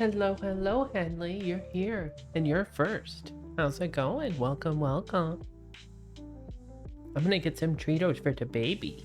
Hello, hello, Henley. You're here, and you're first. How's it going? Welcome, welcome. I'm gonna get some Cheetos for the baby.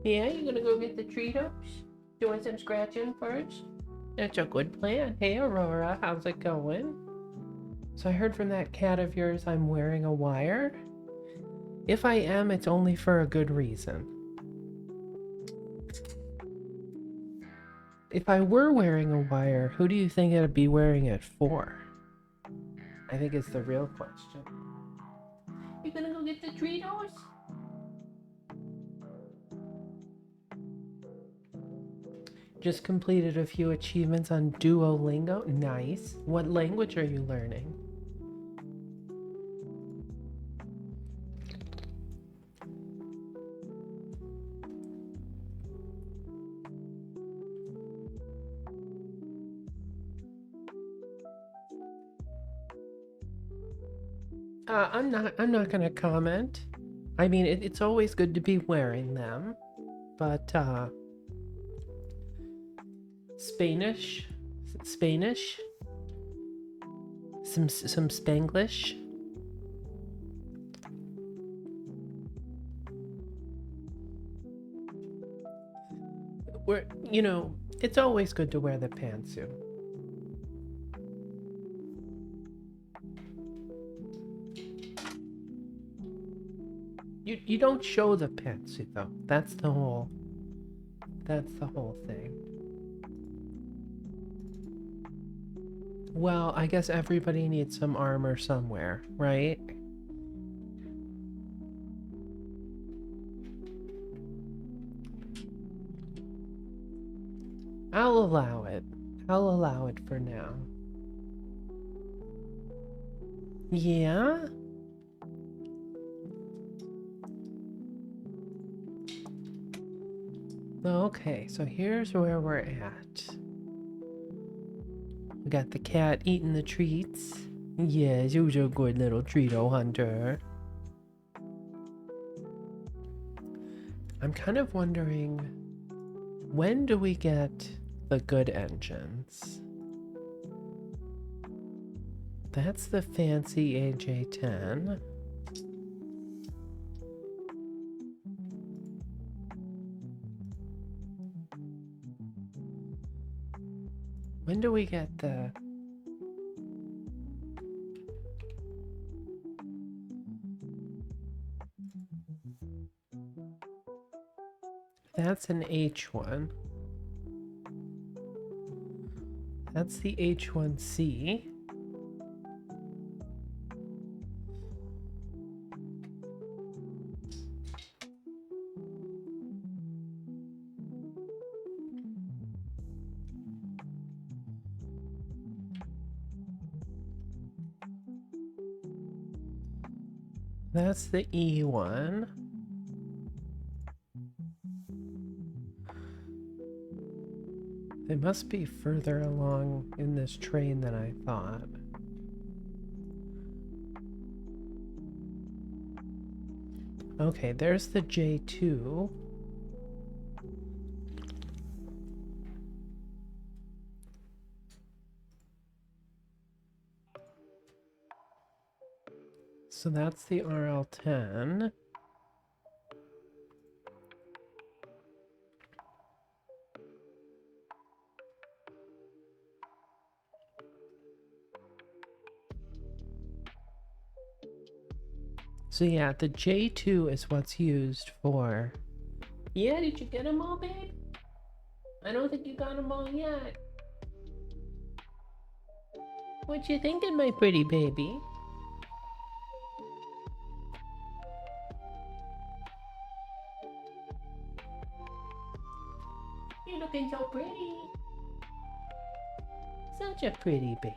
Yeah, you gonna go get the Cheetos? Doing some scratching first? That's a good plan. Hey, Aurora, how's it going? So I heard from that cat of yours I'm wearing a wire. If I am, it's only for a good reason. If I were wearing a wire, who do you think I'd be wearing it for? I think it's the real question. You gonna go get the Cheetos? Just completed a few achievements on Duolingo. Nice. What language are you learning? I'm not gonna comment. I mean, it's always good to be wearing them, but Spanish, Spanish, some Spanglish. It's always good to wear the pantsuit. You don't show the pantsuit though. That's the whole thing. Well, I guess everybody needs some armor somewhere, right? I'll allow it. I'll allow it for now. Yeah? Okay, so here's where we're at. We got the cat eating the treats. Yes, you're a good little Cheeto hunter. I'm kind of wondering, when do we get the good engines? That's the fancy AJ10. When do we get the... That's an H1. That's the H1C. That's the E1. They must be further along in this train than I thought. Okay, there's the J2. So that's the RL10. So yeah, the J2 is what's used for... Yeah, did you get them all, babe? I don't think you got them all yet. What you thinking, my pretty baby? You're looking so pretty. Such a pretty baby.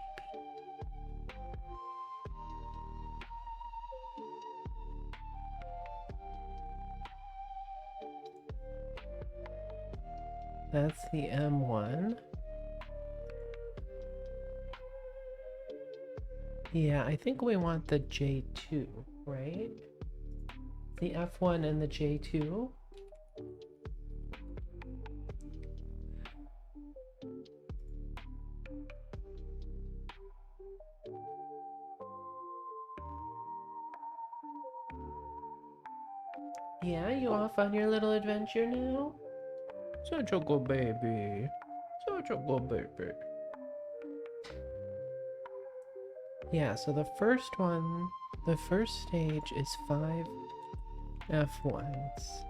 That's the M1. Yeah, I think we want the J2, right? The F1 and the J2. Yeah, you off on your little adventure now? Such a good baby. Such a good baby. Yeah, so the first stage is 5 F1s.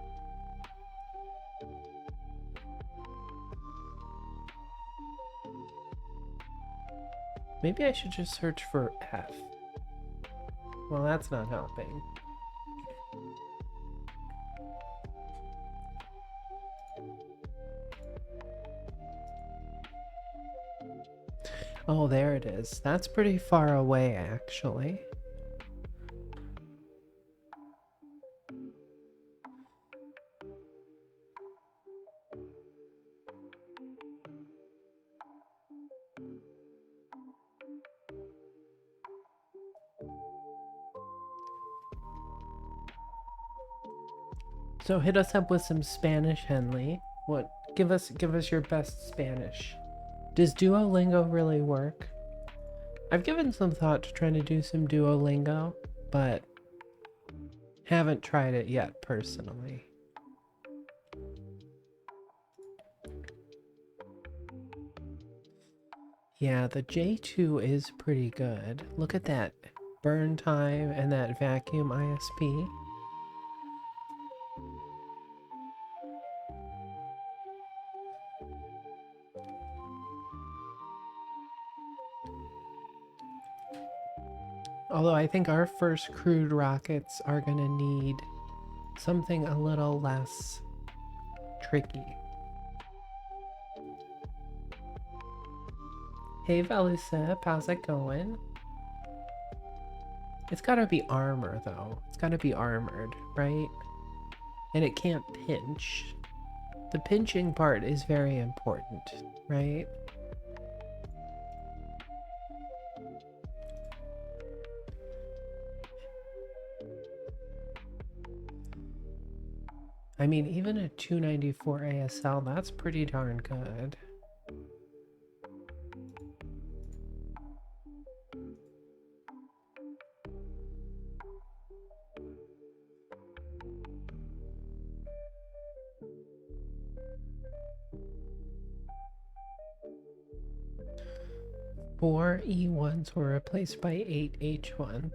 Maybe I should just search for F. Well, that's not helping. Oh, there it is. That's pretty far away, actually. So hit us up with some Spanish, Henley. What? Give us your best Spanish. Does Duolingo really work? I've given some thought to trying to do some Duolingo, but haven't tried it yet personally. Yeah, the J2 is pretty good. Look at that burn time and that vacuum ISP. Although I think our first crewed rockets are gonna need something a little less tricky. Hey Velusip, how's it going? It's gotta be armor though. It's gotta be armored, right? And it can't pinch. The pinching part is very important, right? I mean, even a 294 ASL, that's pretty darn good. Four E1s were replaced by 8 H1s.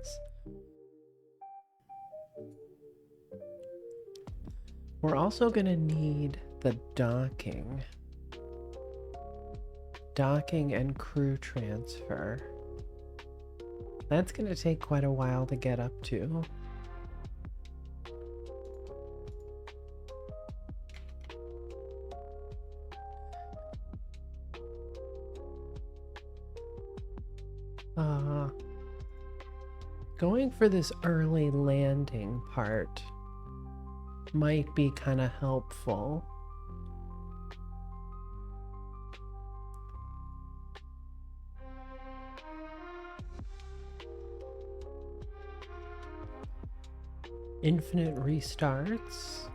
We're also going to need the docking. Docking and crew transfer. That's going to take quite a while to get up to. Going for this early landing part might be kind of helpful. Infinite restarts.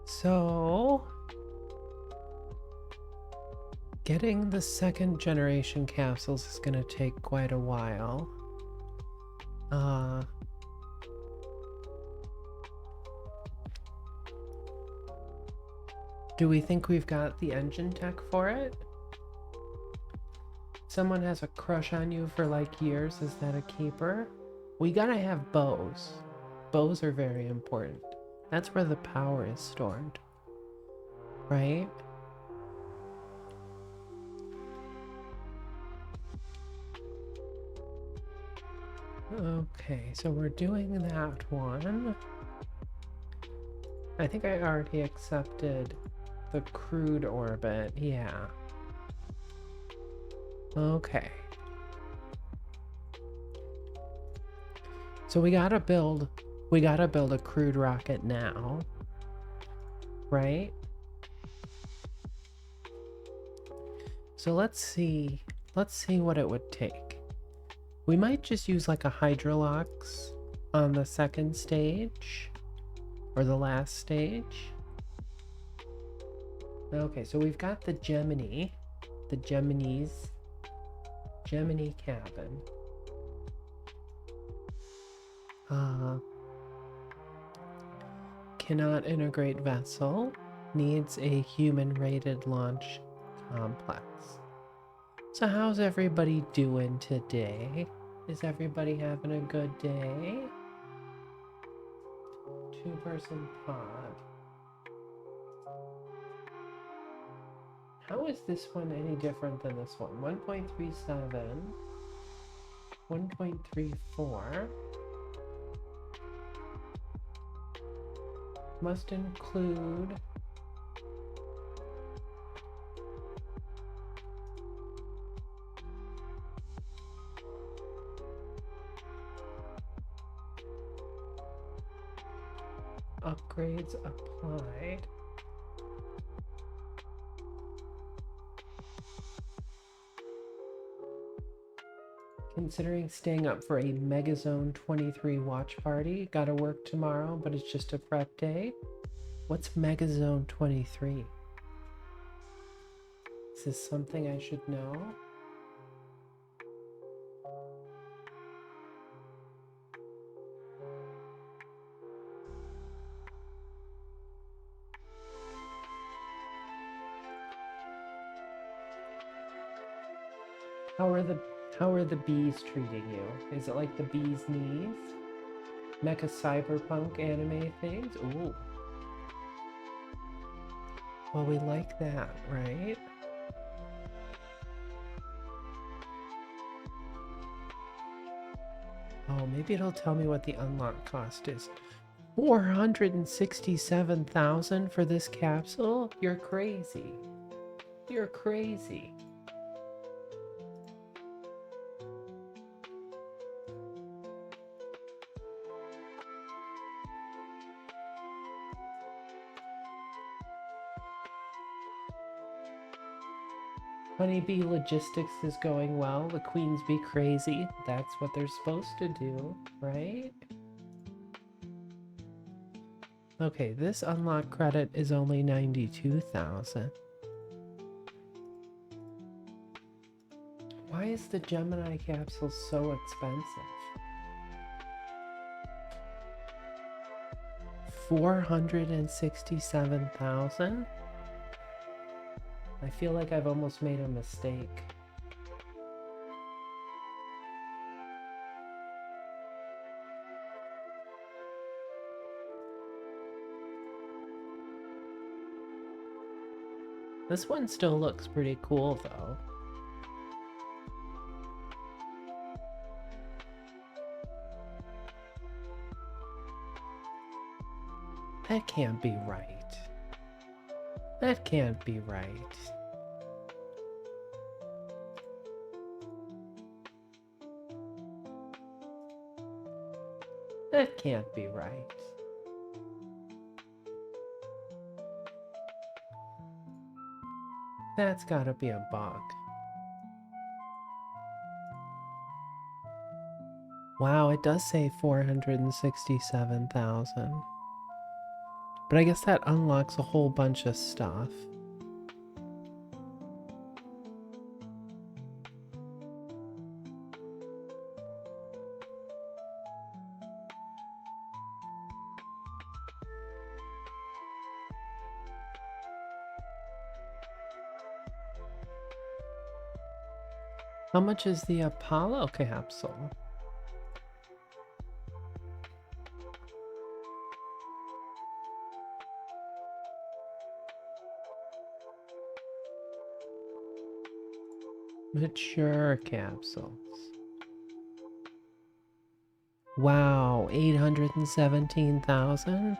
So, getting the second generation capsules is going to take quite a while. Do we think we've got the engine tech for it? Someone has a crush on you for like years, is that a keeper? We gotta have bows. Bows are very important. That's where the power is stored, right? Okay, so we're doing that one. I think I already accepted the crude orbit, yeah. Okay. So we gotta build a crude rocket now, right? So let's see what it would take. We might just use like a hydrolox on the second stage or the last stage. Okay, so we've got the Gemini cabin. Cannot integrate vessel, needs a human rated launch complex. So how's everybody doing today? Is everybody having a good day? 2-person pod. How is this one any different than this one? 1.37, 1.34. Must include upgrades applied. Considering staying up for a Megazone 23 watch party. Gotta work tomorrow, but it's just a prep day. What's Megazone 23? Is this something I should know? How are the bees treating you? Is it like the bee's knees? Mecha cyberpunk anime things? Ooh. Well, we like that, right? Oh, maybe it'll tell me what the unlock cost is. 467,000 for this capsule? You're crazy. You're crazy. Honeybee logistics is going well. The queens be crazy. That's what they're supposed to do, right? Okay, this unlock credit is only 92,000. Why is the Gemini capsule so expensive? 467,000? I feel like I've almost made a mistake. This one still looks pretty cool though. That can't be right. That can't be right. That can't be right. That's gotta be a bug. Wow, it does say 467,000. But I guess that unlocks a whole bunch of stuff. How much is the Apollo capsule? Mature capsules. Wow, 817,000?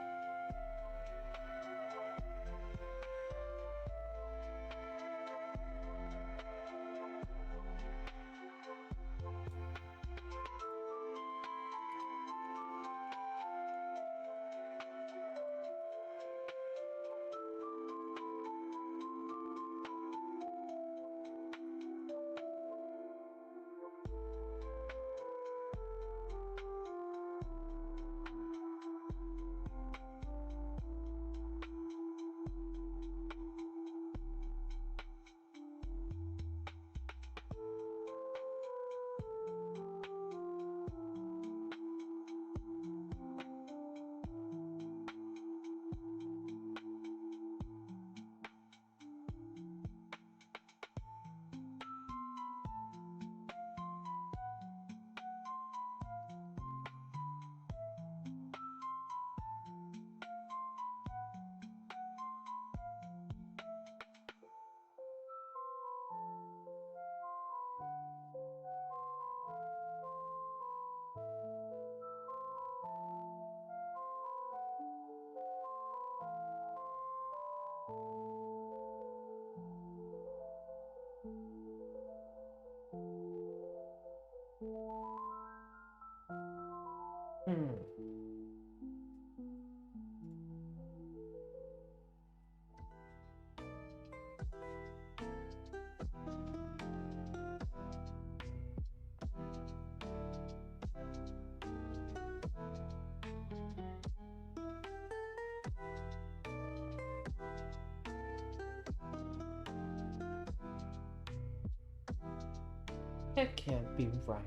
That can't be right.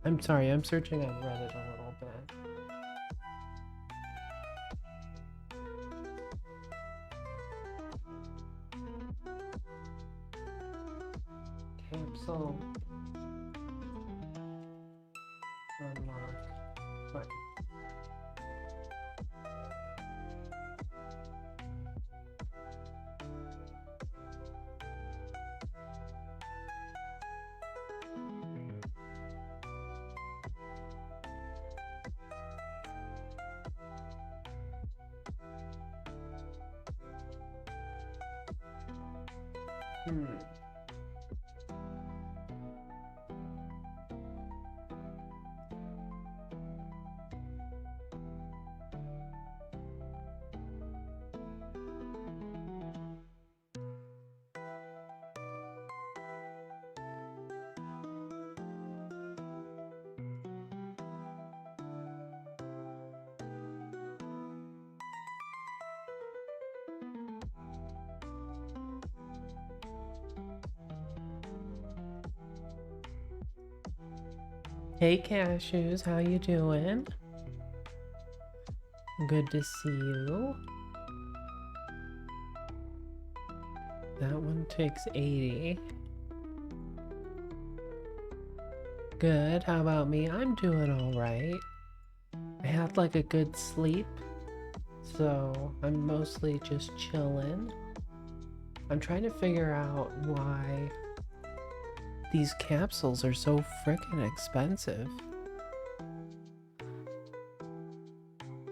I'm sorry, I'm searching on Reddit a little bit. Capsule. Unlock. Right. Hey Cashews, how you doing? Good to see you. That one takes 80. Good, how about me? I'm doing alright. I had like a good sleep, so I'm mostly just chilling. I'm trying to figure out why these capsules are so frickin' expensive.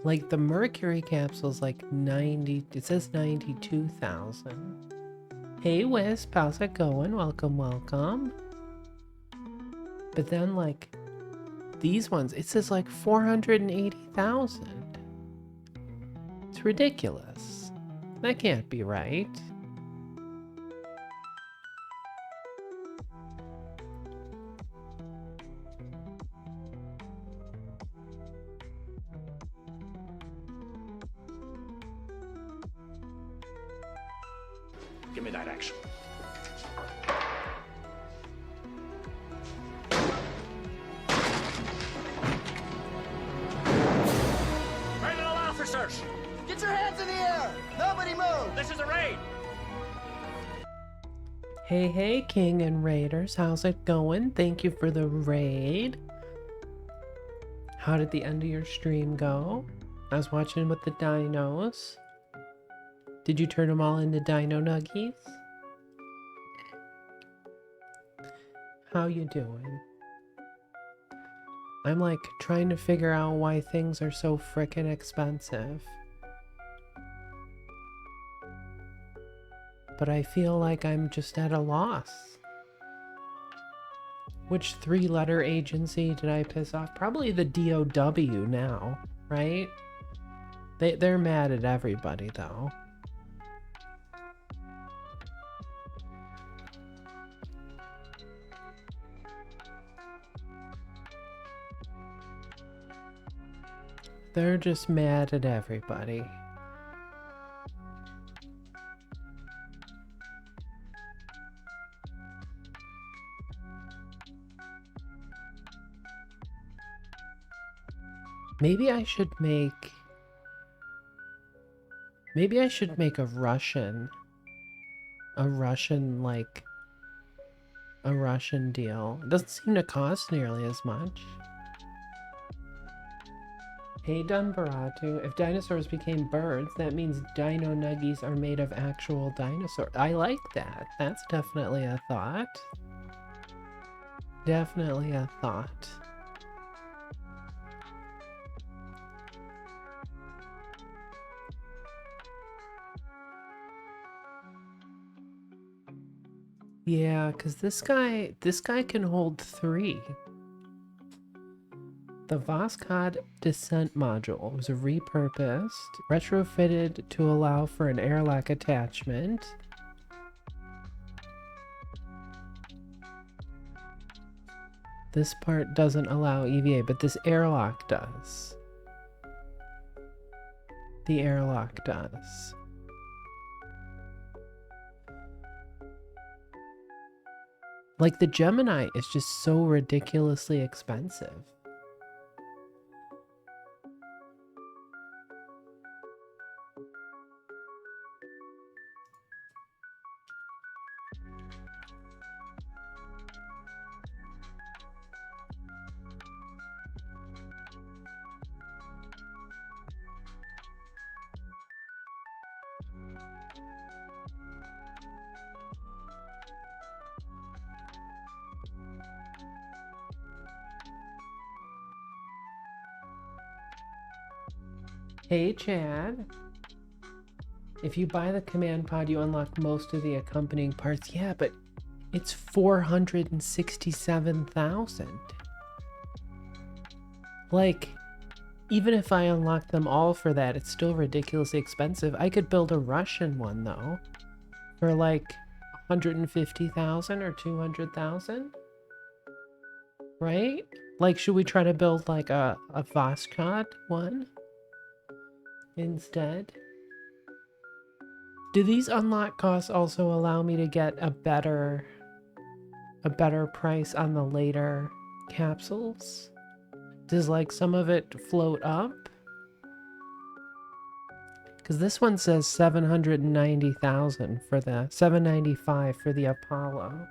Like the mercury capsule's like 90, it says 92,000. Hey Wisp, how's it going? Welcome, welcome. But then like these ones, it says like 480,000. It's ridiculous. That can't be right. Give me that action. Criminal officers! Get your hands in the air! Nobody move! This is a raid! Hey, hey, King and Raiders, how's it going? Thank you for the raid. How did the end of your stream go? I was watching with the dinos. Did you turn them all into dino nuggies? How you doing? I'm like trying to figure out why things are so frickin' expensive. But I feel like I'm just at a loss. Which 3-letter agency did I piss off? Probably the DOW now, right? They're mad at everybody though. They're just mad at everybody. Maybe I should make a Russian deal. It doesn't seem to cost nearly as much. Hey Dunbaratu, if dinosaurs became birds, that means dino nuggies are made of actual dinosaurs. I like that. That's definitely a thought. Definitely a thought. Yeah, because this guy can hold 3. The Voskhod descent module was repurposed, retrofitted to allow for an airlock attachment. This part doesn't allow EVA, but this airlock does. The airlock does. Like the Gemini is just so ridiculously expensive. Hey Chad, if you buy the command pod, you unlock most of the accompanying parts. Yeah, but it's 467,000. Like, even if I unlock them all for that, it's still ridiculously expensive. I could build a Russian one though, for like 150,000 or 200,000, right? Like, should we try to build like a Voskhod one instead? Do these unlock costs also allow me to get a better price on the later capsules? Does like some of it float up? Because this one says 790,000 for the 795 for the Apollo.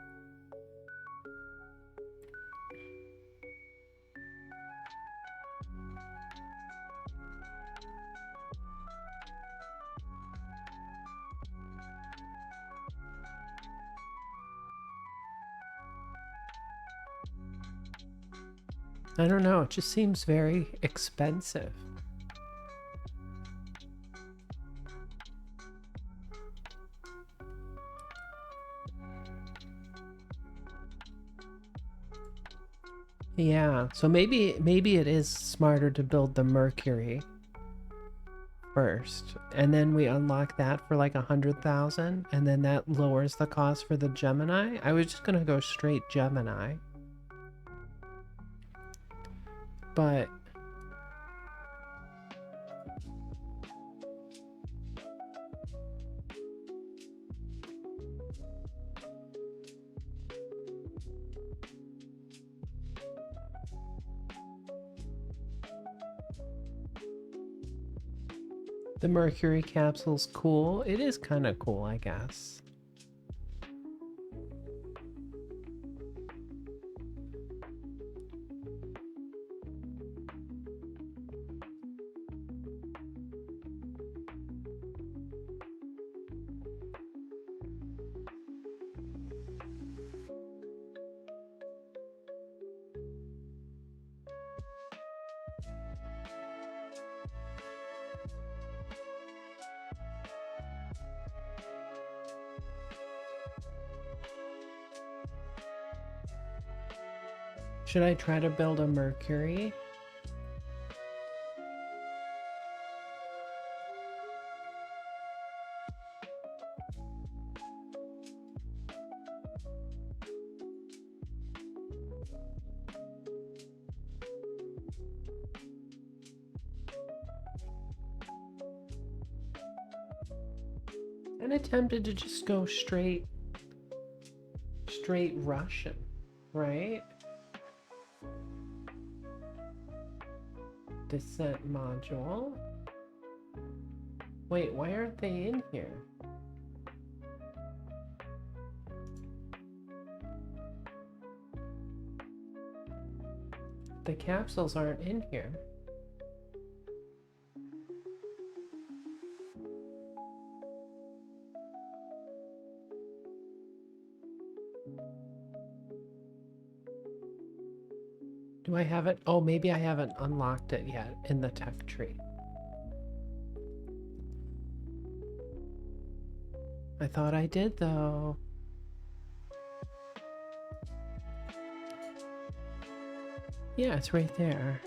I don't know, it just seems very expensive. Yeah, so maybe it is smarter to build the Mercury first, and then we unlock that for like 100,000, and then that lowers the cost for the Gemini. I was just gonna go straight Gemini, but the Mercury capsule's cool. It is kind of cool, I guess. Should I try to build a Mercury? And attempted to just go straight Russian, right? Descent module. Wait, why aren't they in here? The capsules aren't in here. Do I have it? Oh, maybe I haven't unlocked it yet in the tech tree. I thought I did, though. Yeah, it's right there.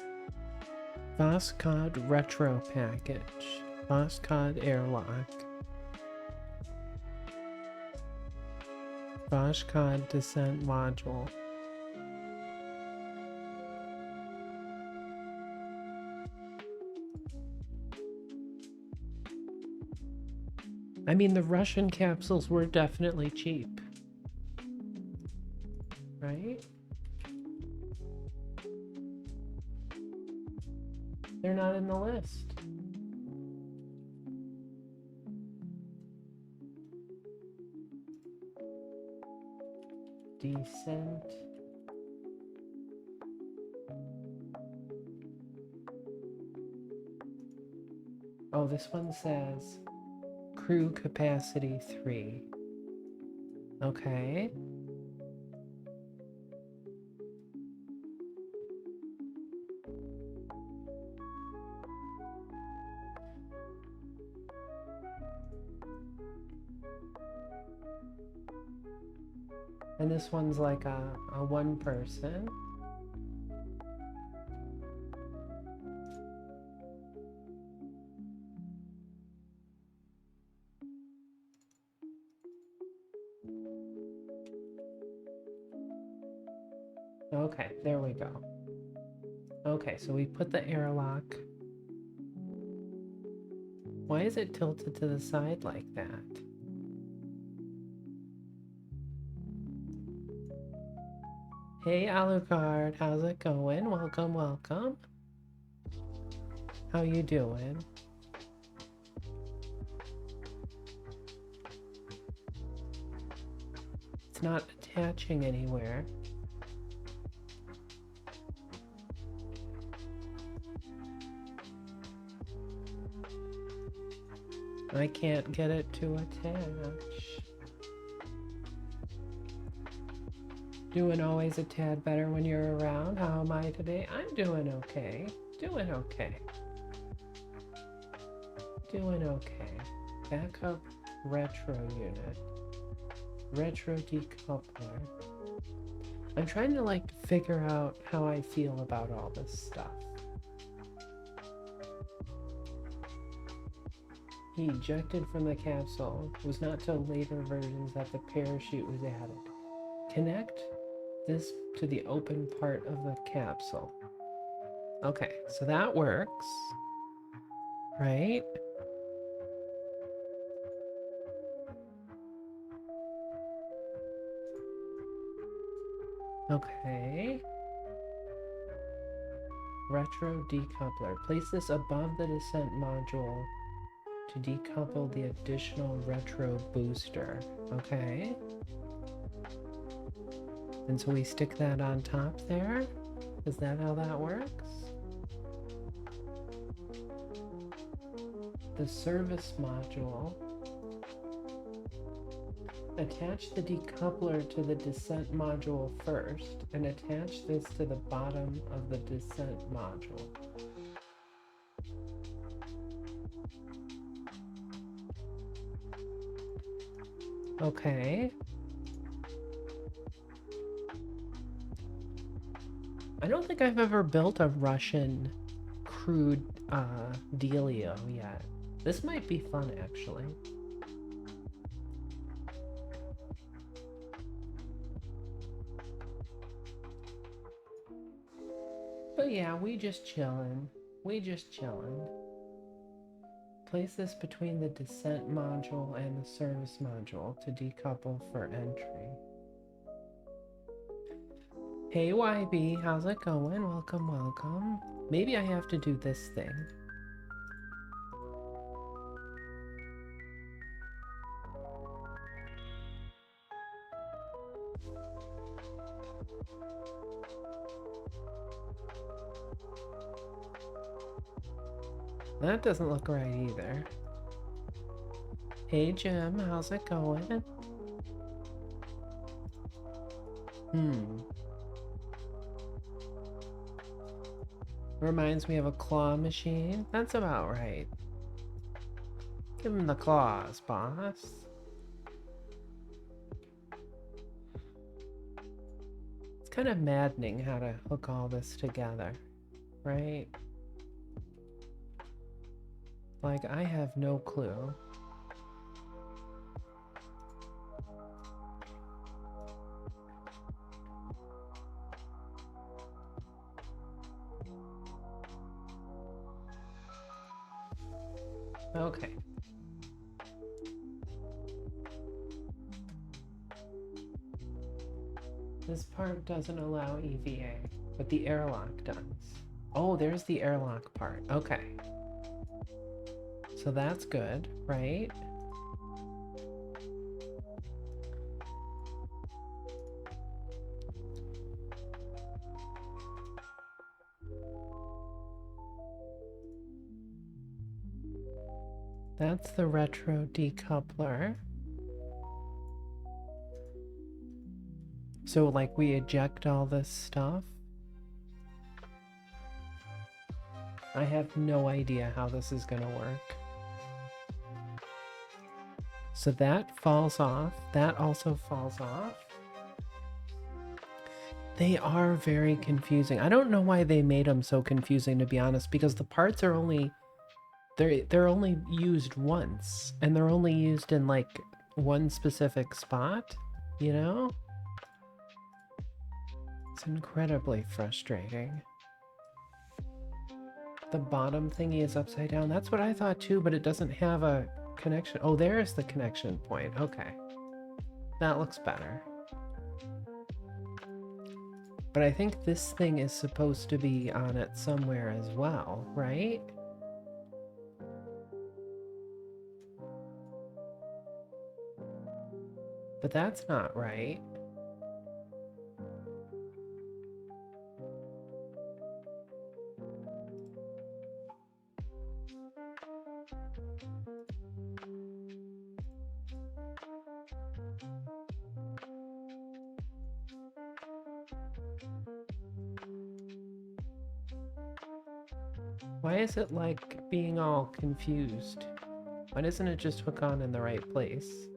Voscod Retro Package. Voscod Airlock. Voscod Descent Module. I mean, the Russian capsules were definitely cheap. Right? They're not in the list. Decent. Oh, this one says crew capacity 3. Okay. And this one's like a one person. Okay, there we go. Okay, so we put the airlock. Why is it tilted to the side like that? Hey Alucard, how's it going? Welcome, welcome. How you doing? It's not attaching anywhere. I can't get it to attach. Doing always a tad better when you're around. How am I today? I'm doing okay. Doing okay. Doing okay. Backup retro unit. Retro decoupler. I'm trying to like figure out how I feel about all this stuff. He ejected from the capsule. It was not till later versions that the parachute was added. Connect this to the open part of the capsule. Okay, so that works. Right? Okay. Retro decoupler. Place this above the descent module to decouple the additional retro booster. Okay. And so we stick that on top there? Is that how that works? The service module. Attach the decoupler to the descent module first, and attach this to the bottom of the descent module. Okay. I don't think I've ever built a Russian crude dealio yet. This might be fun, actually. But yeah, we just chillin'. We just chillin'. Place this between the descent module and the service module to decouple for entry. Hey YB, how's it going? Welcome, welcome. Maybe I have to do this thing. That doesn't look right either. Hey Jim, how's it going? Reminds me of a claw machine. That's about right. Give him the claws, boss. It's kind of maddening how to hook all this together, right? Like, I have no clue. Okay. This part doesn't allow EVA, but the airlock does. Oh, there's the airlock part. Okay. So that's good, right? That's the retro decoupler. So like we eject all this stuff. I have no idea how this is gonna work. So that falls off. That also falls off. They are very confusing. I don't know why they made them so confusing, to be honest, because the parts are only they're only used once, and they're only used in like one specific spot, you know? It's incredibly frustrating. The bottom thingy is upside down. That's what I thought too, but it doesn't have a connection. Oh, there's the connection point. Okay. That looks better. But I think this thing is supposed to be on it somewhere as well, right? But that's not right. Why is it like being all confused? Why doesn't it just hook on in the right place?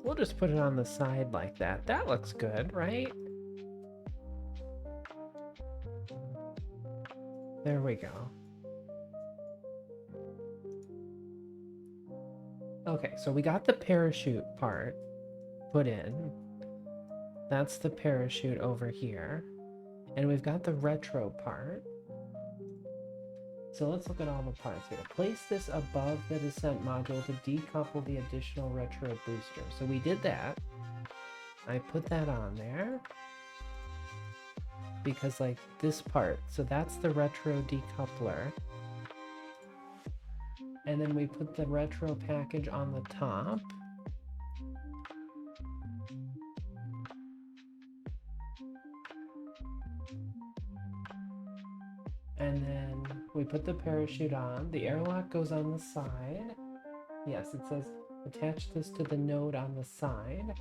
We'll just put it on the side like that. That looks good, right? There we go. Okay, so we got the parachute part put in. That's the parachute over here. And we've got the retro part. So let's look at all the parts here. Place this above the descent module to decouple the additional retro booster. So we did that. I put that on there. Because like this part, so that's the retro decoupler. And then we put the retro package on the top. And then we put the parachute on. The airlock goes on the side. Yes, it says attach this to the node on the side.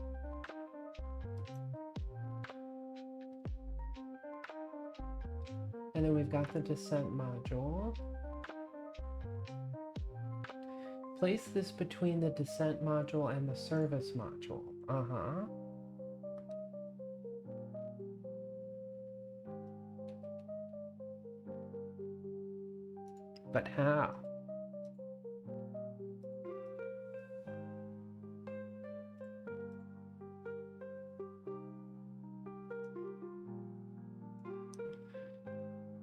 And then we've got the descent module. Place this between the descent module and the service module. Uh-huh. But how?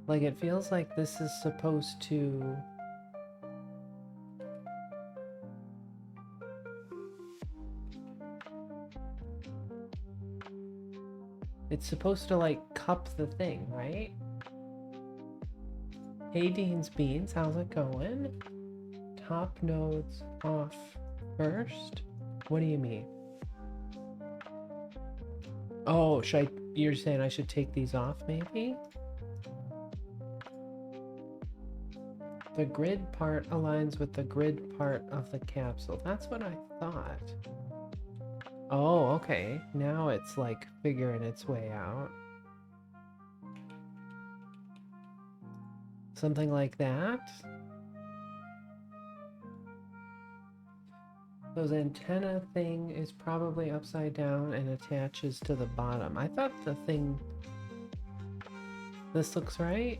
Like, it feels like this is supposed to... It's supposed to, like, cup the thing, right? Hey, Dean's Beans, how's it going? Top nodes off first? What do you mean? Oh, you're saying I should take these off, maybe? The grid part aligns with the grid part of the capsule. That's what I thought. Oh, okay. Now it's like figuring its way out. Something like that. Those antenna thing is probably upside down and attaches to the bottom. I thought the thing... This looks right.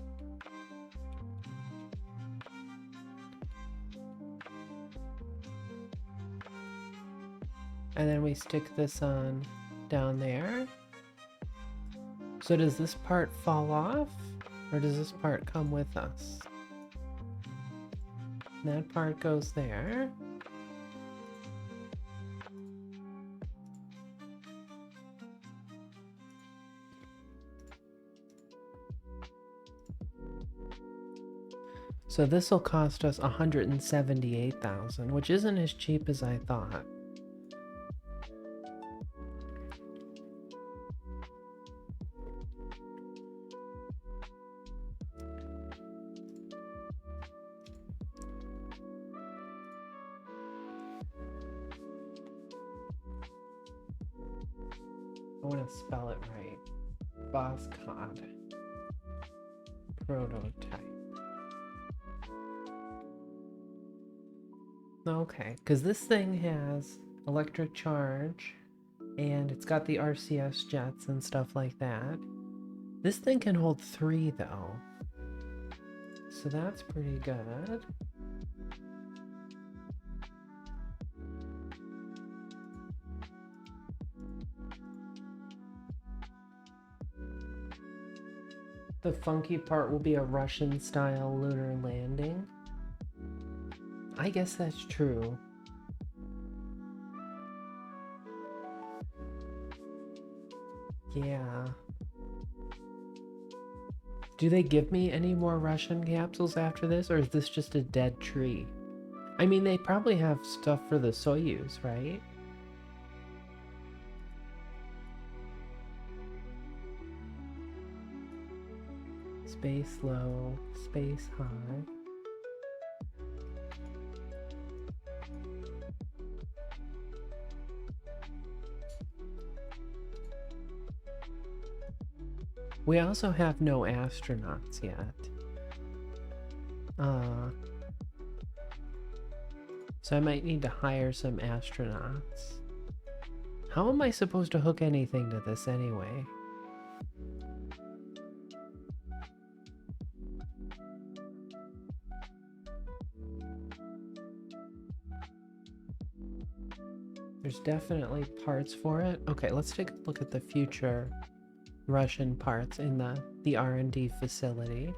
And then we stick this on down there. So does this part fall off? Or does this part come with us? That part goes there. So this will cost us $178,000, which isn't as cheap as I thought. I want to spell it right. Boscod. Prototype. Okay, because this thing has electric charge, and it's got the RCS jets and stuff like that. This thing can hold 3, though. So that's pretty good. The funky part will be a Russian-style lunar landing. I guess that's true. Yeah. Do they give me any more Russian capsules after this, or is this just a dead tree? I mean, they probably have stuff for the Soyuz, right? Space low, space high. We also have no astronauts yet. So I might need to hire some astronauts. How am I supposed to hook anything to this anyway? There's definitely parts for it. Okay, let's take a look at the future Russian parts in the R&D facility.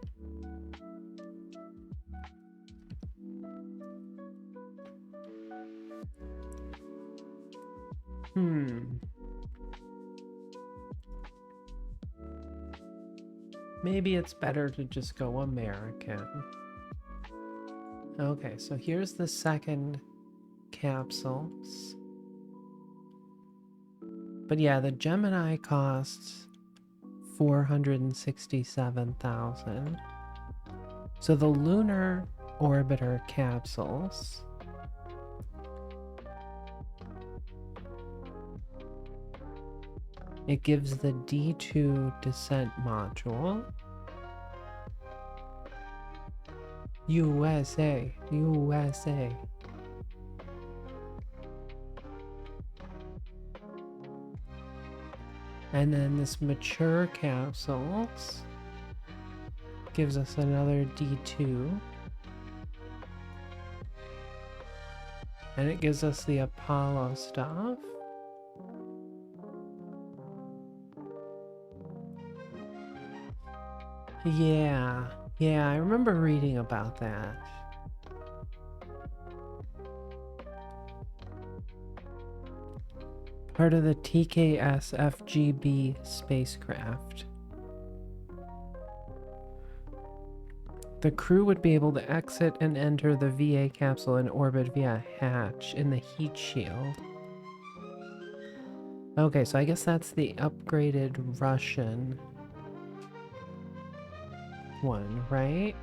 Maybe it's better to just go American. Okay, so here's the second capsules. But yeah, the Gemini costs 467,000. So the lunar orbiter capsules, it gives the D2 descent module. USA. And then this mature capsules gives us another D2. And it gives us the Apollo stuff. Yeah, I remember reading about that. Part of the TKS FGB spacecraft. The crew would be able to exit and enter the VA capsule and orbit via a hatch in the heat shield. Okay, so I guess that's the upgraded Russian one, right?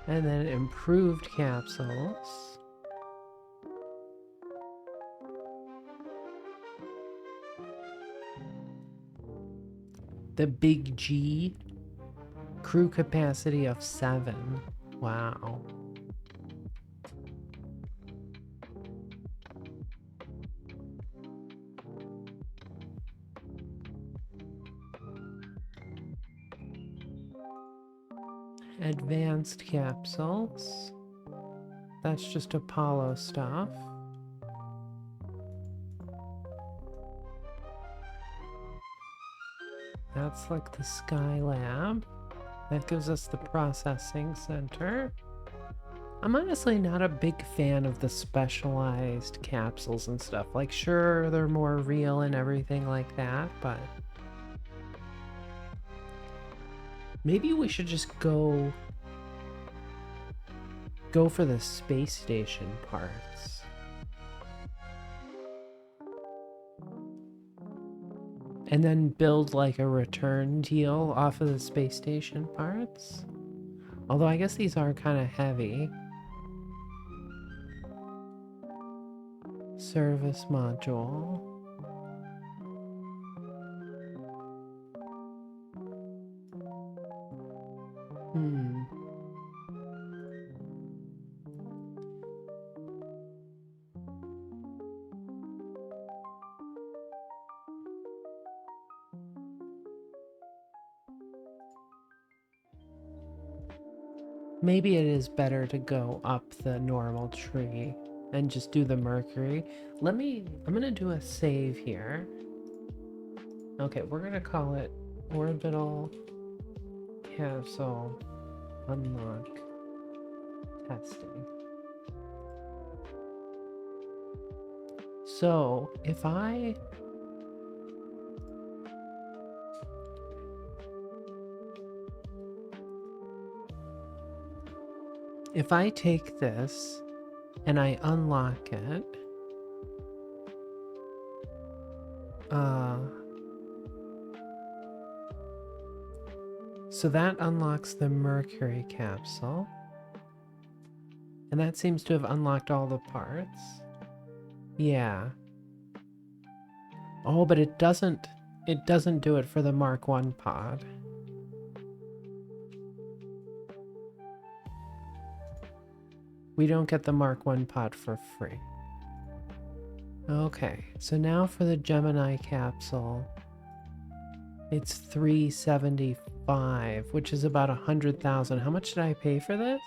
And then improved capsules. The Big G. Crew capacity of 7. Wow. Advanced capsules. That's just Apollo stuff. That's like the Skylab. That gives us the processing center. I'm honestly not a big fan of the specialized capsules and stuff. Like, sure, they're more real and everything like that, but maybe we should just go for the space station parts. And then build like a return deal off of the space station parts. Although I guess these are kind of heavy. Service module. Maybe it is better to go up the normal tree and just do the Mercury. I'm gonna do a save here. Okay, we're gonna call it orbital capsule unlock testing. So if I take this and I unlock it, so that unlocks the Mercury capsule. And that seems to have unlocked all the parts. Yeah. Oh, but it doesn't do it for the Mark 1 pod. We don't get the Mark 1 pod for free. Okay, so now for the Gemini capsule. It's $375, which is about 100,000. How much did I pay for this?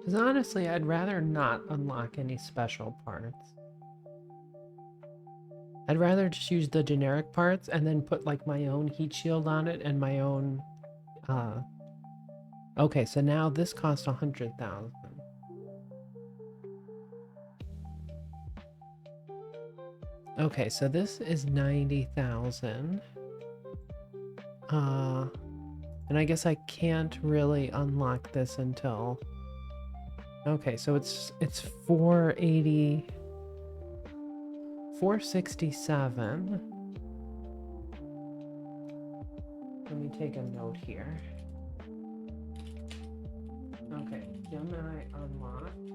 Because honestly, I'd rather not unlock any special parts. I'd rather just use the generic parts and then put like my own heat shield on it and my own... Okay, so now this costs 100,000. Okay, so this is 90,000. And I guess I can't really unlock this until... Okay, so it's 480... 467. Let me take a note here. Okay, Gemini unlocked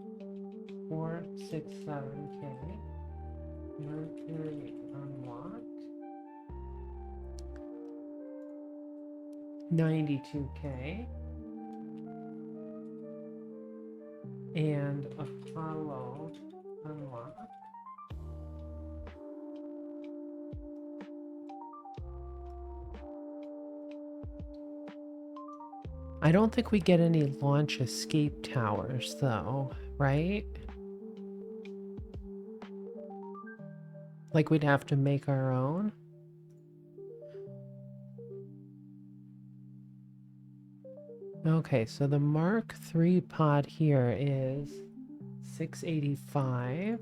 467K. Mercury unlocked 92K. And Apollo unlocked I don't think we get any launch escape towers though, right? Like we'd have to make our own. Okay, so the Mark III pod here is 685.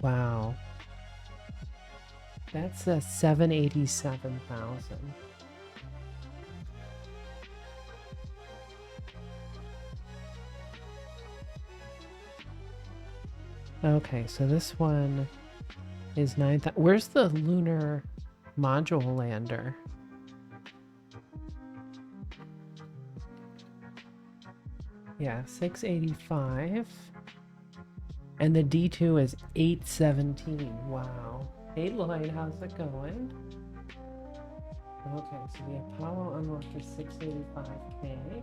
Wow. That's a 787,000. Okay, so this one is 9,000. Where's the lunar module lander? Yeah, 685. And the D2 is 817. Wow. Hey Lloyd, how's it going? Okay, so the Apollo unlocked is 685K.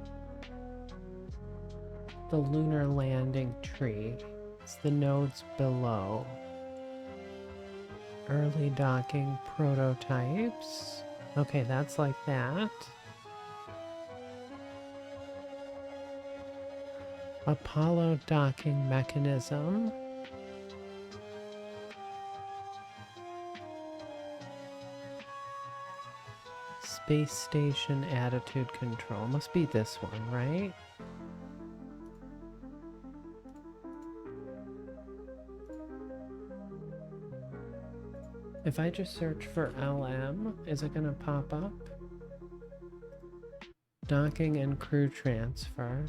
The lunar landing tree. It's the nodes below. Early docking prototypes. Okay, that's like that. Apollo docking mechanism. Space station attitude control. Must be this one, right? If I just search for LM, is it gonna pop up? Docking and crew transfer.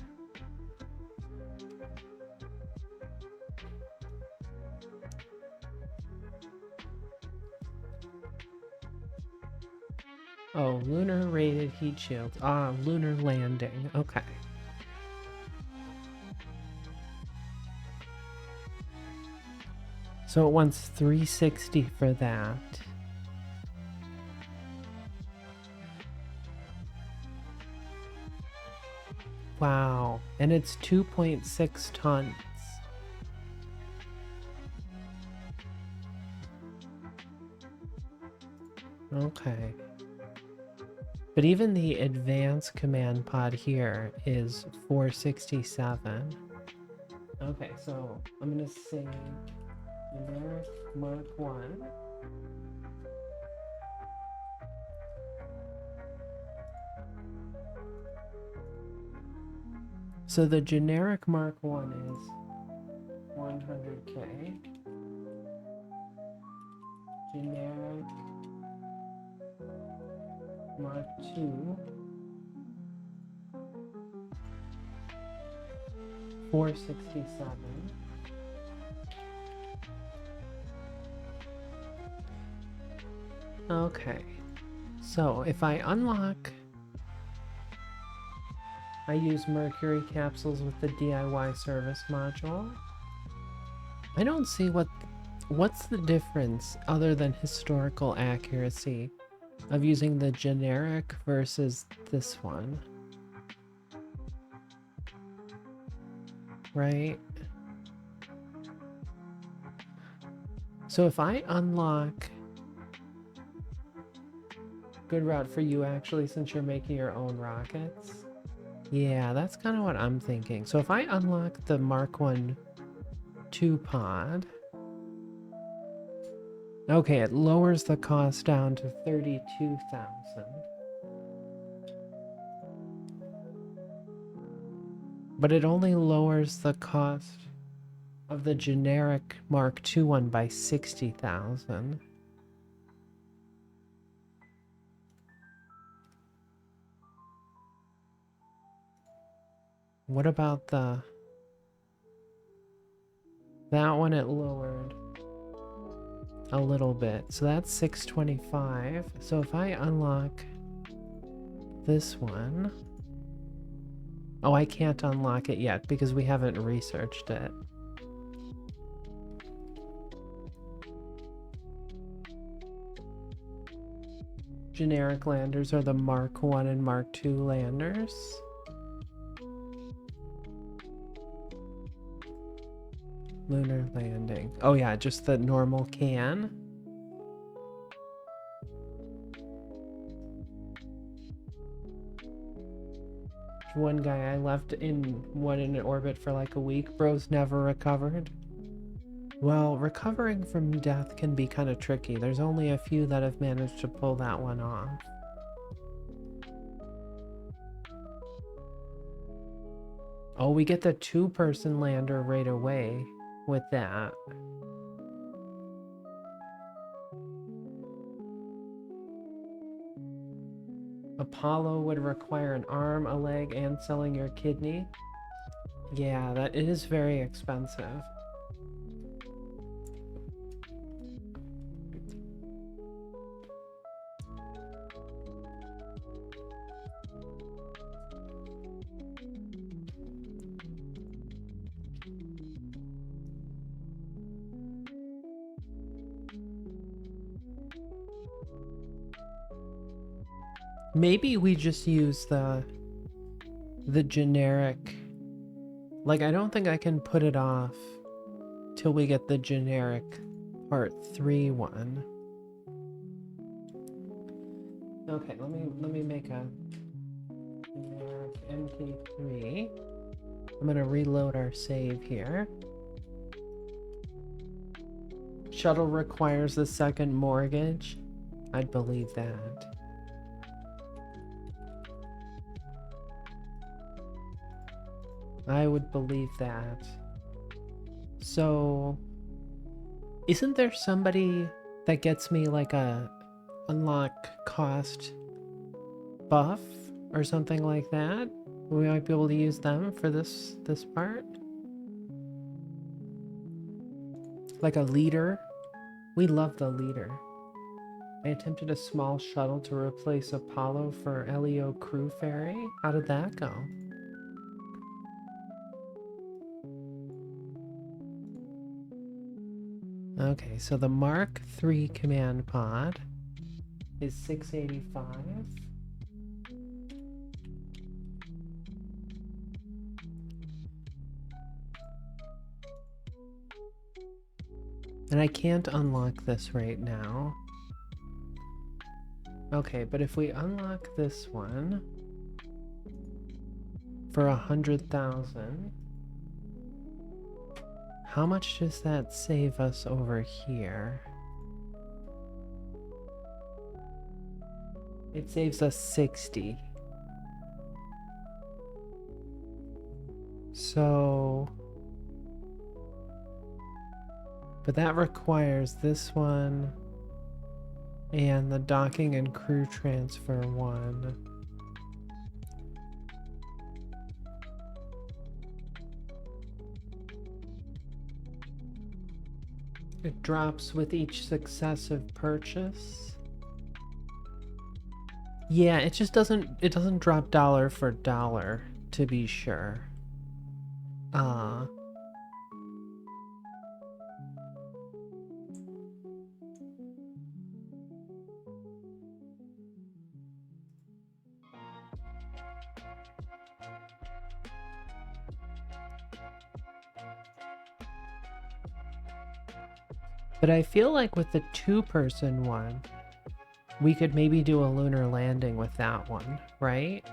Oh, lunar rated heat shield. Ah, lunar landing. Okay. So it wants 360 for that. Wow. And it's 2.6 tons. Okay. But even the advanced command pod here is 467. Okay, so I'm gonna say numeric Mark 1. So the generic Mark 1 is 100K. Generic Mark 2, 467. Okay, so if I unlock, I use Mercury capsules with the DIY service module. I don't see what's the difference other than historical accuracy of using the generic versus this one. Right? So if I unlock, good route for you actually, since you're making your own rockets. Yeah, that's kind of what I'm thinking. So if I unlock the Mark 1 2 pod, okay, it lowers the cost down to 32,000. But it only lowers the cost of the generic Mark II one by 60,000. What about that one? It lowered a little bit, so that's 625. So if I unlock this one, oh, I can't unlock it yet because we haven't researched it. Generic landers are the Mark 1 and Mark 2 landers. Lunar landing. Oh yeah, just the normal can. One guy I left in orbit for like a week. Bro's never recovered. Well, recovering from death can be kind of tricky. There's only a few that have managed to pull that one off. Oh, we get the 2-person lander right away with that. Apollo would require an arm, a leg, and selling your kidney. Yeah, that is very expensive. Maybe we just use the generic. Like, I don't think I can put it off till we get the generic part 3 one. Okay, let me make a generic MK3. I'm gonna reload our save here. Shuttle requires the second mortgage. I'd believe that. I would believe that. So, isn't there somebody that gets me like a unlock cost buff or something like that? We might be able to use them for this part. Like a leader. We love the leader. I attempted a small shuttle to replace Apollo for LEO crew ferry. How did that go? Okay, so the Mark III command pod is 685. And I can't unlock this right now. Okay, but if we unlock this one for 100,000, how much does that save us over here? It saves us 60. So... But that requires this one and the docking and crew transfer one. It drops with each successive purchase. Yeah, it just doesn't drop dollar for dollar, to be sure. But I feel like with the two-person one, we could maybe do a lunar landing with that one, right?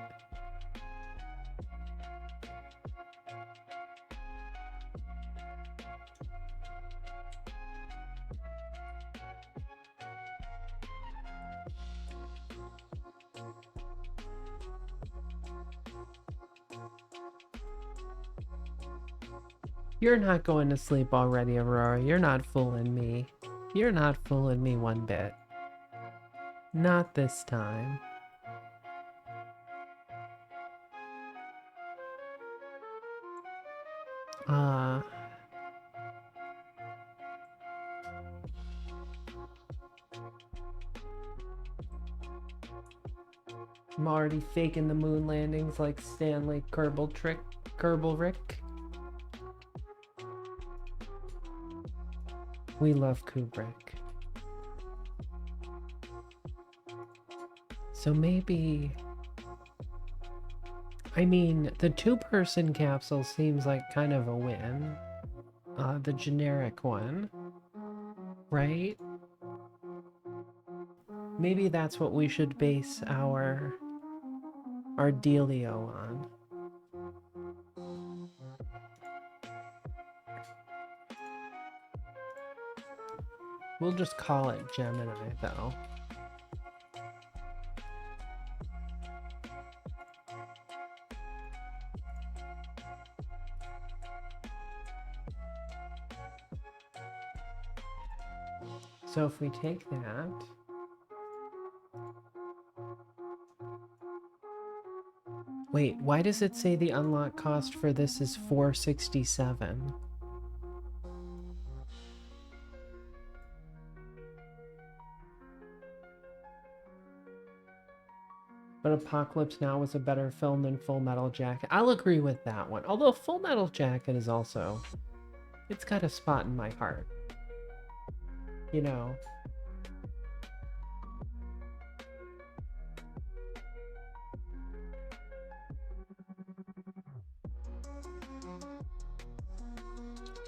You're not going to sleep already, Aurora. You're not fooling me. You're not fooling me one bit. Not this time. I'm already faking the moon landings like Stanley Kubrick. We love Kubrick. So maybe... I mean, the two-person capsule seems like kind of a win. The generic one. Right? Maybe that's what we should base our dealio on. We'll just call it Gemini, though. So if we take that... Wait, why does it say the unlock cost for this is $467? But Apocalypse Now was a better film than Full Metal Jacket. I'll agree with that one. Although Full Metal Jacket is also... It's got a spot in my heart. You know...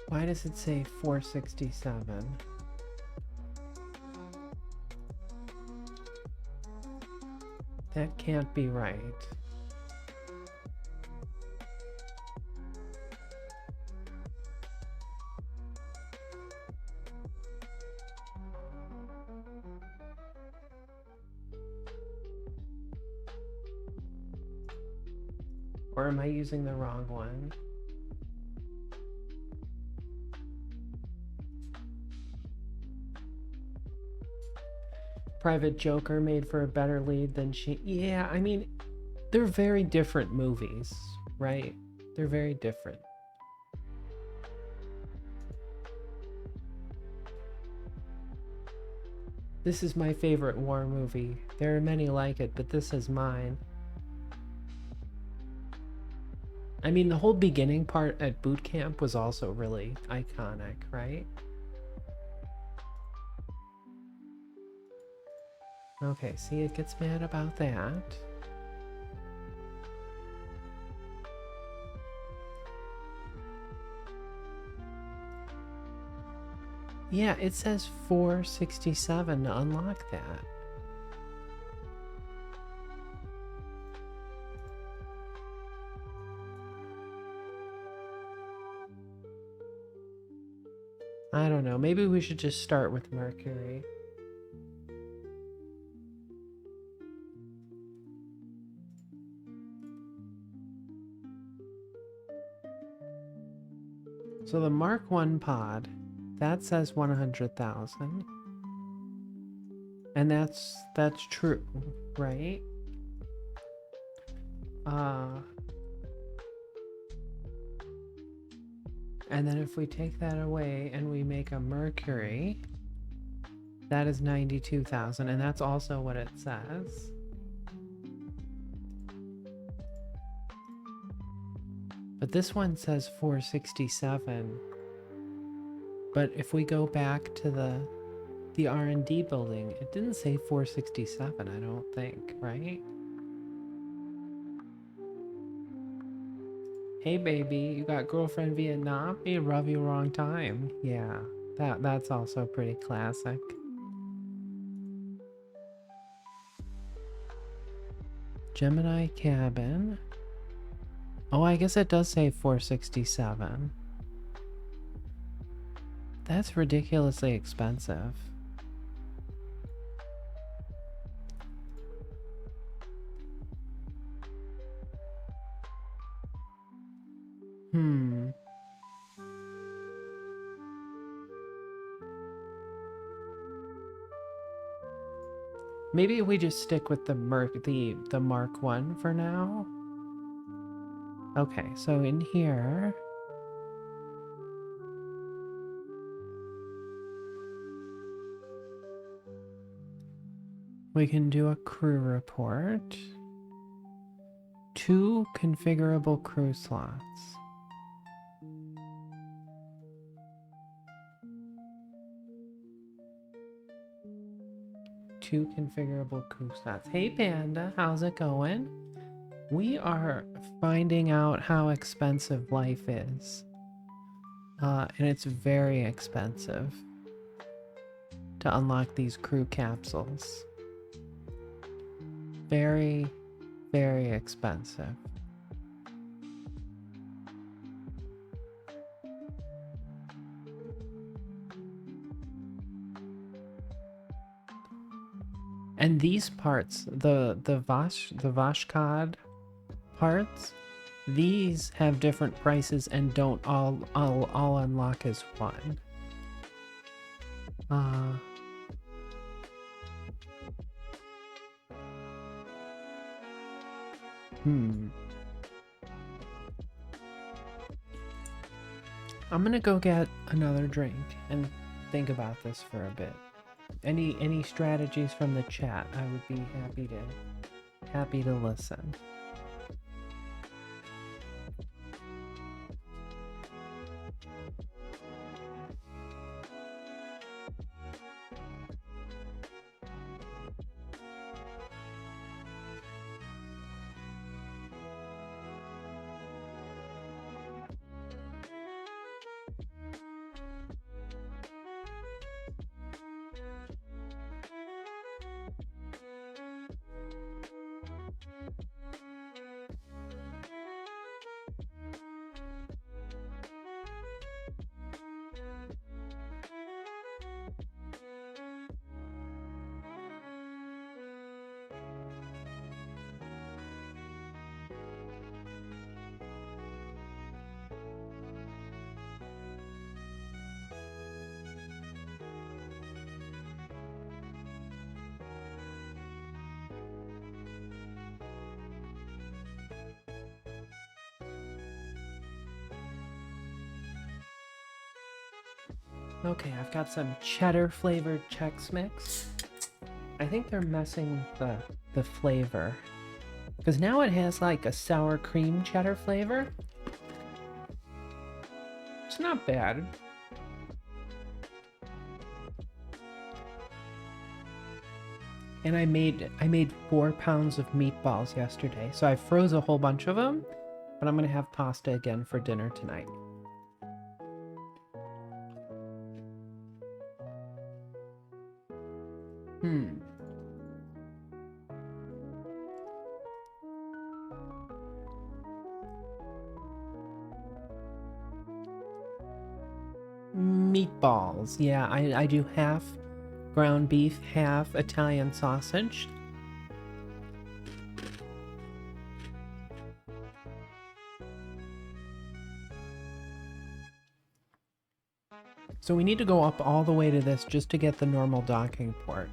Why does it say 467? That can't be right. Or am I using the wrong one? Private Joker made for a better lead than she... Yeah, I mean, they're very different movies, right? They're very different. This is my favorite war movie. There are many like it, but this is mine. I mean, the whole beginning part at boot camp was also really iconic, right? Okay, see, it gets mad about that. Yeah, it says 467 to unlock that. I don't know, maybe we should just start with Mercury. So the Mark 1 pod, that says 100,000. And that's true, right? And then if we take that away and we make a Mercury, that is 92,000, and that's also what it says. But this one says 467. But if we go back to the R&D building, it didn't say 467, I don't think, right? Hey baby, you got girlfriend Vietnam? You rub you wrong time. Yeah, that's also pretty classic. Gemini cabin. Oh, I guess it does say 467. That's ridiculously expensive. Maybe we just stick with the Mark 1 for now. Okay, so in here, we can do a crew report. 2 configurable crew slots. Two configurable crew slots. Hey Panda, how's it going? We are finding out how expensive life is. And it's very expensive to unlock these crew capsules. Very, very expensive. And these parts, the Vashkad parts, these have different prices and don't all unlock as one. I'm gonna go get another drink and think about this for a bit. Any strategies from the chat, I would be happy to listen. Okay, I've got some cheddar flavored Chex Mix. I think they're messing with the flavor, because now it has like a sour cream cheddar flavor. It's not bad. And I made 4 pounds of meatballs yesterday, so I froze a whole bunch of them, but I'm gonna have pasta again for dinner tonight. Meatballs. Yeah, I do half ground beef, half Italian sausage. So we need to go up all the way to this just to get the normal docking port.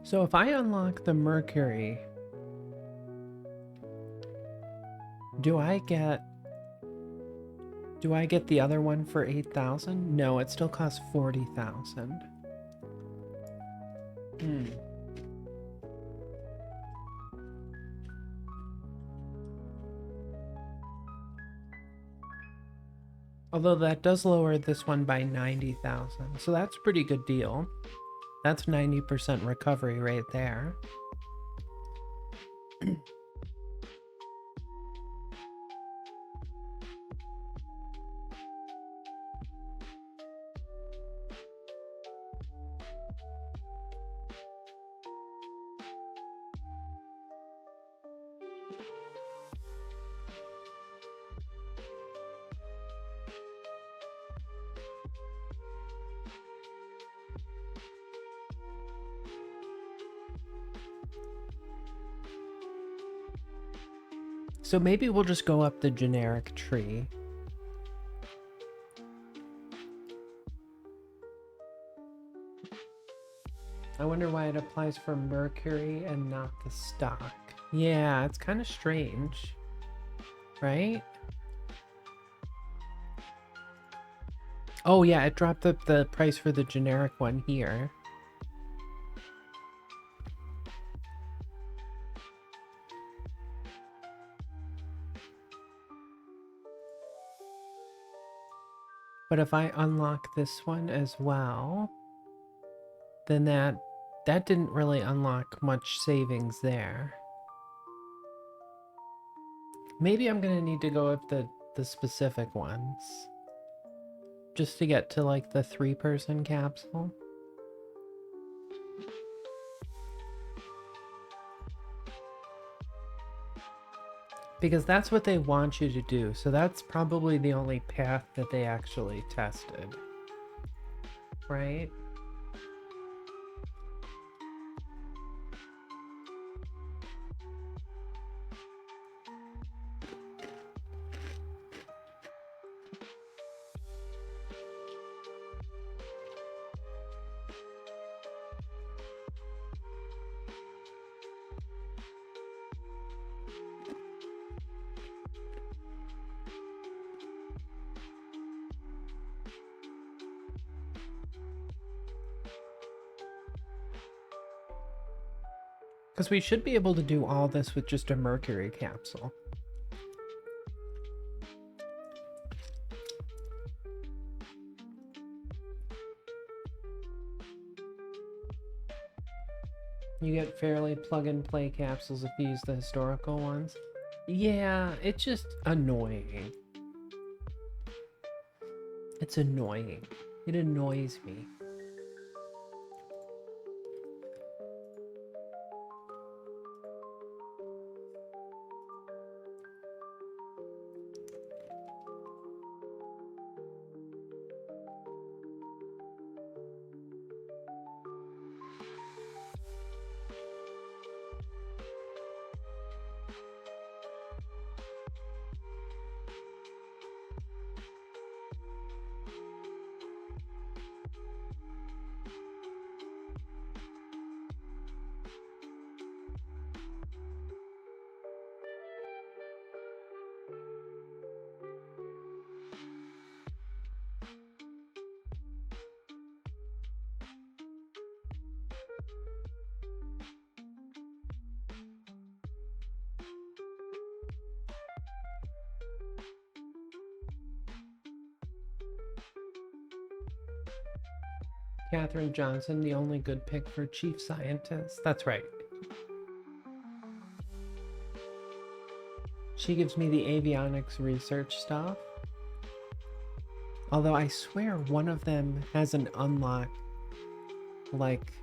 So if I unlock the Mercury, do I get the other one for 8,000? No, it still costs 40,000. Although that does lower this one by 90,000, so that's a pretty good deal. That's 90% recovery right there. So maybe we'll just go up the generic tree. I wonder why it applies for Mercury and not the stock. Yeah, it's kind of strange, right? Oh yeah, it dropped up the price for the generic one here. But if I unlock this one as well, then that didn't really unlock much savings there. Maybe I'm gonna need to go up the specific ones just to get to like the 3-person capsule. Because that's what they want you to do, so that's probably the only path that they actually tested. Right? Because we should be able to do all this with just a Mercury capsule. You get fairly plug-and-play capsules if you use the historical ones. Yeah, it's just annoying. It's annoying. It annoys me. Katherine Johnson, the only good pick for chief scientist. That's right. She gives me the avionics research stuff. Although I swear one of them has an unlock, like...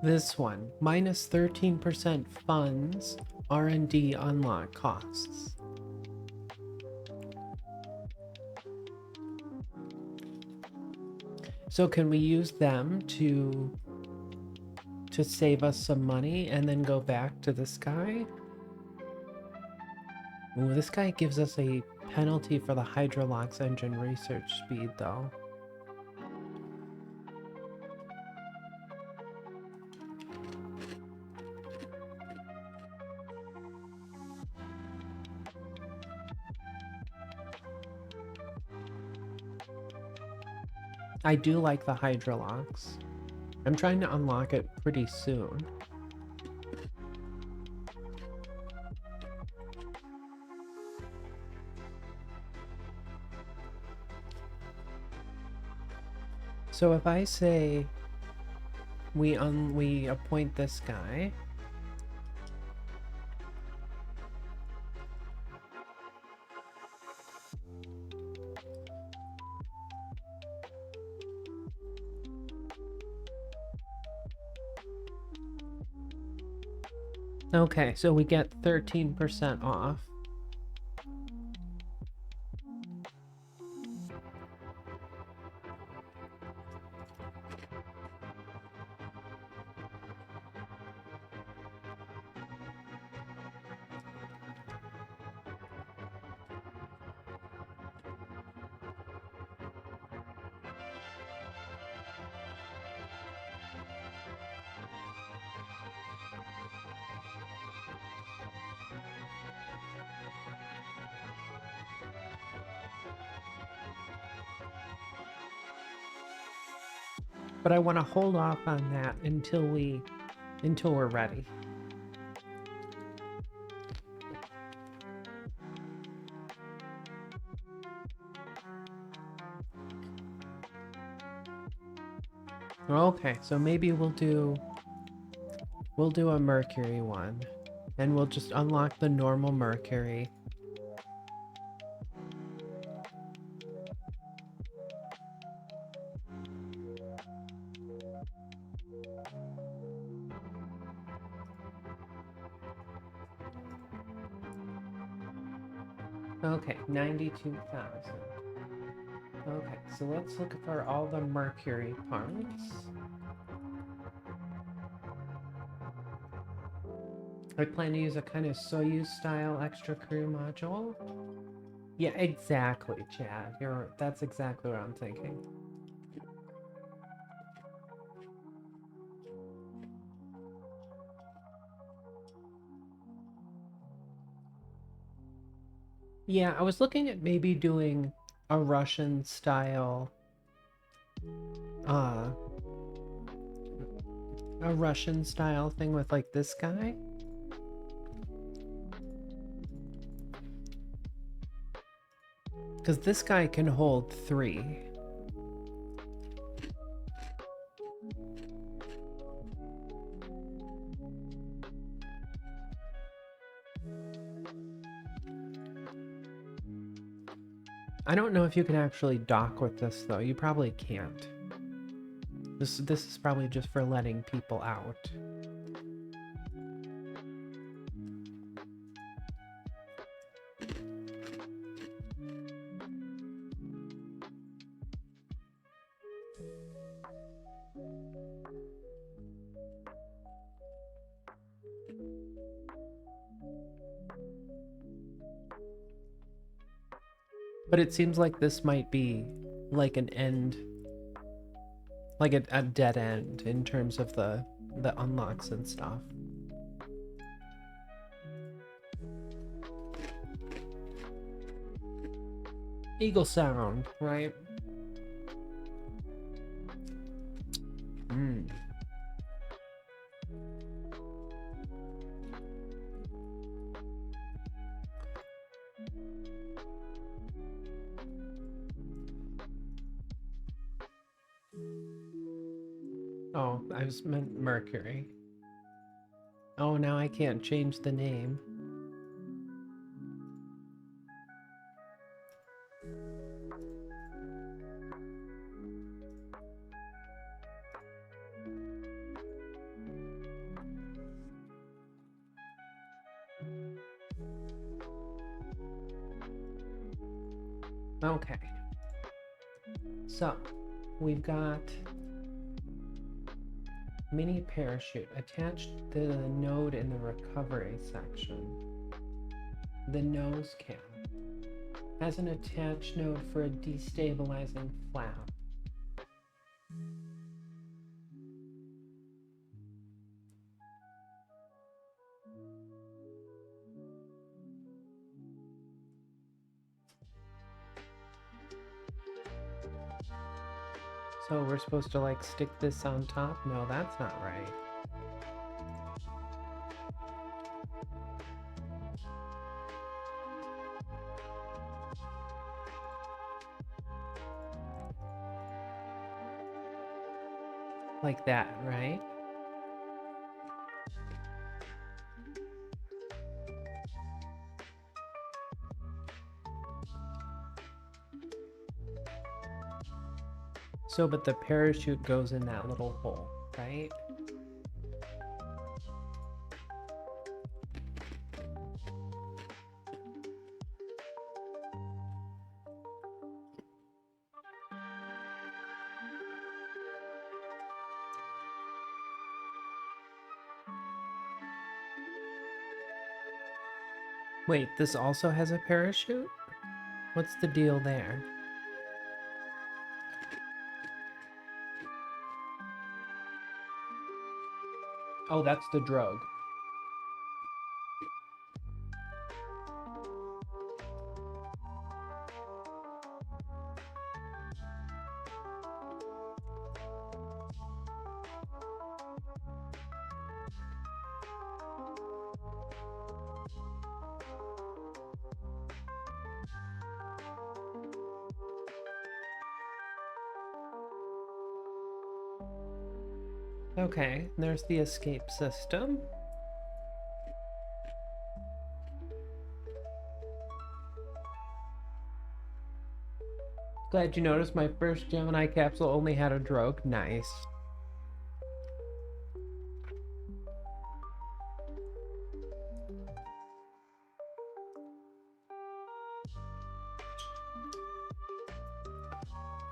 This one, minus 13% funds, R&D unlock costs. So can we use them to save us some money and then go back to this guy? Ooh, this guy gives us a penalty for the Hydrolox engine research speed, though. I do like the Hydrolox. I'm trying to unlock it pretty soon. So if I say we appoint this guy, okay, so we get 13% off. But I want to hold off on that until we're ready. Okay, so maybe we'll do a Mercury one, and we'll just unlock the normal Mercury. Okay, 92,000. Okay, so let's look for all the Mercury parts. I plan to use a kind of Soyuz style extra crew module. Yeah, exactly, Chad. That's exactly what I'm thinking. Yeah, I was looking at maybe doing a Russian style thing with like this guy. Because this guy can hold 3. I don't know if you can actually dock with this though. You probably can't. This is probably just for letting people out. But it seems like this might be like an end, like a dead end in terms of the unlocks and stuff. Eagle sound, right? Hmm. Oh, I was meant Mercury. Oh, now I can't change the name. Okay. So, we've got mini parachute attached to the node in the recovery section. The nose cap has an attached node for a destabilizing flap. So we're supposed to like stick this on top? No, that's not right. Like that, right? So, but the parachute goes in that little hole, right? Wait, this also has a parachute? What's the deal there? Oh, that's the drug. Okay, there's the escape system. Glad you noticed my first Gemini capsule only had a drug. Nice.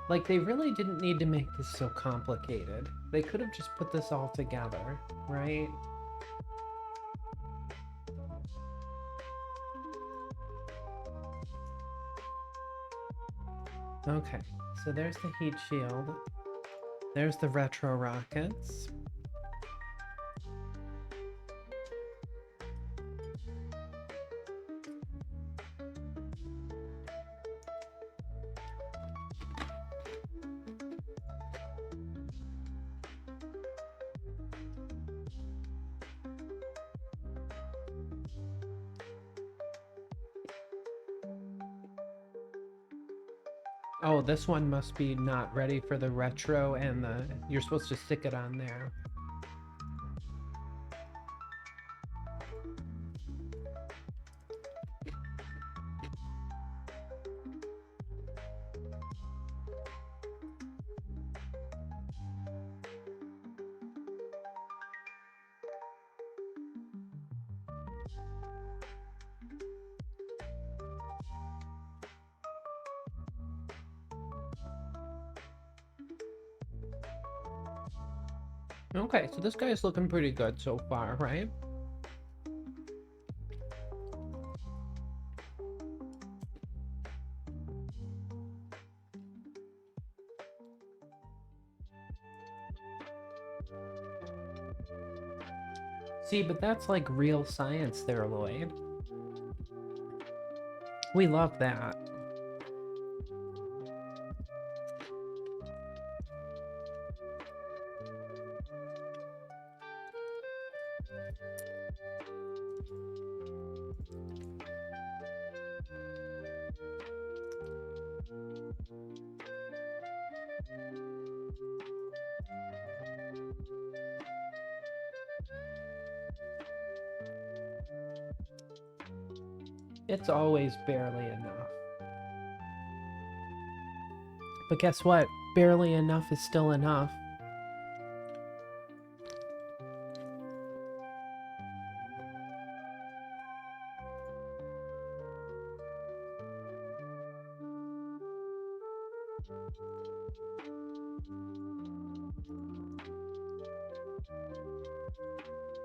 Like, they really didn't need to make this so complicated. They could have just put this all together, right? Okay, so there's the heat shield. There's the retro rockets. Oh, this one must be not ready for the retro and the... You're supposed to stick it on there. Okay, so this guy's looking pretty good so far, right? See, but that's like real science there, Lloyd. We love that. It's always barely enough. But guess what? Barely enough is still enough.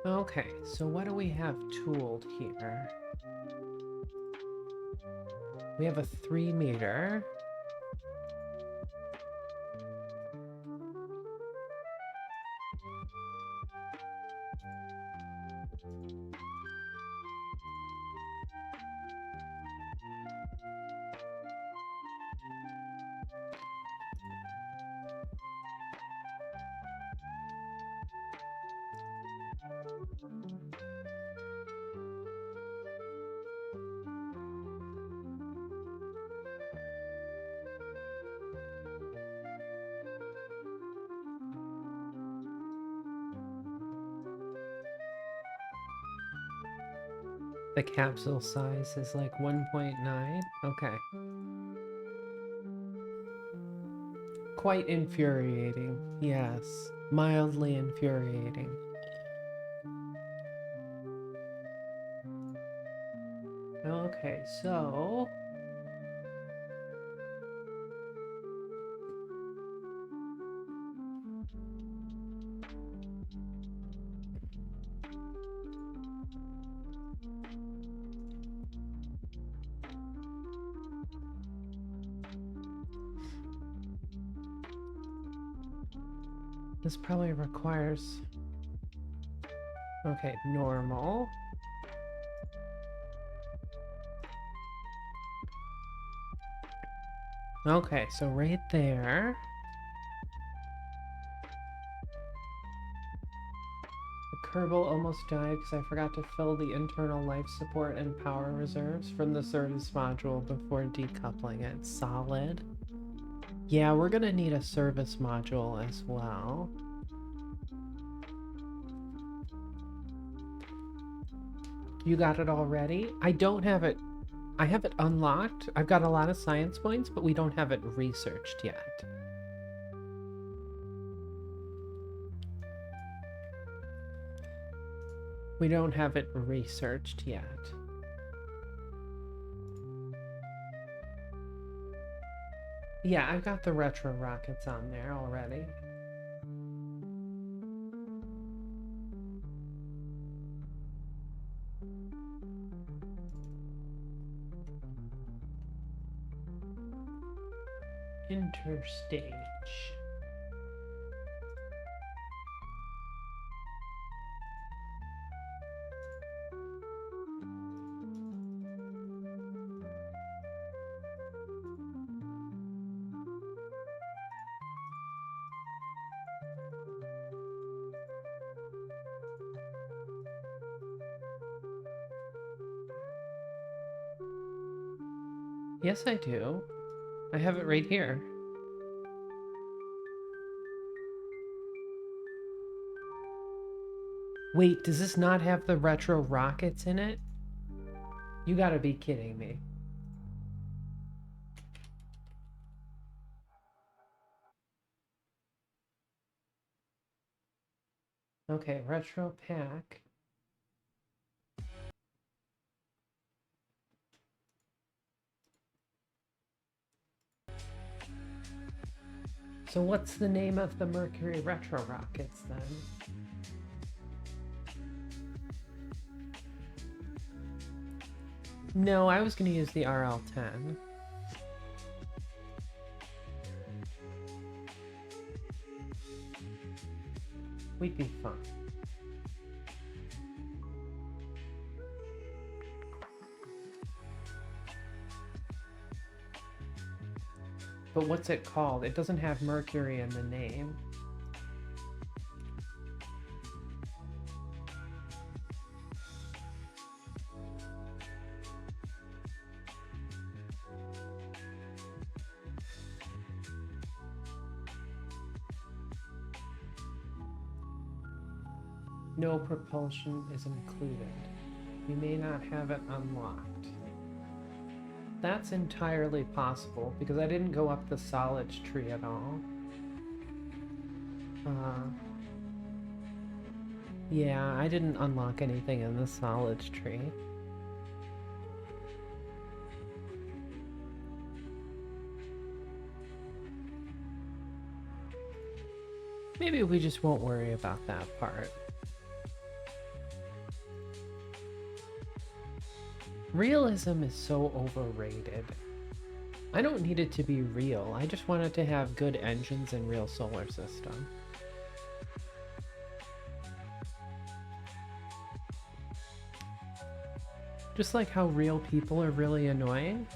Okay, so what do we have tooled here? We have a 3 meter. The capsule size is like 1.9. Okay. Quite infuriating. Yes. Mildly infuriating. Okay, so... this probably requires... Okay, normal. Okay, so right there. The Kerbal almost died because I forgot to fill the internal life support and power reserves from the service module before decoupling it. Solid. Yeah, we're gonna need a service module as well. You got it already? I don't have it. I have it unlocked. I've got a lot of science points, but we don't have it researched yet. We don't have it researched yet. Yeah, I've got the retro rockets on there already. Interstage. Yes, I do. I have it right here. Wait, does this not have the retro rockets in it? You gotta be kidding me. Okay, retro pack. So what's the name of the Mercury retro rockets then? No, I was gonna use the RL-10. We'd be fine. But what's it called? It doesn't have Mercury in the name. No propulsion is included. We may not have it unlocked. that's entirely possible because I didn't go up the solids tree at all. Yeah, I didn't unlock anything in the solids tree. Maybe we just won't worry about that part. Realism is so overrated. I don't need it to be real. I just want it to have good engines and real solar system. Just like how real people are really annoying.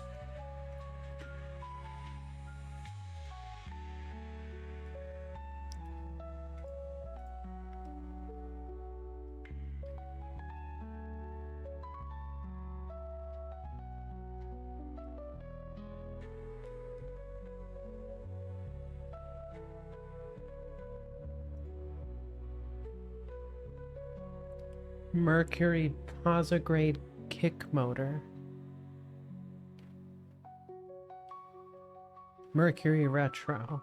Mercury posigrade kick motor. Mercury retro.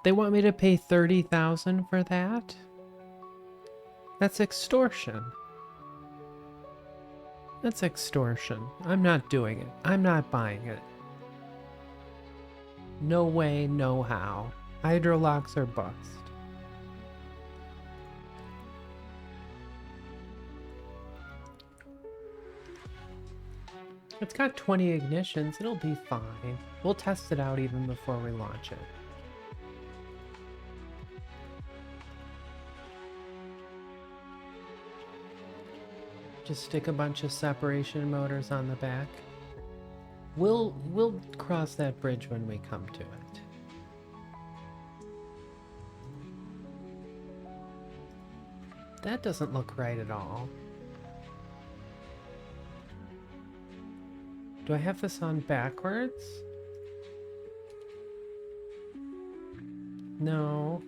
They want me to pay $30,000 for that? That's extortion. That's extortion. I'm not doing it. I'm not buying it. No way, no how. Hydrolocks are bust. It's got 20 ignitions. It'll be fine. We'll test it out even before we launch it. Just stick a bunch of separation motors on the back. We'll cross that bridge when we come to it. That doesn't look right at all. Do I have this on backwards? No.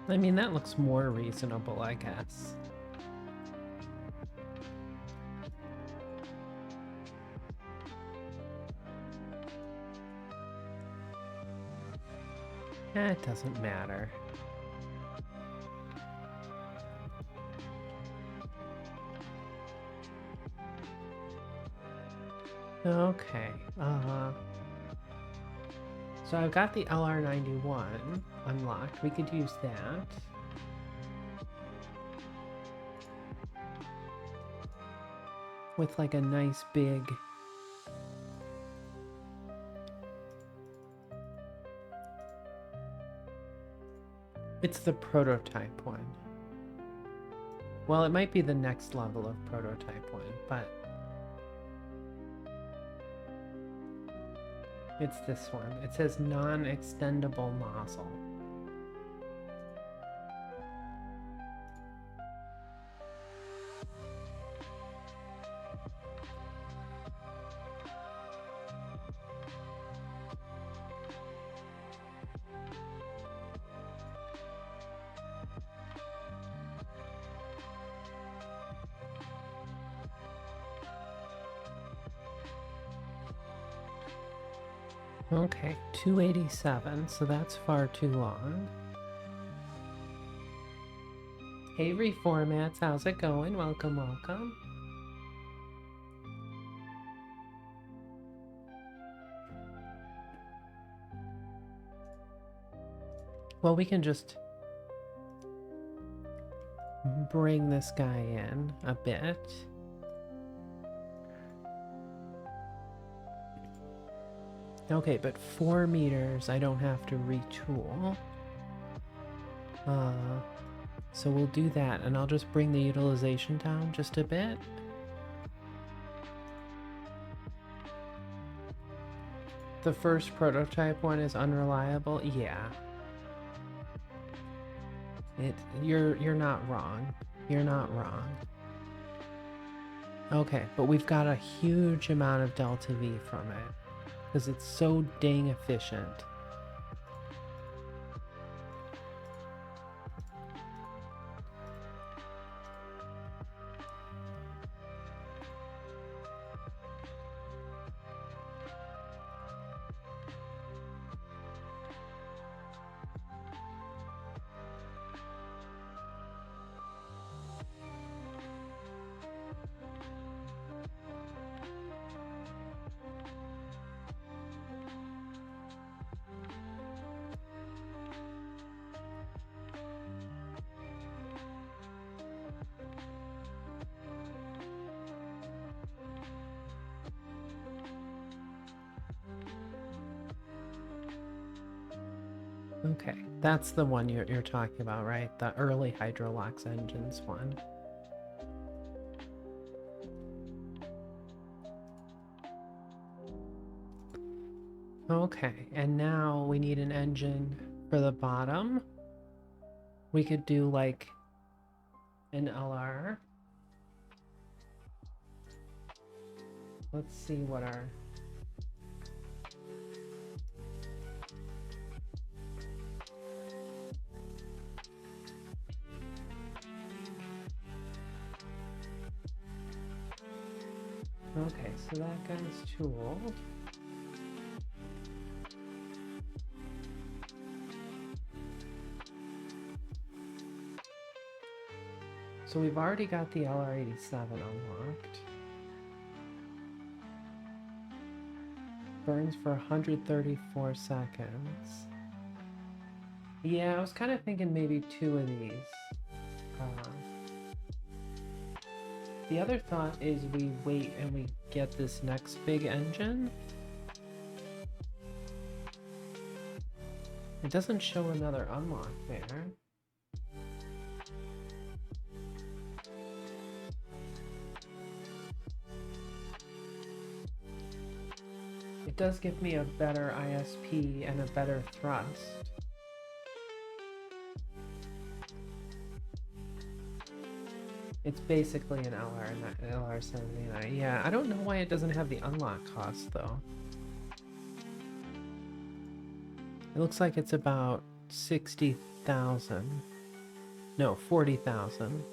I mean, that looks more reasonable, I guess. It doesn't matter. Okay, so I've got the LR91 unlocked. We could use that. With like a nice big... It's the prototype one. Well, it might be the next level of prototype one, but... It's this one. It says non-extendable nozzle. Okay, 287, so that's far too long. Hey Reformats, how's it going? Welcome, welcome. Well, we can just bring this guy in a bit. Okay, but 4 meters I don't have to retool. So we'll do that, and I'll just bring the utilization down just a bit. The first prototype one is unreliable. Yeah. You're not wrong. You're not wrong. Okay, but we've got a huge amount of delta V from it because it's so dang efficient. Okay, that's the one you're talking about, right? The early Hydrolox engines one. Okay, and now we need an engine for the bottom. We could do like an LR. Let's see what our... Okay, so that guy's too old. So we've already got the LR87 unlocked. Burns for 134 seconds. Yeah, I was kind of thinking maybe 2 of these. The other thought is we wait and we get this next big engine. It doesn't show another unlock there. It does give me a better ISP and a better thrust. It's basically an LR79. Yeah, I don't know why it doesn't have the unlock cost though. It looks like it's about 60,000. No, 40,000.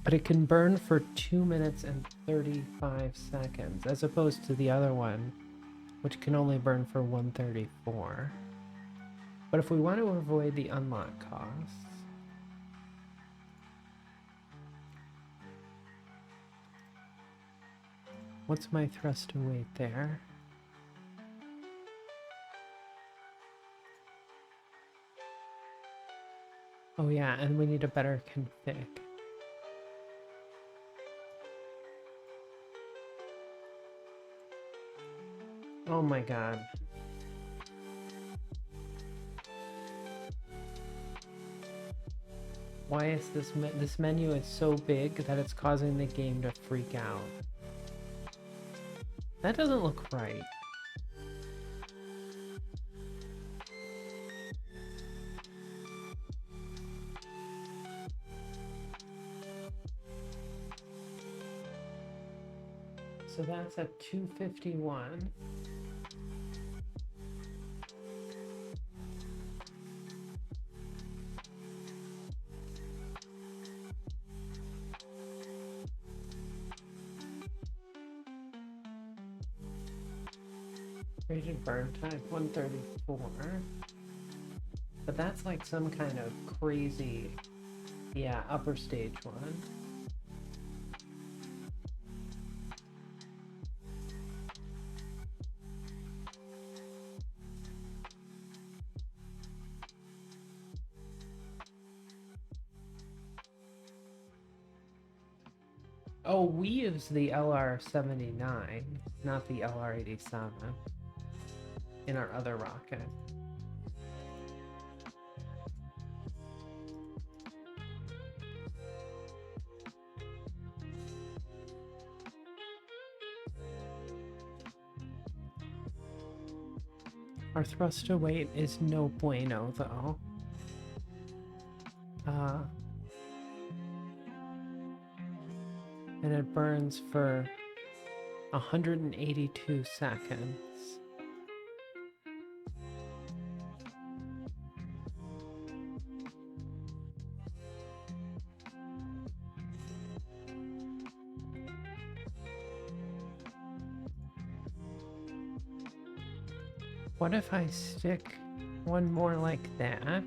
But it can burn for 2 minutes and 35 seconds, as opposed to the other one, which can only burn for 134. But if we want to avoid the unlock costs, what's my thrust to weight there? Oh yeah, and we need a better config. Oh my god. Why is this menu is so big that it's causing the game to freak out? That doesn't look right. So that's at 251. Rated burn type 134. But that's like some kind of crazy, yeah, upper stage one. Oh, we use the LR79, not the LR87. in our other rocket. Our thrust to weight is no bueno, though. And it burns for 182 seconds. What if I stick one more like that?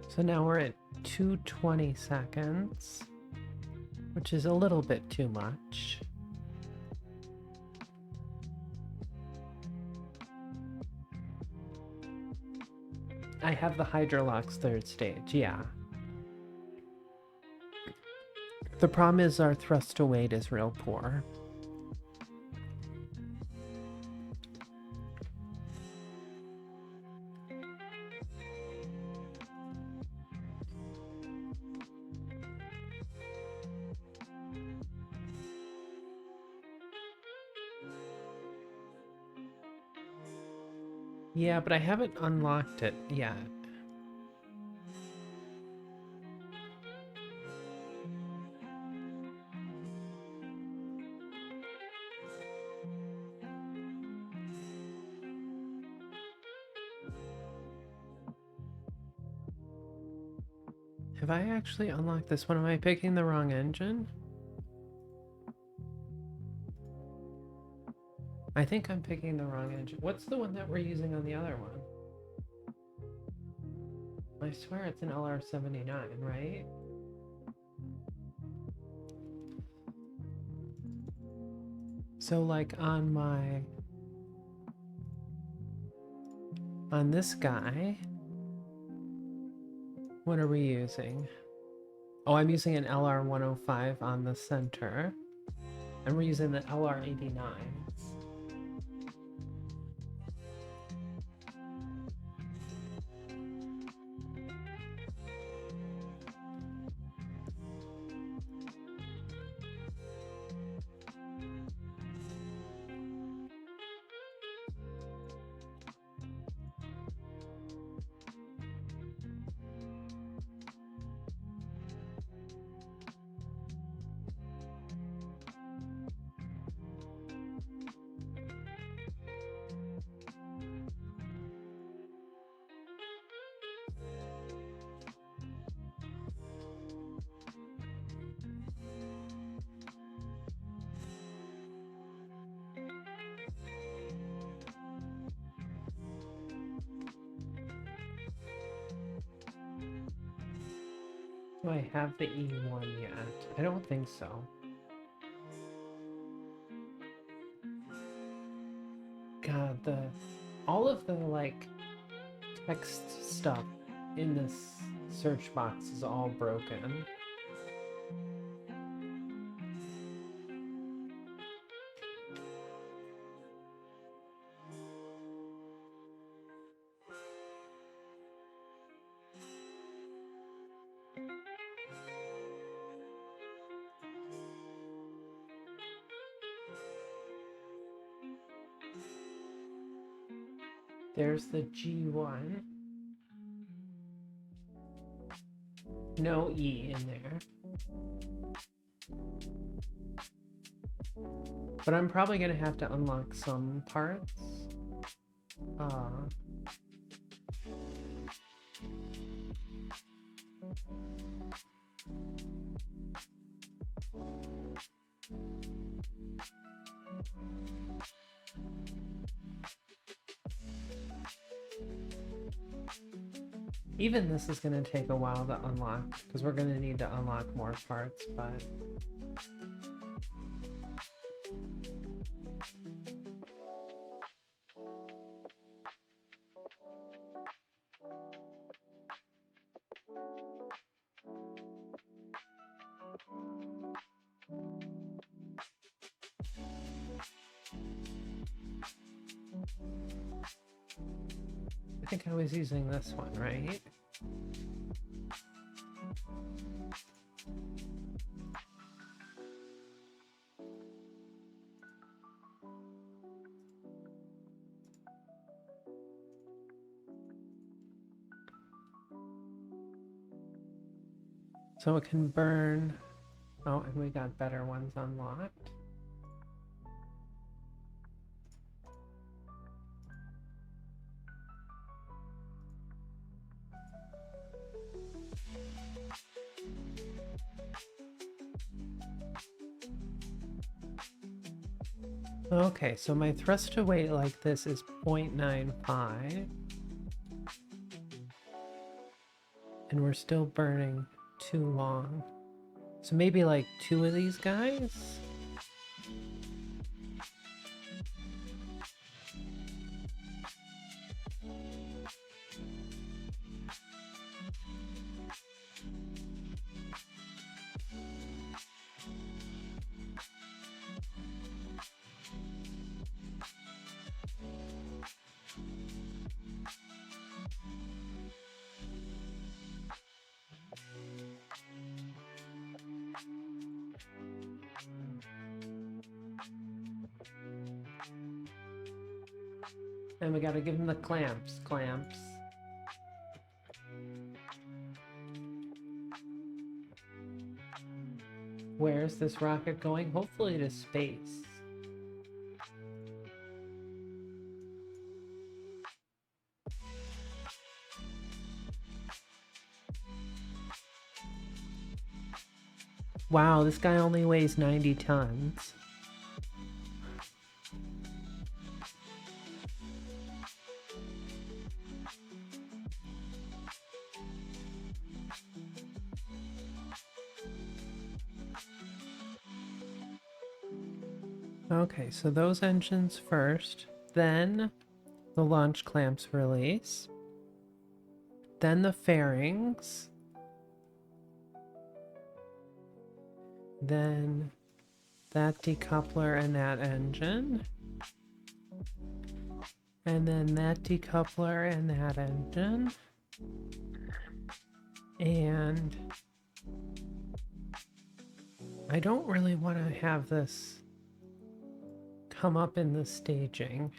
So now we're at 220 seconds, which is a little bit too much. I have the Hydrolux third stage, yeah. The problem is our thrust to weight is real poor. Yeah, but I haven't unlocked it yet. Have I actually unlocked this one? Am I picking the wrong engine? I think I'm picking the wrong engine. What's the one that we're using on the other one? I swear it's an LR79, right? So like on this guy, what are we using? Oh, I'm using an LR105 on the center. And we're using the LR89. Do I have the E1 yet? I don't think so. God, all of the like text stuff in this search box is all broken. There's the G1. No E in there. But I'm probably gonna have to unlock some parts. Even this is going to take a while to unlock, because we're going to need to unlock more parts, but... I think I was using this one, right? So it can burn. Oh, and we got better ones unlocked. Okay, so my thrust to weight like this is 0.95. And we're still burning too long. So maybe like 2 of these guys? And we gotta give him the clamps. Where's this rocket going? Hopefully to space. Wow, this guy only weighs 90 tons. Okay, so those engines first, then the launch clamps release, then the fairings, then that decoupler and that engine, and then that decoupler and that engine, and I don't really want to have this come up in the staging,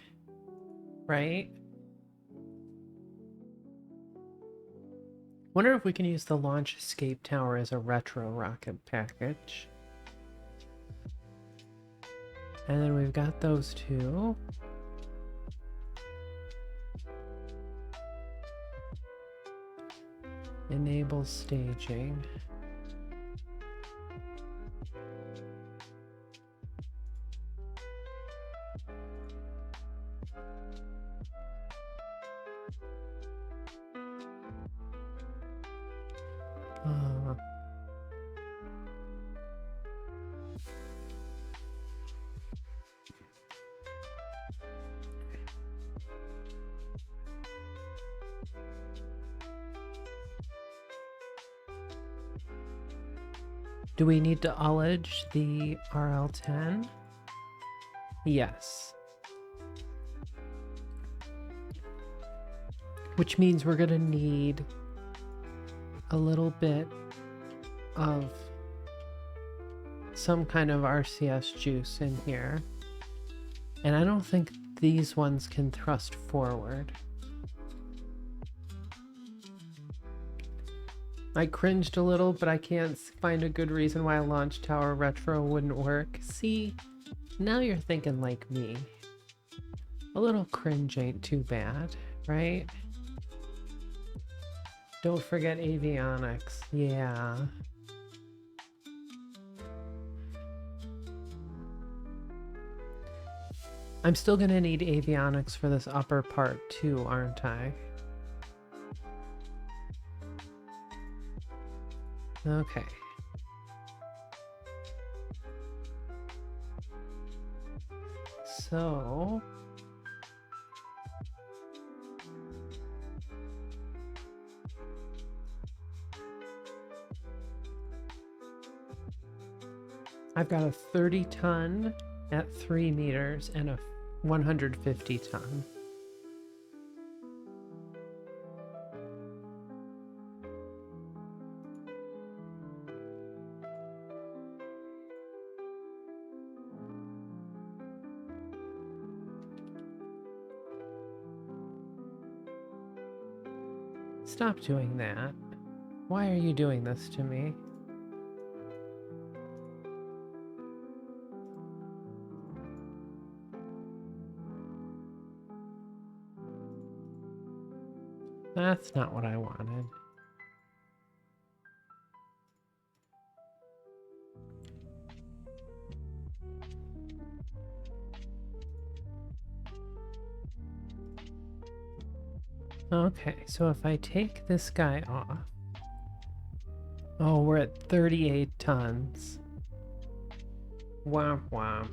right? Wonder if we can use the launch escape tower as a retro rocket package. And then we've got those two. Enable staging. Do we need to ullage the RL-10? Yes. Which means we're gonna need a little bit of some kind of RCS juice in here. And I don't think these ones can thrust forward. I cringed a little, but I can't find a good reason why a launch tower retro wouldn't work. See, now you're thinking like me. A little cringe ain't too bad, right? Don't forget avionics. Yeah. I'm still gonna need avionics for this upper part too, aren't I? Okay. So I've got a 30 ton at 3 meters and a 150 ton. Stop doing that. Why are you doing this to me? That's not what I wanted. Okay, so if I take this guy off... Oh, we're at 38 tons. Womp womp.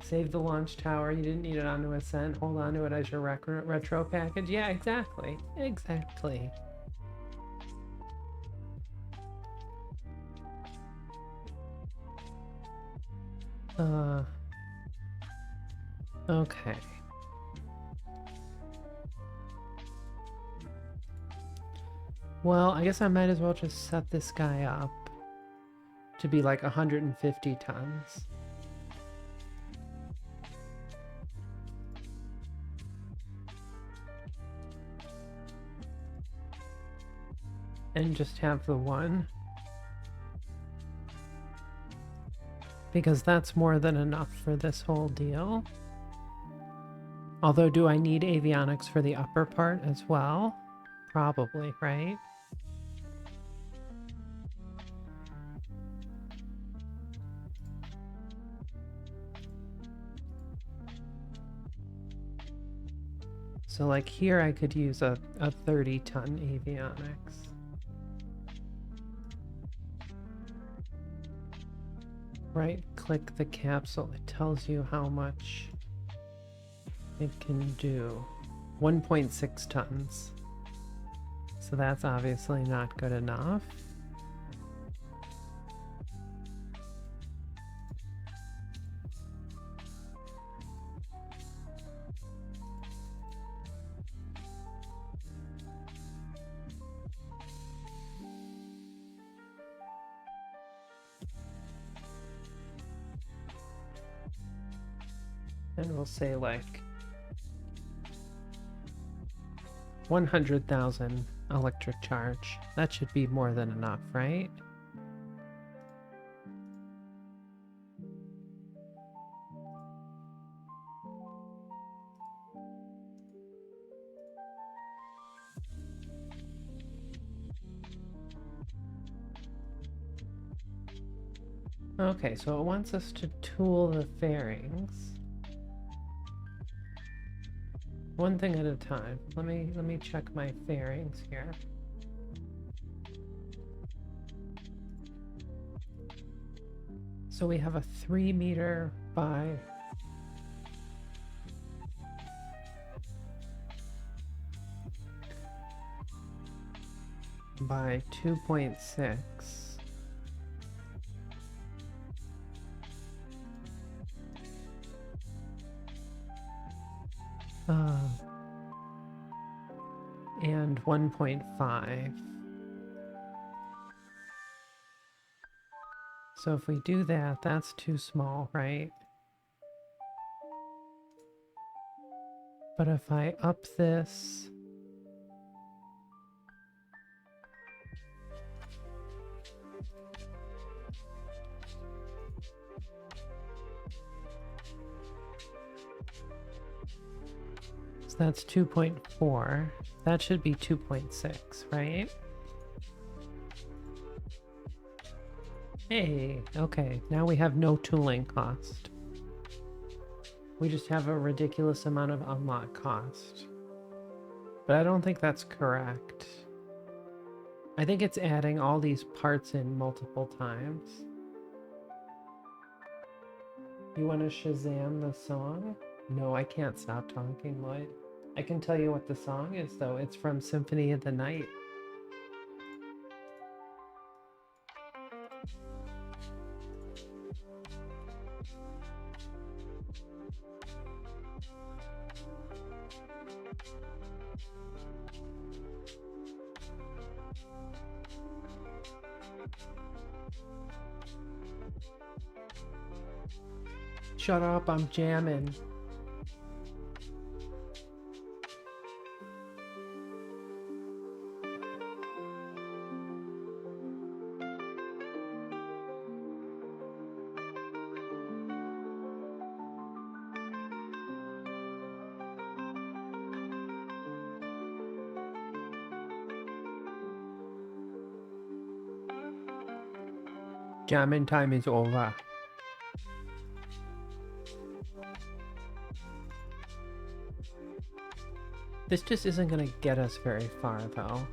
Save the launch tower. You didn't need it onto Ascent. Hold on to it as your retro package. Yeah, exactly. Exactly. Okay. Well, I guess I might as well just set this guy up to be like 150 tons. And just have the one. Because that's more than enough for this whole deal. Although, do I need avionics for the upper part as well? Probably, right? So like here I could use a 30-ton avionics. Right click the capsule, it tells you how much it can do. 1.6 tons. So that's obviously not good enough. And we'll say like 100,000 electric charge. That should be more than enough, right? Okay, so it wants us to tool the fairings. One thing at a time. Let me check my fairings here. So we have a 3 meter by 2.6. And 1.5. So if we do that, that's too small, right? But if I up this... So that's 2.4. That should be 2.6, right? Hey, okay, now we have no tooling cost. We just have a ridiculous amount of unlock cost. But I don't think that's correct. I think it's adding all these parts in multiple times. You want to Shazam the song? No, I can't stop talking, Lloyd. I can tell you what the song is, though. It's from Symphony of the Night. Shut up, I'm jamming. Jamming time is over. This just isn't gonna get us very far though.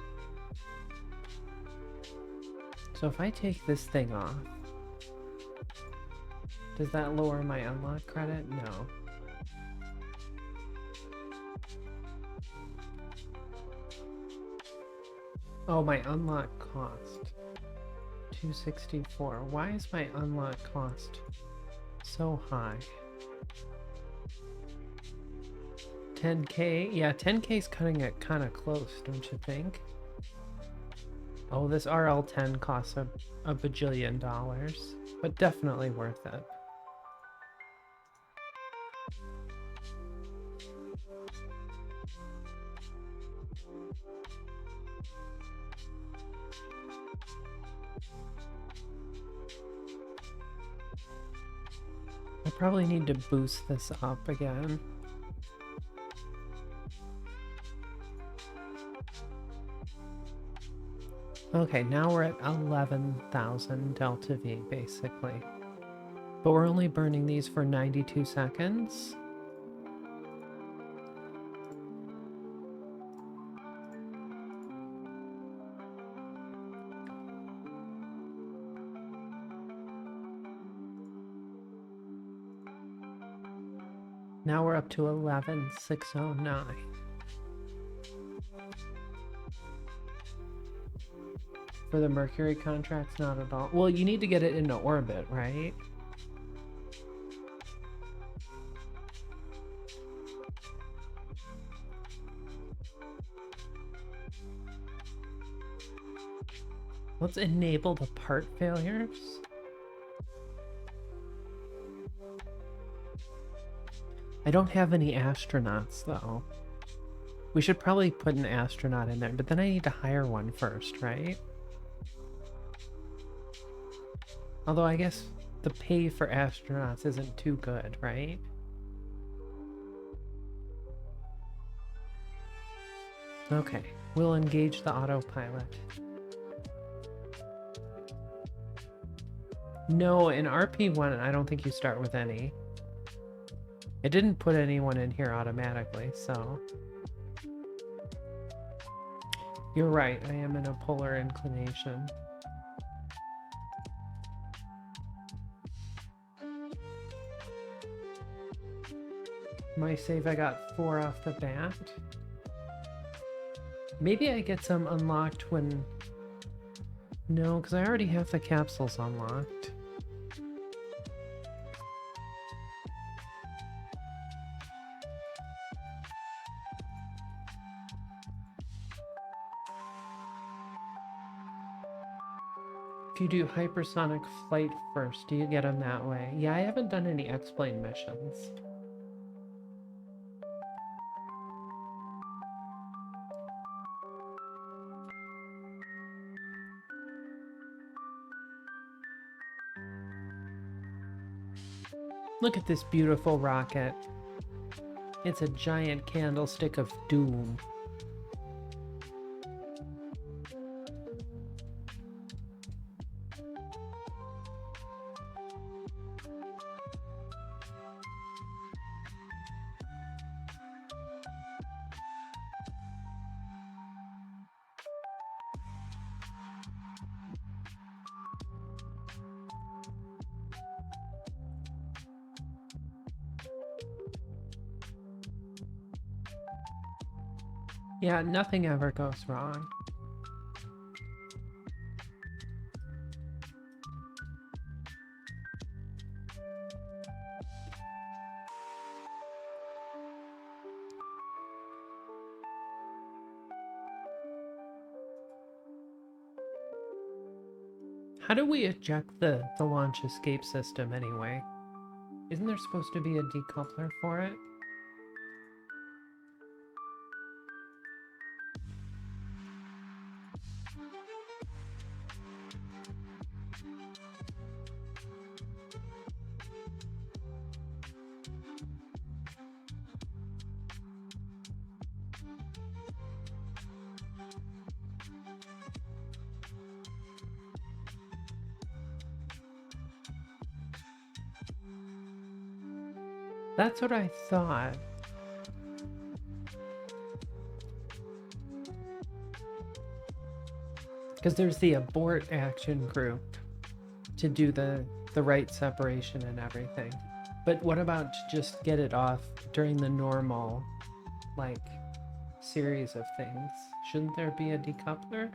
So if I take this thing off, does that lower my unlock credit? No. Oh, my unlock cost. 264. Why is my unlock cost so high? 10k? Yeah, 10k is cutting it kind of close, don't you think? Oh, this RL10 costs a bajillion dollars, but definitely worth it. I probably need to boost this up again. Okay, now we're at 11,000 Delta V, basically. But we're only burning these for 92 seconds. Now we're up to 11,609. For the Mercury contracts, not at all. Well, you need to get it into orbit, right? Let's enable the part failures. I don't have any astronauts, though. We should probably put an astronaut in there, but then I need to hire one first, right? Although I guess the pay for astronauts isn't too good, right? Okay, we'll engage the autopilot. No, in RP-1, I don't think you start with any. It didn't put anyone in here automatically, so... You're right, I am in a polar inclination. My save, I got 4 off the bat. Maybe I get some unlocked when... No, because I already have the capsules unlocked. If you do hypersonic flight first, do you get them that way? Yeah, I haven't done any X-Plane missions. Look at this beautiful rocket. It's a giant candlestick of doom. Yeah, nothing ever goes wrong. How do we eject the launch escape system anyway? Isn't there supposed to be a decoupler for it? That's what I thought. Because there's the abort action group to do the right separation and everything. But what about to just get it off during the normal, like, series of things? Shouldn't there be a decoupler?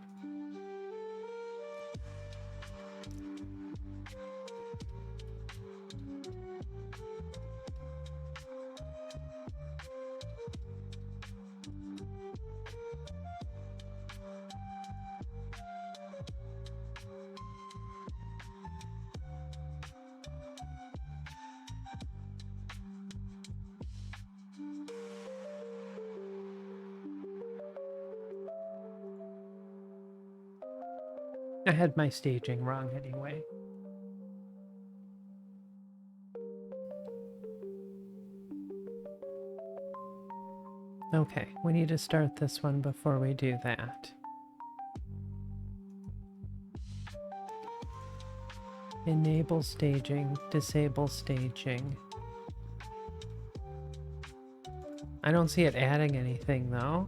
I had my staging wrong anyway. Okay, we need to start this one before we do that. Enable staging, disable staging. I don't see it adding anything though.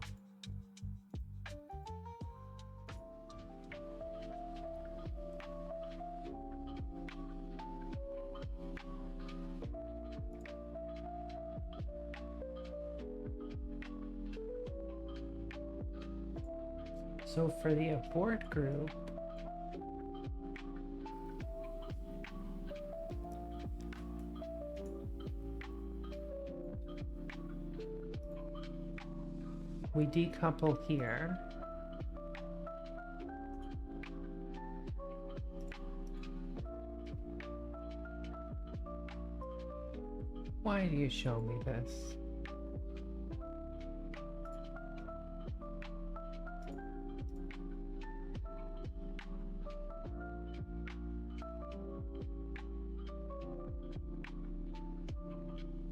So for the abort group, we decouple here. Why do you show me this?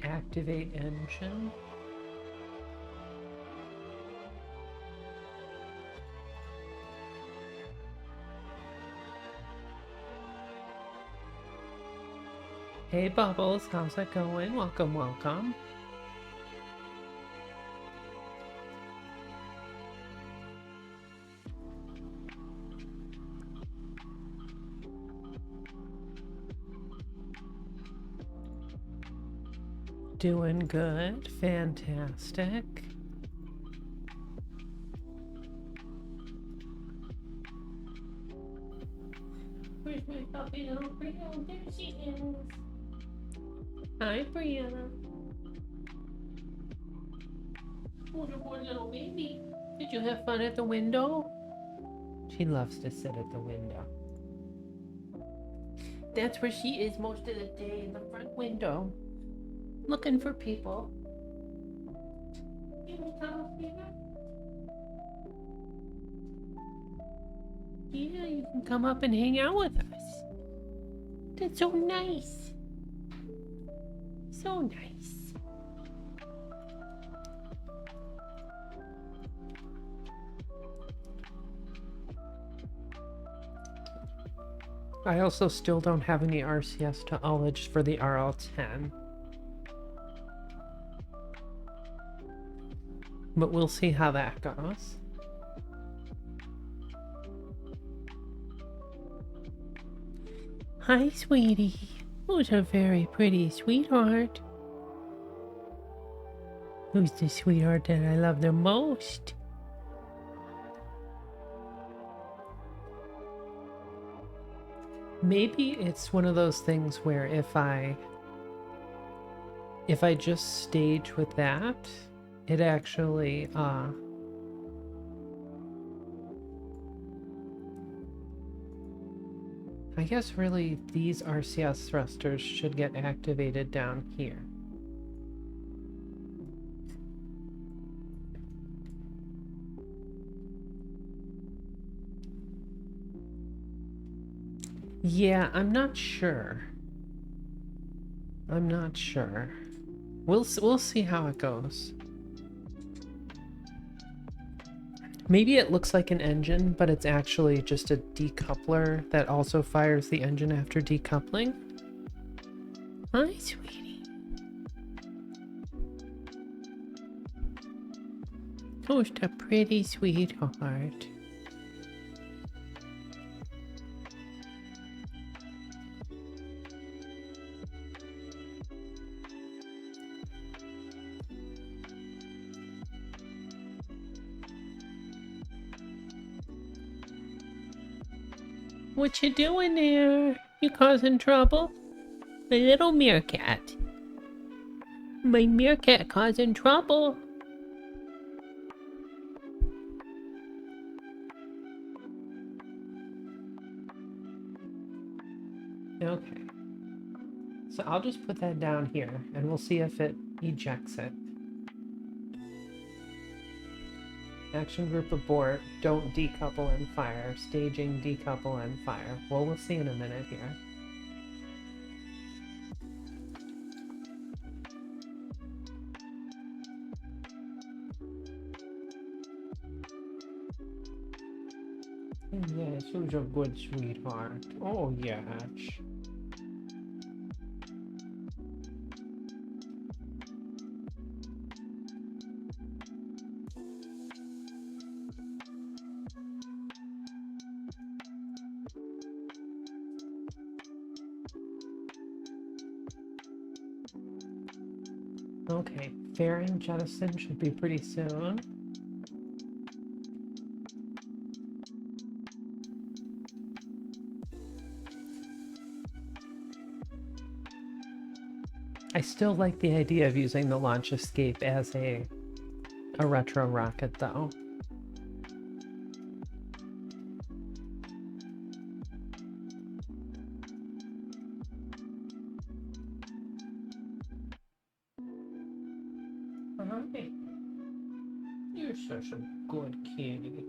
Activate engine. Hey Bubbles, how's it going? Welcome, welcome. Doing good, fantastic. Where's my puppy little Brianna? There she is. Hi, Brianna. Oh, the poor little baby. Did you have fun at the window? She loves to sit at the window. That's where she is most of the day, in the front window. Looking for people. You want to come up here? Yeah, you can come up and hang out with us. That's so nice. So nice. I also still don't have any RCS to ullage for the RL10. But we'll see how that goes. Hi, sweetie. Who's a very pretty sweetheart? Who's the sweetheart that I love the most? Maybe it's one of those things where if I just stage with that, it actually I guess really these RCS thrusters should get activated down here. Yeah, I'm not sure. I'm not sure. We'll see how it goes. Maybe it looks like an engine, but it's actually just a decoupler that also fires the engine after decoupling. Hi, sweetie. Just a pretty sweetheart. What you doing there? You causing trouble? My little meerkat. My meerkat causing trouble. Okay. So I'll just put that down here and we'll see if it ejects it. Action group abort. Don't decouple and fire. Staging, decouple and fire. Well, we'll see in a minute here. Yes, who's a good sweetheart? Oh, yes. Okay, fairing jettison should be pretty soon. I still like the idea of using the launch escape as a retro rocket, though. Hey, you're such a good kitty.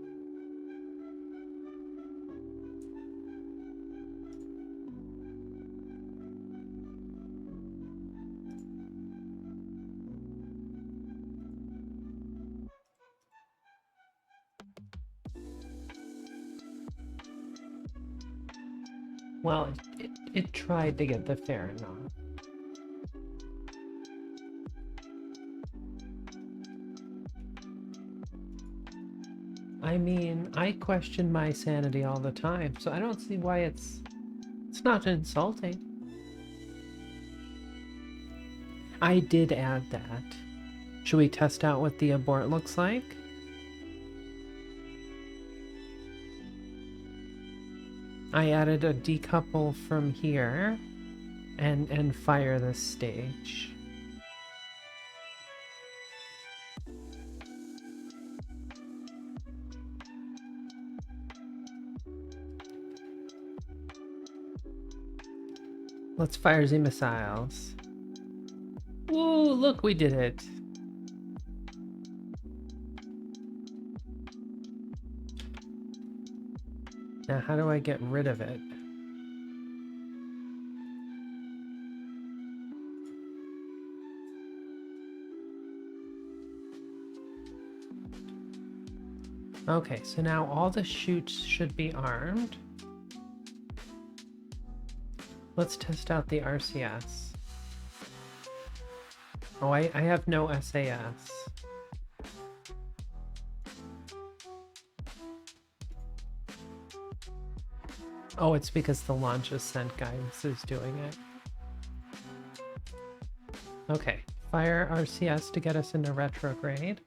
Well, it tried to get the fairing off. I mean, I question my sanity all the time, so I don't see why it's not insulting. I did add that. Should we test out what the abort looks like? I added a decouple from here and fire this stage. Let's fire the missiles. Ooh, look, we did it. Now, how do I get rid of it? Okay, so now all the chutes should be armed. Let's test out the RCS. Oh, I have no SAS. Oh, it's because the launch ascent guidance is doing it. Okay, fire RCS to get us into retrograde.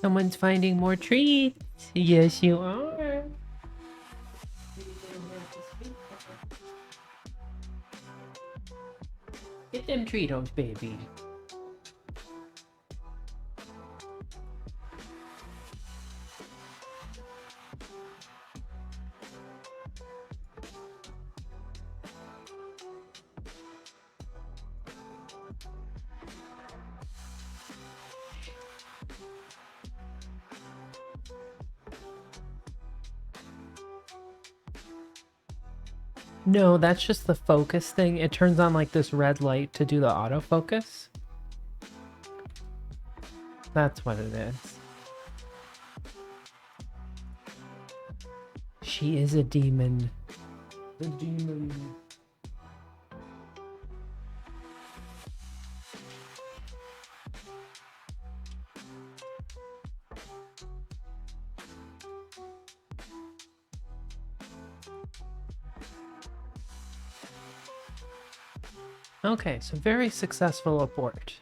Someone's finding more treats. Yes, you are. Get them Treatos, baby. No, that's just the focus thing. It turns on like this red light to do the autofocus. That's what it is. She is a demon. The demon. Okay, so very successful abort.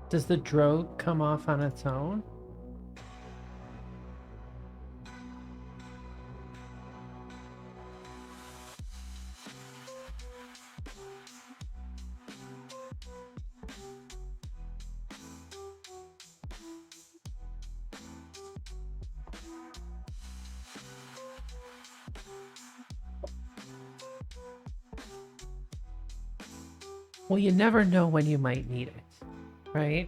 Does the drogue come off on its own? Well, you never know when you might need it, right?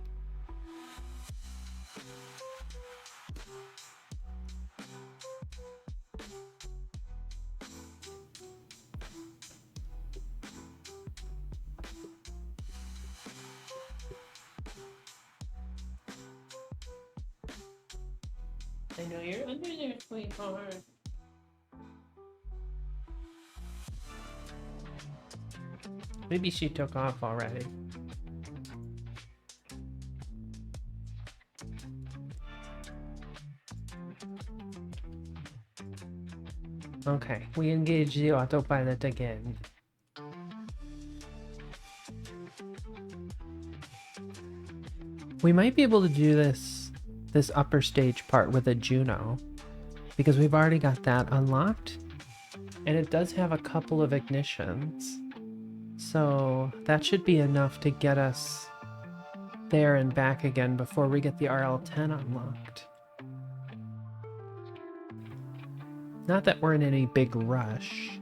I know you're under there, sweetheart. Maybe she took off already. Okay, we engage the autopilot again. We might be able to do this upper stage part with a Juno, because we've already got that unlocked, and it does have a couple of ignitions. So that should be enough to get us there and back again before we get the RL-10 unlocked. Not that we're in any big rush.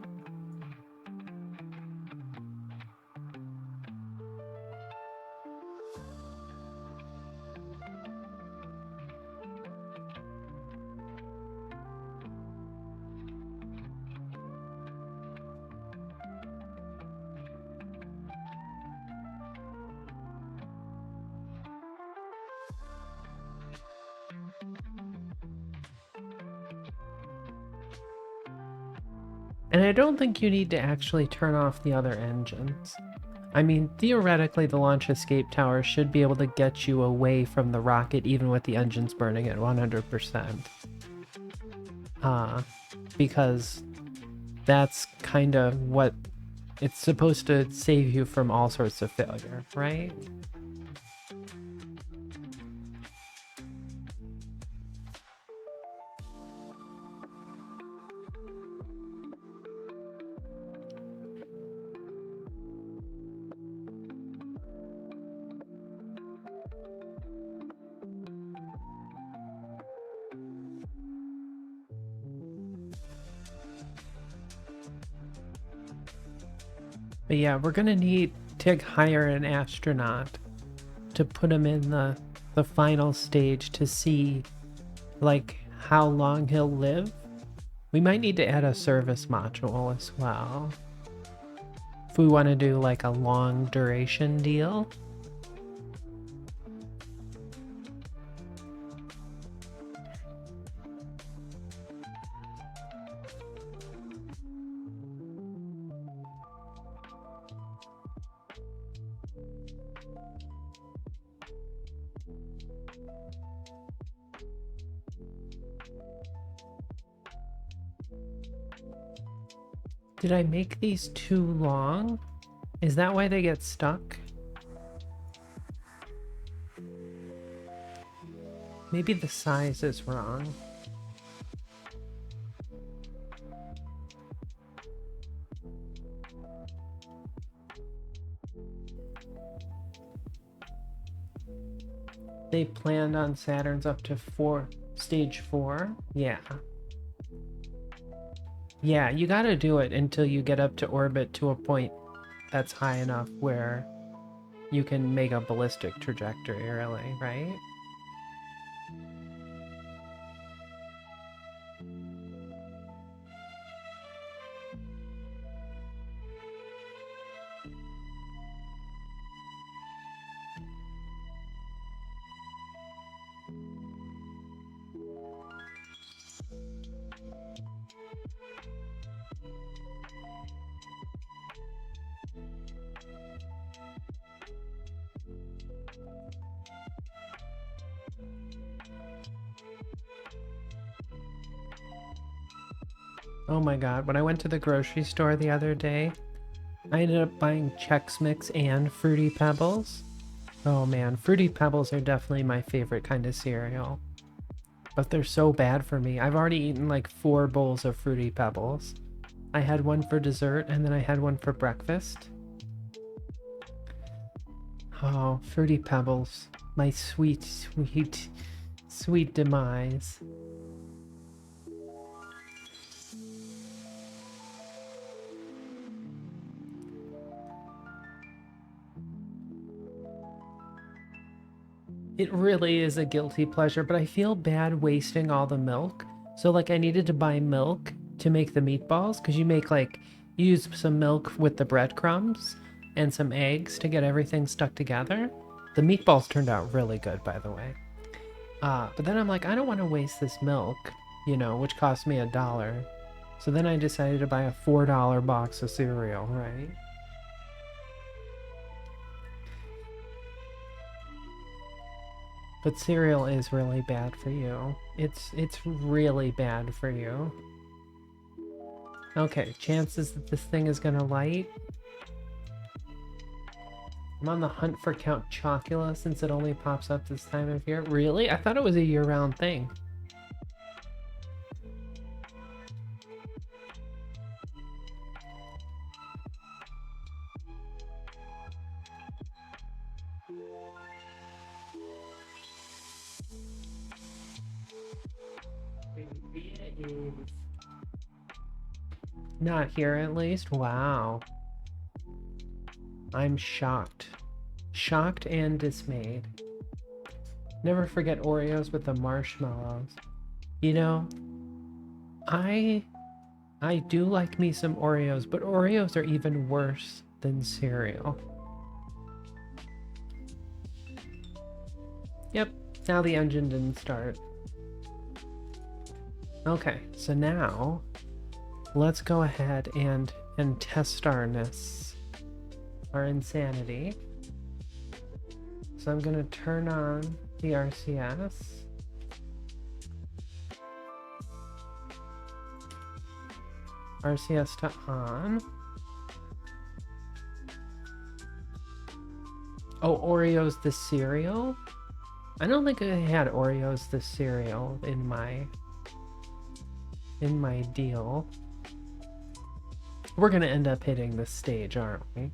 And I don't think you need to actually turn off the other engines. I mean, theoretically, the launch escape tower should be able to get you away from the rocket even with the engines burning at 100%. Because that's kind of what it's supposed to save you from all sorts of failure, right? But yeah, we're gonna need to hire an astronaut to put him in the final stage to see like how long he'll live. We might need to add a service module as well if we want to do like a long duration deal. Did I make these too long? Is that why they get stuck? Maybe the size is wrong. they planned on Saturn's up to stage 4. Yeah. Yeah, you gotta do it until you get up to orbit to a point that's high enough where you can make a ballistic trajectory, really, right? Oh my god, when I went to the grocery store the other day, I ended up buying Chex Mix and Fruity Pebbles. Oh man, Fruity Pebbles are definitely my favorite kind of cereal. But they're so bad for me. I've already eaten like 4 bowls of Fruity Pebbles. I had one for dessert and then I had one for breakfast. Oh, Fruity Pebbles. My sweet, sweet, sweet demise. It really is a guilty pleasure, but I feel bad wasting all the milk. So like I needed to buy milk to make the meatballs because you make like, you use some milk with the breadcrumbs and some eggs to get everything stuck together. The meatballs turned out really good, by the way. But then I'm like, I don't want to waste this milk, you know, which cost me $1. So then I decided to buy a $4 box of cereal, right? But cereal is really bad for you. It's really bad for you. Okay, chances that this thing is gonna light. I'm on the hunt for Count Chocula since it only pops up this time of year. Really? I thought it was a year-round thing. Not here, at least. Wow. I'm shocked. Shocked and dismayed. Never forget Oreos with the marshmallows. You know, I do like me some Oreos, but Oreos are even worse than cereal. Yep, now the engine didn't start. Okay, so now let's go ahead and test our insanity. So I'm gonna turn on the RCS. RCS to on. Oh, Oreos the cereal? I don't think I had Oreos the cereal in my deal. We're gonna end up hitting this stage, aren't we?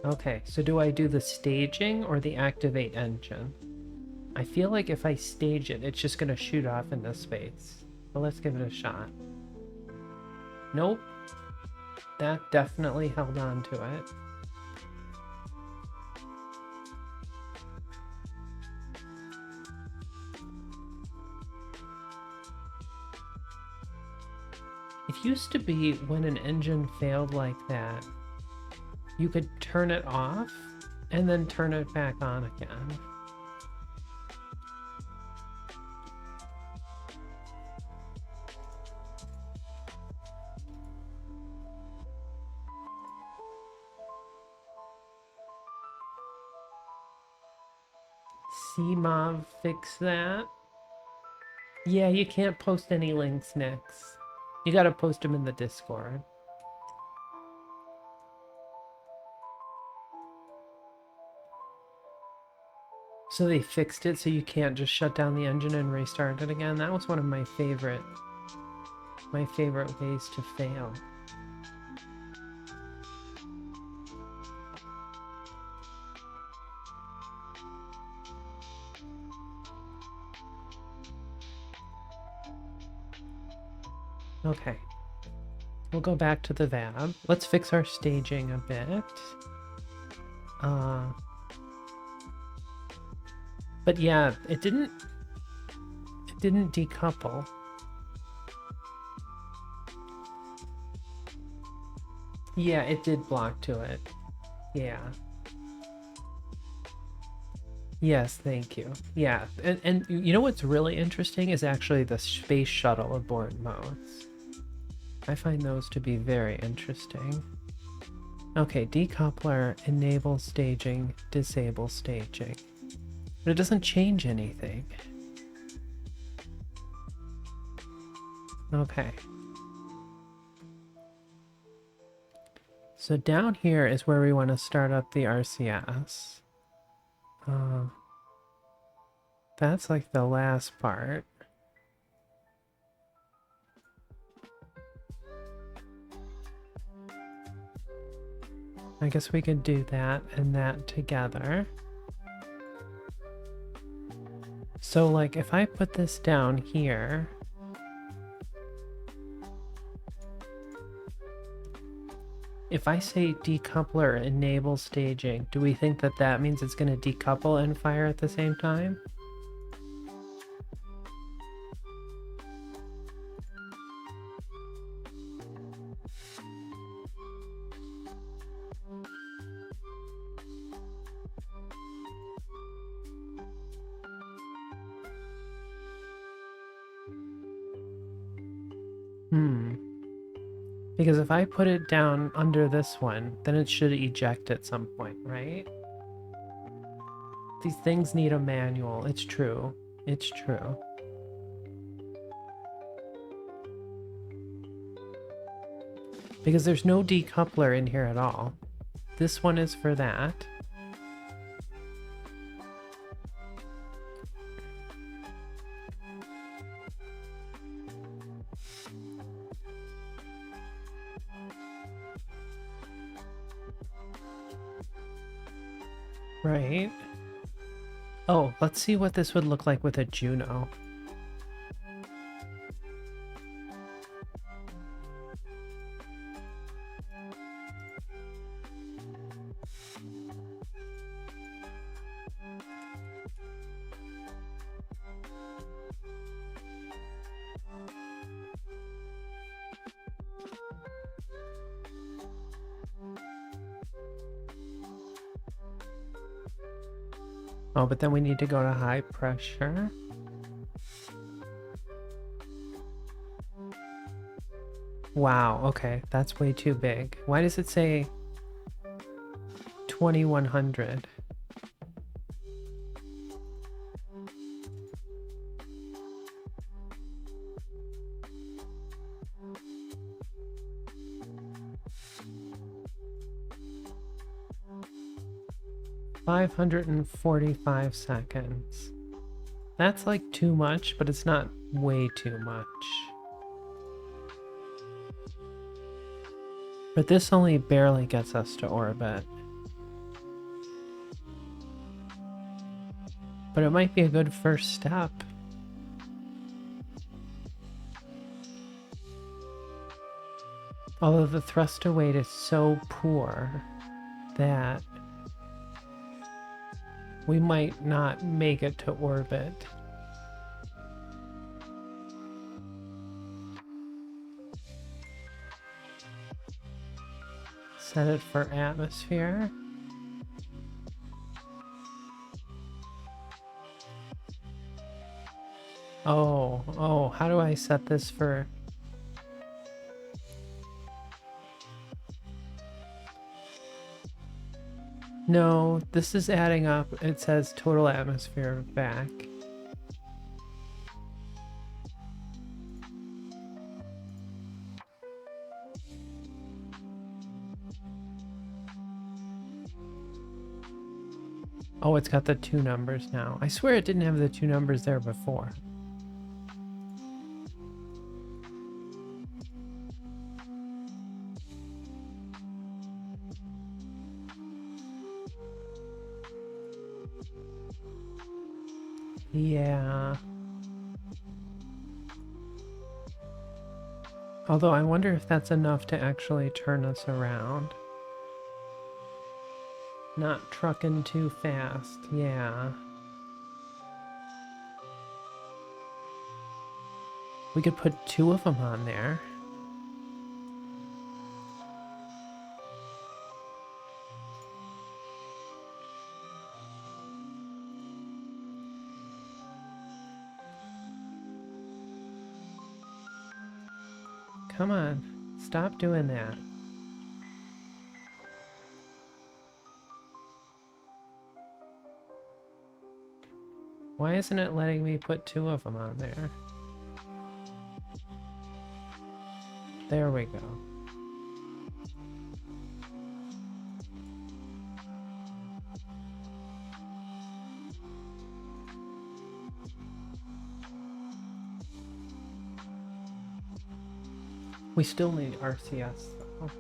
Okay, so do I do the staging or the activate engine? I feel like if I stage it, it's just gonna shoot off into space. But let's give it a shot. Nope. That definitely held on to it. It used to be when an engine failed like that, you could turn it off and then turn it back on again. CMOV fix that. Yeah, you can't post any links next. You gotta post them in the Discord. So they fixed it so you can't just shut down the engine and restart it again. That was one of my favorite ways to fail. Okay. We'll go back to the VAB. Let's fix our staging a bit. But yeah, it didn't decouple. Yeah, it did block to it. Yeah. Yes, thank you. Yeah, and you know what's really interesting is actually the space shuttle abort modes. I find those to be very interesting. Okay, decoupler, enable staging, disable staging. But it doesn't change anything. Okay. So down here is where we want to start up the RCS. That's like the last part. I guess we could do that and that together. So like if I put this down here, if I say decoupler enable staging, do we think that that means it's going to decouple and fire at the same time? Because if I put it down under this one, then it should eject at some point, right? These things need a manual. It's true. It's true. Because there's no decoupler in here at all. This one is for that. Right. Oh, let's see what this would look like with a Juno. Oh, but then we need to go to high pressure. Wow, okay, that's way too big. Why does it say 2100? $545 seconds. That's like too much, but it's not way too much. But this only barely gets us to orbit. But it might be a good first step. Although the thrust to weight is so poor that we might not make it to orbit. Set it for atmosphere. Oh, how do I set this for... No, this is adding up. It says total atmosphere back. Oh, it's got the 2 numbers now. I swear it didn't have the 2 numbers there before. Yeah. Although I wonder if that's enough to actually turn us around. Not trucking too fast, yeah. We could put 2 of them on there. Come on, stop doing that. Why isn't it letting me put 2 of them on there? There we go. We still need RCS though.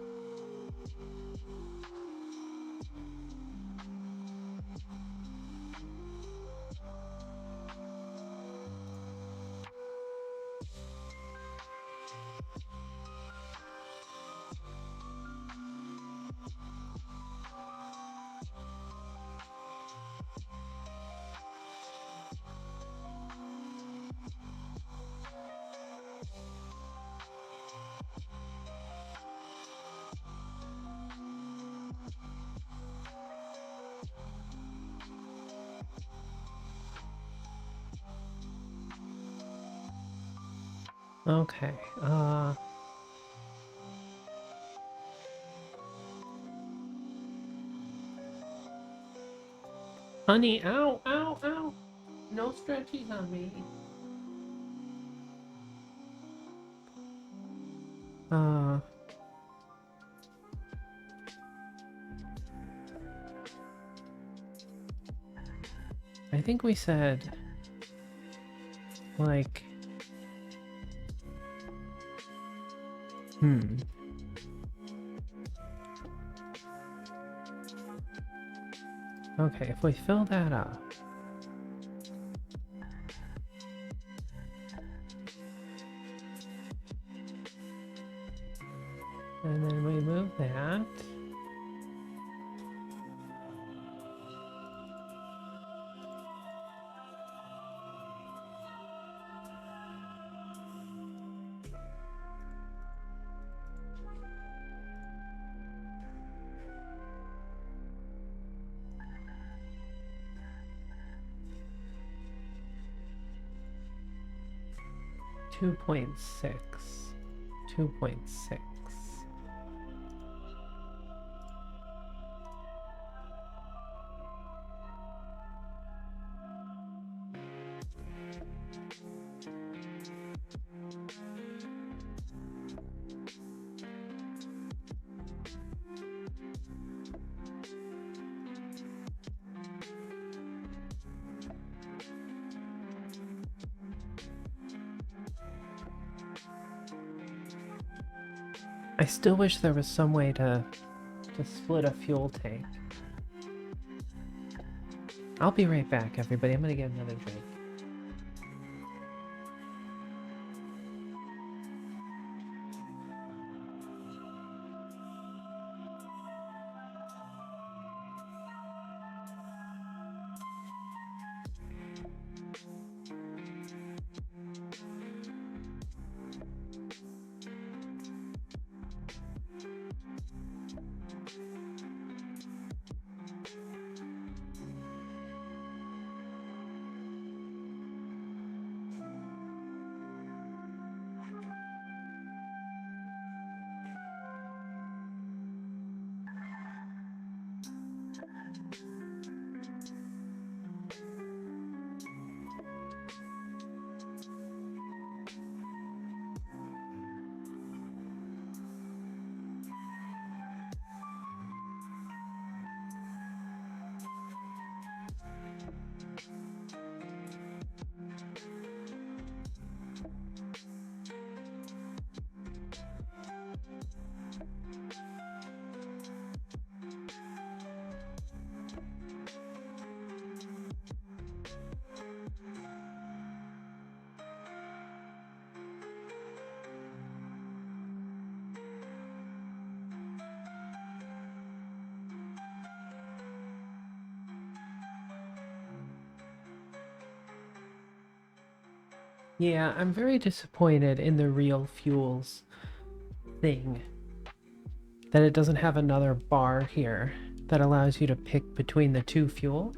Okay, honey, ow, ow, ow! No stretchies on me. I think we said, like, Okay, if we fill that up. And then we move that. Two point six. 2.6. I still wish there was some way to split a fuel tank. I'll be right back, everybody. I'm gonna get another drink. Yeah, I'm very disappointed in the real fuels thing. That it doesn't have another bar here that allows you to pick between the two fuels.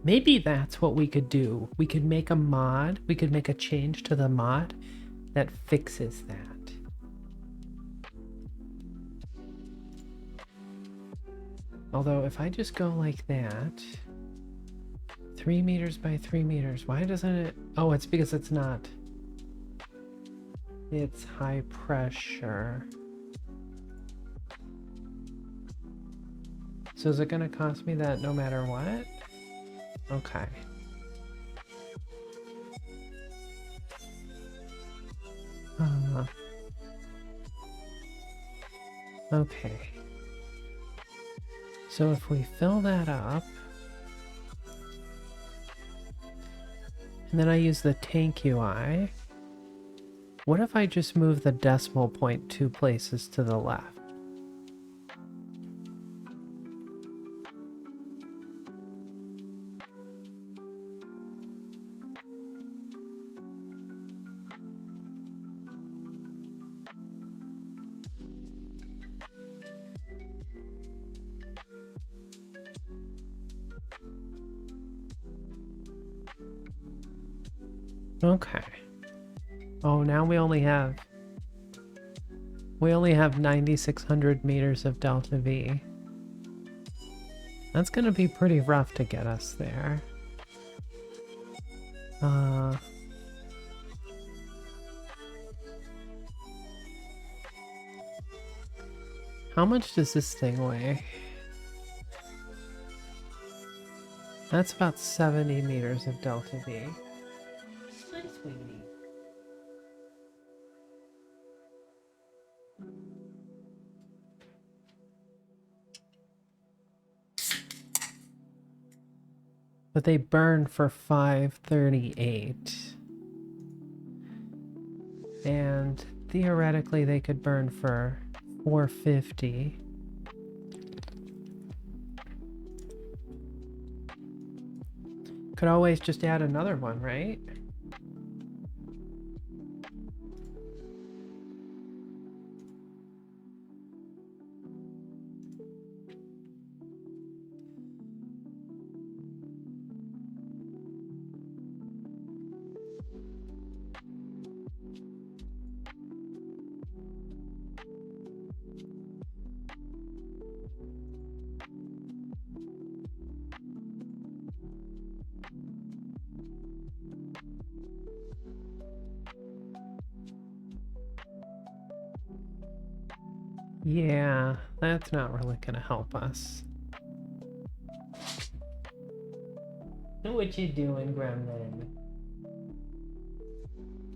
Maybe that's what we could do. We could make a mod, we could make a change to the mod that fixes that. Although if I just go like that, 3 meters by 3 meters, why doesn't it? Oh, it's because it's not. It's high pressure. So is it gonna cost me that no matter what? Okay. Okay. So if we fill that up, and then I use the tank UI, what if I just move the decimal point 2 places to the left? Okay. Oh, now we only have 9,600 meters of delta V. That's gonna be pretty rough to get us there. How much does this thing weigh? That's about 70 meters of delta V. Nice, sweetie. But they burn for 538. And theoretically they could burn for 450. Could always just add another one, right? Yeah, that's not really gonna help us. What you doing, Gremlin?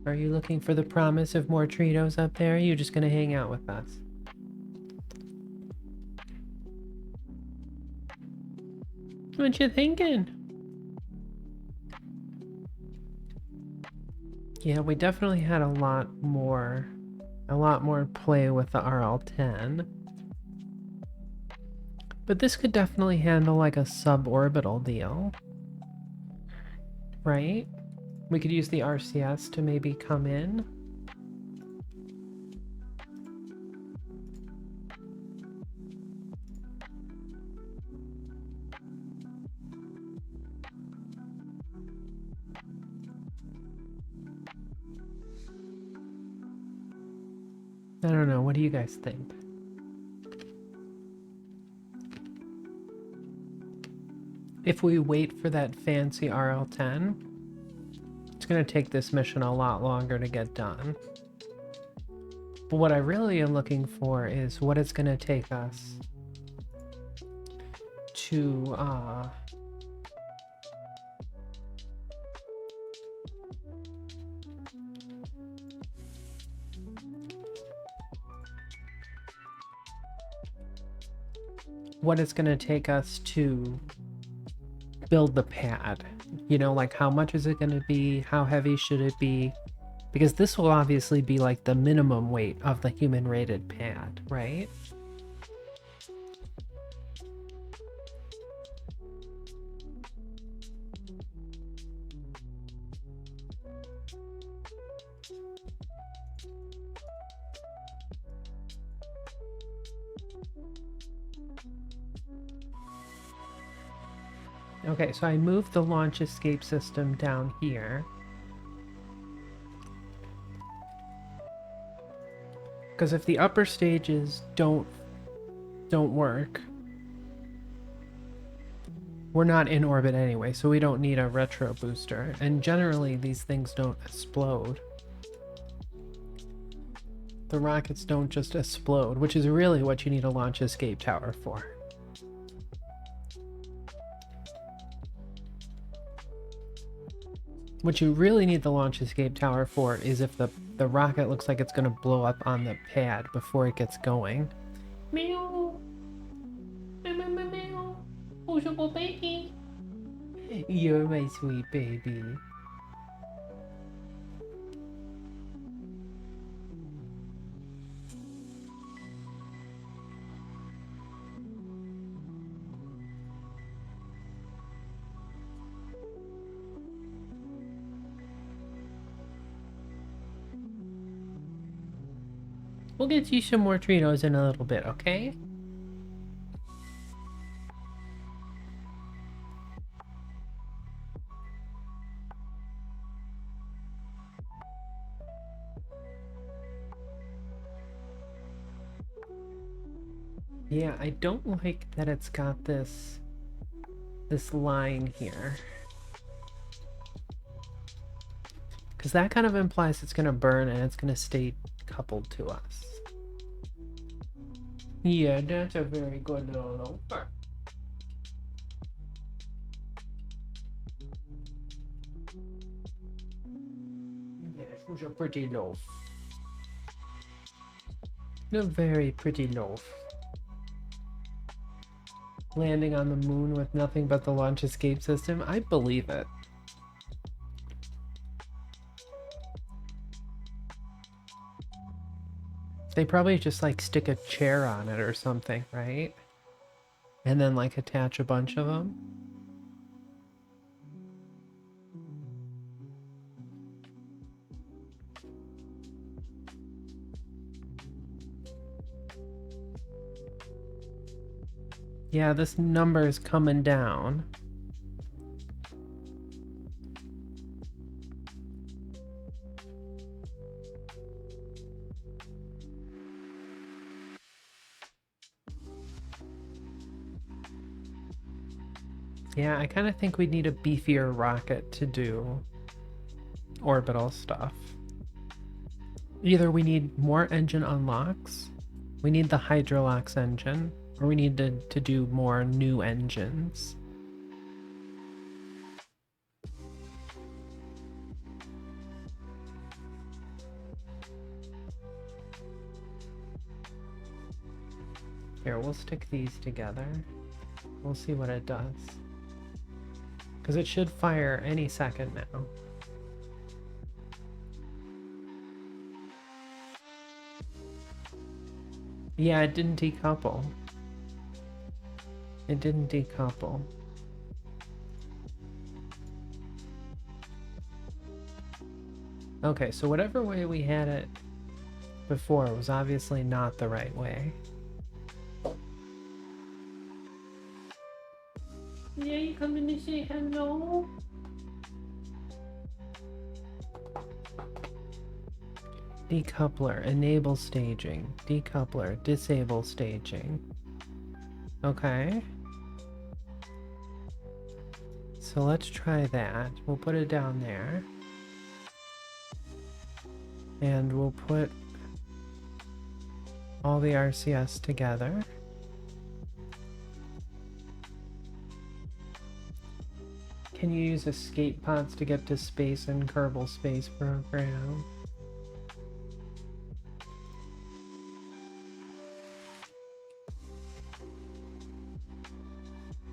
Are you looking for the promise of more Tritos up there? Or are you just gonna hang out with us? What you thinking? Yeah, we definitely had a lot more play with the RL-10. But this could definitely handle like a suborbital deal. Right? We could use the RCS to maybe come in. I don't know, what do you guys think? If we wait for that fancy RL-10, it's going to take this mission a lot longer to get done. But what I really am looking for is what it's going to take us to build the pad. You know, like how much is it going to be? How heavy should it be? Because this will obviously be like the minimum weight of the human rated pad, right? Okay, so I moved the launch escape system down here. Because if the upper stages don't work, we're not in orbit anyway, so we don't need a retro booster. And generally, these things don't explode. The rockets don't just explode, which is really what you need a launch escape tower for. What you really need the launch escape tower for is if the rocket looks like it's going to blow up on the pad before it gets going. Meow. Meow, meow, meow, meow. Who's your good baby? You're my sweet baby. We'll get you some more Tritos in a little bit, okay? Yeah, I don't like that it's got this line here. Because that kind of implies it's going to burn and it's going to stay coupled to us. Yeah, that's a very good little loafer. Yes, who's a pretty loaf. A very pretty loaf. Landing on the moon with nothing but the launch escape system? I believe it. They probably just like stick a chair on it or something, right? And then like attach a bunch of them. Yeah, this number is coming down. Yeah, I kind of think we need a beefier rocket to do orbital stuff. Either we need more engine unlocks, we need the Hydrolox engine, or we need to do more new engines. Here, we'll stick these together. We'll see what it does. Because it should fire any second now. Yeah, it didn't decouple. It didn't decouple. Okay, so whatever way we had it before was obviously not the right way. Yeah, you coming to say hello? Decoupler, enable staging. Decoupler, disable staging. Okay. So let's try that. We'll put it down there. And we'll put all the RCS together. Can you use escape pods to get to space in Kerbal Space Program?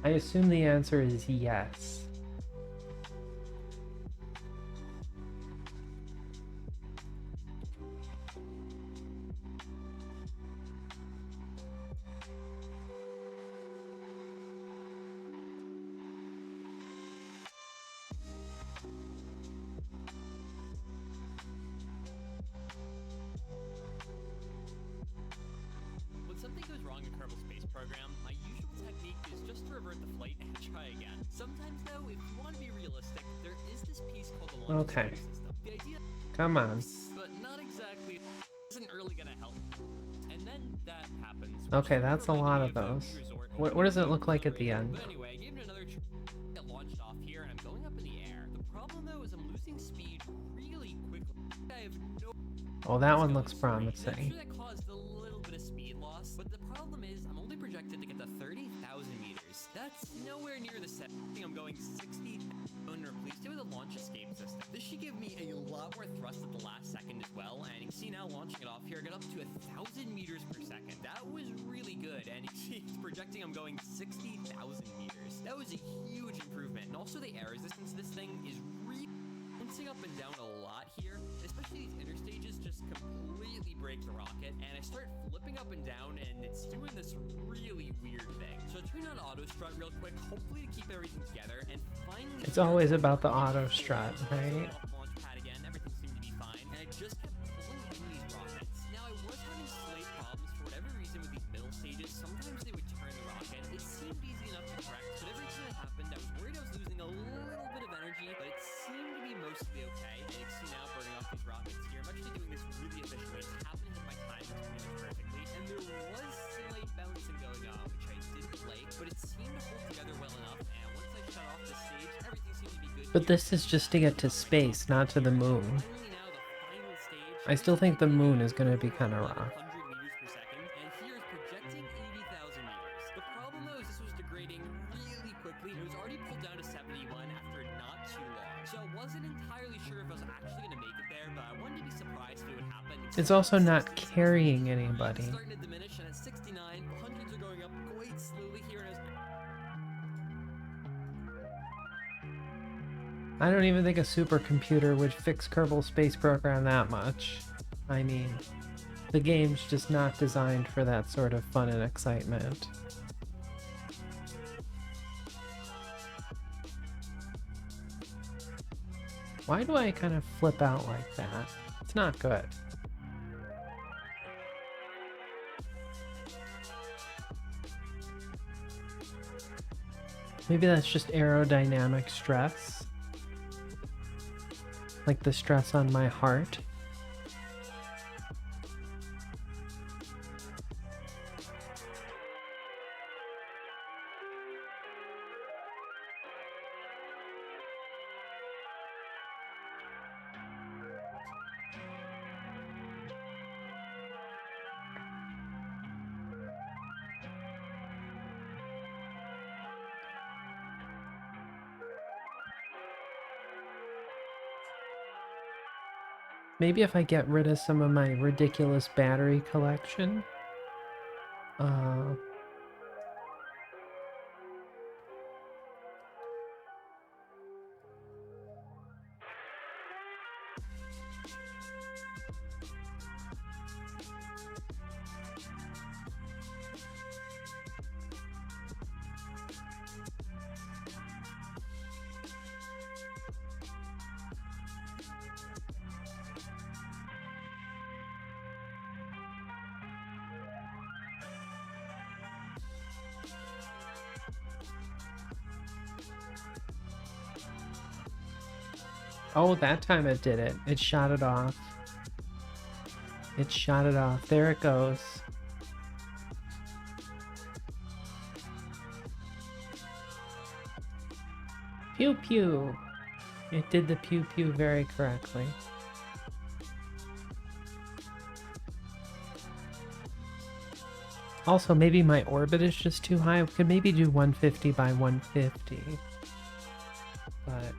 I assume the answer is yes. When something goes wrong in Kerbal Space Program, my usual technique is just to revert the flight and try again. Sometimes Okay. Come on. But not exactly. Isn't really gonna help. And then that happens. Okay, that's a lot of those. What does it look like at the end? But anyway, I gave it another get launched off here, and I'm going up in the air. The problem though is I'm losing speed really quickly. I have no. Oh, that one looks I'm promising. sure that caused a little bit of speed loss, but the problem is I'm only projected to get to 30,000 meters. That's nowhere near the set. I think I'm going 60. And replaced it with a launch escape system. This should give me a lot more thrust at the last second as well, and you can see now launching it off here, I got up to 1,000 meters per second. That was really good, and you see it's projecting I'm going 60,000 meters. That was a huge improvement, and also the air resistance of this thing is really bouncing up and down a lot here, especially these interstages just completely break the rocket, and I start flipping up and down, and it's doing this really weird thing. So I turn on auto strut real quick, hopefully to keep everything together, and finally It's always about the auto strut, right? off launch pad again, everything seemed to be fine, and I just kept pulling in these rockets. Now I was having slight problems for whatever reason with these middle stages. Sometimes they would turn the rocket. It seemed easy enough to correct, but every time it happened, I was worried I was losing a little bit of energy, but it seemed to be mostly okay. And you can see now burning off these rockets here. I'm actually doing this really efficiently. It's happening at my time pretty much perfectly, and there was slight bouncing going on, which I didn't like, but it seemed to hold together well enough. And once I shut off the stage, everything seemed to be good. But this is just to get to space, not to the moon. Finally now the final stage. I still think the moon is going to be kind of rough. 100 meters per second, and here is projecting 80,000 meters. The problem though is this was degrading really quickly. It was already pulled down to 71 after not too long. So I wasn't entirely sure if I was actually going to make it there, but I wanted to be surprised if it would happen. It's also not carrying anybody. It's starting to diminish, and at 69, the hundreds are going up quite slowly here. And I don't even think a supercomputer would fix Kerbal Space Program that much. I mean, the game's just not designed for that sort of fun and excitement. Why do I kind of flip out like that? It's not good. Maybe that's just aerodynamic stress. Like the stress on my heart. Maybe if I get rid of some of my ridiculous battery collection. Oh, that time it did it. It shot it off. It shot it off. There it goes. Pew pew. It did the pew pew very correctly. Also, maybe my orbit is just too high. I could maybe do 150 by 150. But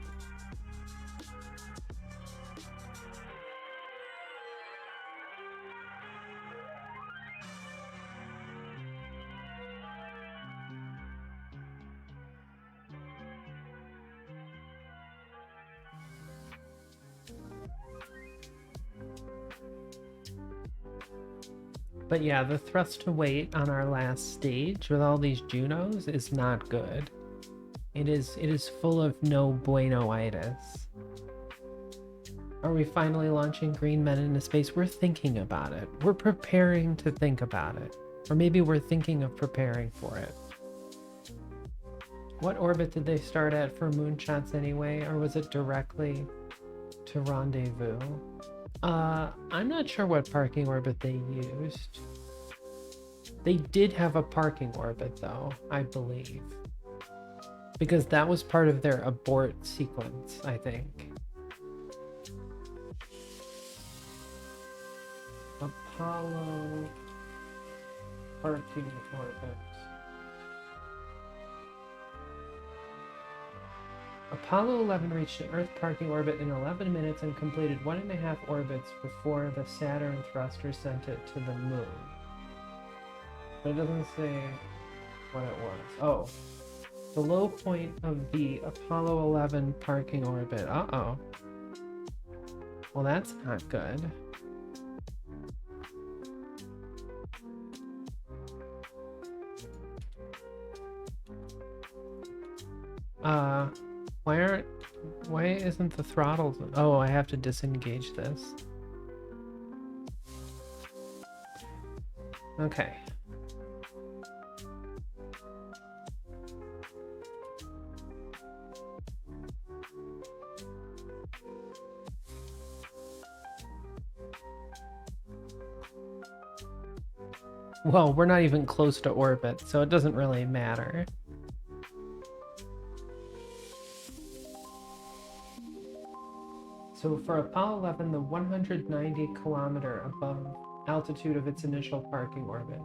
But yeah, the thrust to weight on our last stage with all these Junos is not good. It is full of no bueno-itis. Are we finally launching green men into space? We're thinking about it. We're preparing to think about it. Or maybe we're thinking of preparing for it. What orbit did they start at for moonshots anyway? Or was it directly? to rendezvous. I'm not sure what parking orbit they used. They did have a parking orbit though, I believe. Because that was part of their abort sequence, I think. Apollo parking orbit. Apollo 11 reached an Earth parking orbit in 11 minutes and completed 1.5 orbits before the Saturn thruster sent it to the moon. But it doesn't say what it was. Oh, the low point of the Apollo 11 parking orbit. Uh-oh. Well, that's not good. Why isn't the throttle? Oh, I have to disengage this. Okay. Well, we're not even close to orbit, so it doesn't really matter. So for Apollo 11, the 190 kilometer above altitude of its initial parking orbit.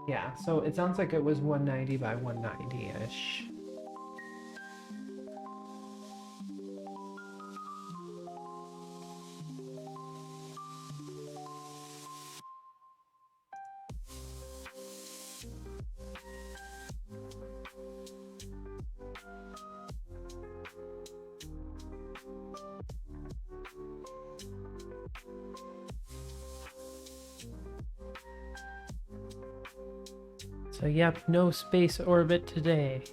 Yeah, so it sounds like it was 190 by 190-ish. So yep, no space orbit today.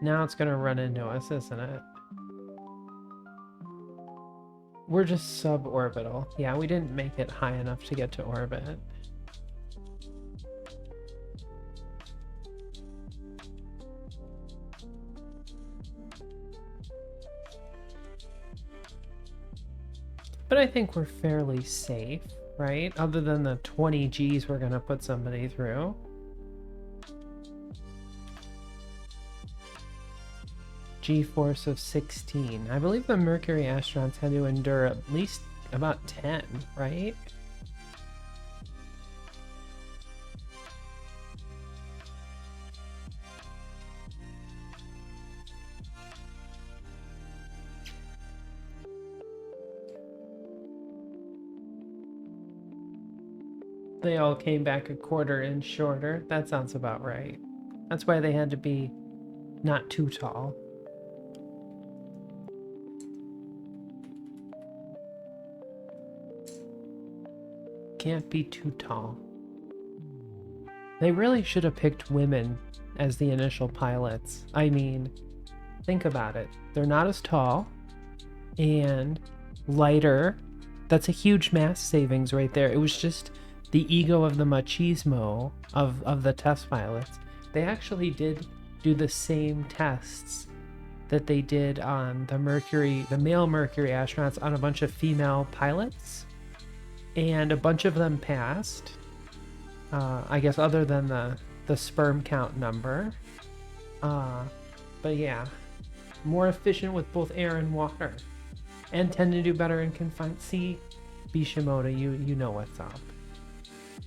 Now it's gonna run into us, isn't it? We're just suborbital. Yeah, we didn't make it high enough to get to orbit. But I think we're fairly safe, right? Other than the 20 Gs we're gonna put somebody through. G-force of 16. I believe the Mercury astronauts had to endure at least about 10, right? They all came back a quarter inch shorter. That sounds about right. That's why they had to be not too tall. Can't be too tall. They really should have picked women as the initial pilots. I mean, think about it. They're not as tall and lighter. That's a huge mass savings right there. It was just the ego of the machismo of the test pilots. They actually did do the same tests that they did on the male Mercury astronauts on a bunch of female pilots. And a bunch of them passed, I guess, other than the sperm count number. But yeah, more efficient with both air and water, and tend to do better in confined. See, Bishimoto, you know what's up.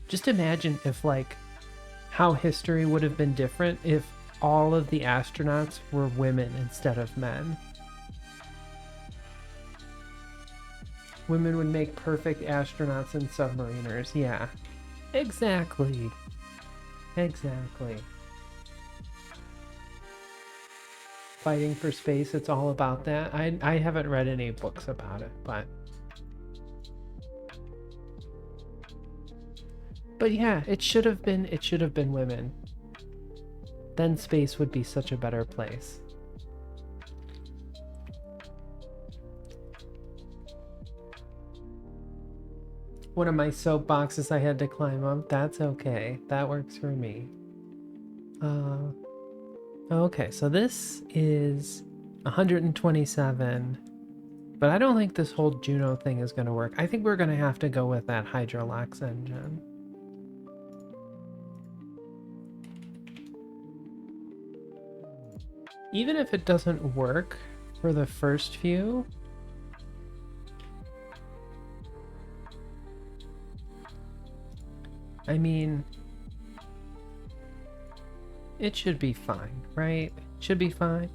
Just imagine if, like, how history would have been different if all of the astronauts were women instead of men. Women would make perfect astronauts and submariners. Yeah, exactly. Exactly. Fighting for space, it's all about that. I haven't read any books about it, but yeah, it should have been women. Then space would be such a better place. one of my soapboxes I had to climb up. That's okay. That works for me. Okay, so this is 127. But I don't think this whole Juno thing is going to work. I think we're going to have to go with that Hydrolax engine. Even if it doesn't work for the first few, I mean, it should be fine, right? Should be fine.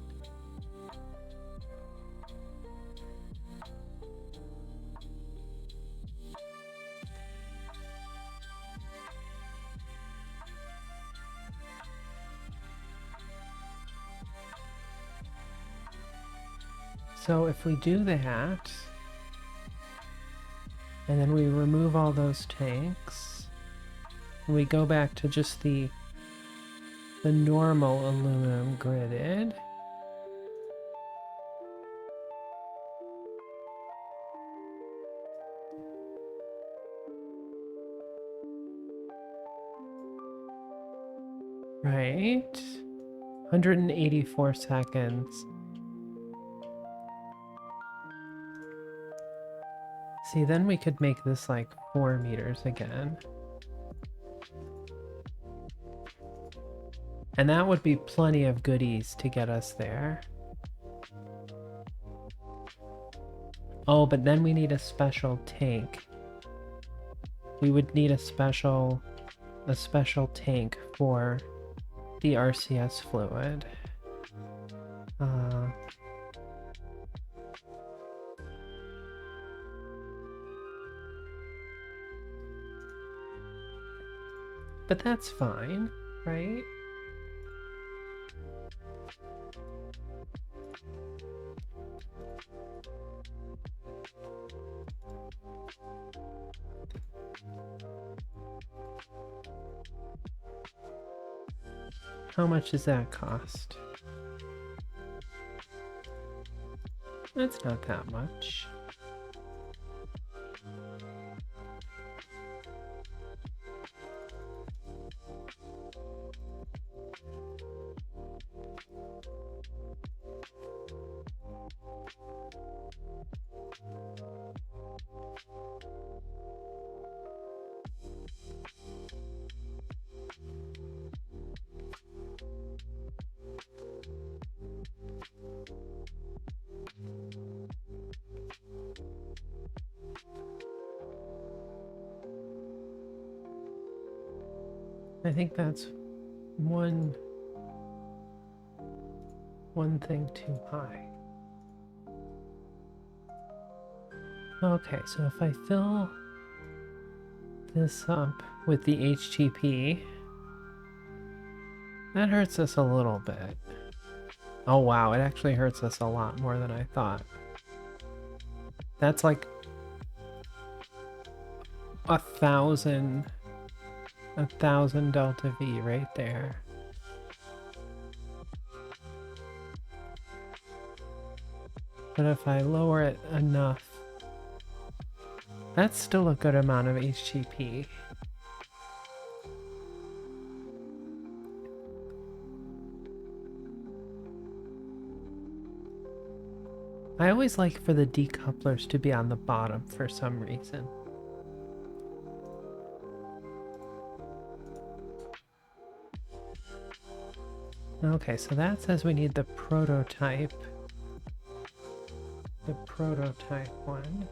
So if we do that, and then we remove all those tanks, and we go back to just the normal aluminum gridded, right? 184 seconds. See, then we could make this like 4 meters again. And that would be plenty of goodies to get us there. Oh, but then we need a special tank. We would need a special tank for the RCS fluid. But that's fine, right? How much does that cost? That's not that much. I think that's one thing too high. Okay, so if I fill this up with the HTP, that hurts us a little bit. Oh wow, it actually hurts us a lot more than I thought. That's like 1,000 delta V right there. But if I lower it enough, that's still a good amount of HTP. I always like for the decouplers to be on the bottom for some reason. Okay, so that says we need the prototype. The prototype one.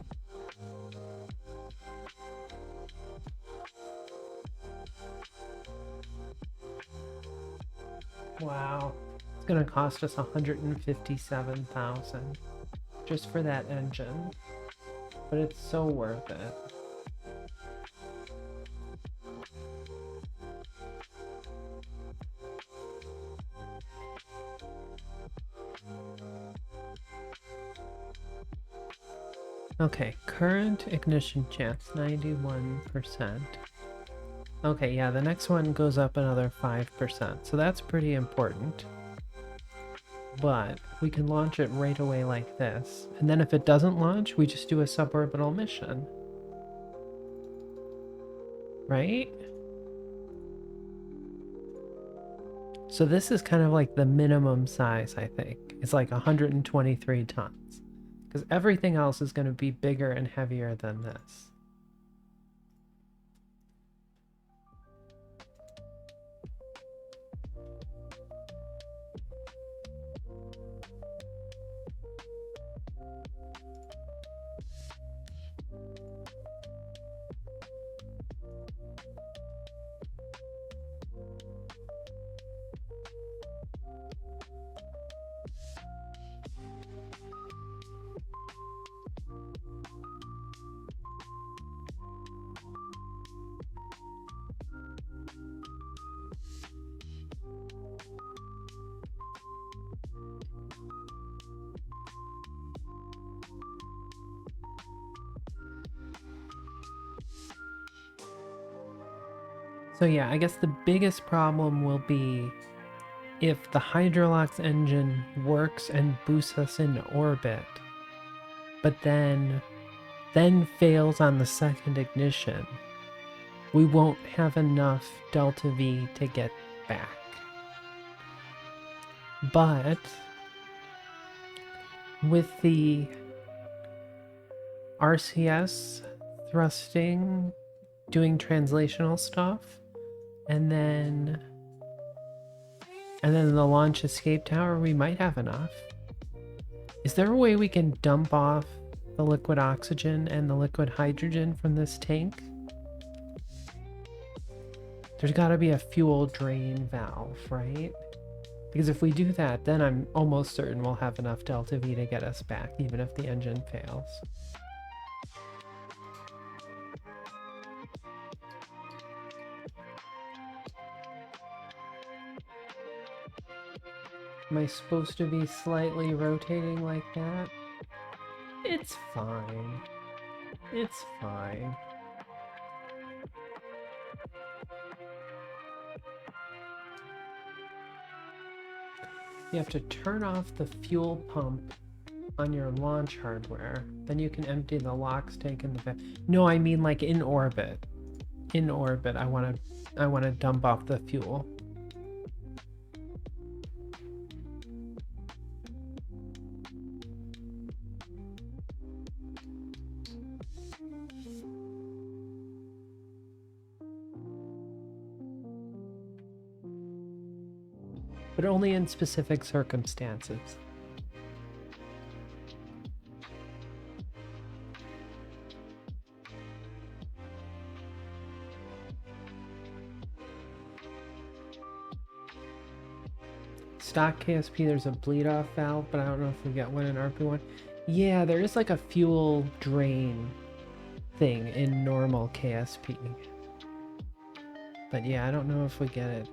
Wow. It's gonna cost us 157,000 just for that engine. But it's so worth it. Okay, current ignition chance, 91%. Okay, yeah, the next one goes up another 5%, so that's pretty important. But we can launch it right away like this, and then if it doesn't launch, we just do a suborbital mission. right? So this is kind of like the minimum size, I think. It's like 123 tons. Because everything else is going to be bigger and heavier than this. So yeah, I guess the biggest problem will be if the Hydrolox engine works and boosts us into orbit, but then fails on the second ignition, we won't have enough delta V to get back. But with the RCS thrusting, doing translational stuff, and then the launch escape tower, we might have enough. Is there a way we can dump off the liquid oxygen and the liquid hydrogen from this tank? There's got to be a fuel drain valve, right? Because if we do that, then I'm almost certain we'll have enough delta V to get us back, even if the engine fails. Am I supposed to be slightly rotating like that? It's fine. It's fine. You have to turn off the fuel pump on your launch hardware. Then you can empty the LOX tank in the No, I mean like in orbit. In orbit, I want to dump off the fuel. But only in specific circumstances. Stock KSP, there's a bleed off valve, but I don't know if we get one in RP-1. Yeah, there is like a fuel drain thing in normal KSP. But yeah, I don't know if we get it.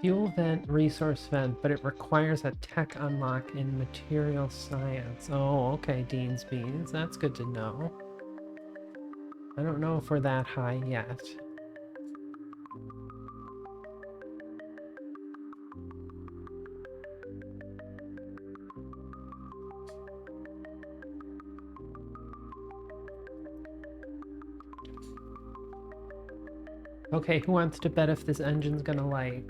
Fuel vent, resource vent, but it requires a tech unlock in material science. Oh, okay, Dean's Beans. That's good to know. I don't know if we're that high yet. Okay, who wants to bet if this engine's gonna light?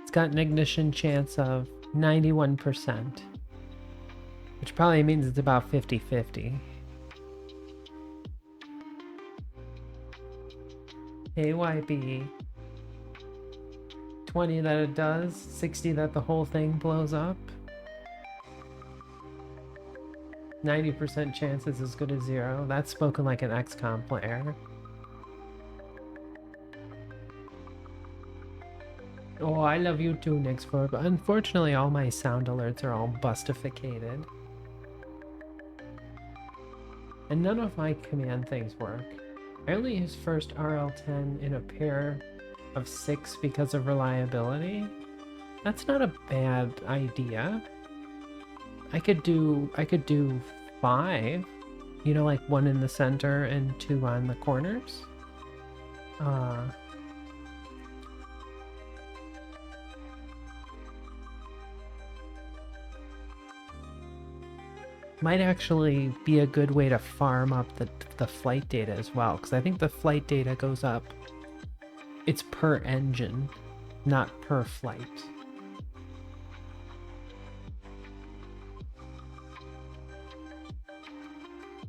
It's got an ignition chance of 91%, which probably means it's about 50-50. AYB, 20 that it does, 60 that the whole thing blows up. 90% chance is as good as 0. That's spoken like an XCOM player. Oh, I love you too, Nixford, but unfortunately all my sound alerts are all bustificated. And none of my command things work. I only use first RL10 in a pair of 6 because of reliability. That's not a bad idea. I could do 5, You know, like one in the center and two on the corners. Might actually be a good way to farm up the flight data as well, because I think the flight data goes up. It's per engine, not per flight.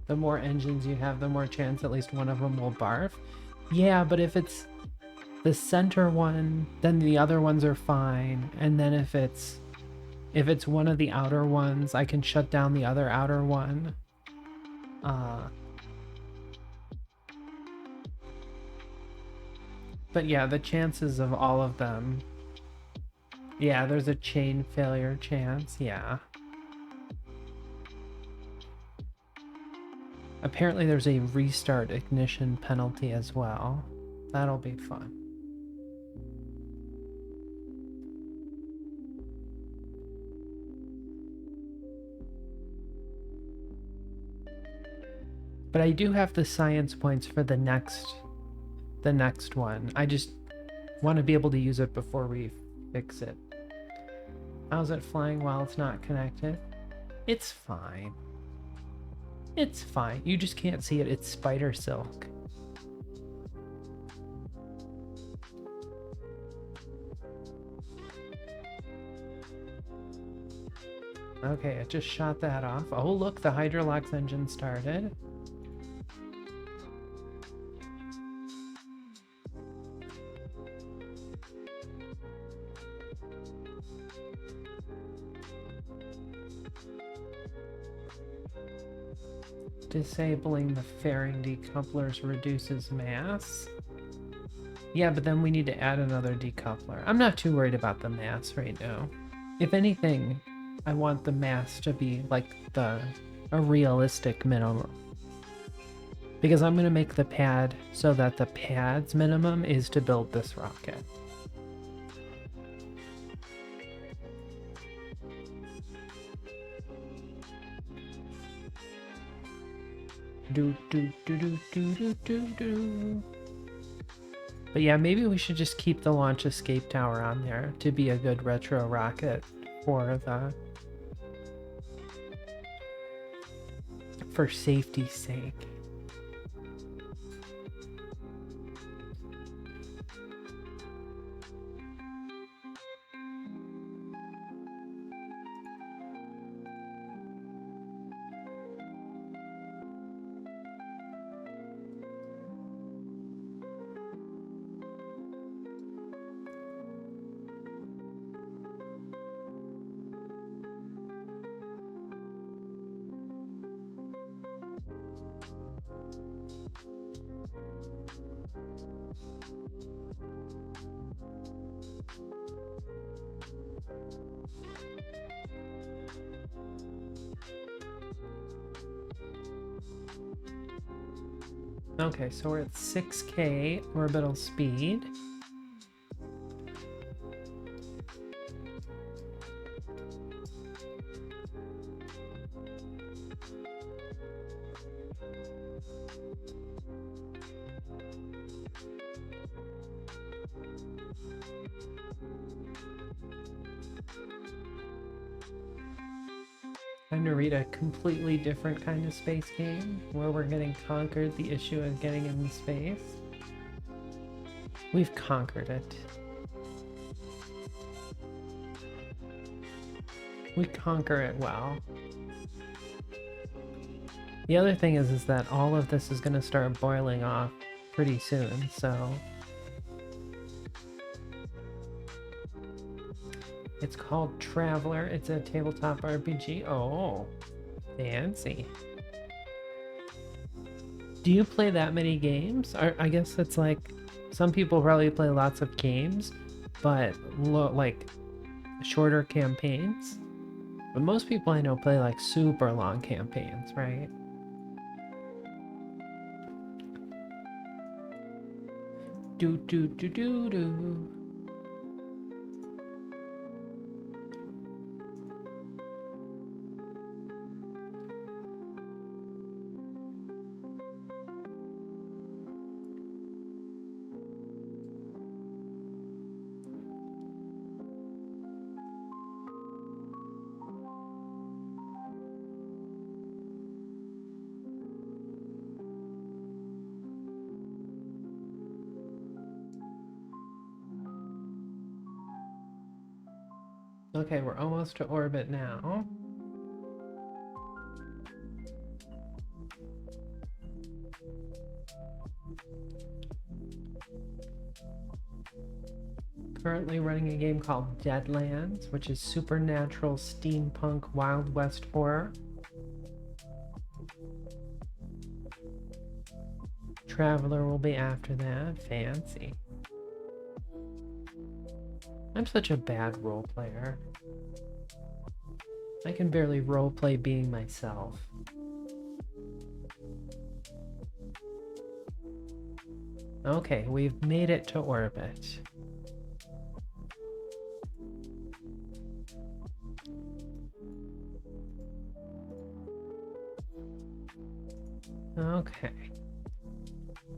The more engines you have, the more chance at least one of them will barf. Yeah, but if it's the center one, then the other ones are fine. And then if it's one of the outer ones, I can shut down the other outer one. But yeah, the chances of all of them. Yeah, there's a chain failure chance, yeah. Apparently there's a restart ignition penalty as well. That'll be fun. But I do have the science points for the next one. I just want to be able to use it before we fix it. How's it flying while it's not connected? It's fine. It's fine. You just can't see it. It's spider silk. Okay, it just shot that off. Oh, look, the Hydrolox engine started. Disabling the fairing decouplers reduces mass. Yeah, but then we need to add another decoupler. I'm not too worried about the mass right now. If anything, I want the mass to be like a realistic minimum. Because I'm going to make the pad so that the pad's minimum is to build this rocket. But yeah, maybe we should just keep the launch escape tower on there to be a good retro rocket for safety's sake. Okay, so we're at 6K orbital speed. Time to read a completely different kind of space game where we're getting conquered the issue of getting in space. We've conquered it. We conquer it well. The other thing is that all of this is going to start boiling off pretty soon, so... It's called Traveler. It's a tabletop RPG. Oh, fancy. Do you play that many games? I guess it's like, some people probably play lots of games, but like shorter campaigns. But most people I know play like super long campaigns, right? Do do do do do. Okay, we're almost to orbit now. Currently running a game called Deadlands, which is supernatural steampunk Wild West horror. Traveler will be after that. Fancy. I'm such a bad role player. I can barely roleplay being myself. Okay, we've made it to orbit. Okay.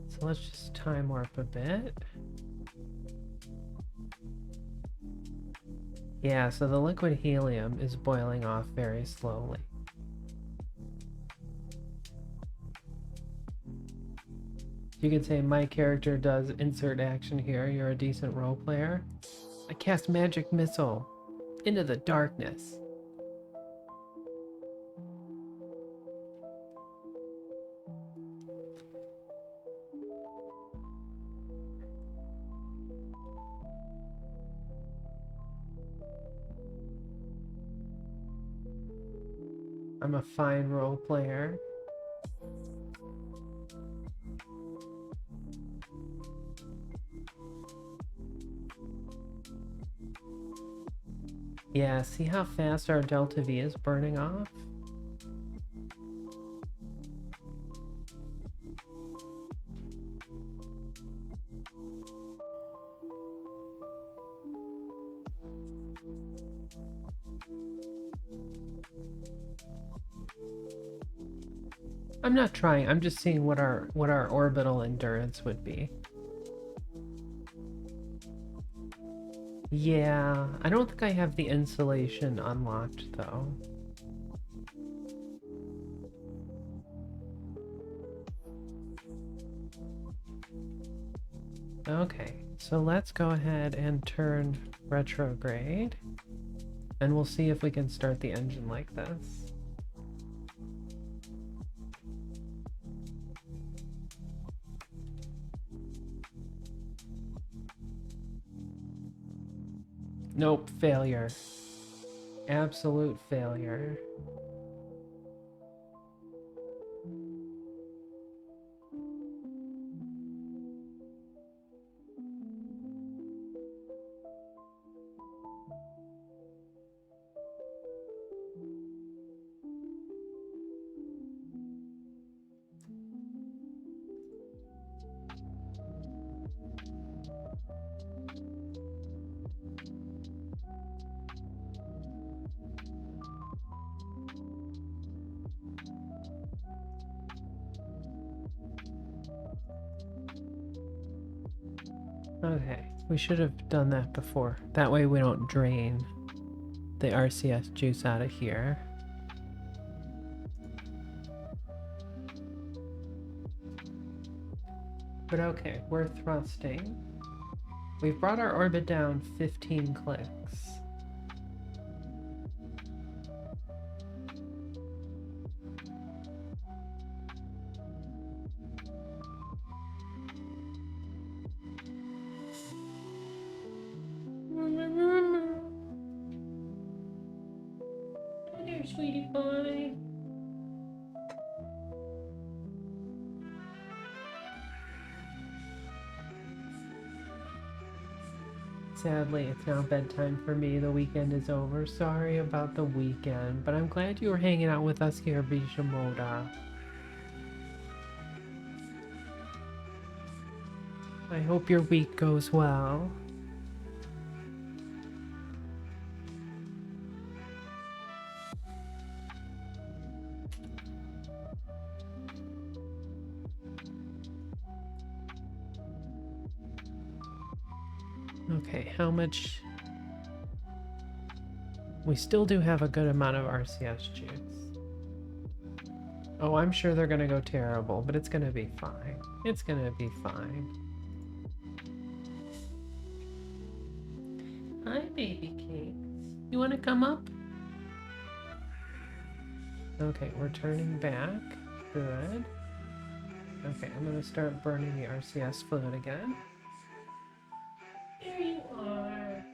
So let's just time warp a bit. Yeah, so the liquid helium is boiling off very slowly. You could say my character does insert action here. You're a decent role player. I cast magic missile into the darkness. I'm a fine role player. Yeah, see how fast our Delta V is burning off? I'm not trying, I'm just seeing what our orbital endurance would be. Yeah, I don't think I have the insulation unlocked though. Okay, so let's go ahead and turn retrograde, and we'll see if we can start the engine like this. Nope, failure. Absolute failure. Okay, we should have done that before. That way we don't drain the RCS juice out of here. But okay, we're thrusting. We've brought our orbit down 15 clicks. Hi there, sweetie boy. Sadly, it's now bedtime for me. The weekend is over. Sorry about the weekend, but I'm glad you were hanging out with us here, Bishamoda. I hope your week goes well. Okay, how much? We still do have a good amount of RCS juice. Oh, I'm sure they're gonna go terrible, but it's gonna be fine. It's gonna be fine. Hi, baby cakes. You want to come up? Okay, we're turning back. Good. Okay, I'm gonna start burning the RCS fluid again. There you are.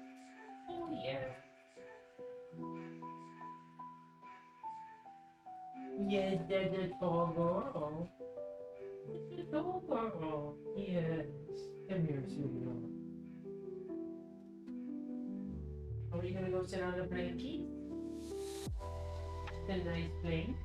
Oh yeah. Yes, that's a tall girl. It's a tall girl. Yes. Come here, sweetheart. Are we gonna go sit on a blanket? It's a nice blanket.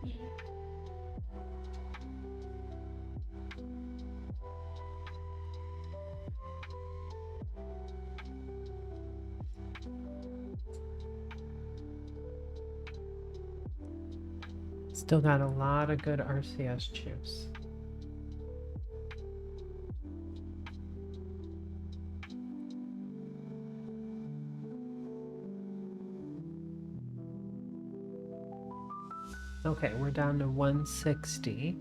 Still got a lot of good RCS juice. Okay, we're down to 160.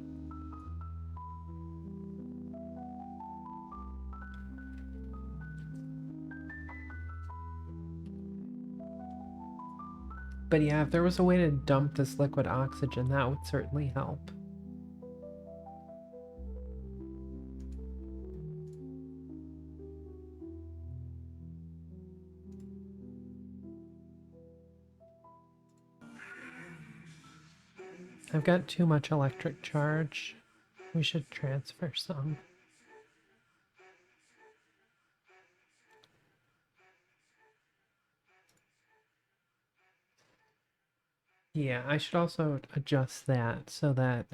But yeah, if there was a way to dump this liquid oxygen, that would certainly help. I've got too much electric charge. We should transfer some. Yeah, I should also adjust that so that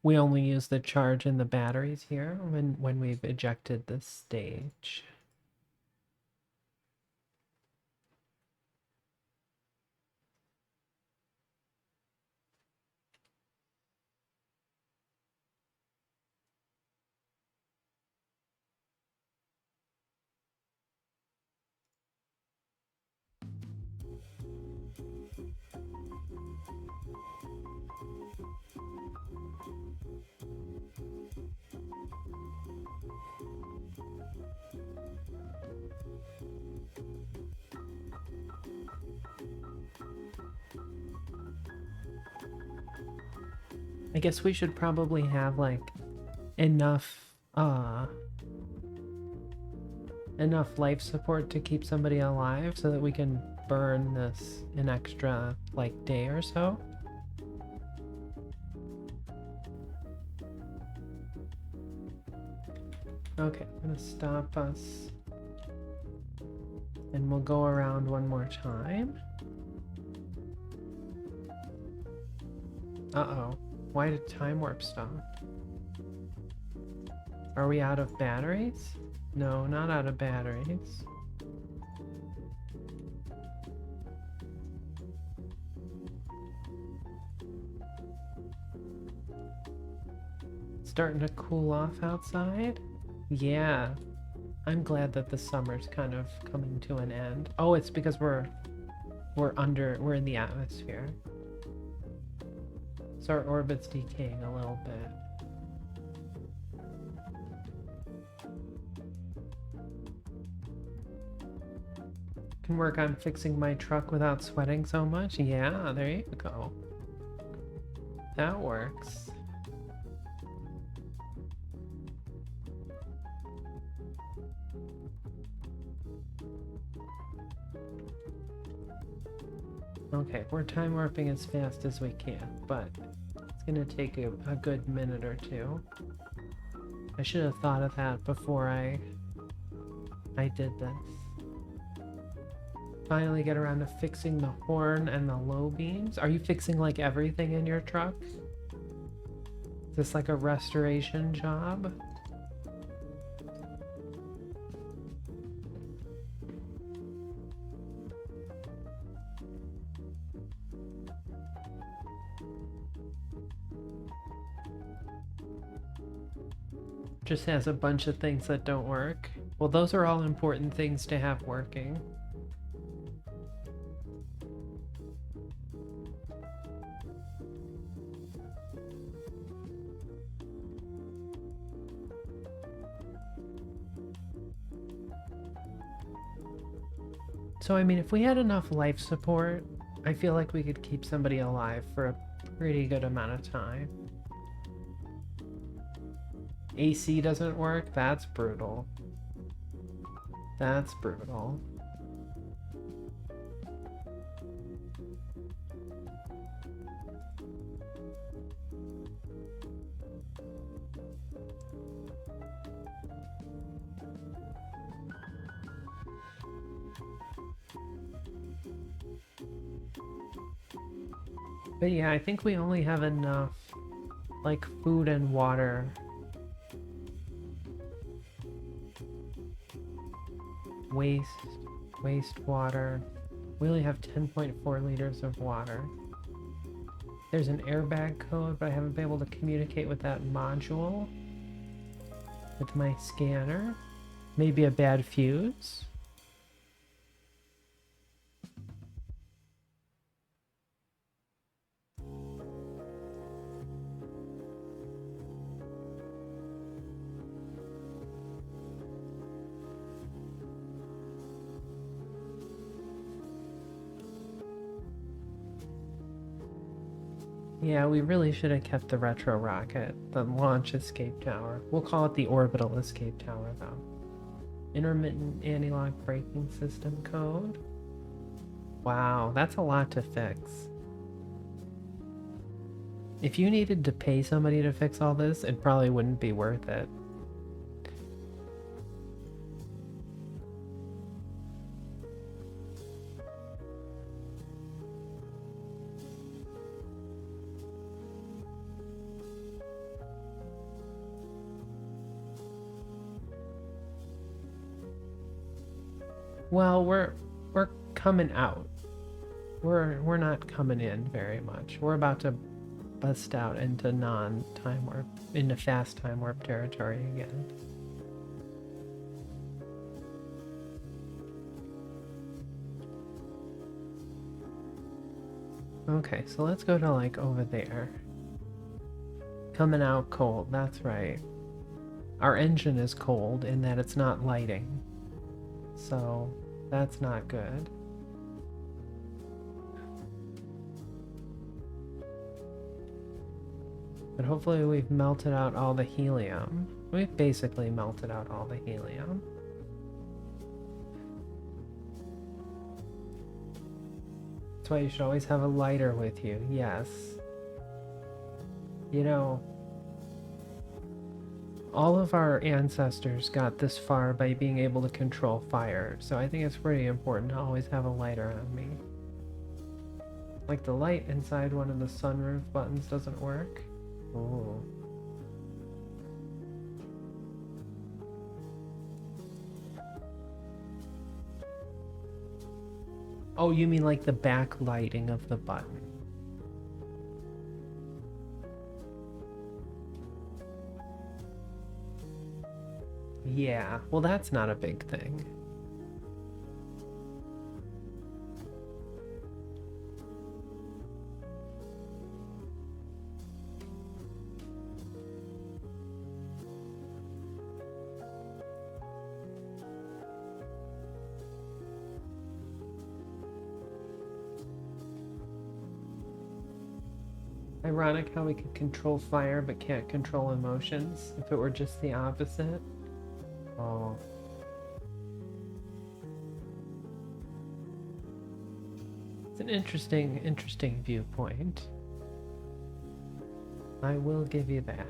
we only use the charge in the batteries here when we've ejected this stage. I guess we should probably have like enough enough life support to keep somebody alive so that we can burn this an extra like day or so. Okay, I'm gonna stop us and we'll go around one more time. Uh-oh. Why did time warp stop? Are we out of batteries? No, not out of batteries. Starting to cool off outside? Yeah. I'm glad that the summer's kind of coming to an end. Oh, it's because we're in the atmosphere. So our orbit's decaying a little bit. Can work on fixing my truck without sweating so much. Yeah, there you go. That works. Okay, we're time warping as fast as we can, but it's gonna take a good minute or two. I should have thought of that before I did this. Finally get around to fixing the horn and the low beams. Are you fixing like everything in your truck? Is this like a restoration job? Just has a bunch of things that don't work. Well, those are all important things to have working. So, I mean, if we had enough life support, I feel like we could keep somebody alive for a pretty good amount of time. AC doesn't work? That's brutal. That's brutal. But yeah, I think we only have enough, like, food and water. Wastewater. We only have 10.4 liters of water. There's an airbag code, but I haven't been able to communicate with that module with my scanner. Maybe a bad fuse. Yeah, we really should have kept the retro rocket, the launch escape tower. We'll call it the orbital escape tower, though. Intermittent anti-lock braking system code. Wow, that's a lot to fix. If you needed to pay somebody to fix all this, it probably wouldn't be worth it. Well, we're coming out. We're not coming in very much. We're about to bust out into non-time warp, into fast time warp territory again. Okay, so let's go to like over there. Coming out cold, that's right. Our engine is cold in that it's not lighting. So that's not good. But hopefully we've melted out all the helium. We've basically melted out all the helium. That's why you should always have a lighter with you. Yes. You know, all of our ancestors got this far by being able to control fire, so I think it's pretty important to always have a lighter on me. Like the light inside one of the sunroof buttons doesn't work. Ooh. Oh, you mean like the backlighting of the button? Yeah, well that's not a big thing. Ironic how we could control fire but can't control emotions if it were just the opposite. Oh. It's an interesting viewpoint. I will give you that.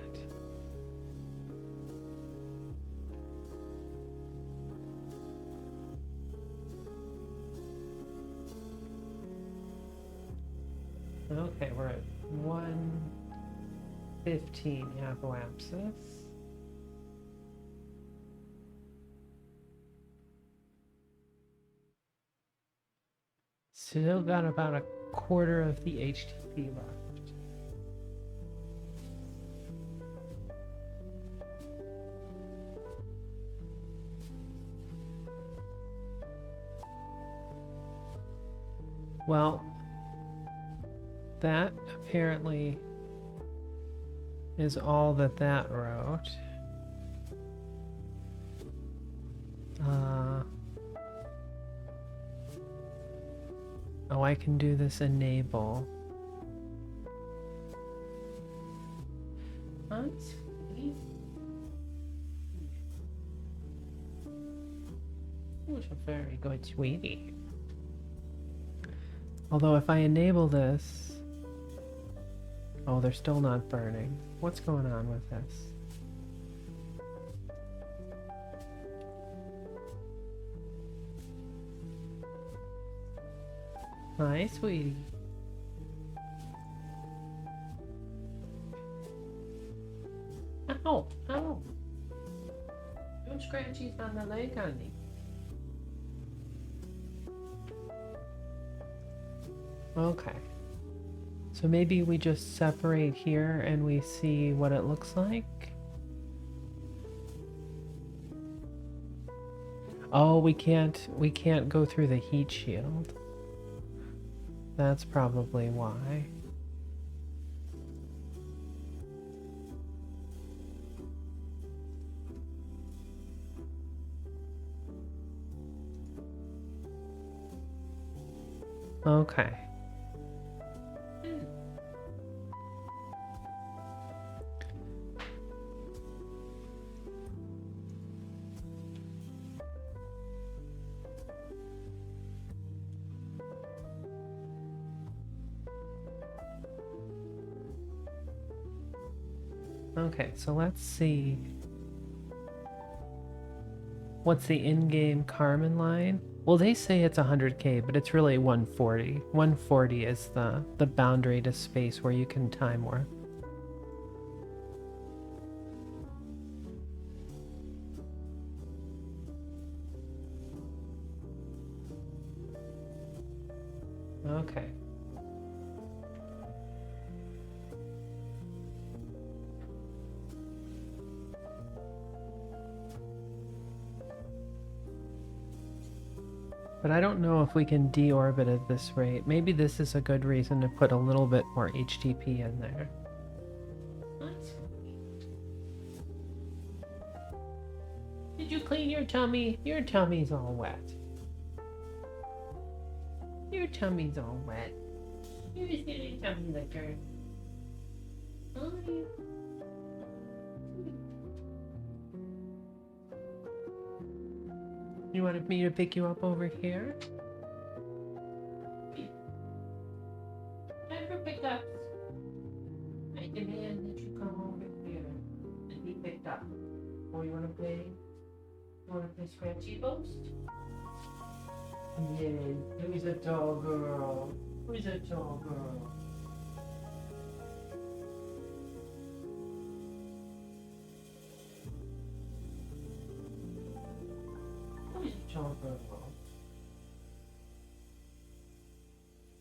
Okay, we're at 115 apoapsis. Still got about a quarter of the HTP left. Well, that apparently is all that wrote. Oh, I can do this enable. That's sweet. Who's a very good sweetie. Although if I enable this... Oh, they're still not burning. What's going on with this? Hi, sweetie. Ow! Ow! Don't scratchies on the leg, honey. Okay. So maybe we just separate here and we see what it looks like. Oh, we can't go through the heat shield. That's probably why. Okay. Okay, so let's see. What's the in-game Carmen line? Well, they say it's 100k, but it's really 140. 140 is the boundary to space where you can time warp. Okay. But I don't know if we can deorbit at this rate. Maybe this is a good reason to put a little bit more HTP in there. Did you clean your tummy? Your tummy's all wet. Your tummy's all wet. You're just getting a tummy licker. Oh, you. You wanted me to pick you up over here? Time for pickups. I demand that you come over here and be picked up. Oh, you wanna play? You wanna play Scratchy Post? Yay, who's a tall girl? Who's a tall girl?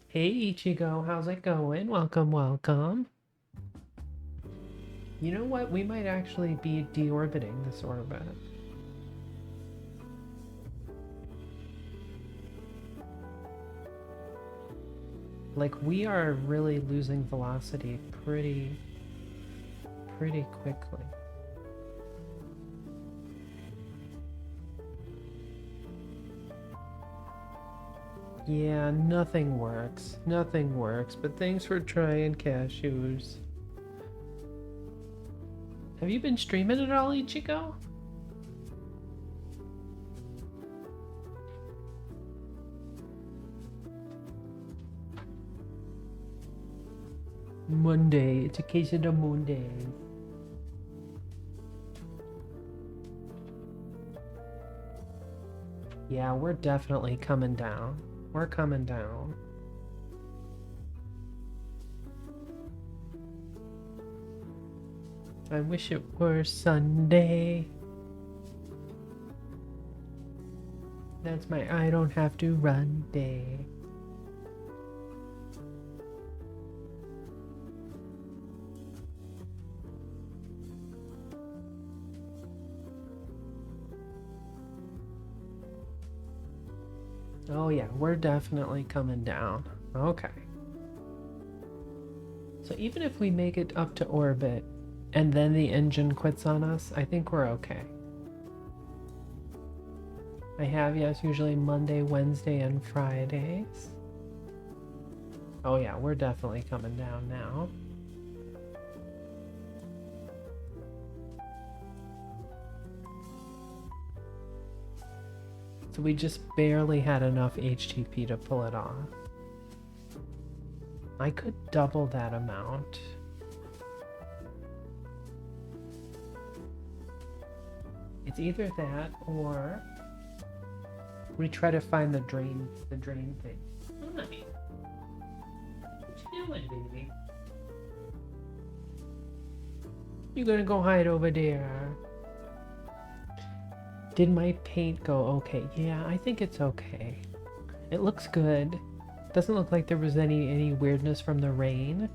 Hey Ichigo, how's it going? Welcome, welcome. You know what? We might actually be deorbiting this orbit. Like, we are really losing velocity pretty quickly. Yeah, nothing works. Nothing works, but thanks for trying, cashews. Have you been streaming at all, Ichigo? Monday. It's a case of the Monday. Yeah, we're definitely coming down. We're coming down. I wish it were Sunday. That's my I don't have to run day. Oh yeah, we're definitely coming down. Okay. So even if we make it up to orbit and then the engine quits on us, I think we're okay. I have, yes, usually Monday, Wednesday, and Fridays. Oh yeah, we're definitely coming down now. So we just barely had enough HTP to pull it off. I could double that amount. It's either that or we try to find the drain thing. Hi. What you doing, baby? You gonna go hide over there? Did my paint go okay? Yeah, I think it's okay. It looks good. Doesn't look like there was any weirdness from the rain.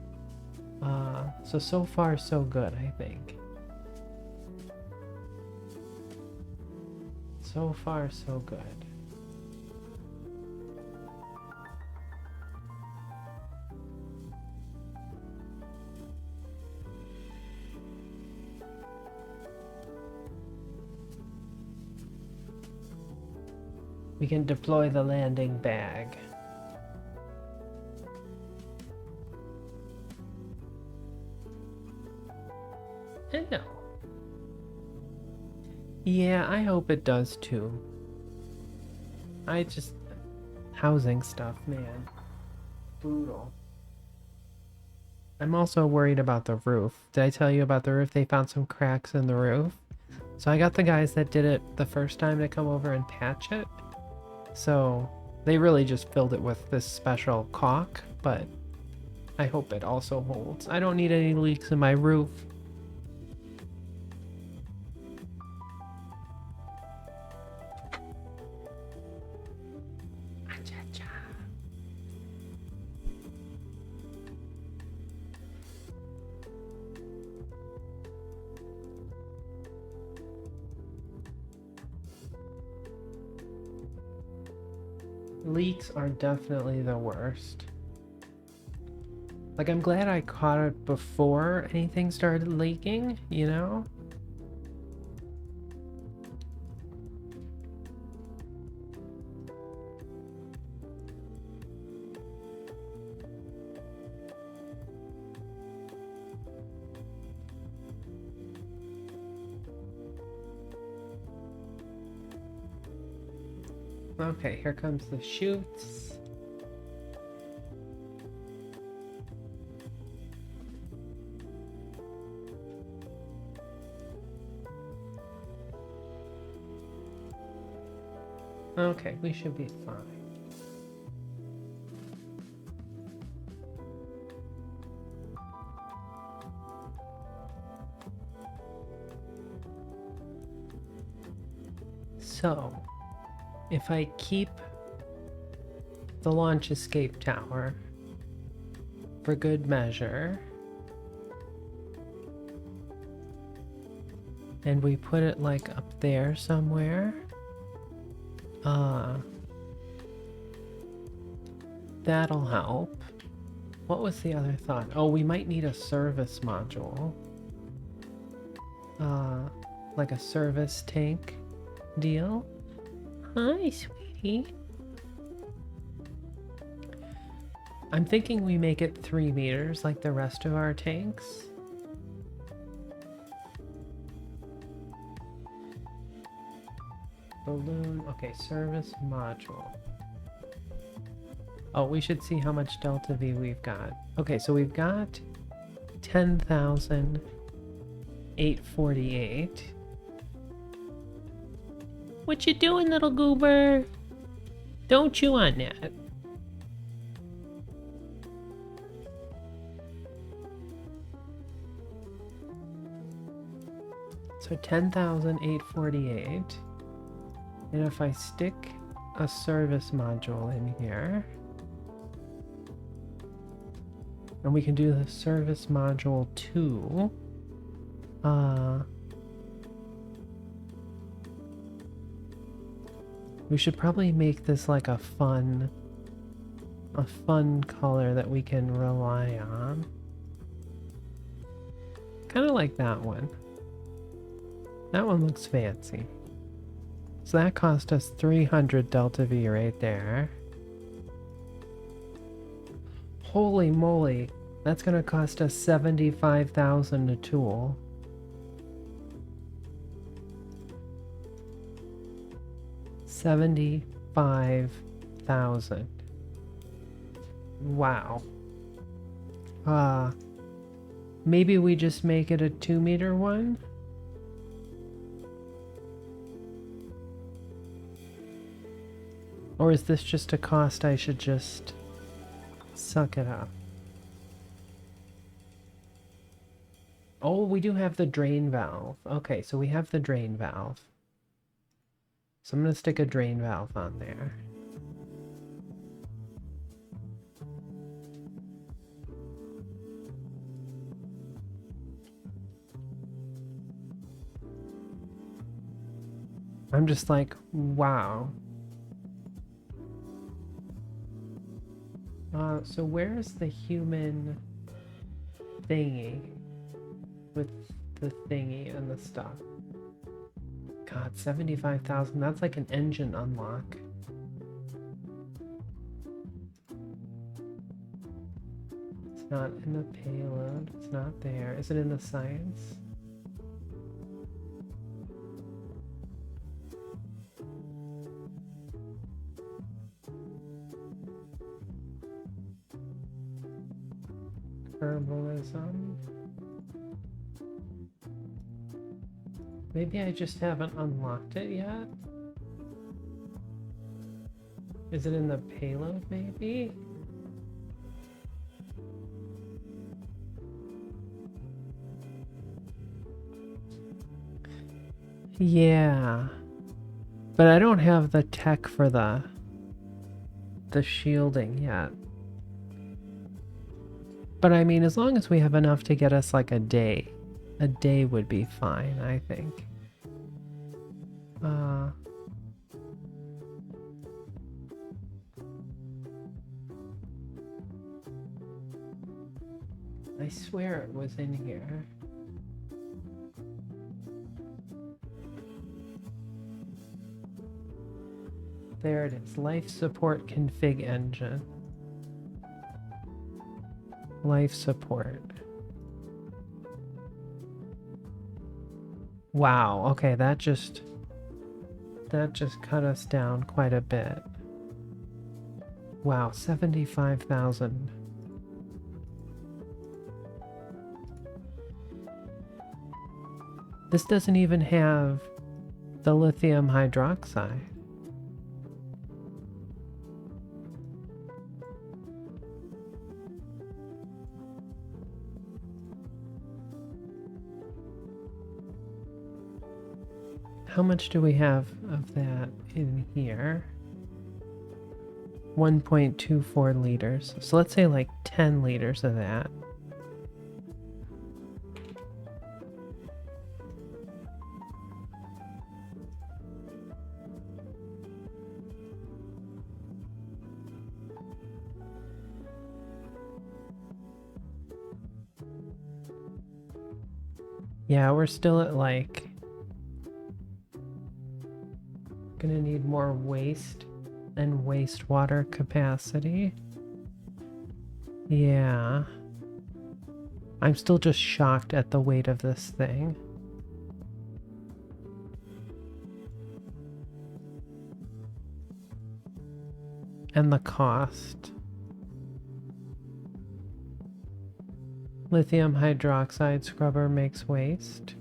So far so good, I think. So far so good. We can deploy the landing bag. No. Yeah, I hope it does too. Housing stuff, man. Brutal. I'm also worried about the roof. Did I tell you about the roof? They found some cracks in the roof. So I got the guys that did it the first time to come over and patch it. So they really just filled it with this special caulk, but I hope it also holds. I don't need any leaks in my roof. Leaks are definitely the worst. Like, I'm glad I caught it before anything started leaking, you know? Okay, here comes the chutes. Okay, we should be fine. So, if I keep the launch escape tower for good measure, and we put it like up there somewhere, that'll help. What was the other thought? Oh, we might need a service module. Like a service tank deal. Hi, sweetie. I'm thinking we make it 3 meters like the rest of our tanks. Balloon. Okay, service module. Oh, we should see how much delta V we've got. Okay, so we've got 10,848. What you doing, little goober? Don't chew on that. So 10,848. And if I stick a service module in here, and we can do the service module 2, we should probably make this like a fun color that we can rely on. Kind of like that one. That one looks fancy. So that cost us 300 delta V right there. Holy moly. That's gonna cost us 75,000 a tool. $75,000. Wow. Maybe we just make it a 2-meter one? Or is this just a cost I should just suck it up? Oh, we do have the drain valve. Okay, so we have the drain valve. So I'm gonna stick a drain valve on there. I'm just like, wow. So where is the human thingy with the thingy and the stuff? God, 75,000, that's like an engine unlock. It's not in the payload, it's not there. Is it in the science? Herbalism. Maybe I just haven't unlocked it yet. Is it in the payload, maybe? Yeah. But I don't have the tech for the shielding yet. But I mean, as long as we have enough to get us like a day would be fine, I think. I swear it was in here. There it is. Life support config engine. Life support. Wow, okay, that just cut us down quite a bit. Wow, 75,000. This doesn't even have the lithium hydroxide. How much do we have of that in here? 1.24 liters. So let's say like 10 liters of that. Yeah, we're still at like... Gonna need more waste and wastewater capacity. Yeah. I'm still just shocked at the weight of this thing. And the cost. Lithium hydroxide scrubber makes waste.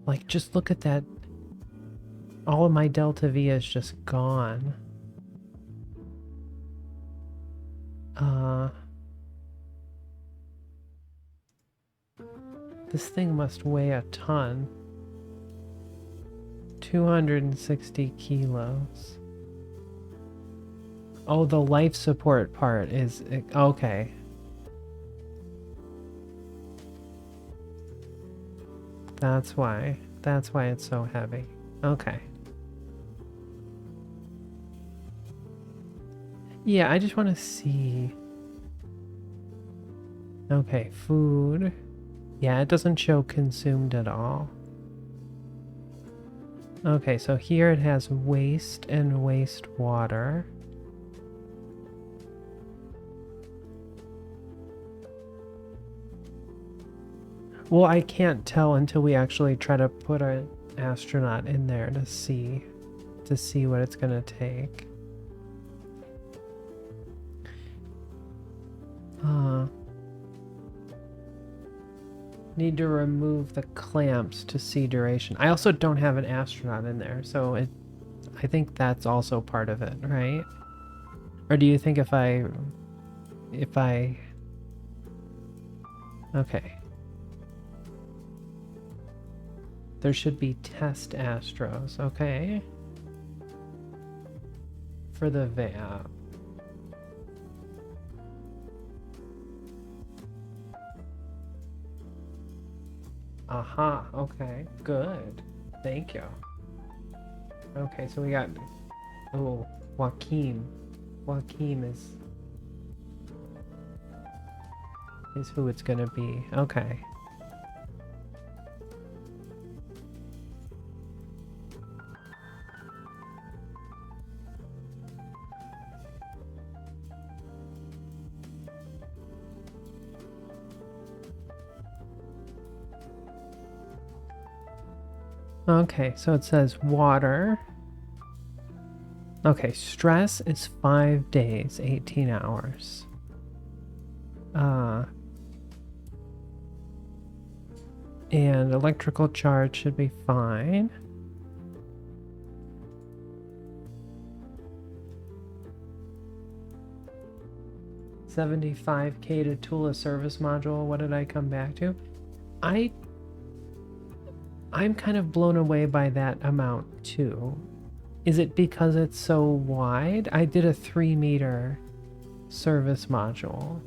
Like, just look at that. All of my Delta V is just gone. This thing must weigh a ton. 260 kilos. Oh, the life support part is... Okay. That's why it's so heavy. Okay. Yeah, I just want to see. Okay, food. Yeah, it doesn't show consumed at all. Okay, so here it has waste and wastewater. Well, I can't tell until we actually try to put an astronaut in there to see what it's gonna take. Need to remove the clamps to see duration. I also don't have an astronaut in there, so I think that's also part of it, right? Or do you think if I okay. There should be test astros, okay? For the VAP. Aha, okay, good. Thank you. Okay, so we got, oh, Joaquin. Joaquin is who it's gonna be. Okay. Okay, so it says water. Okay, stress is 5 days, 18 hours. And electrical charge should be fine. $75K to tool a service module. What did I come back to? I'm kind of blown away by that amount too. Is it because it's so wide? I did a 3-meter service module.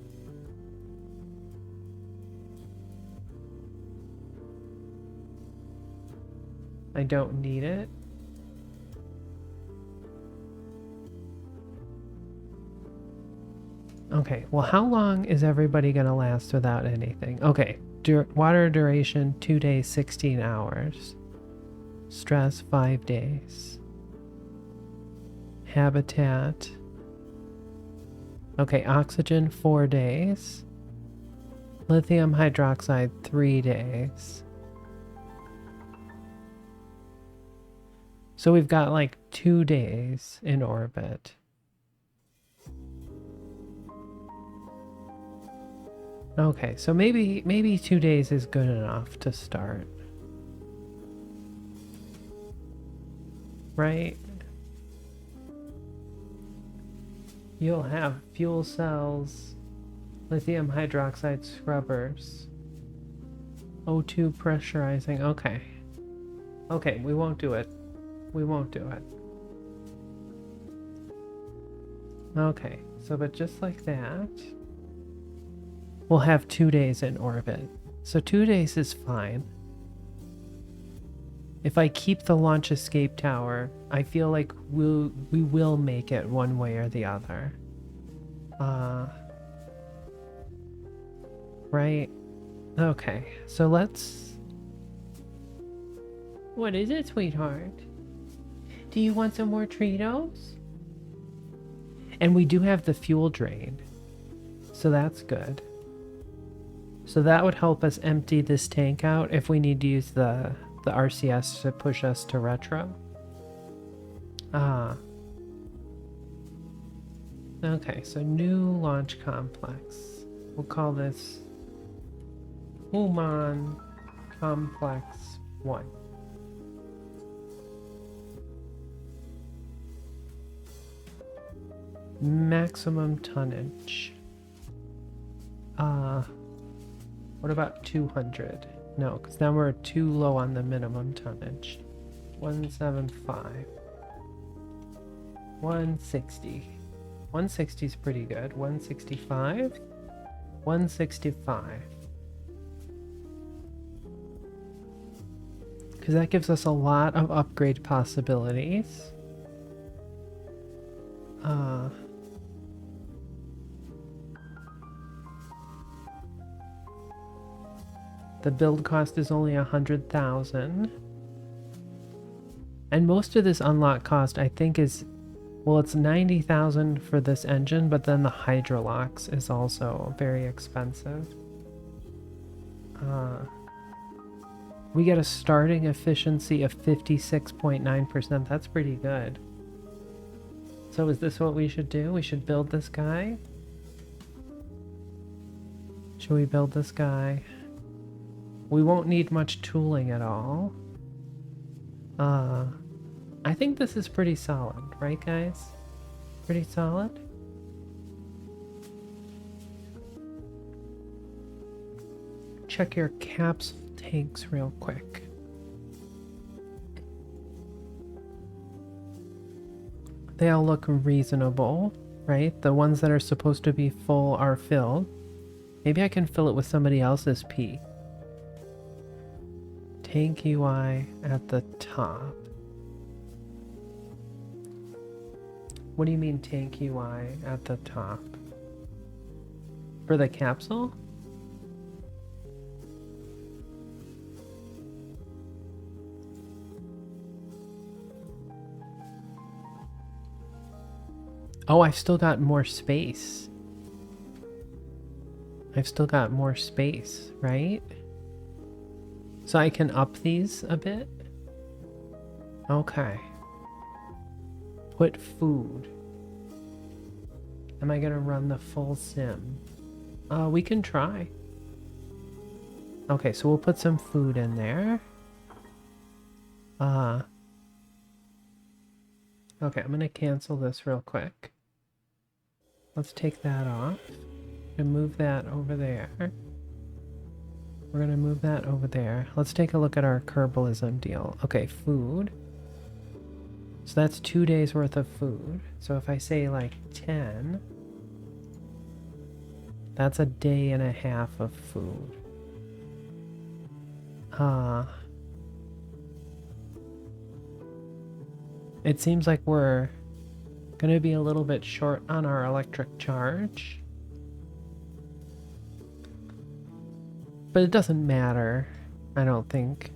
I don't need it. Okay, well, how long is everybody gonna last without anything? Okay, water duration 2 days, 16 hours. Stress 5 days. Habitat. Okay, oxygen 4 days. Lithium hydroxide 3 days. So we've got like 2 days in orbit. Okay, so maybe 2 days is good enough to start. Right? You'll have fuel cells, lithium hydroxide scrubbers, O2 pressurizing. Okay. Okay, we won't do it. We won't do it. Okay, so but just like that, we'll have 2 days in orbit. So 2 days is fine. If I keep the launch escape tower, I feel like we will make it one way or the other. Right? Okay, so let's... What is it, sweetheart? Do you want some more Treatos? And we do have the fuel drain, so that's good. So that would help us empty this tank out if we need to use the RCS to push us to retro. Okay, so new launch complex. We'll call this Human Complex 1. Maximum tonnage. What about 200? No, because now we're too low on the minimum tonnage. 175. 160. 160 is pretty good. 165. 165. Because that gives us a lot of upgrade possibilities. The build cost is only 100,000. And most of this unlock cost, I think, is, well, it's 90,000 for this engine, but then the Hydrolox is also very expensive. We get a starting efficiency of 56.9%. That's pretty good. So is this what we should do? We should build this guy? Should we build this guy? We won't need much tooling at all. I think this is pretty solid, right guys? Pretty solid? Check your capsule tanks real quick. They all look reasonable, right? The ones that are supposed to be full are filled. Maybe I can fill it with somebody else's pee. Tank UI at the top. What do you mean tank UI at the top? For the capsule? Oh, I've still got more space. I've still got more space, right? So I can up these a bit? Okay. Put food. Am I gonna run the full sim? We can try. Okay, so we'll put some food in there. Okay, I'm gonna cancel this real quick. Let's take that off and move that over there. We're gonna move that over there. Let's take a look at our Kerbalism deal. Okay, food. So that's 2 days worth of food. So if I say like 10, that's a day and a half of food. It seems like we're gonna be a little bit short on our electric charge. But it doesn't matter, I don't think.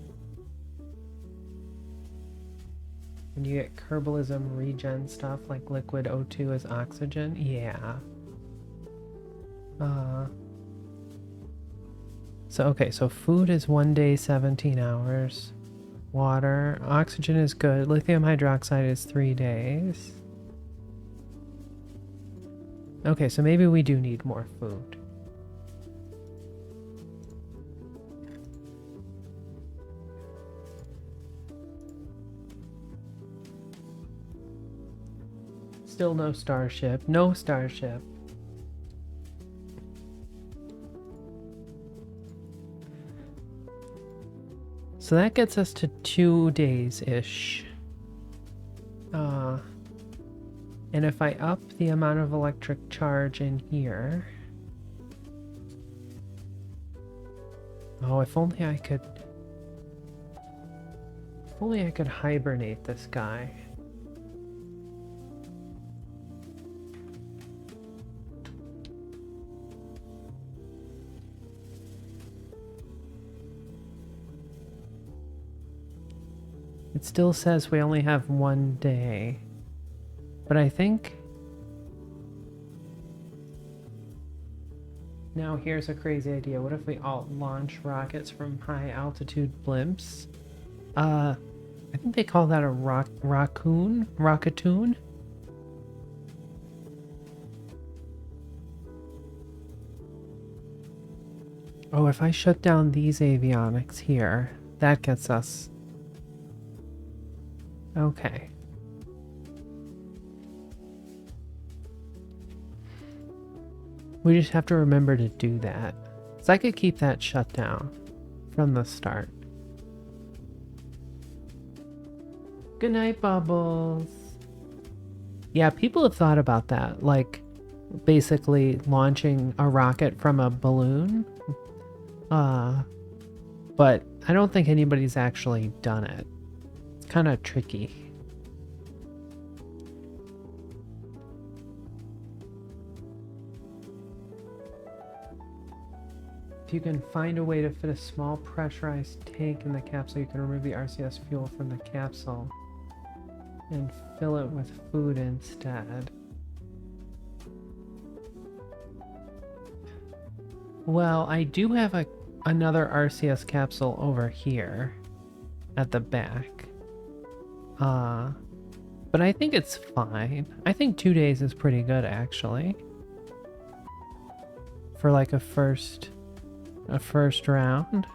When you get Kerbalism regen stuff like liquid O2 as oxygen, yeah. So food is 1 day, 17 hours. Water, oxygen is good. Lithium hydroxide is 3 days. Okay, so maybe we do need more food. Still no starship. No starship. So that gets us to 2 days-ish. And if I up the amount of electric charge in here... Oh, if only I could... If only I could hibernate this guy. It still says we only have 1 day. But I think... Now here's a crazy idea. What if we all launch rockets from high altitude blimps? I think they call that a rockatoon? Oh, if I shut down these avionics here, that gets us... Okay. We just have to remember to do that. So I could keep that shut down from the start. Good night, Bubbles. Yeah, people have thought about that. Like, basically launching a rocket from a balloon. But I don't think anybody's actually done it. It's kind of tricky. If you can find a way to fit a small pressurized tank in the capsule, you can remove the RCS fuel from the capsule and fill it with food instead. Well, I do have a another RCS capsule over here at the back. But I think it's fine. I think 2 days is pretty good, actually. For like a first round.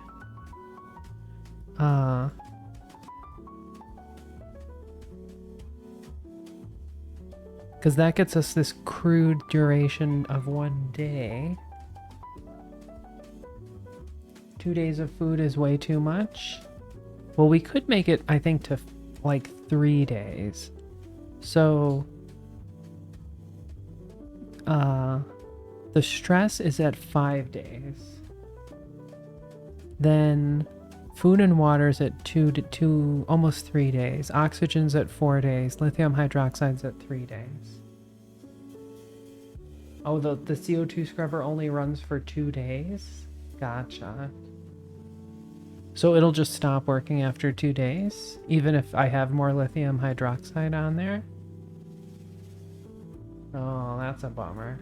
Because that gets us this crude duration of 1 day. 2 days of food is way too much. Well, we could make it, I think, to like 3 days. So, the stress is at 5 days. Then food and water's at 2 almost 3 days. Oxygen's at 4 days. Lithium hydroxide's at 3 days. Oh, the CO2 scrubber only runs for 2 days? Gotcha. So it'll just stop working after 2 days, even if I have more lithium hydroxide on there? Oh, that's a bummer.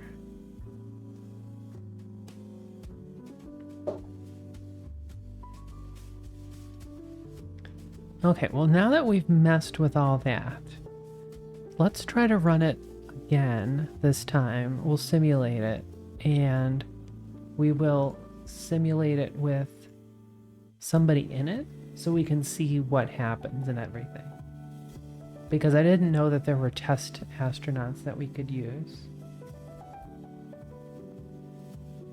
Okay, well, now that we've messed with all that, let's try to run it again this time. We'll simulate it, and we will simulate it with somebody in it so we can see what happens and everything. Because I didn't know that there were test astronauts that we could use.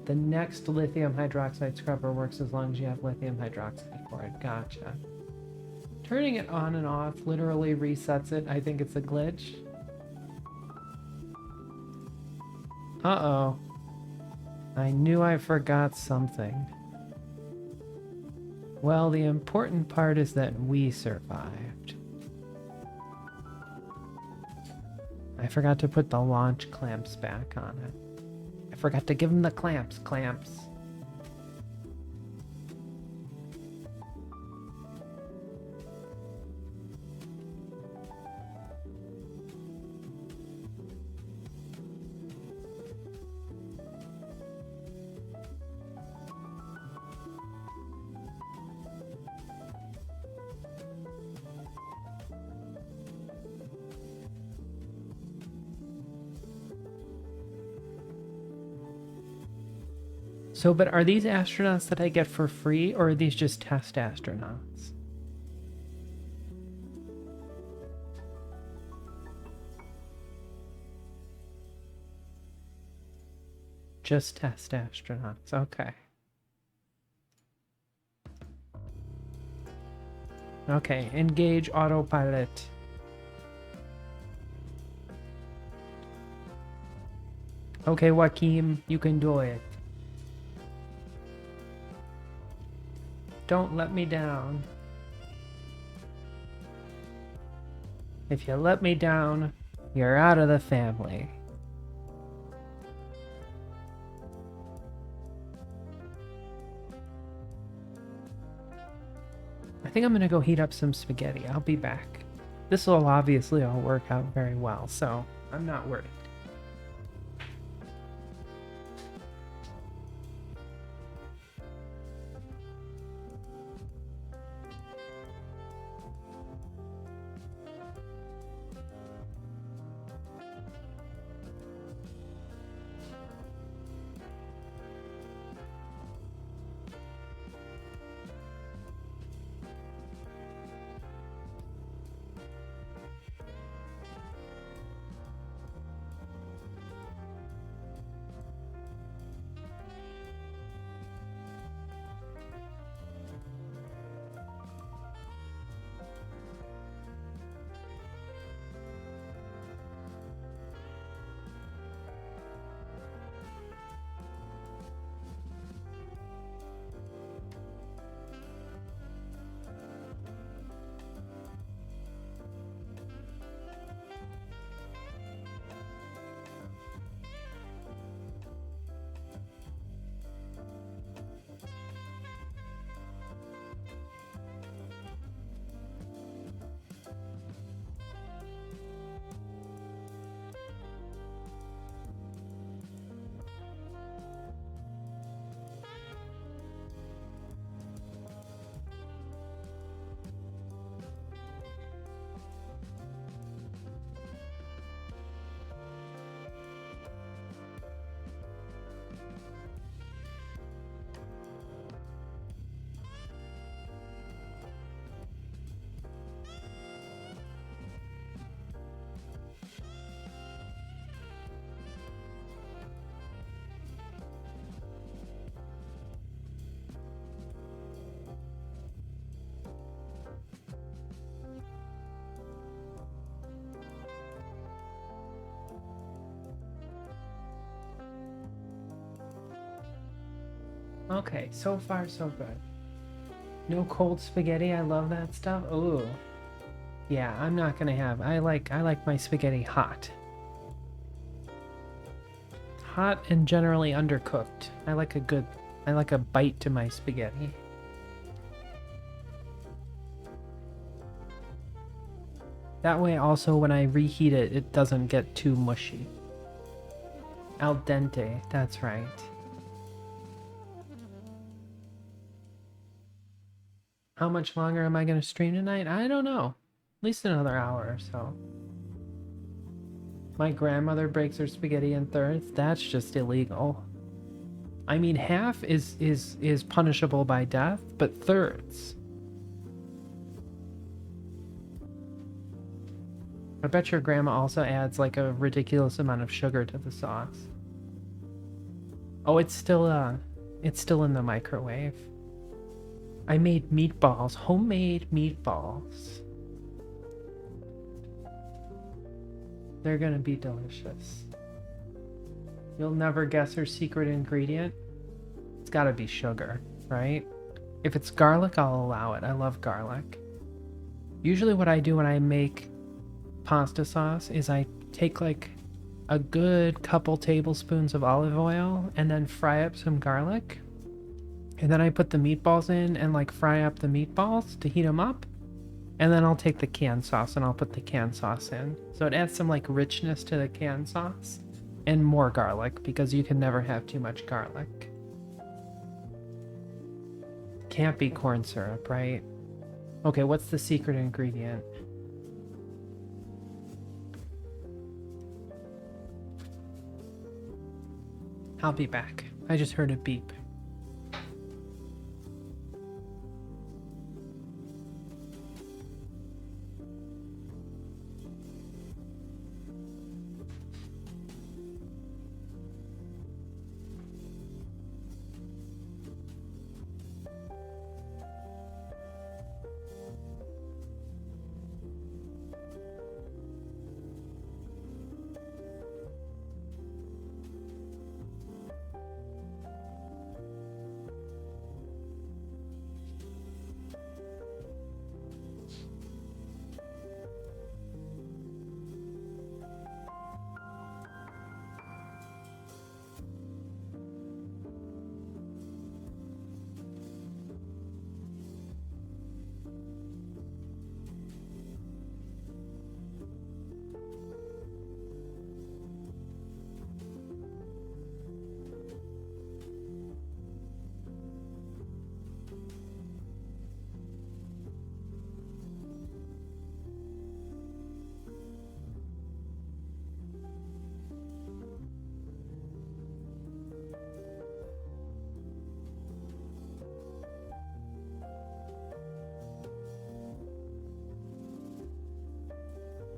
The next lithium hydroxide scrubber works as long as you have lithium hydroxide for it. Gotcha. Turning it on and off literally resets it. I think it's a glitch. Uh-oh. I knew I forgot something. Well, the important part is that we survived. I forgot to put the launch clamps back on it. I forgot to give them the clamps. So, but are these astronauts that I get for free, or are these just test astronauts? Just test astronauts, okay. Okay, engage autopilot. Okay, Joaquin, you can do it. Don't let me down. If you let me down, you're out of the family. I think I'm gonna go heat up some spaghetti. I'll be back. This will obviously all work out very well, so I'm not worried. Okay, so far so good. No cold spaghetti. I love that stuff. Ooh. Yeah, I'm not gonna have. I like my spaghetti hot. Hot and generally undercooked. I like a bite to my spaghetti. That way also when I reheat it, it doesn't get too mushy. Al dente, that's right. How much longer am I going to stream tonight? I don't know. At least another hour or so. My grandmother breaks her spaghetti in thirds. That's just illegal. I mean, half is punishable by death, but thirds. I bet your grandma also adds like a ridiculous amount of sugar to the sauce. Oh, it's still in the microwave. I made meatballs, homemade meatballs. They're gonna be delicious. You'll never guess her secret ingredient. It's gotta be sugar, right? If it's garlic, I'll allow it. I love garlic. Usually what I do when I make pasta sauce is I take like a good couple tablespoons of olive oil and then fry up some garlic. And then I put the meatballs in and like fry up the meatballs to heat them up. And then I'll take the canned sauce and I'll put the canned sauce in. So it adds some like richness to the canned sauce and more garlic because you can never have too much garlic. Can't be corn syrup, right? Okay, what's the secret ingredient? I'll be back. I just heard a beep.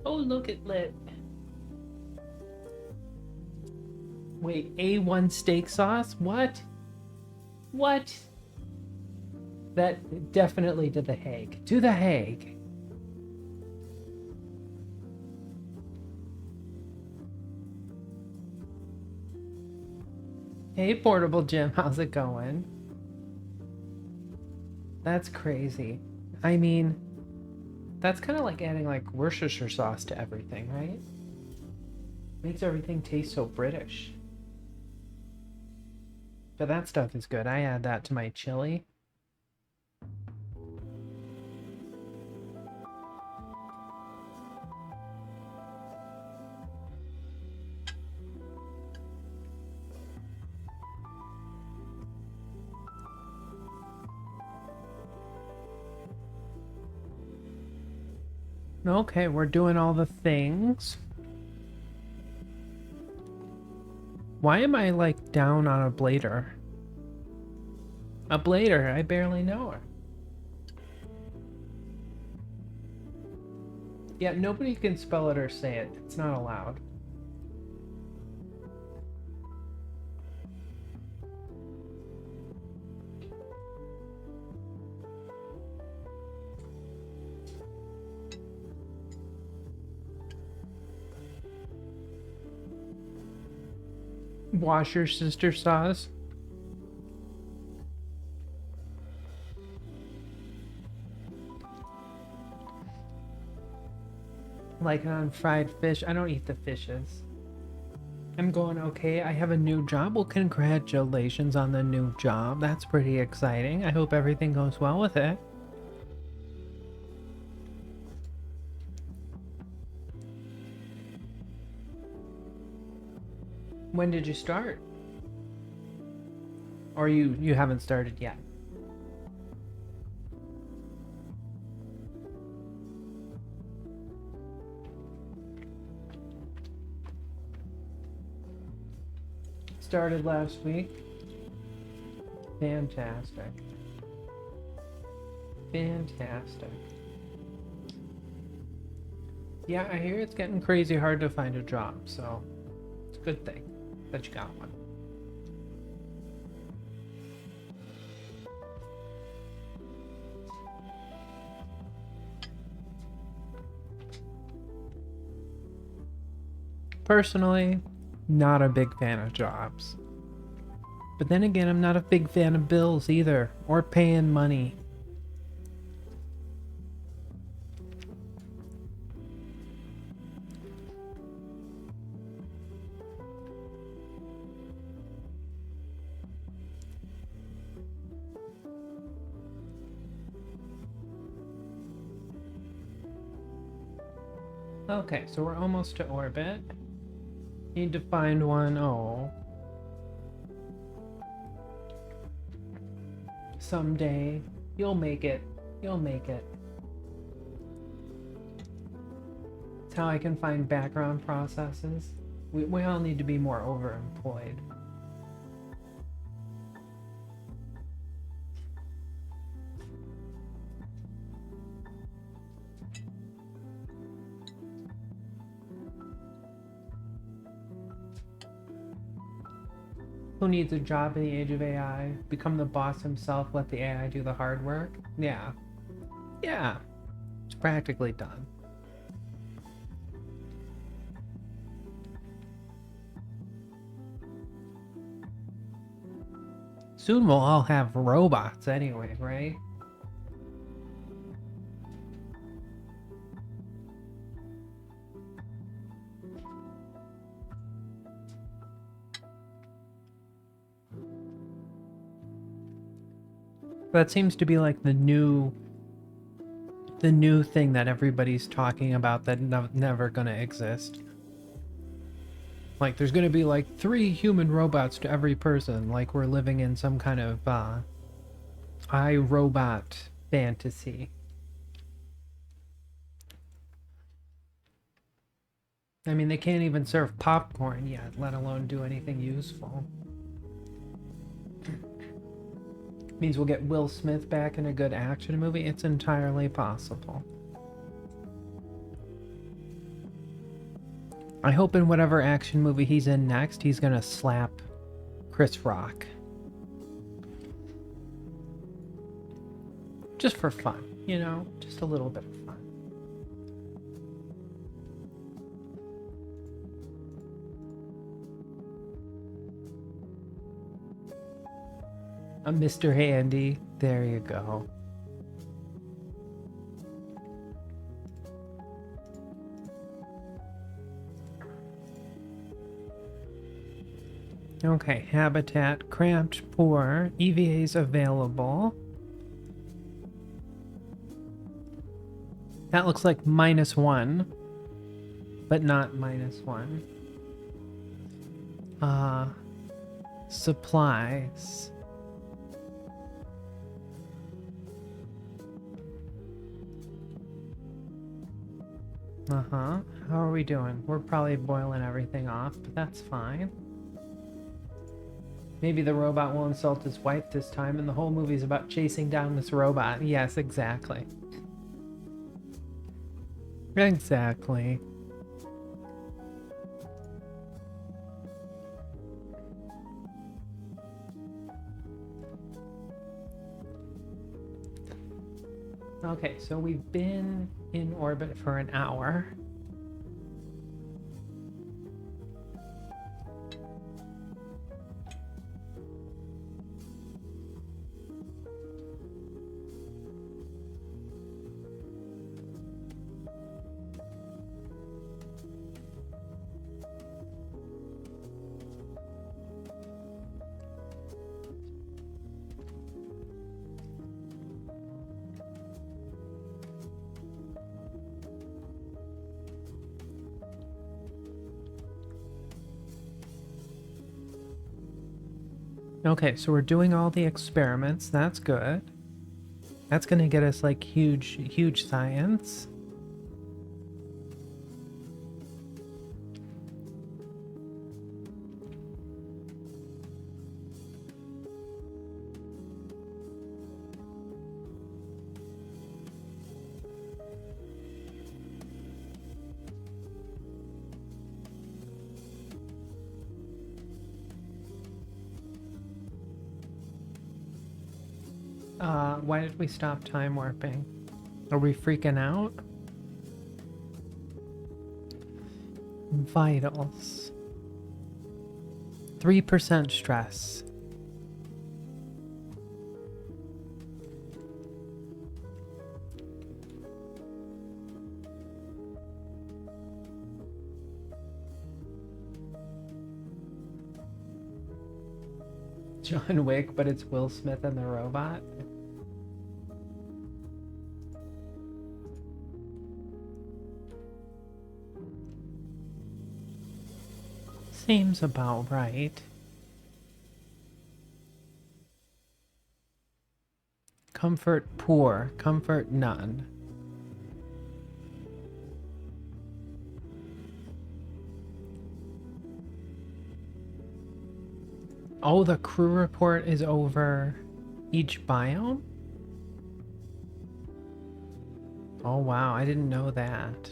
Oh, look at lit. Wait, A1 steak sauce? What? What? That definitely to The Hague. To The Hague. Hey, Portable Jim, how's it going? That's crazy. I mean, that's kind of like adding like Worcestershire sauce to everything, right? Makes everything taste so British. But that stuff is good. I add that to my chili. Okay, we're doing all the things. Why am I like down on a blader? A blader, I barely know her. Yeah, nobody can spell it or say it. It's not allowed. Wash your sister sauce. Like on fried fish. I don't eat the fishes. I'm going, okay, I have a new job. Well, congratulations on the new job. That's pretty exciting. I hope everything goes well with it. When did you start? Or you haven't started yet? Started last week. Fantastic. Fantastic. Yeah, I hear it's getting crazy hard to find a job, so it's a good thing that you got one. Personally, not a big fan of jobs. But then again, I'm not a big fan of bills either, or paying money. Okay, so we're almost to orbit. Need to find one. Oh. Someday. You'll make it. You'll make it. It's how I can find background processes. We all need to be more overemployed. Who needs a job in the age of AI? Become the boss himself, let the AI do the hard work? Yeah. Yeah. It's practically done. Soon we'll all have robots anyway, right? That seems to be like the new thing that everybody's talking about that never gonna exist. Like there's gonna be like 3 human robots to every person, like we're living in some kind of iRobot fantasy. I mean, they can't even serve popcorn yet, let alone do anything useful. Means we'll get Will Smith back in a good action movie. It's entirely possible. I hope in whatever action movie he's in next, he's gonna slap Chris Rock. Just for fun, you know? Just a little bit of fun. Mr. Handy. There you go. Okay, habitat cramped, poor, EVAs available. That looks like -1, but not -1. Supplies. How are we doing? We're probably boiling everything off, but that's fine. Maybe the robot will insult his wife this time, and the whole movie's about chasing down this robot. Yes, exactly. Exactly. Okay, so we've been in orbit for an hour. Okay, so we're doing all the experiments. That's good. That's gonna get us like huge science. Why did we stop time warping? Are we freaking out? Vitals. 3% stress. John Wick, but it's Will Smith and the robot. Seems about right. Comfort poor, comfort none. Oh, the crew report is over each biome? Oh wow, I didn't know that.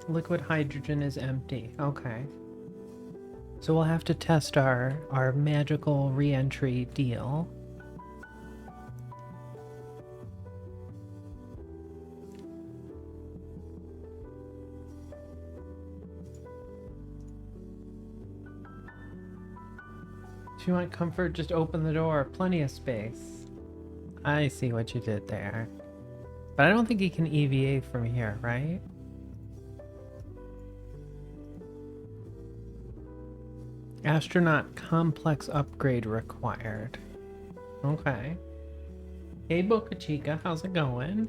Liquid hydrogen is empty. Okay. So we'll have to test our magical re-entry deal. If you want comfort, just open the door. Plenty of space. I see what you did there. But I don't think you can EVA from here, right? Astronaut complex upgrade required. Okay. Hey Boca Chica, how's it going?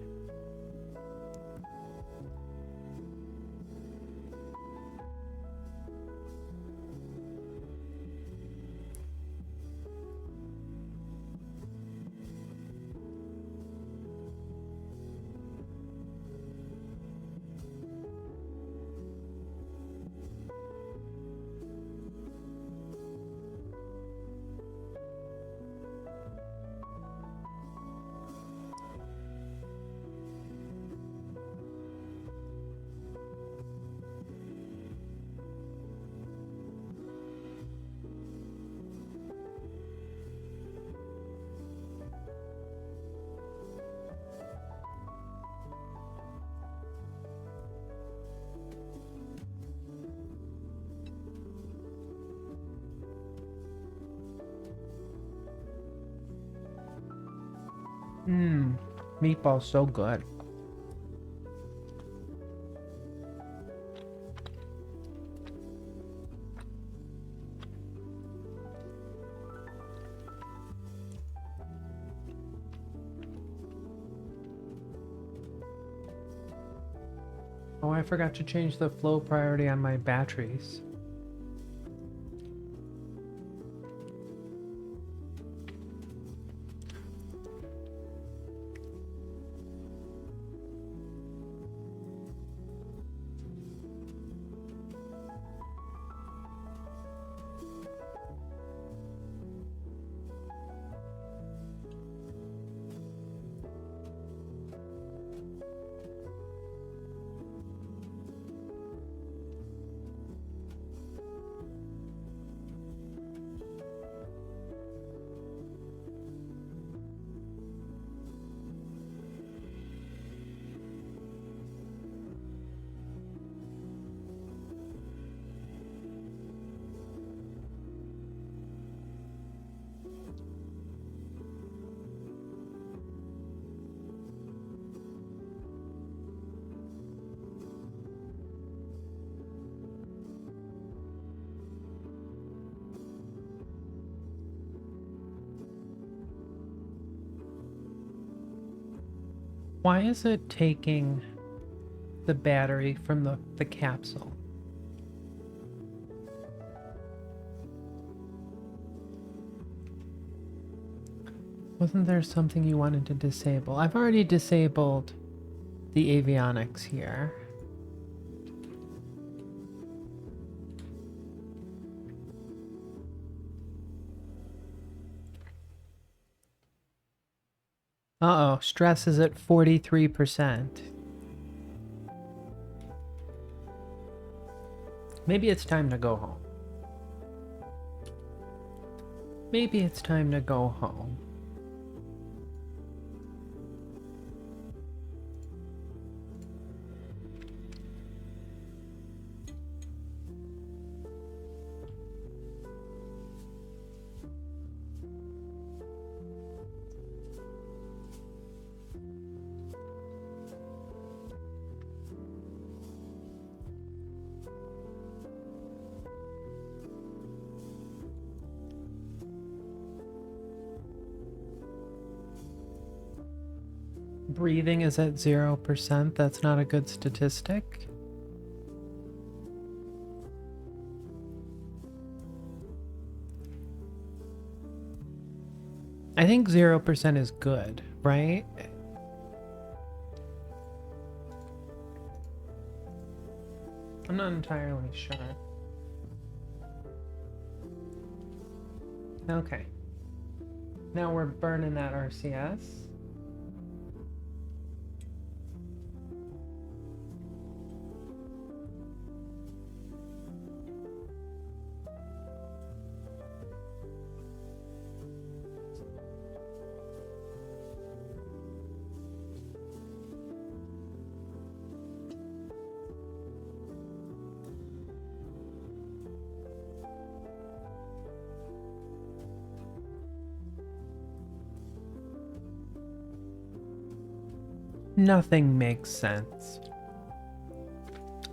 Mmm, meatball's so good. Oh, I forgot to change the flow priority on my batteries. Why is it taking the battery from the capsule. Wasn't there something you wanted to disable? I've already disabled the avionics here. Uh-oh, stress is at 43%. Maybe it's time to go home. Maybe it's time to go home. Breathing is at 0%. That's not a good statistic. I think 0% is good, right? I'm not entirely sure. Okay. Now we're burning that RCS. Nothing makes sense.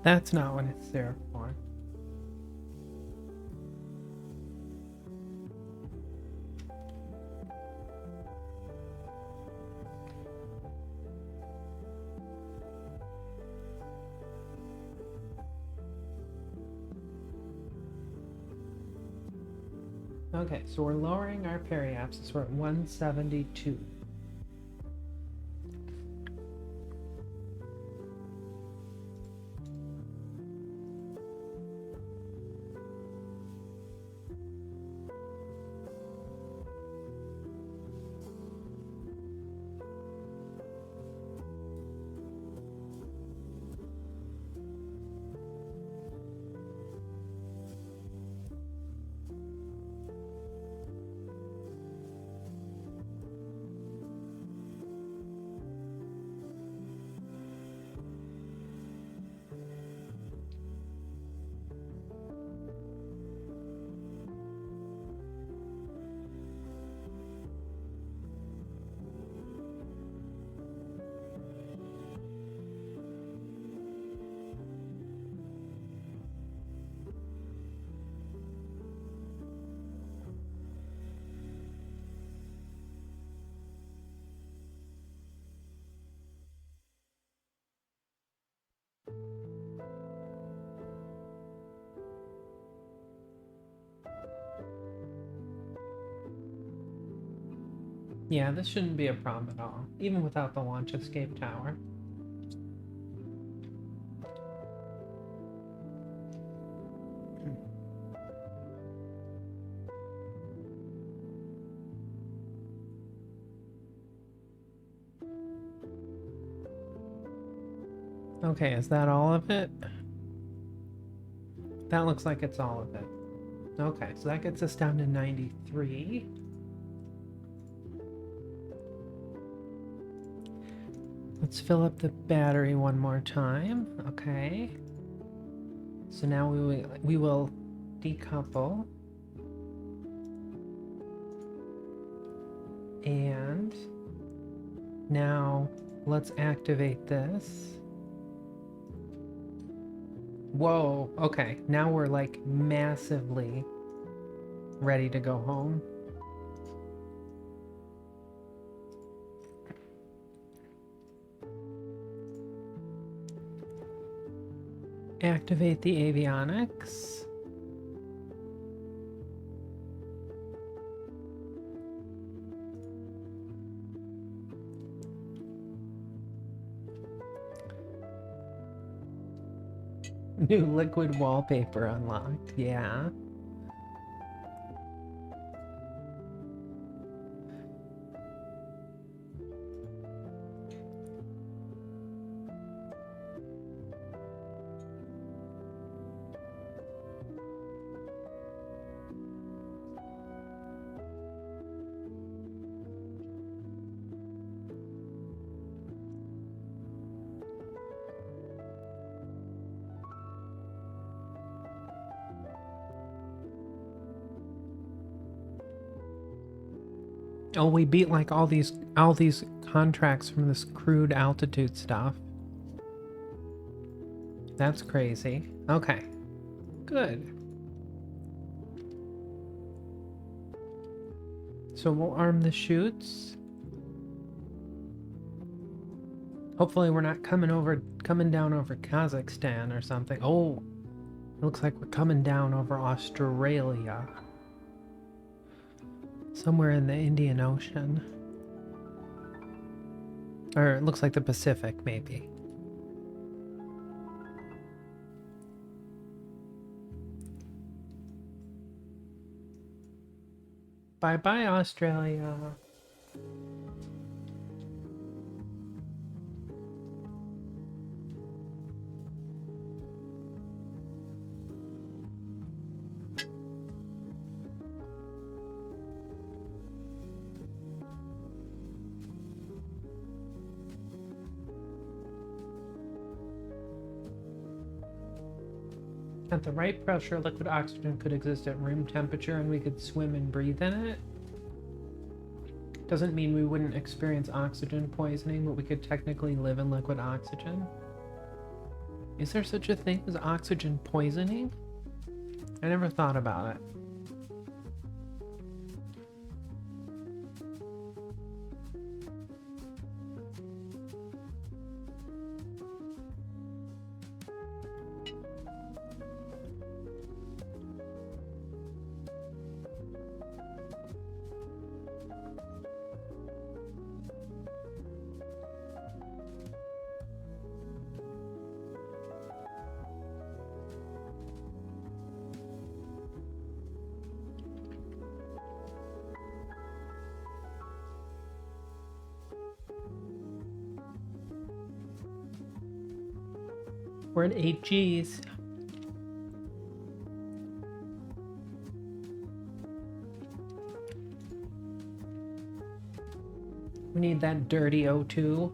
That's not what it's there for. Okay, so we're lowering our periapsis. We're at 172. Yeah, this shouldn't be a problem at all, even without the launch escape tower. Okay, is that all of it? That looks like it's all of it. Okay, so that gets us down to 93. Let's fill up the battery one more time. Okay. So now we will decouple. And now let's activate this. Whoa, okay. Now we're like massively ready to go home. Activate the avionics. New liquid wallpaper unlocked. Yeah. Oh, we beat like all these contracts from this crude altitude stuff. That's crazy. Okay. Good. So we'll arm the chutes. Hopefully we're not coming down over Kazakhstan or something. Oh, it looks like we're coming down over Australia. Somewhere in the Indian Ocean. Or it looks like the Pacific, maybe. Bye-bye, Australia. At the right pressure, liquid oxygen could exist at room temperature and we could swim and breathe in it. Doesn't mean we wouldn't experience oxygen poisoning, but we could technically live in liquid oxygen. Is there such a thing as oxygen poisoning? I never thought about it. We're at 8 Gs. We need that dirty O2.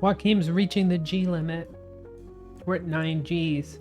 Joaquim's reaching the G limit. We're at 9 Gs.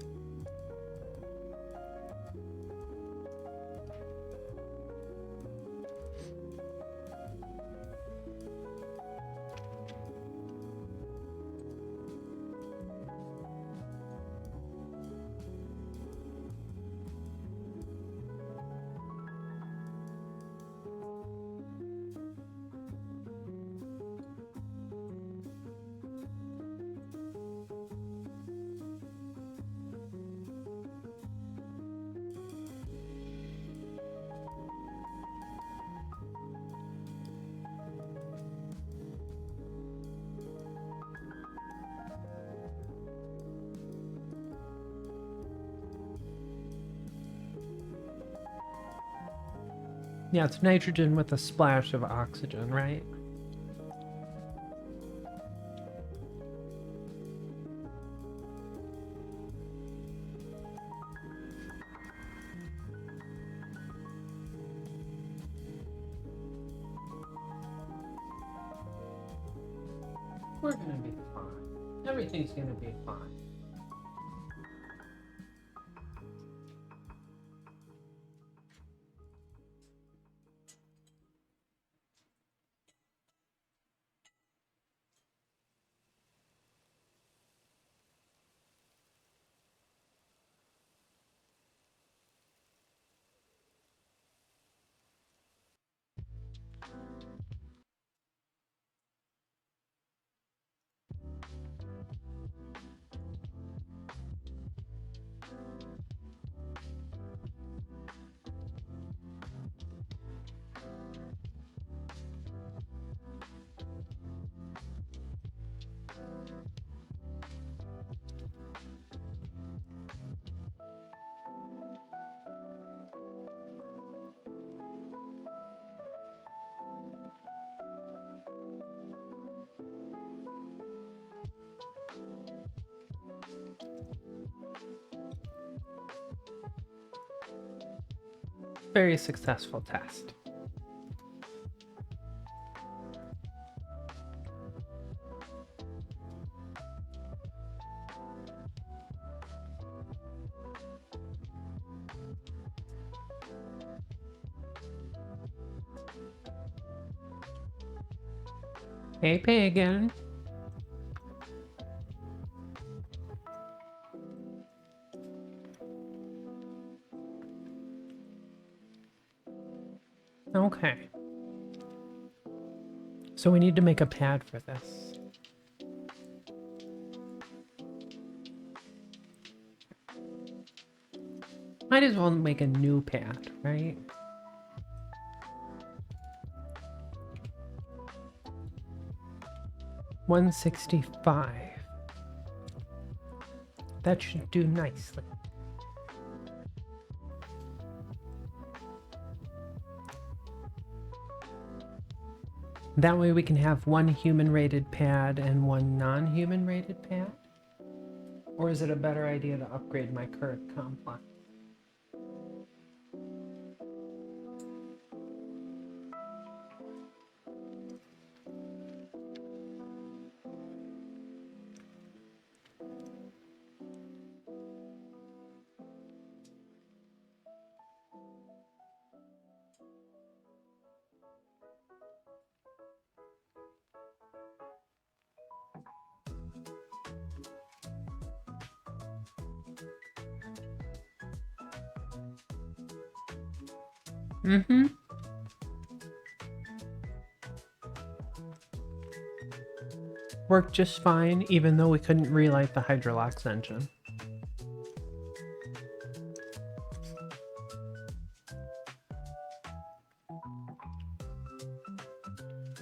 Yeah, it's nitrogen with a splash of oxygen, right? We're gonna be fine. Everything's gonna be fine. Very successful test. Hey, Pagan. Okay. So we need to make a pad for this. Might as well make a new pad, right? $165. That should do nicely. That way we can have one human rated pad and one non-human rated pad? Or is it a better idea to upgrade my current complex? Mm-hmm. Worked just fine, even though we couldn't relight the Hydrolox engine.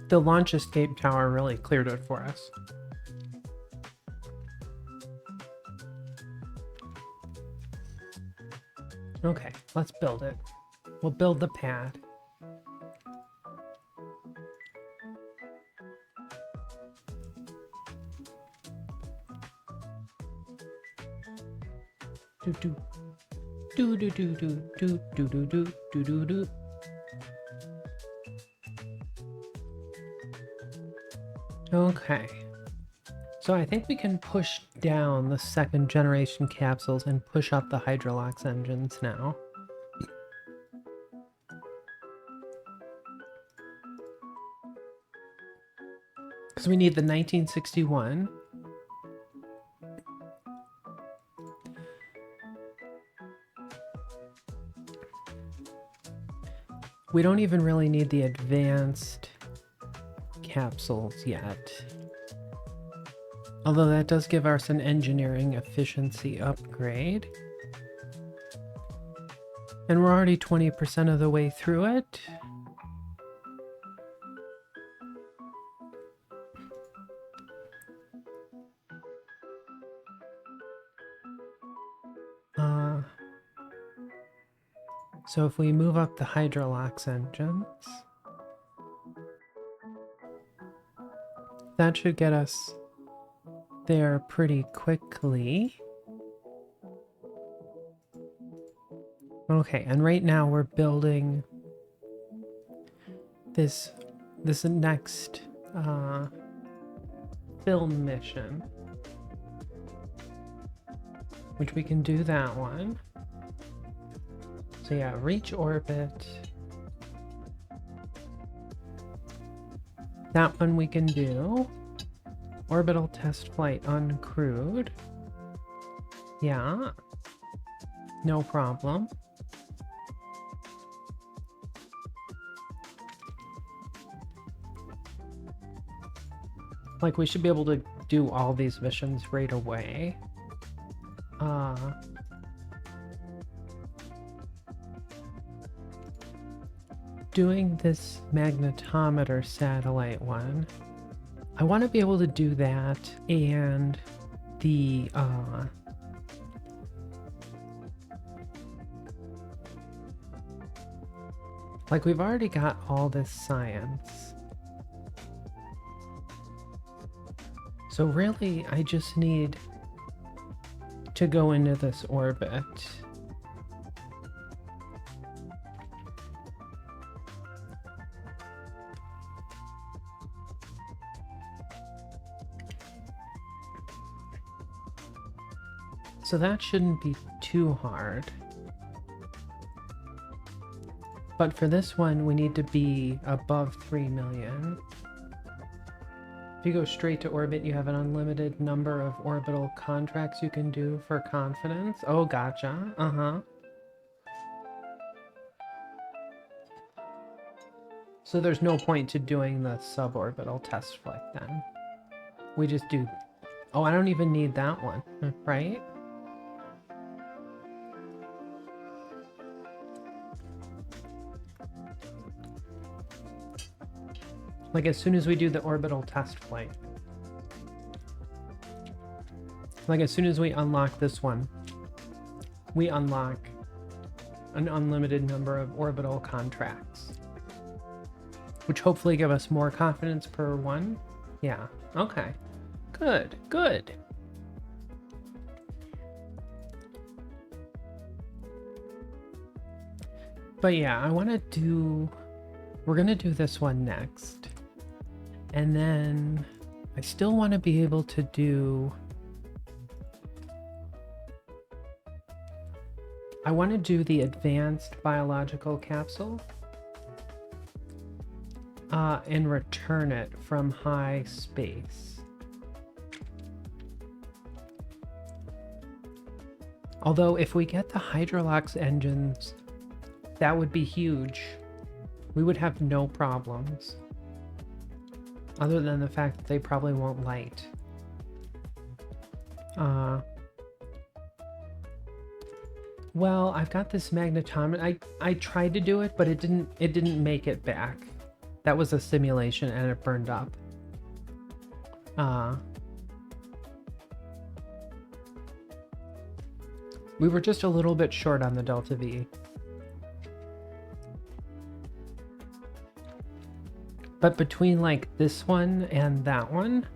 The launch escape tower really cleared it for us. Okay, let's build it. We'll build the pad. Do do do do do do do do do do do do do. Okay. So I think we can push down the second generation capsules and push up the Hydrolox engines now. Because we need the 1961. We don't even really need the advanced capsules yet. Although that does give us an engineering efficiency upgrade. And we're already 20% of the way through it. So if we move up the Hydrolox engines, that should get us there pretty quickly. Okay, and right now we're building this next film mission, which we can do that one. So yeah, reach orbit. That one we can do. Orbital test flight uncrewed. Yeah. No problem. Like, we should be able to do all these missions right away. Doing this magnetometer satellite one, I want to be able to do that, and the like, we've already got all this science, so really I just need to go into this orbit. So that shouldn't be too hard. But for this one, we need to be above 3 million. If you go straight to orbit, you have an unlimited number of orbital contracts you can do for confidence. Oh, gotcha. Uh-huh. So there's no point to doing the suborbital test flight then. We just do... Oh, I don't even need that one, right? Like, as soon as we do the orbital test flight. Like, as soon as we unlock this one, we unlock an unlimited number of orbital contracts. Which hopefully give us more confidence per one. Yeah, okay. Good, good. But yeah, I want to do... We're going to do this one next. And then I still want to be able to do... I want to do the advanced biological capsule. And return it from high space. Although if we get the Hydrolox engines, that would be huge. We would have no problems. Other than the fact that they probably won't light. Well, I've got this magnetometer. I tried to do it, but it didn't make it back. That was a simulation and it burned up. We were just a little bit short on the Delta V. But between like this one and that one,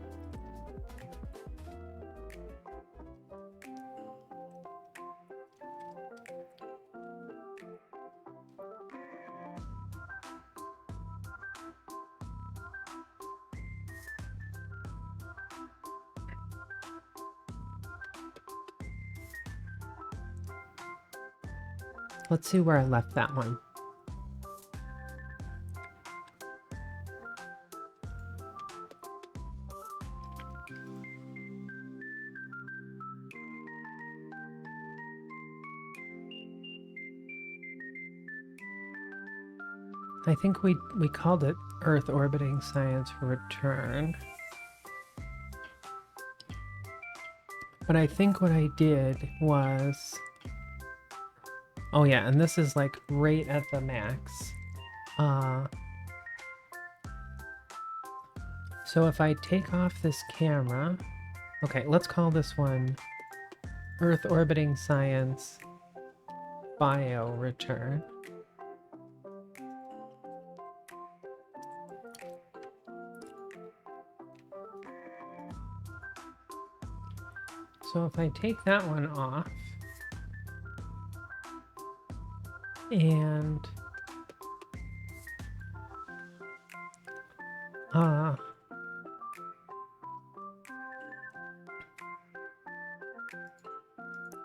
let's see where I left that one. I think we called it Earth Orbiting Science Return. But I think what I did was... Oh yeah, and this is like right at the max. So if I take off this camera... Okay, let's call this one Earth Orbiting Science Bio Return. So if I take that one off, and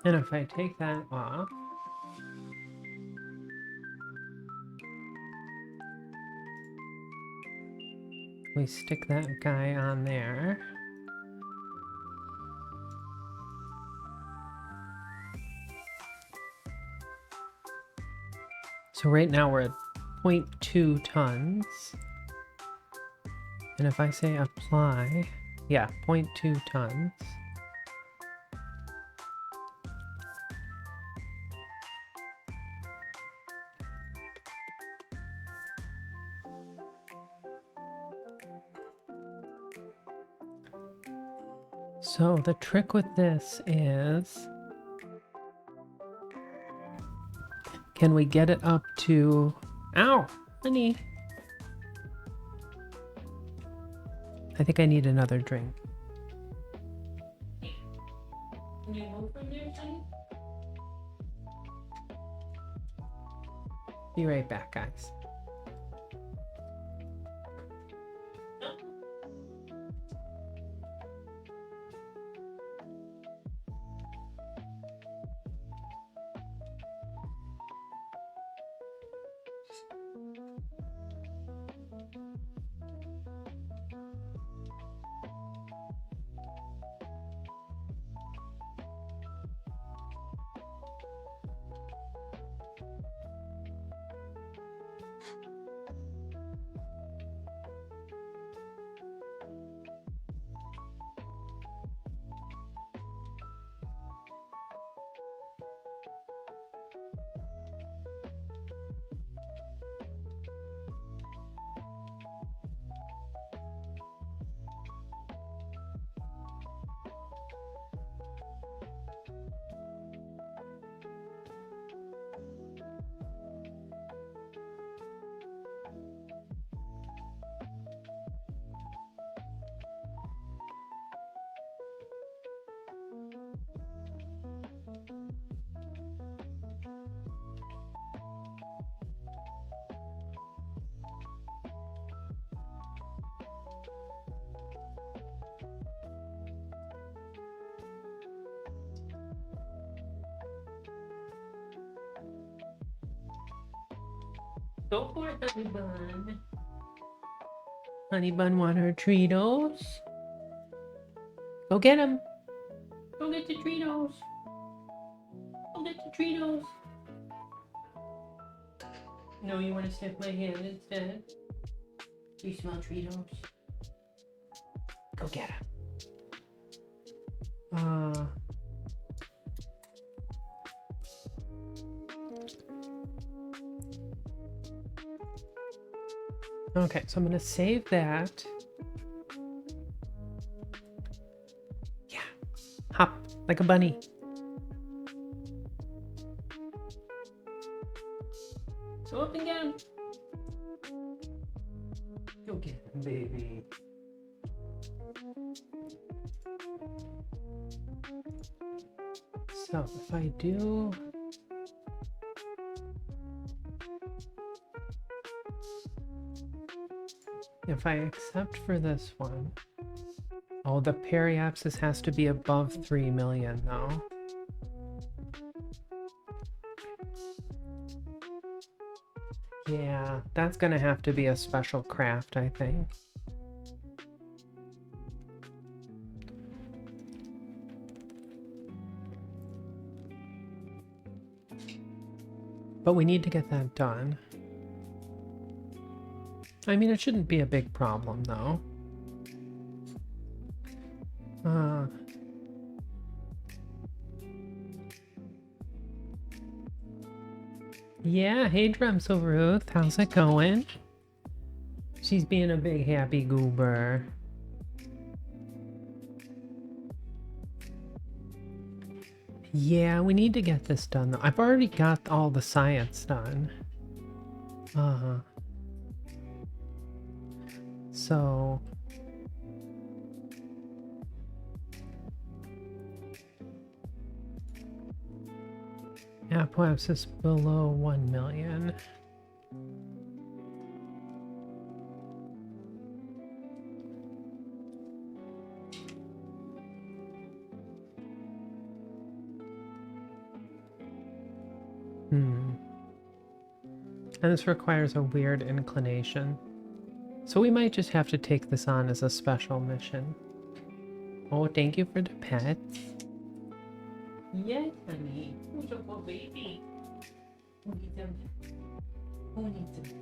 if I take that off, we stick that guy on there. So right now we're at 0.2 tons. And if I say apply, yeah, 0.2 tons. So the trick with this is, can we get it up to... Ow, honey. I think I need another drink. Can you move from there, honey? Be right back, guys. Go for it, honey bun. Honey bun want her Treatos. Go get them. Go get the Treatos. Go get the Treatos. No, you want to sniff my hand instead? You smell Treatos? Go get them. Okay, so I'm gonna save that. Yeah, hop like a bunny. Go up and get him. Go get him, baby. So if I do. If I accept for this one, oh, the periapsis has to be above 3 million though. Yeah, that's gonna have to be a special craft, I think. But we need to get that done. I mean, it shouldn't be a big problem, though. Yeah, hey Dremsel Ruth, how's it going? She's being a big happy goober. Yeah, we need to get this done, though. I've already got all the science done. So... Apoapsis below 1 million. And this requires a weird inclination. So we might just have to take this on as a special mission. Oh, thank you for the pets. Yes, honey. Who's a good baby? Who needs a pet? Who needs a pet?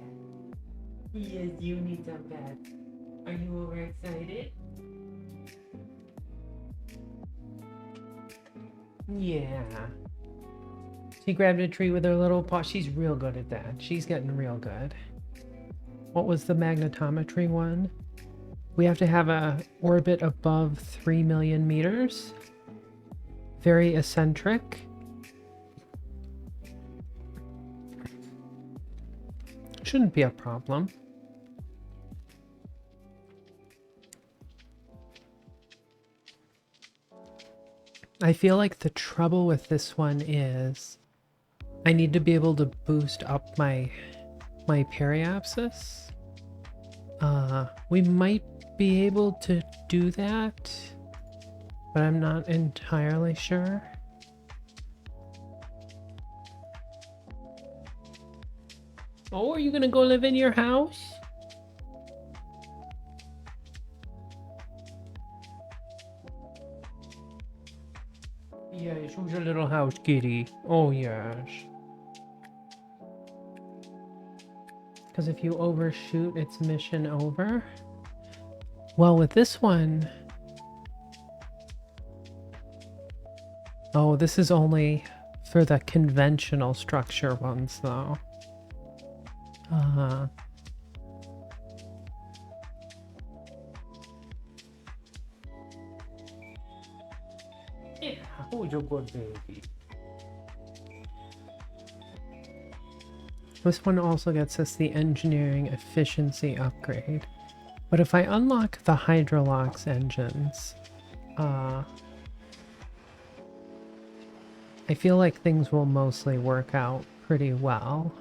Yes, you need a pet. Are you overexcited? Yeah. She grabbed a tree with her little paw. She's real good at that. She's getting real good. What was the magnetometry one? We have to have a orbit above 3 million meters. Very eccentric. Shouldn't be a problem. I feel like the trouble with this one is I need to be able to boost up my periapsis. We might be able to do that, but I'm not entirely sure. Oh, are you gonna go live in your house? Yes, who's your little house kitty? Oh, yes. Because if you overshoot, it's mission over. Well, with this one... Oh, this is only for the conventional structure ones, though. Yeah, who's a good baby? This one also gets us the engineering efficiency upgrade. But if I unlock the Hydrolox engines, I feel like things will mostly work out pretty well.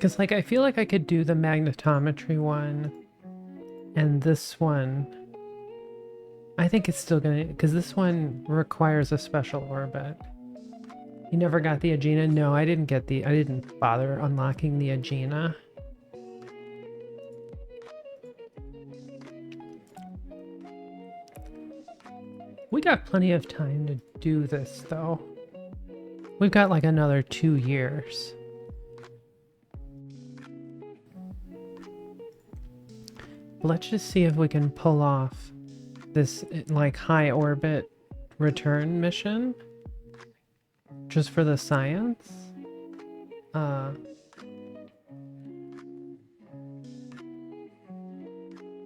Because, like, I feel like I could do the magnetometry one and this one. I think it's still gonna, because this one requires a special orbit. You never got the Agena? No, I didn't bother unlocking the Agena. We got plenty of time to do this, though. We've got like another 2 years. Let's just see if we can pull off this like high orbit return mission just for the science.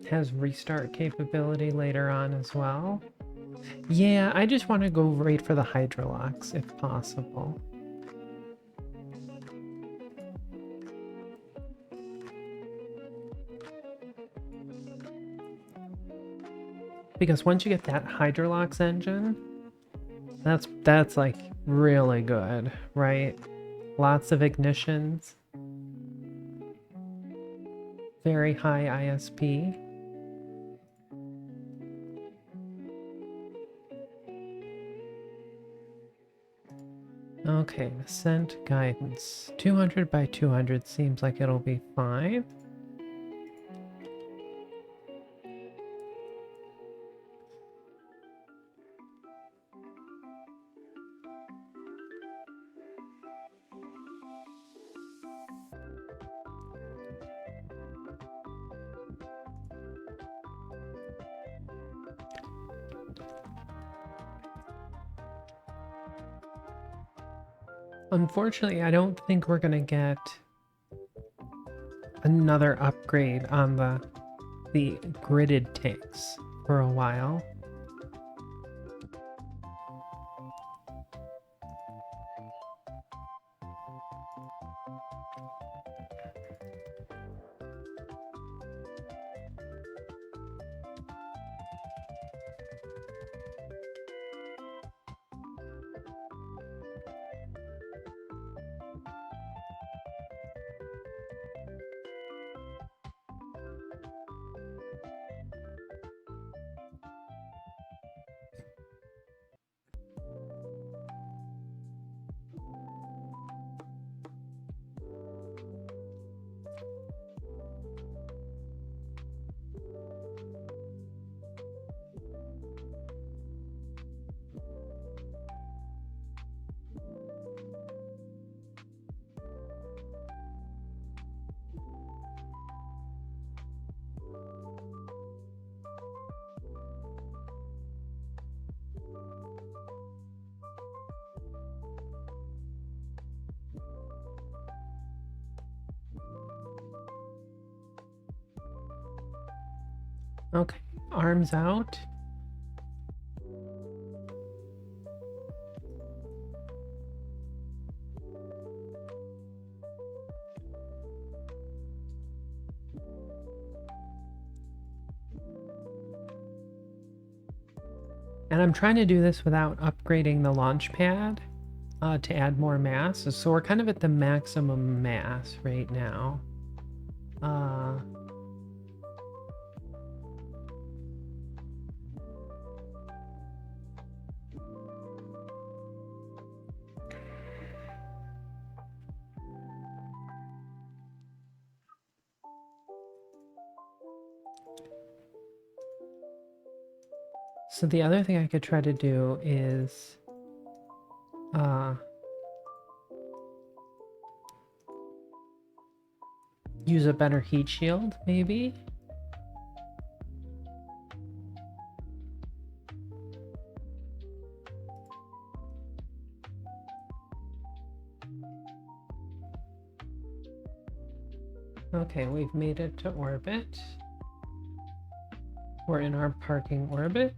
Has restart capability later on as well. Yeah, I just want to go right for the Hydrolox if possible. Because once you get that Hydrolox engine, that's like really good, right? Lots of ignitions. Very high ISP. Okay, ascent guidance. 200 by 200 seems like it'll be fine. Unfortunately, I don't think we're gonna get another upgrade on the gridded tanks for a while. Okay, arms out. And I'm trying to do this without upgrading the launch pad to add more mass. So we're kind of at the maximum mass right now. So the other thing I could try to do is use a better heat shield, maybe? Okay, we've made it to orbit. We're in our parking orbit.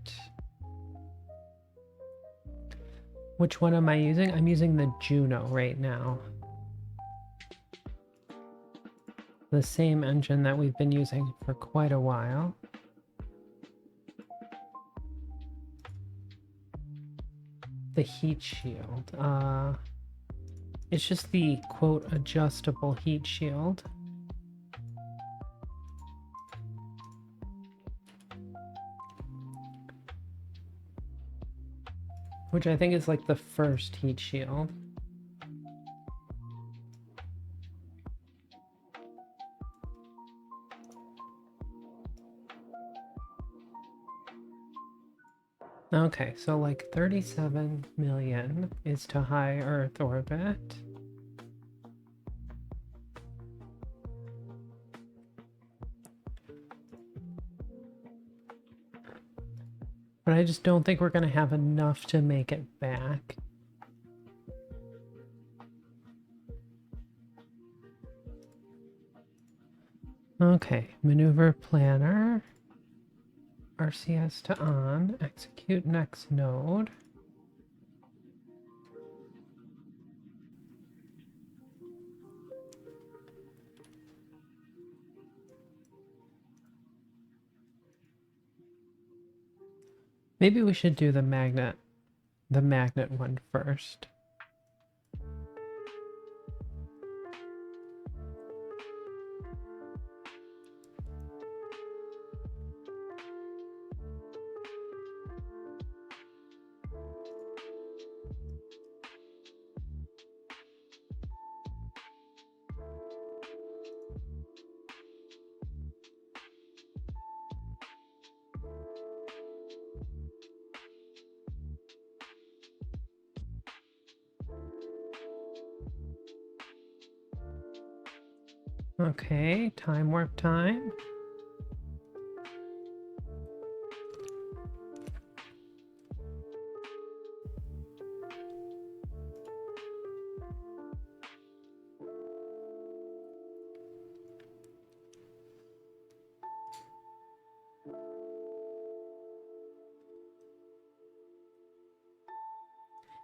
Which one am I using? I'm using the Juno right now. The same engine that we've been using for quite a while. The heat shield. It's just the quote adjustable heat shield. Which I think is like the first heat shield. Okay, so like 37 million is to high Earth orbit. But I just don't think we're going to have enough to make it back. Okay, maneuver planner. RCS to on. Execute next node. Maybe we should do the magnet one first. Okay, time warp time.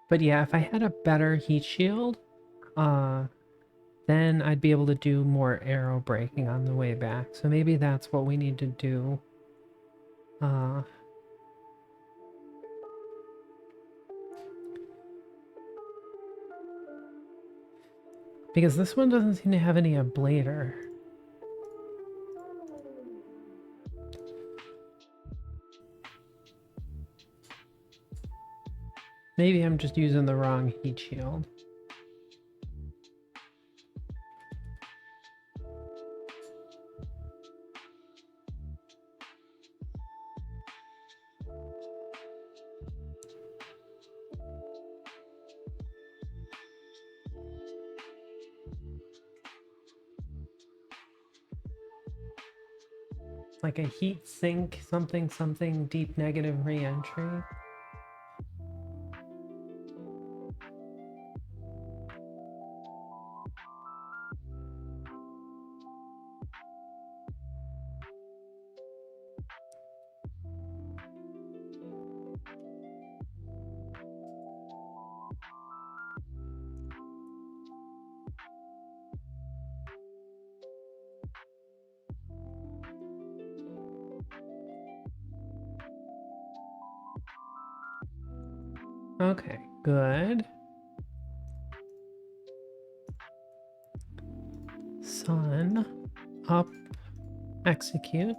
But yeah, if I had a better heat shield, then I'd be able to do more aero braking on the way back. So maybe that's what we need to do. Because this one doesn't seem to have any ablator. Maybe I'm just using the wrong heat shield. Like a heat sink, something deep negative re-entry. Okay, good. Sun, up, execute.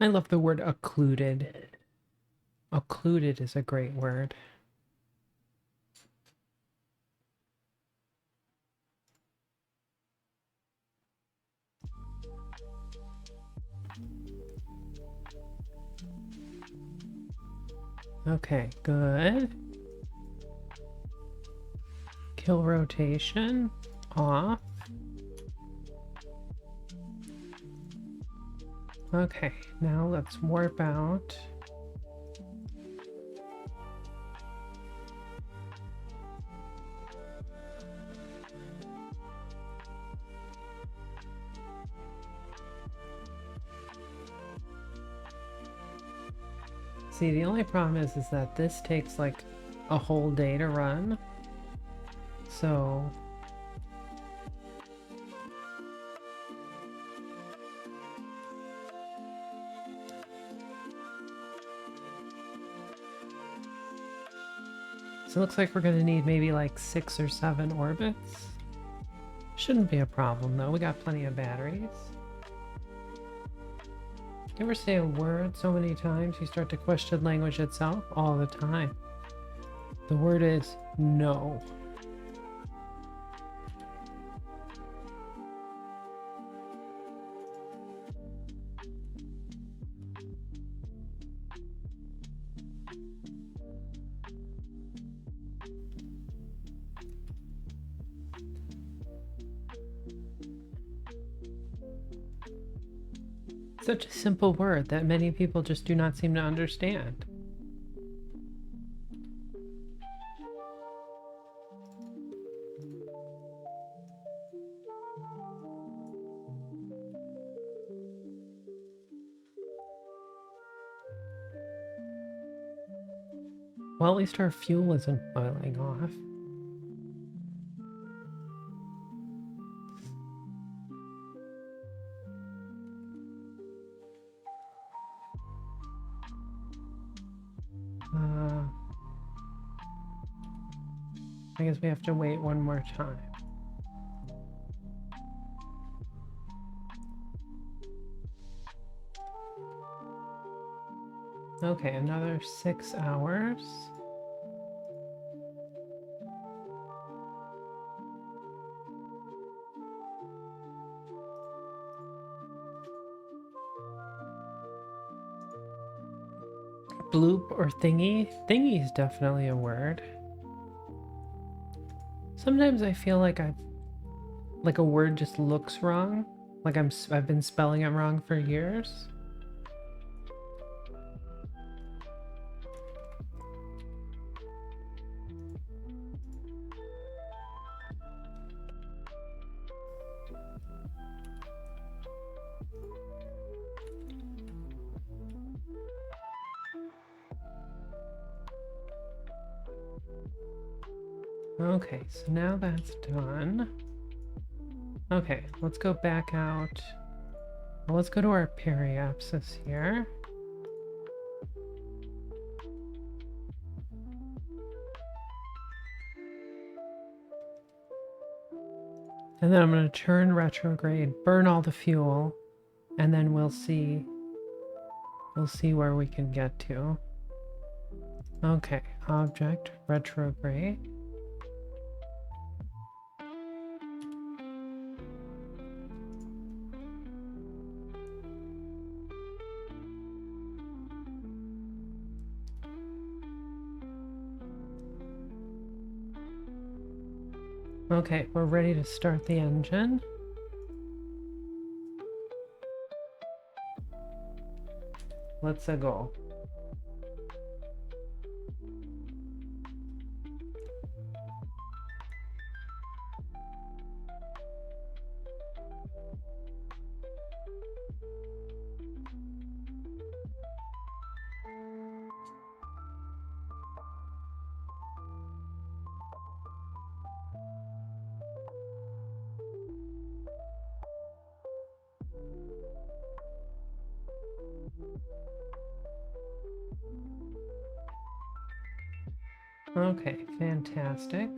I love the word occluded. Occluded is a great word. Okay, good. Kill rotation, off. Okay, now let's warp out. See, the only problem is that this takes like a whole day to run. So it looks like we're gonna need maybe like 6 or 7 orbits. Shouldn't be a problem though, we got plenty of batteries. You ever say a word so many times you start to question language itself? All the time. The word is no. Such a simple word that many people just do not seem to understand. Well, at least our fuel isn't boiling off. I guess we have to wait one more time. Okay, another 6 hours. Bloop or thingy? Thingy is definitely a word. Sometimes I feel like a word just looks wrong. Like I've been spelling it wrong for years. Okay, so now that's done. Okay, let's go back out. Well, let's go to our periapsis here. And then I'm going to turn retrograde, burn all the fuel, and then we'll see where we can get to. Okay, object retrograde. Okay, we're ready to start the engine. Let's go. Okay, fantastic.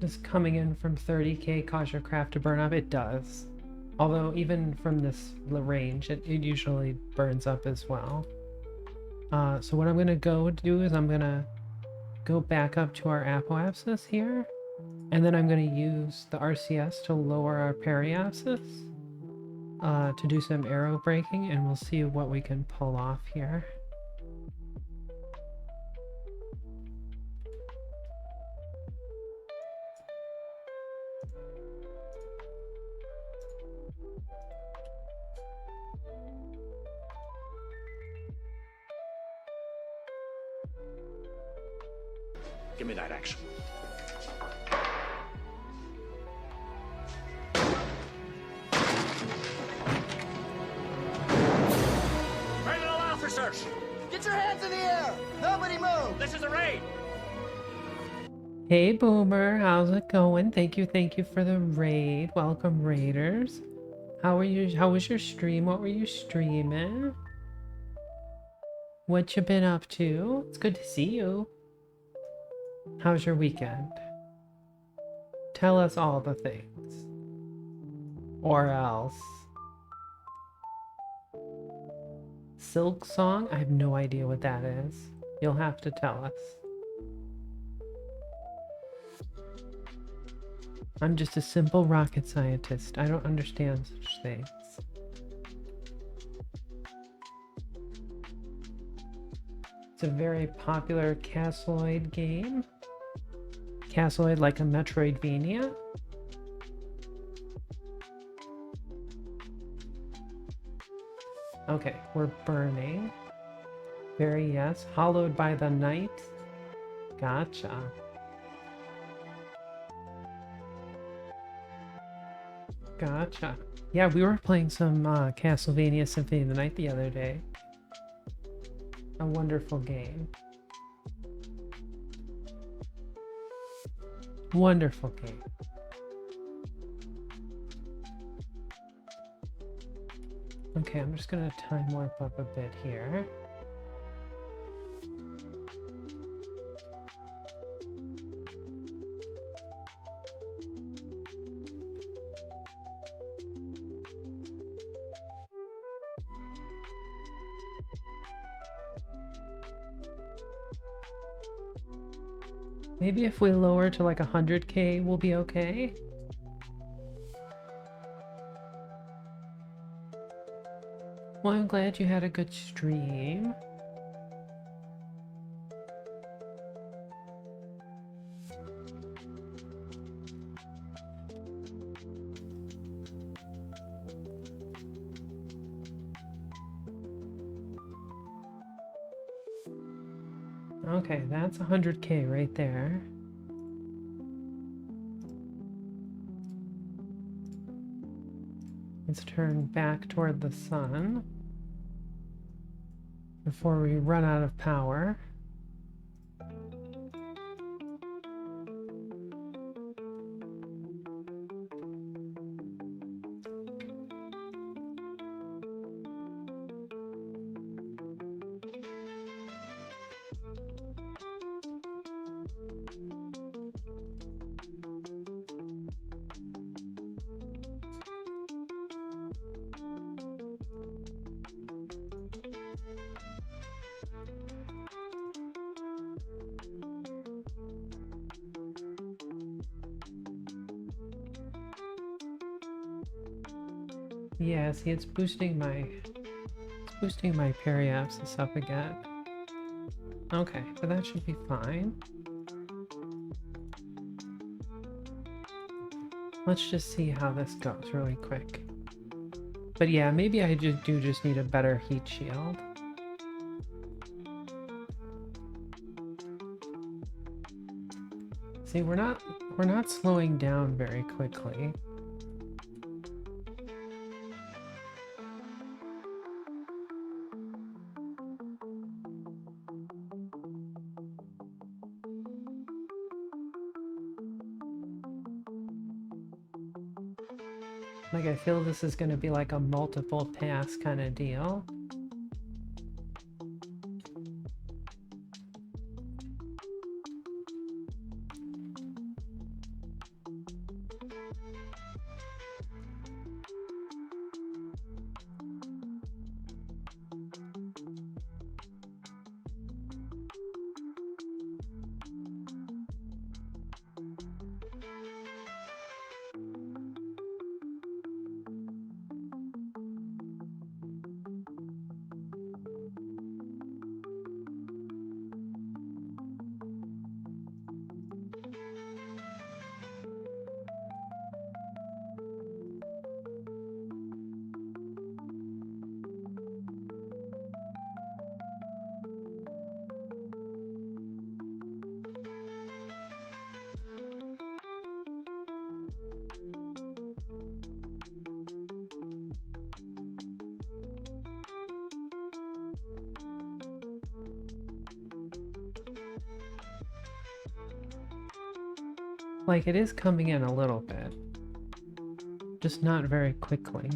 Does coming in from 30k cause your craft to burn up? It does. Although even from this range, it usually burns up as well. So what I'm going to go do is I'm going to go back up to our apoapsis here. And then I'm going to use the RCS to lower our periapsis. To do some aero braking, and we'll see what we can pull off here. Give me that action. Officers! Get your hands in the air! Nobody move! This is a raid! Hey Boomer, how's it going? Thank you for the raid. Welcome raiders. How was your stream? What were you streaming? What you been up to? It's good to see you. How's your weekend? Tell us all the things. Or else. Silk Song? I have no idea what that is. You'll have to tell us. I'm just a simple rocket scientist. I don't understand such things. It's a very popular Castleoid game. Castleoid like a Metroidvania. Okay, we're burning. Very yes. Hollowed by the night. Gotcha. Gotcha. Yeah, we were playing some Castlevania Symphony of the Night the other day. A wonderful game. Wonderful game. Okay, I'm just gonna time warp up a bit here. Maybe if we lower to like 100k, we'll be okay. Well, I'm glad you had a good stream. Okay, that's 100k right there. Let's turn back toward the sun before we run out of power. Yeah, see, it's boosting my periapsis up again. Okay, but that should be fine. Let's just see how this goes really quick. But yeah, maybe I just need a better heat shield. See, we're not slowing down very quickly. Like, I feel this is going to be like a multiple pass kind of deal. Like, it is coming in a little bit. Just not very quickly.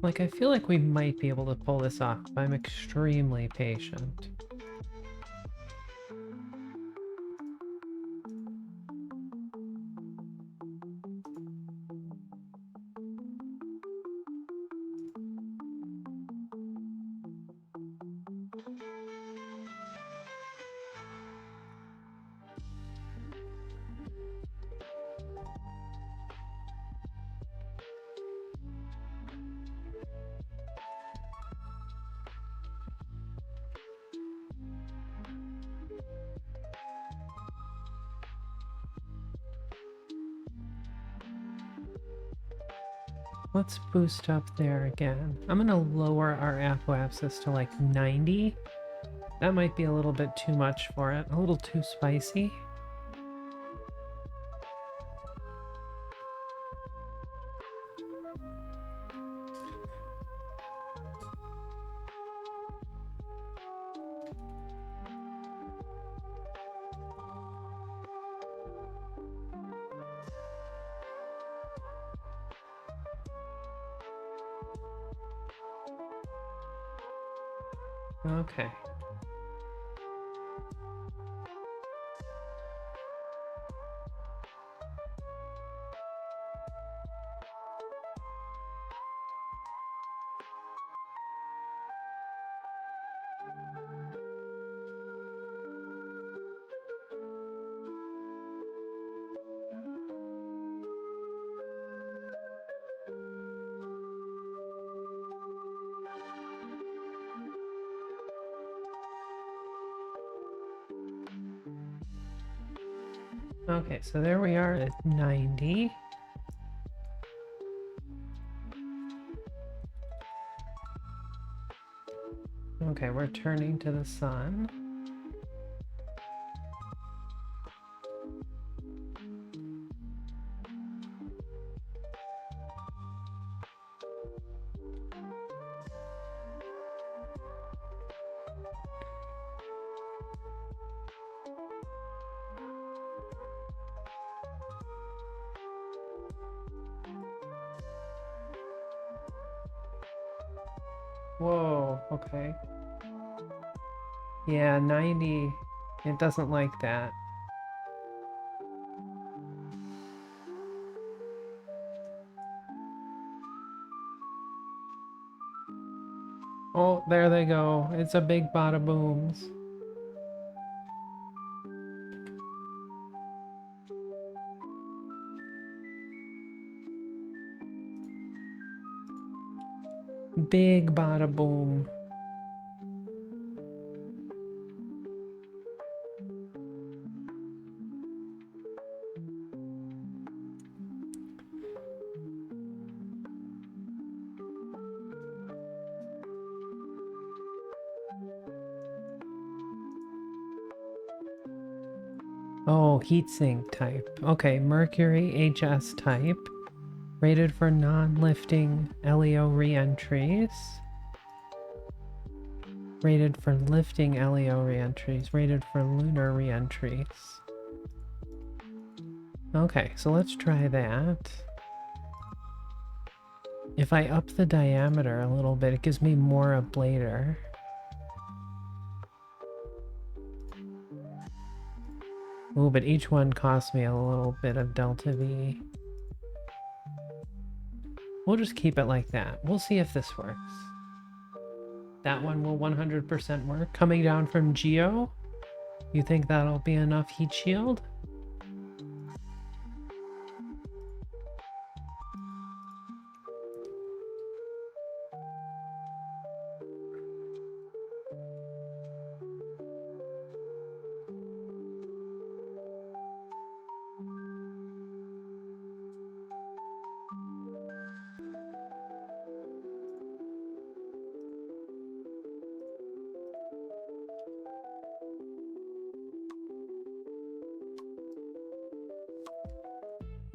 Like, I feel like we might be able to pull this off, but I'm extremely patient. Let's boost up there again. I'm gonna lower our apoapsis to like 90. That might be a little bit too much for it. A little too spicy. Okay. Okay, so there we are at 90. Okay, we're turning to the sun. Whoa, okay. Yeah, 90. It doesn't like that. Oh, there they go. It's a big bada booms. Big bada boom. Oh, heatsink type. Okay, Mercury HS type. Rated for non-lifting LEO reentries. Rated for lifting LEO reentries. Rated for lunar reentries. Okay, so let's try that. If I up the diameter a little bit, it gives me more ablator. Ooh, but each one costs me a little bit of delta V. We'll just keep it like that. We'll see if this works. That one will 100% work. Coming down from Geo, you think that'll be enough heat shield?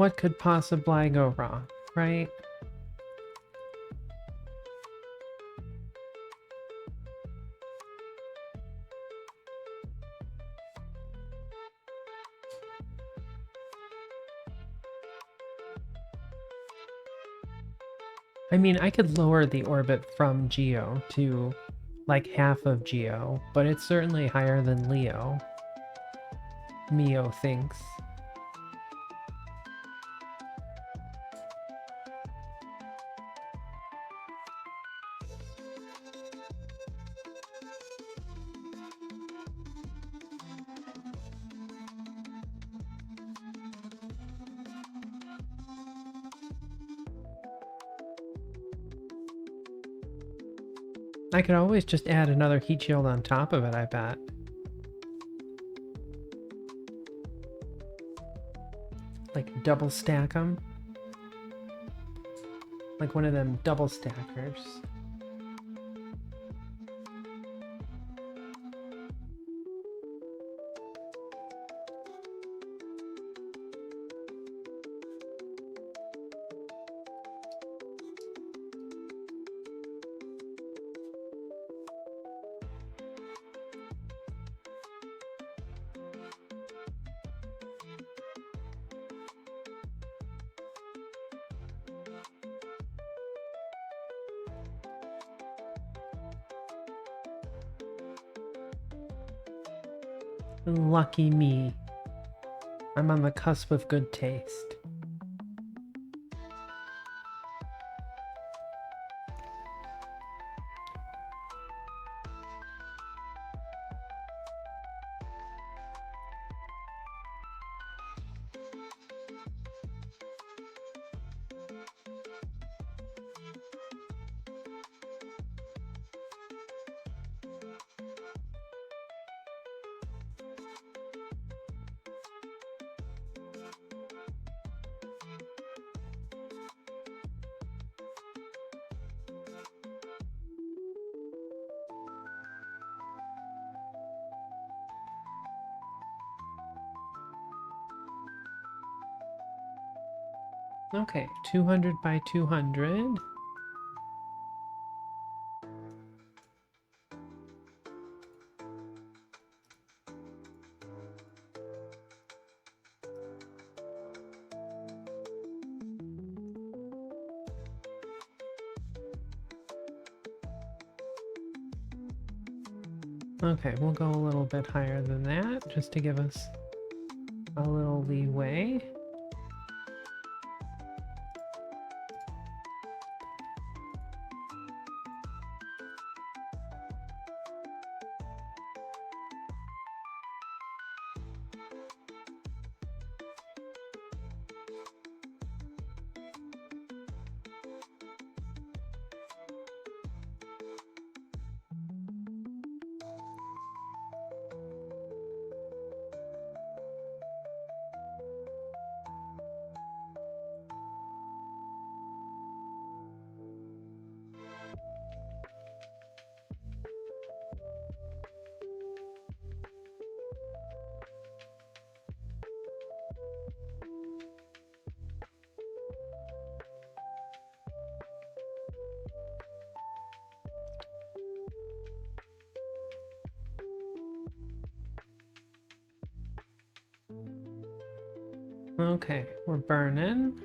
What could possibly go wrong, right? I mean, I could lower the orbit from Geo to like half of Geo, but it's certainly higher than Leo. Mio thinks. I could always just add another heat shield on top of it, I bet. Like double stack them. Like one of them double stackers. Lucky me. I'm on the cusp of good taste. Okay, 200 by 200. Okay, we'll go a little bit higher than that, just to give us a little leeway. Okay, we're burning.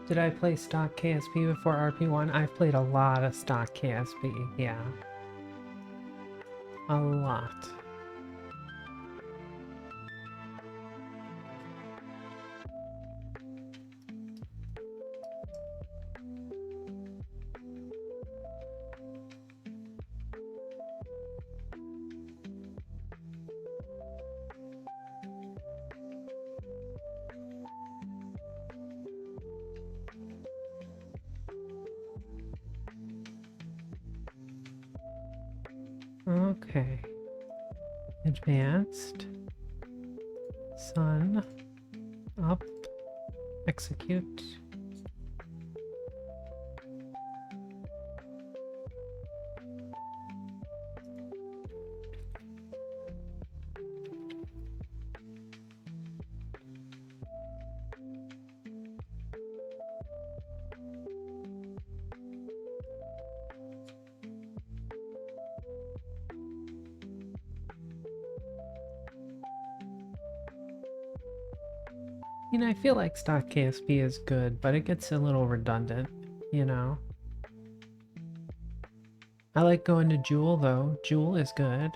Did I play stock KSP before RP-1? I've played a lot of stock KSP, yeah. A lot. Okay. Advanced. Sun. up, execute. You know, I feel like stock KSP is good, but it gets a little redundant, you know? I like going to Jewel though. Jewel is good.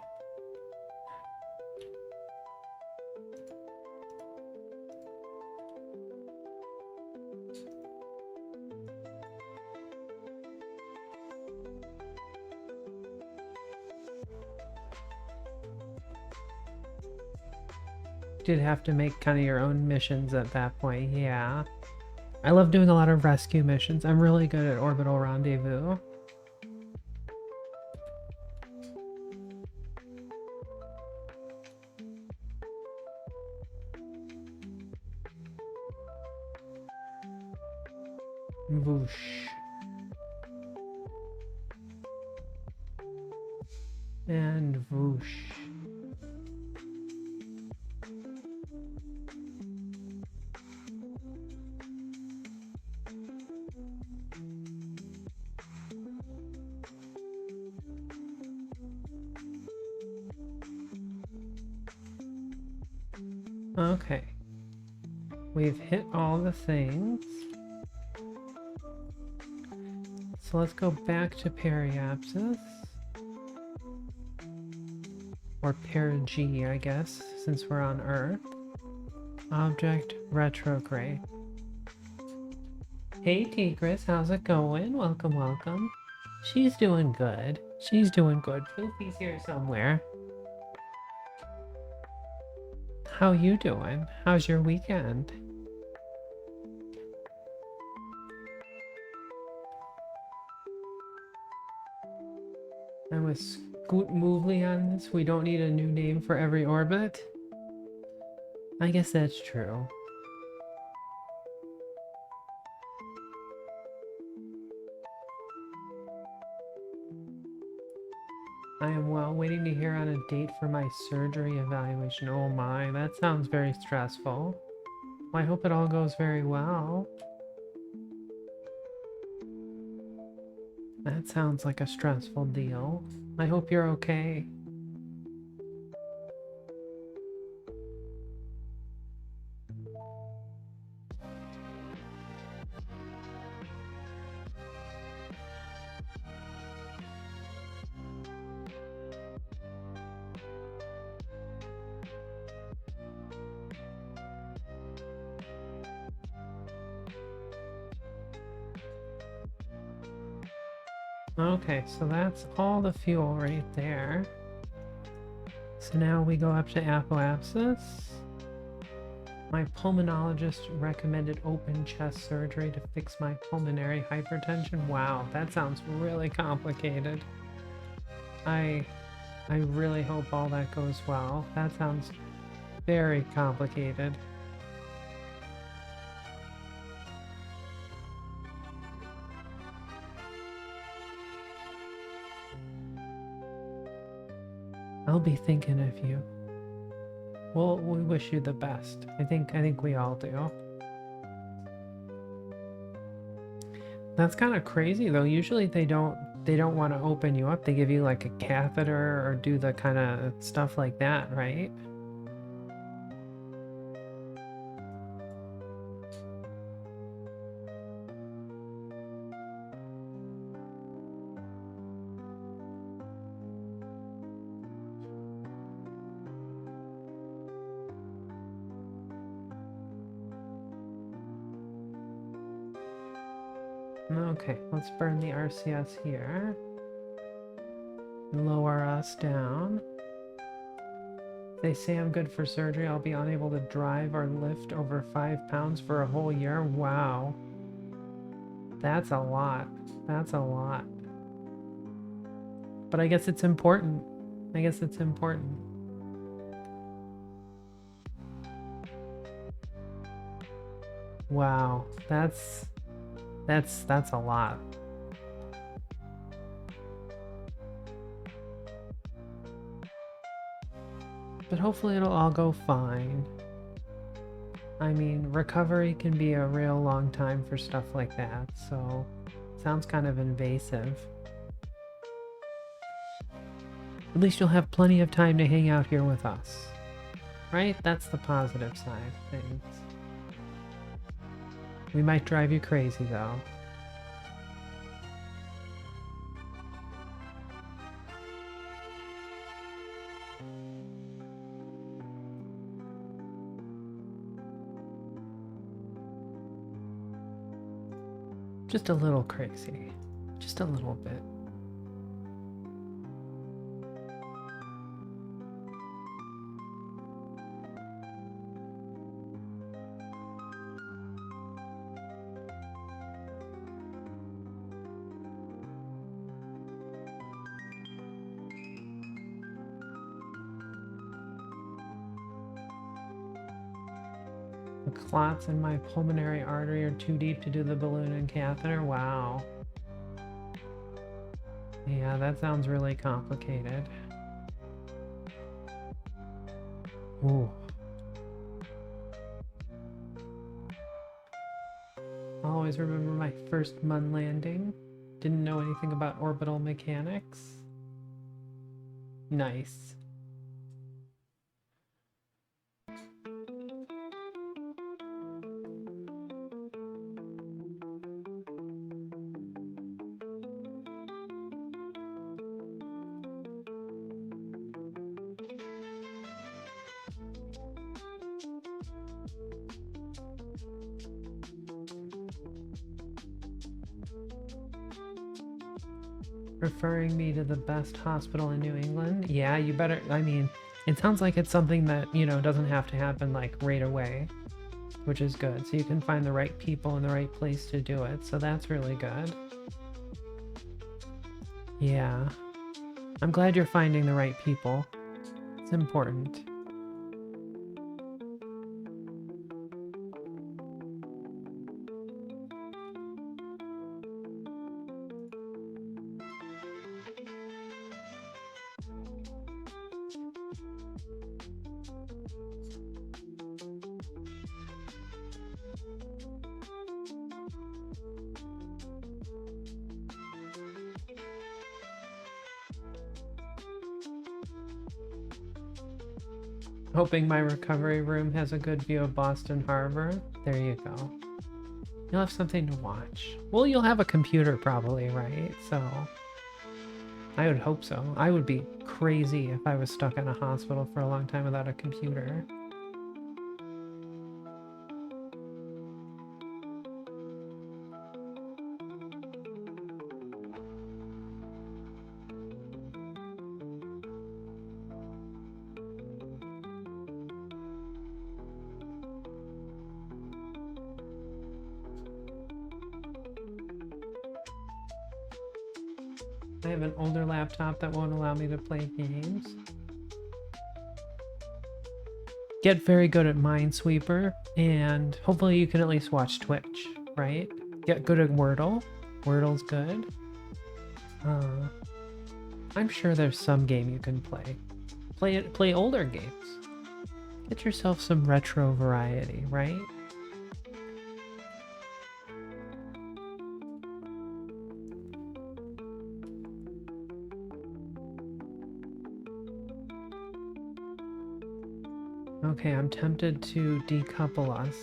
Did have to make kind of your own missions at that point, yeah. I love doing a lot of rescue missions. I'm really good at Orbital Rendezvous. Whoosh. And whoosh. Okay. We've hit all the things. So let's go back to periapsis. Or perigee, I guess, since we're on Earth. Object retrograde. Hey Tigris, how's it going? Welcome, welcome. She's doing good. She's doing good. Poofy's here somewhere. How you doing? How's your weekend? I'm with Scoot Movely on this. We don't need a new name for every orbit. I guess that's true. I am well, waiting to hear on a date for my surgery evaluation. Oh my, that sounds very stressful. Well, I hope it all goes very well. That sounds like a stressful deal. I hope you're okay. Okay, so that's all the fuel right there. So now we go up to apoapsis. My pulmonologist recommended open chest surgery to fix my pulmonary hypertension. Wow, that sounds really complicated. I really hope all that goes well. That sounds very complicated. I'll be thinking of you. Well, we wish you the best. I think we all do. That's kind of crazy though. Usually they don't want to open you up. They give you like a catheter or do the kind of stuff like that, right? Okay, let's burn the RCS here. Lower us down. They say I'm good for surgery. I'll be unable to drive or lift over 5 pounds for a whole year. Wow. That's a lot. That's a lot. But I guess it's important. I guess it's important. Wow, that's a lot. But hopefully it'll all go fine. I mean, recovery can be a real long time for stuff like that, so sounds kind of invasive. At least you'll have plenty of time to hang out here with us. Right? That's the positive side of things. We might drive you crazy, though. Just a little crazy. Just a little bit. The clots in my pulmonary artery are too deep to do the balloon and catheter. Wow. Yeah, that sounds really complicated. Ooh. I'll always remember my first Mun landing. Didn't know anything about orbital mechanics. Nice. Referring me to the best hospital in New England? Yeah, you better, I mean, it sounds like it's something that, you know, doesn't have to happen like right away, which is good. So you can find the right people in the right place to do it. So that's really good. Yeah. I'm glad you're finding the right people. It's important. Hoping my recovery room has a good view of Boston Harbor. There you go. You'll have something to watch. Well, you'll have a computer probably, right? So I would hope so. I would be crazy if I was stuck in a hospital for a long time without a computer. I have an older laptop that won't allow me to play games. Get very good at Minesweeper, and hopefully you can at least watch Twitch, right? Get good at Wordle. Wordle's good. I'm sure there's some game you can play. Play older games. Get yourself some retro variety, right? Okay, I'm tempted to decouple us.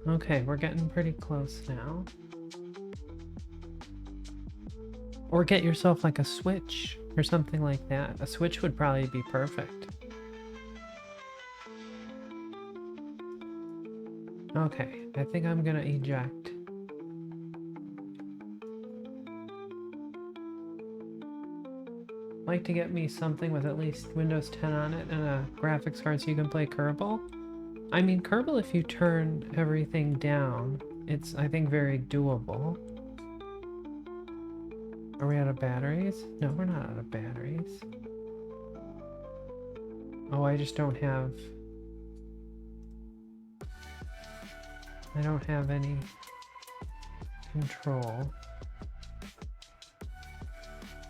Okay, we're getting pretty close now. Or get yourself like a switch or something like that. A switch would probably be perfect. Okay, I think I'm gonna eject. Like to get me something with at least Windows 10 on it and a graphics card so you can play Kerbal. I mean, Kerbal, if you turn everything down, it's, I think, very doable. Are we out of batteries? No, we're not out of batteries. Oh, I just don't have... I don't have any control.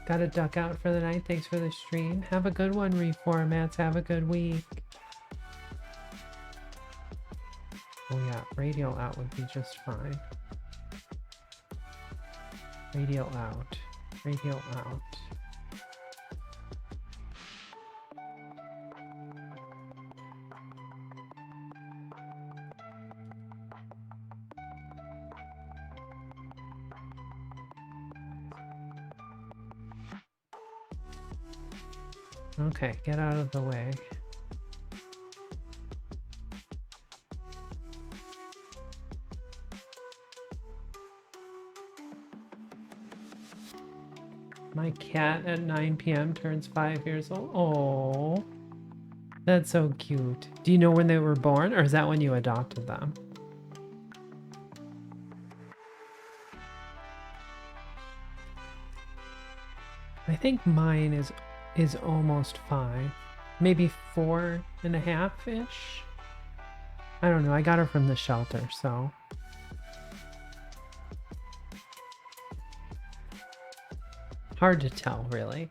Gotta duck out for the night. Thanks for the stream. Have a good one, Reformats. Have a good week. Oh yeah, radial out would be just fine. Radial out. Radial out. Okay, get out of the way. My cat at 9 p.m. turns 5 years old. Oh, that's so cute. Do you know when they were born, or is that when you adopted them? I think mine is almost 5, maybe 4.5-ish. I don't know. I got her from the shelter, so. Hard to tell, really.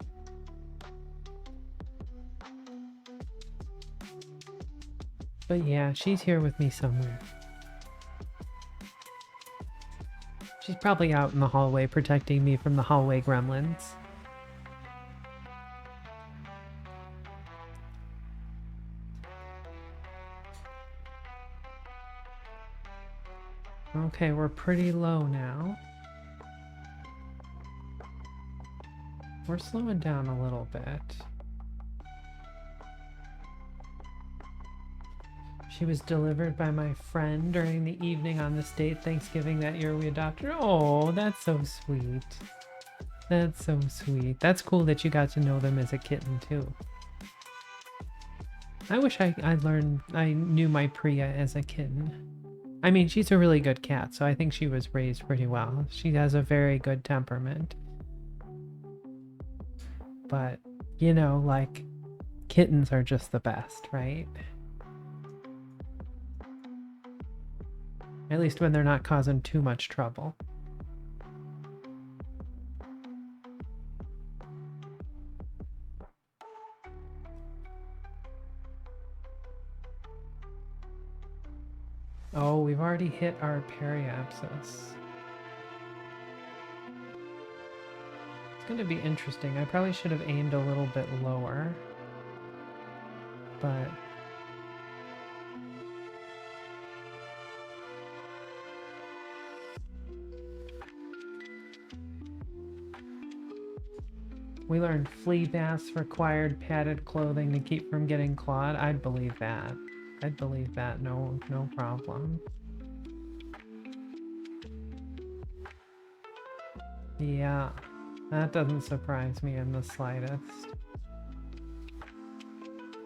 But yeah, she's here with me somewhere. She's probably out in the hallway protecting me from the hallway gremlins. Okay, we're pretty low now. We're slowing down a little bit. She was delivered by my friend during the evening on this date, Thanksgiving that year we adopted her. Oh, that's so sweet. That's so sweet. That's cool that you got to know them as a kitten too. I wish I knew my Priya as a kitten. I mean, she's a really good cat, so I think she was raised pretty well. She has a very good temperament. But, you know, like, kittens are just the best, right? At least when they're not causing too much trouble. Oh, we've already hit our periapsis. It's going to be interesting. I probably should have aimed a little bit lower. But... we learned flea baths required padded clothing to keep from getting clawed. I'd believe that. I'd believe that. No problem. Yeah, that doesn't surprise me in the slightest.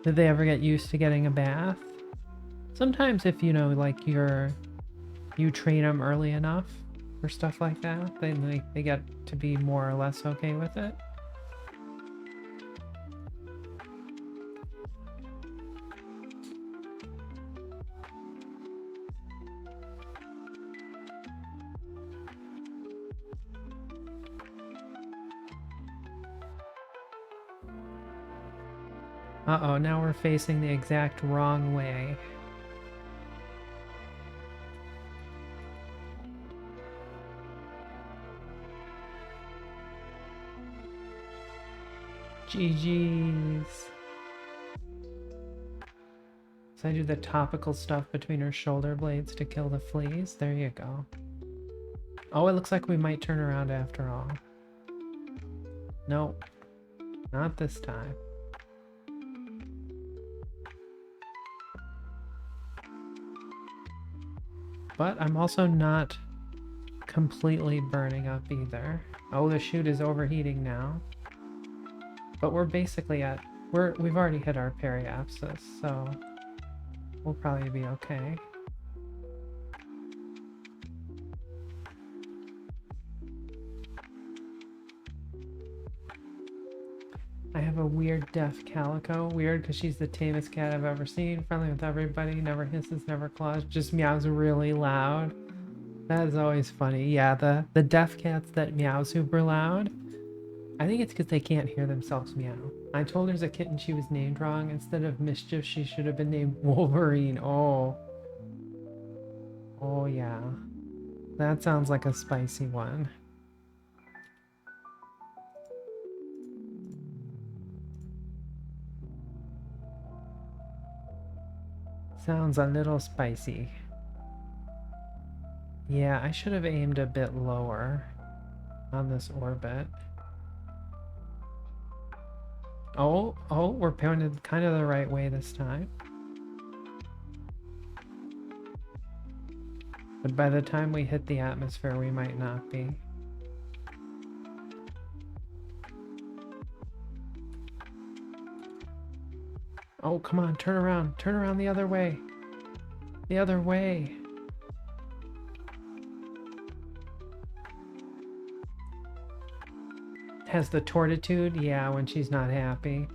Did they ever get used to getting a bath? Sometimes if, you know, like you train them early enough for stuff like that, then they get to be more or less okay with it. Uh-oh, now we're facing the exact wrong way. GG's. So I do the topical stuff between her shoulder blades to kill the fleas. There you go. Oh, it looks like we might turn around after all. Nope. Not this time. But I'm also not completely burning up either. Oh, the chute is overheating now. But we're basically at... we've already hit our periapsis, so... We'll probably be okay. I have a weird deaf calico. Weird because she's the tamest cat I've ever seen. Friendly with everybody. Never hisses, never claws. Just meows really loud. That is always funny. Yeah, the deaf cats that meow super loud. I think it's because they can't hear themselves meow. I told her as a kitten she was named wrong. Instead of Mischief, she should have been named Wolverine. Oh. Oh, yeah. That sounds like a spicy one. Sounds a little spicy. Yeah, I should have aimed a bit lower on this orbit. Oh, we're pointed kind of the right way this time. But by the time we hit the atmosphere, we might not be. Oh, come on, turn around. Turn around the other way. The other way. Has the tortitude? Yeah, when she's not happy.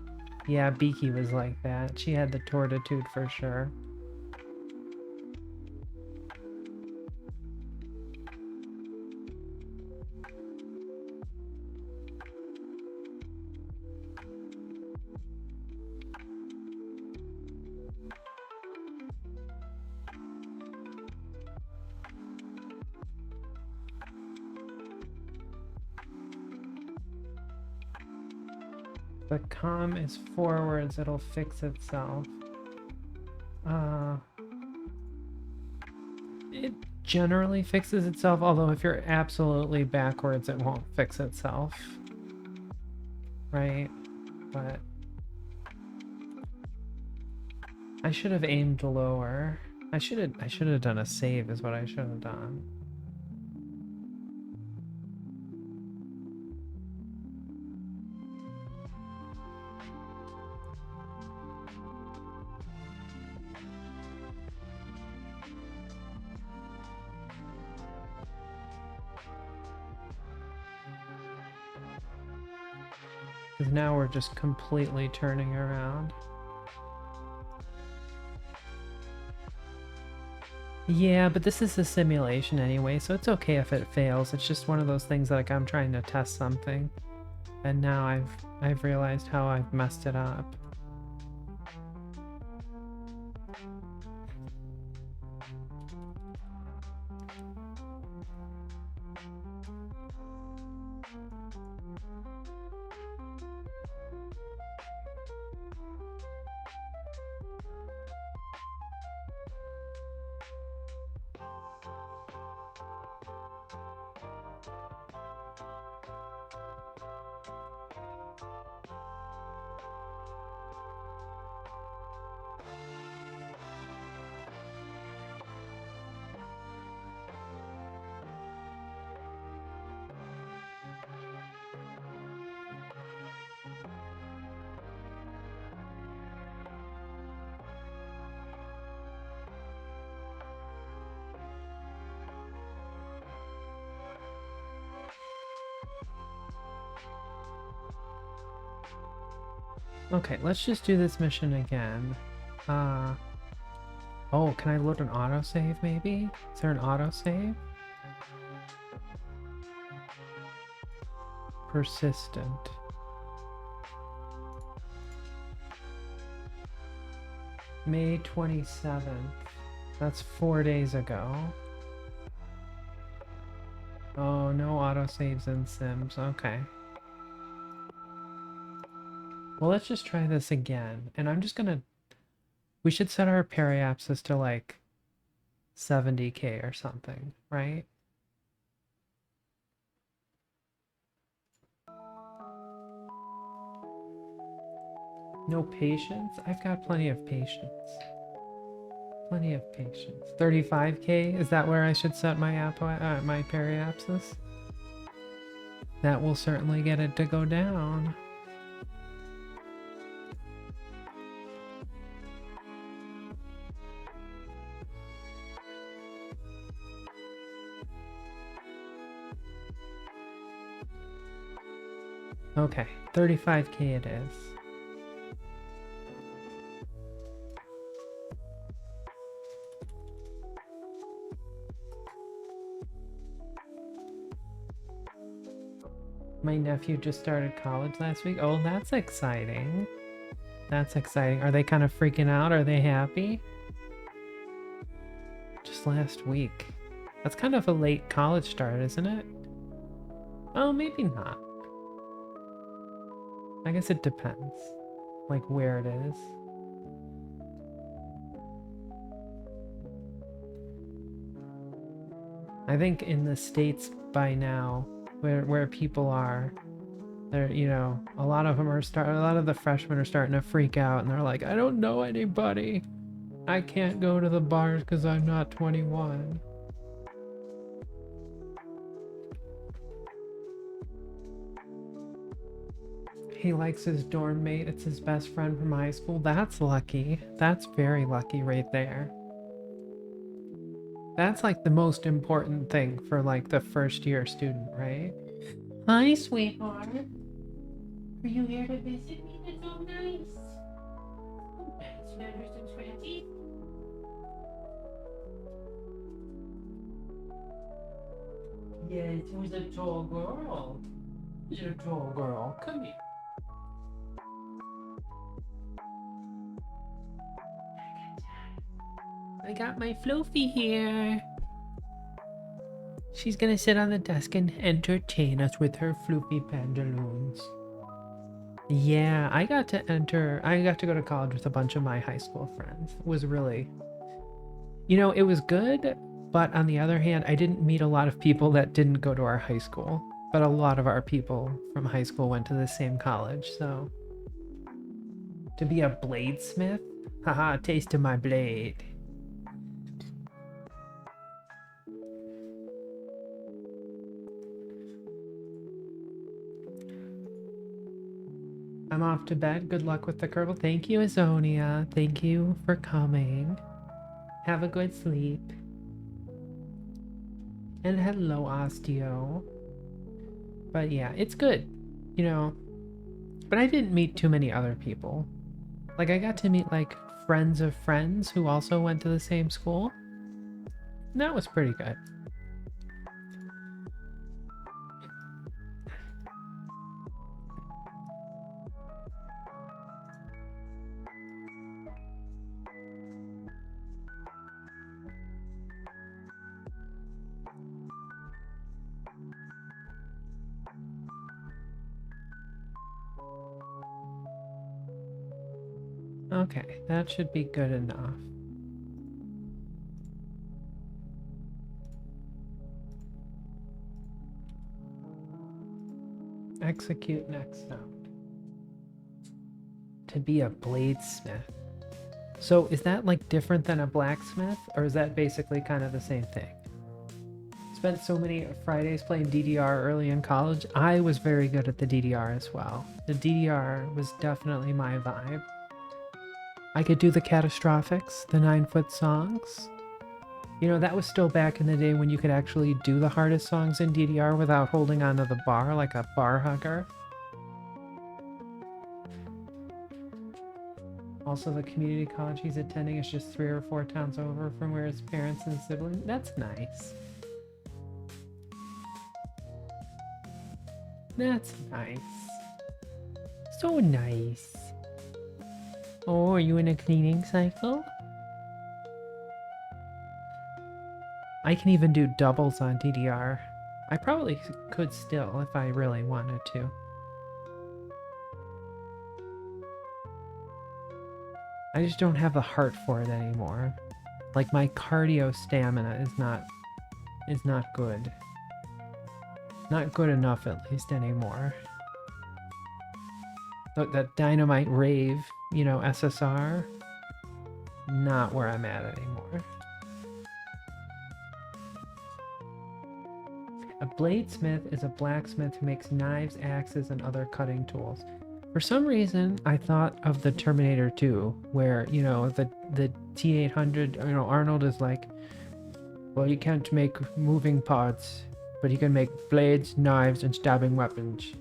Yeah, Beaky was like that. She had the tortitude for sure. The comm is forwards, it'll fix itself. It generally fixes itself, although if you're absolutely backwards, it won't fix itself. Right? But I should have aimed lower. I should have done a save is what I should have done. Because now we're just completely turning around. Yeah, but this is a simulation anyway, so it's okay if it fails. It's just one of those things like I'm trying to test something, and now I've realized how I've messed it up. Okay, let's just do this mission again. Oh, can I load an autosave maybe? Is there an autosave? Persistent. May 27th. That's 4 days ago. Oh, no autosaves in Sims. Okay. Well, let's just try this again. And I'm just gonna... We should set our periapsis to like 70k or something, right? No patience? I've got plenty of patience. Plenty of patience. 35k? Is that where I should set my my periapsis? That will certainly get it to go down. Okay, 35K it is. My nephew just started college last week. Oh, that's exciting. That's exciting. Are they kind of freaking out? Are they happy? Just last week. That's kind of a late college start, isn't it? Oh, maybe not. I guess it depends. Like where it is. I think in the States by now, where people are, they're, you know, a lot of the freshmen are starting to freak out and they're like, I don't know anybody. I can't go to the bars because I'm not 21. He likes his dorm mate. It's his best friend from high school. That's lucky. That's very lucky right there. That's like the most important thing for like the first year student, right? Hi, sweetheart. Are you here to visit me? That's so nice. Let's measure some scratchy. Yes, who's a tall girl? Who's a tall girl? Come here. I got my Floofy here. She's gonna sit on the desk and entertain us with her floofy pantaloons. Yeah, I got to go to college with a bunch of my high school friends. It was really, you know, it was good, but on the other hand, I didn't meet a lot of people that didn't go to our high school. But a lot of our people from high school went to the same college, so. To be a bladesmith? Haha, taste of my blade. I'm off to bed. Good luck with the Kerbal. Thank you, Azonia. Thank you for coming. Have a good sleep. And hello, Osteo. But yeah, it's good, you know. But I didn't meet too many other people. Like, I got to meet, like, friends of friends who also went to the same school. And that was pretty good. Okay, that should be good enough. Execute next sound. To be a bladesmith. So is that like different than a blacksmith, or is that basically kind of the same thing? Spent so many Fridays playing DDR early in college. I was very good at the DDR as well. The DDR was definitely my vibe. I could do the catastrophics, the 9-foot songs. You know, that was still back in the day when you could actually do the hardest songs in DDR without holding onto the bar like a bar hugger. Also, the community college he's attending is just 3 or 4 towns over from where his parents and siblings. That's nice. That's nice. So nice. Oh, are you in a cleaning cycle? I can even do doubles on DDR. I probably could still if I really wanted to. I just don't have the heart for it anymore. Like, my cardio stamina is not good. Not good enough, at least, anymore. Look, that Dynamite Rave, you know, SSR, not where I'm at anymore. A bladesmith is a blacksmith who makes knives, axes, and other cutting tools. For some reason, I thought of the Terminator 2, where, you know, the T-800, you know, Arnold is like, well, you can't make moving parts, but you can make blades, knives, and stabbing weapons.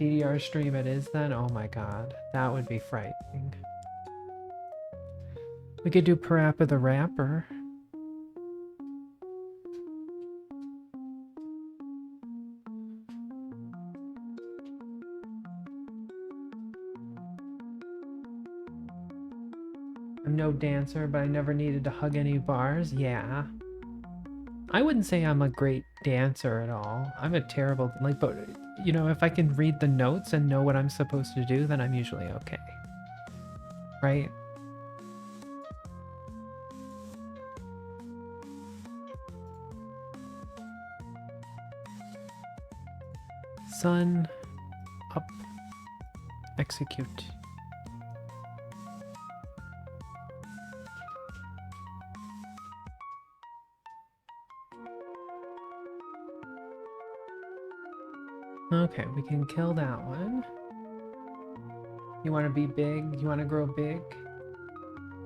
DDR stream it is then? Oh my god, that would be frightening. We could do Parappa the Rapper. I'm no dancer, but I never needed to hug any bars. Yeah. I wouldn't say I'm a great dancer at all. I'm a terrible, like, but, you know, if I can read the notes and know what I'm supposed to do, then I'm usually okay. Right? Sun up. Execute. Okay, we can kill that one. You want to be big? You want to grow big?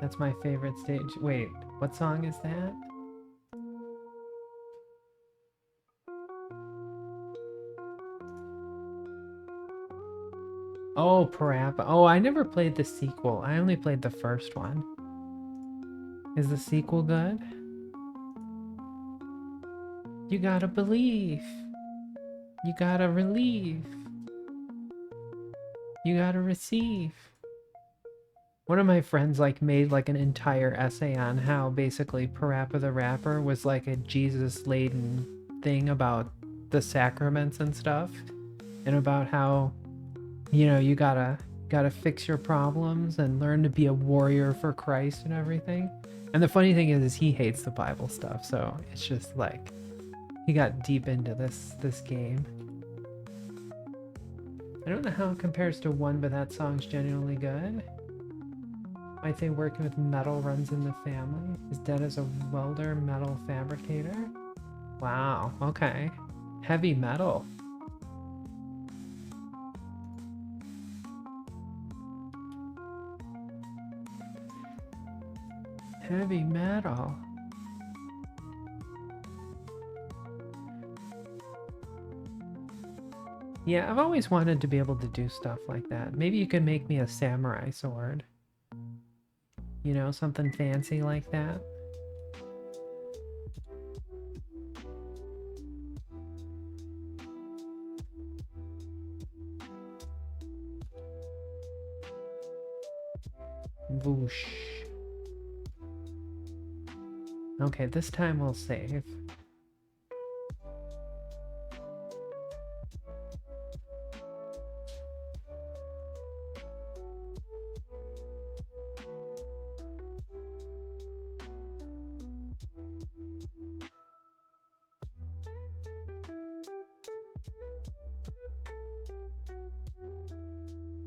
That's my favorite stage. Wait, what song is that? Oh, Parappa. Oh, I never played the sequel. I only played the first one. Is the sequel good? You gotta believe. You gotta relieve. You gotta receive. One of my friends like made like an entire essay on how basically Parappa the Rapper was like a Jesus-laden thing about the sacraments and stuff, and about how, you know, you gotta fix your problems and learn to be a warrior for Christ and everything. And the funny thing is he hates the Bible stuff, so it's just like he got deep into this game. I don't know how it compares to 1, but that song's genuinely good. I'd say working with metal runs in the family. His dad is a welder, metal fabricator. Wow, okay. Heavy metal. Heavy metal. Yeah, I've always wanted to be able to do stuff like that. Maybe you could make me a samurai sword. You know, something fancy like that. Whoosh. Okay, this time we'll save.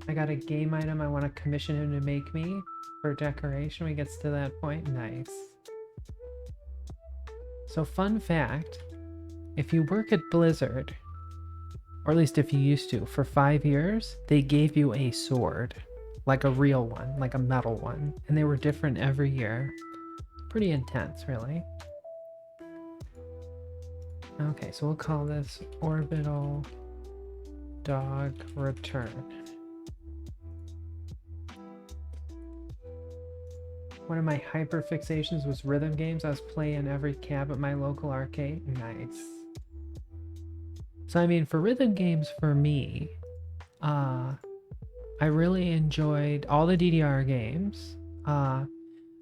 I got a game item I want to commission him to make me for decoration when he gets to that point. Nice. So fun fact, if you work at Blizzard, or at least if you used to, for 5 years, they gave you a sword. Like a real one, like a metal one. And they were different every year. Pretty intense, really. Okay, so we'll call this Orbital Dog Return. One of my hyperfixations was rhythm games. I was playing every cab at my local arcade. Nice. So I mean, for rhythm games for me, I really enjoyed all the DDR games.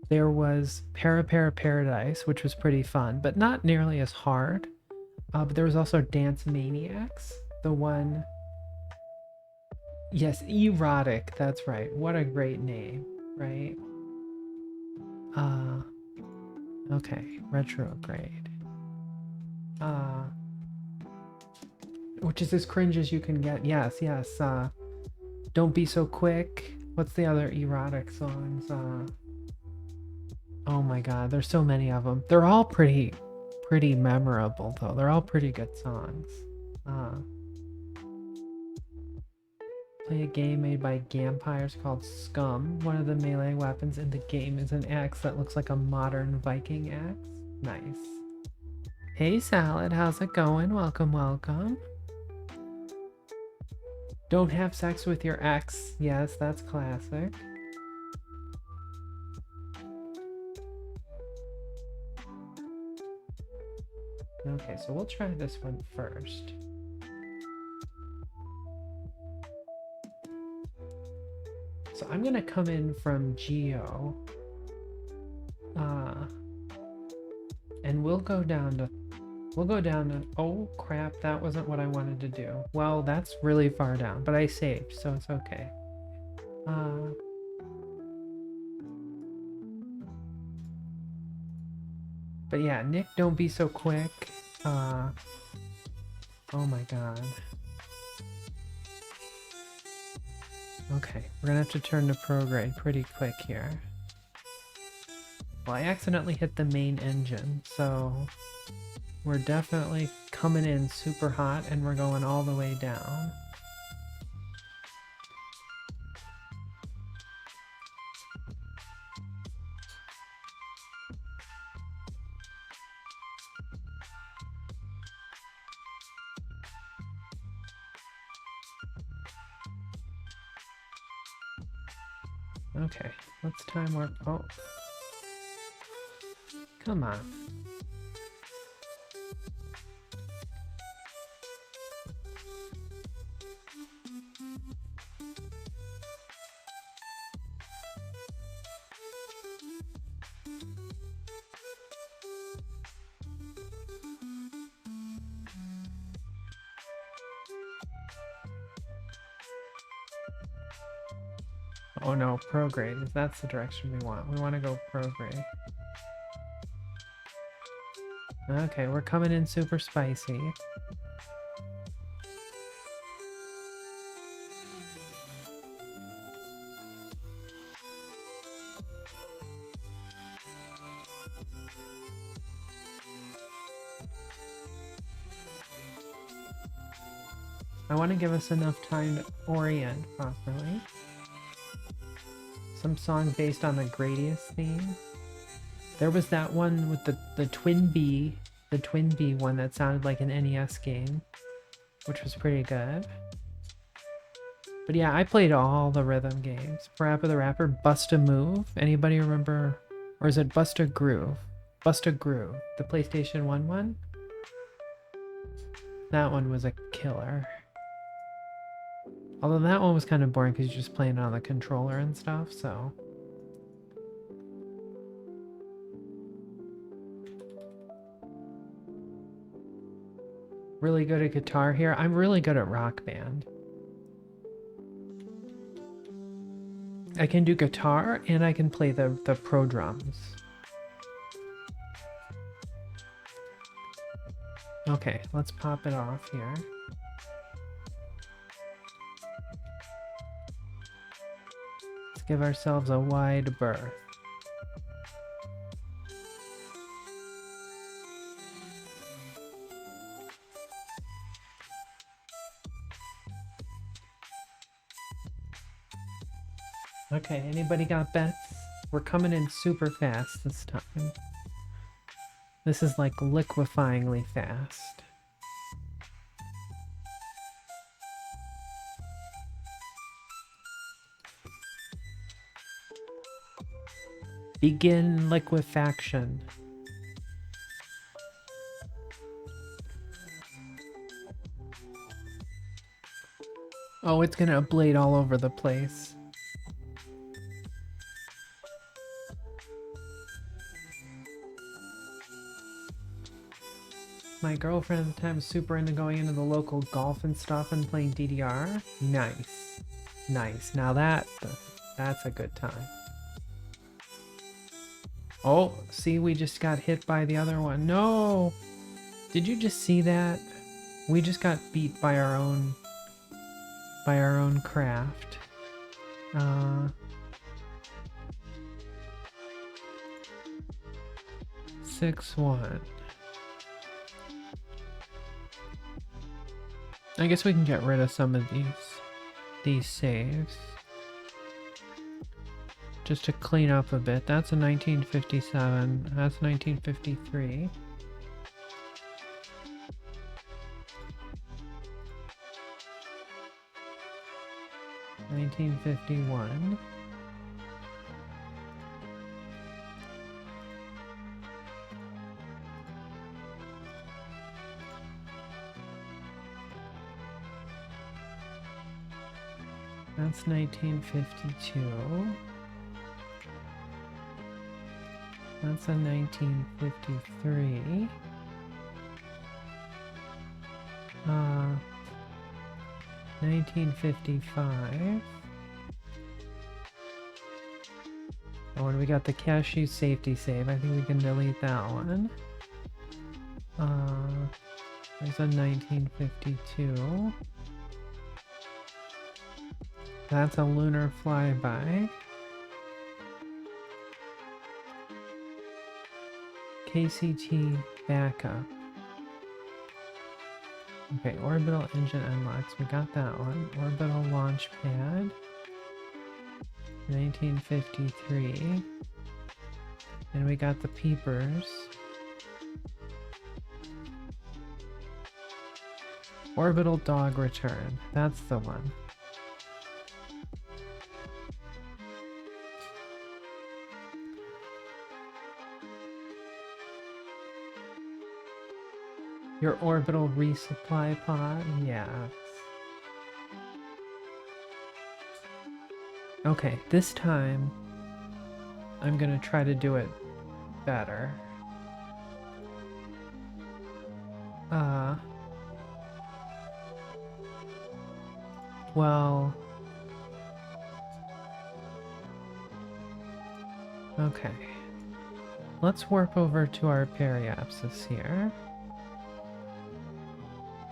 There was Paradise, which was pretty fun, but not nearly as hard. But there was also Dance Maniacs, the one... Yes, Erotic, that's right. What a great name, right? Okay, retrograde. Which is as cringe as you can get. Yes, Don't Be So Quick. What's the other erotic songs? Oh my god, there's so many of them. They're all pretty memorable though. They're all pretty good songs. Play a game made by Gampires called Scum. One of the melee weapons in the game is an axe that looks like a modern Viking axe. Nice. Hey Salad, how's it going? Welcome, welcome. Don't have sex with your ex. Yes, that's classic. Okay, so we'll try this one first. So I'm gonna come in from Geo. And we'll go down to oh crap, that wasn't what I wanted to do. Well, that's really far down, but I saved, so it's okay. But yeah, Nick, don't be so quick. Oh my god. Okay, we're gonna have to turn to prograde pretty quick here. Well, I accidentally hit the main engine, so we're definitely coming in super hot and we're going all the way down. Okay, let's time warp. Oh, come on. Oh no, prograde. If that's the direction we want to go prograde. Okay, we're coming in super spicy. I want to give us enough time to orient properly. Some song based on the Gradius theme. There was that one with the Twin Bee one that sounded like an NES game, which was pretty good. But yeah, I played all the rhythm games. Parappa the Rapper, Bust a Move. Anybody remember? Or is it Bust a Groove? Bust a Groove, the PlayStation 1 one. That one was a killer. Although that one was kind of boring because you're just playing on the controller and stuff, so. Really good at guitar here. I'm really good at Rock Band. I can do guitar and I can play the pro drums. Okay, let's pop it off here. Let's give ourselves a wide berth. Okay, anybody got bets? We're coming in super fast this time. This is like liquefyingly fast. Begin liquefaction. Oh, it's gonna ablate all over the place. My girlfriend at the time was super into going into the local golf and stuff and playing DDR. Nice. Nice. Now that's a good time. Oh, see, we just got hit by the other one. No! Did you just see that? We just got beat by our own craft. 6-1. I guess we can get rid of some of these saves. Just to clean up a bit. That's a 1957. That's 1953. 1951. That's 1952. That's a 1953. 1955. Oh, and we got the cashew safety save. I think we can delete that one. There's a 1952. That's a lunar flyby. KCT backup. Okay, orbital engine unlocks. We got that one. Orbital launch pad. 1953. And we got the peepers. Orbital dog return. That's the one. Your orbital resupply pod? Yeah. Okay, this time I'm gonna try to do it better. Well, okay. Let's warp over to our periapsis here.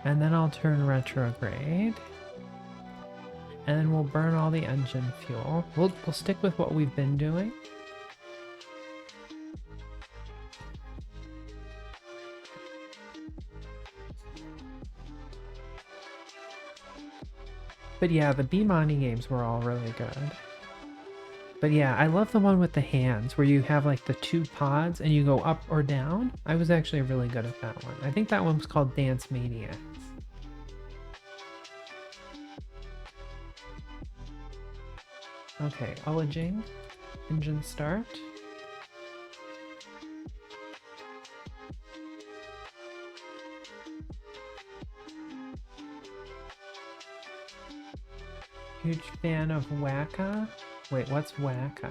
And then I'll turn retrograde. And then we'll burn all the engine fuel. We'll stick with what we've been doing. But yeah, the B-Money games were all really good. But yeah, I love the one with the hands, where you have like the two pods and you go up or down. I was actually really good at that one. I think that one was called Dance Maniacs. Okay, Ullaging. Engine start. Huge fan of Wacka. Wait, what's Wacka?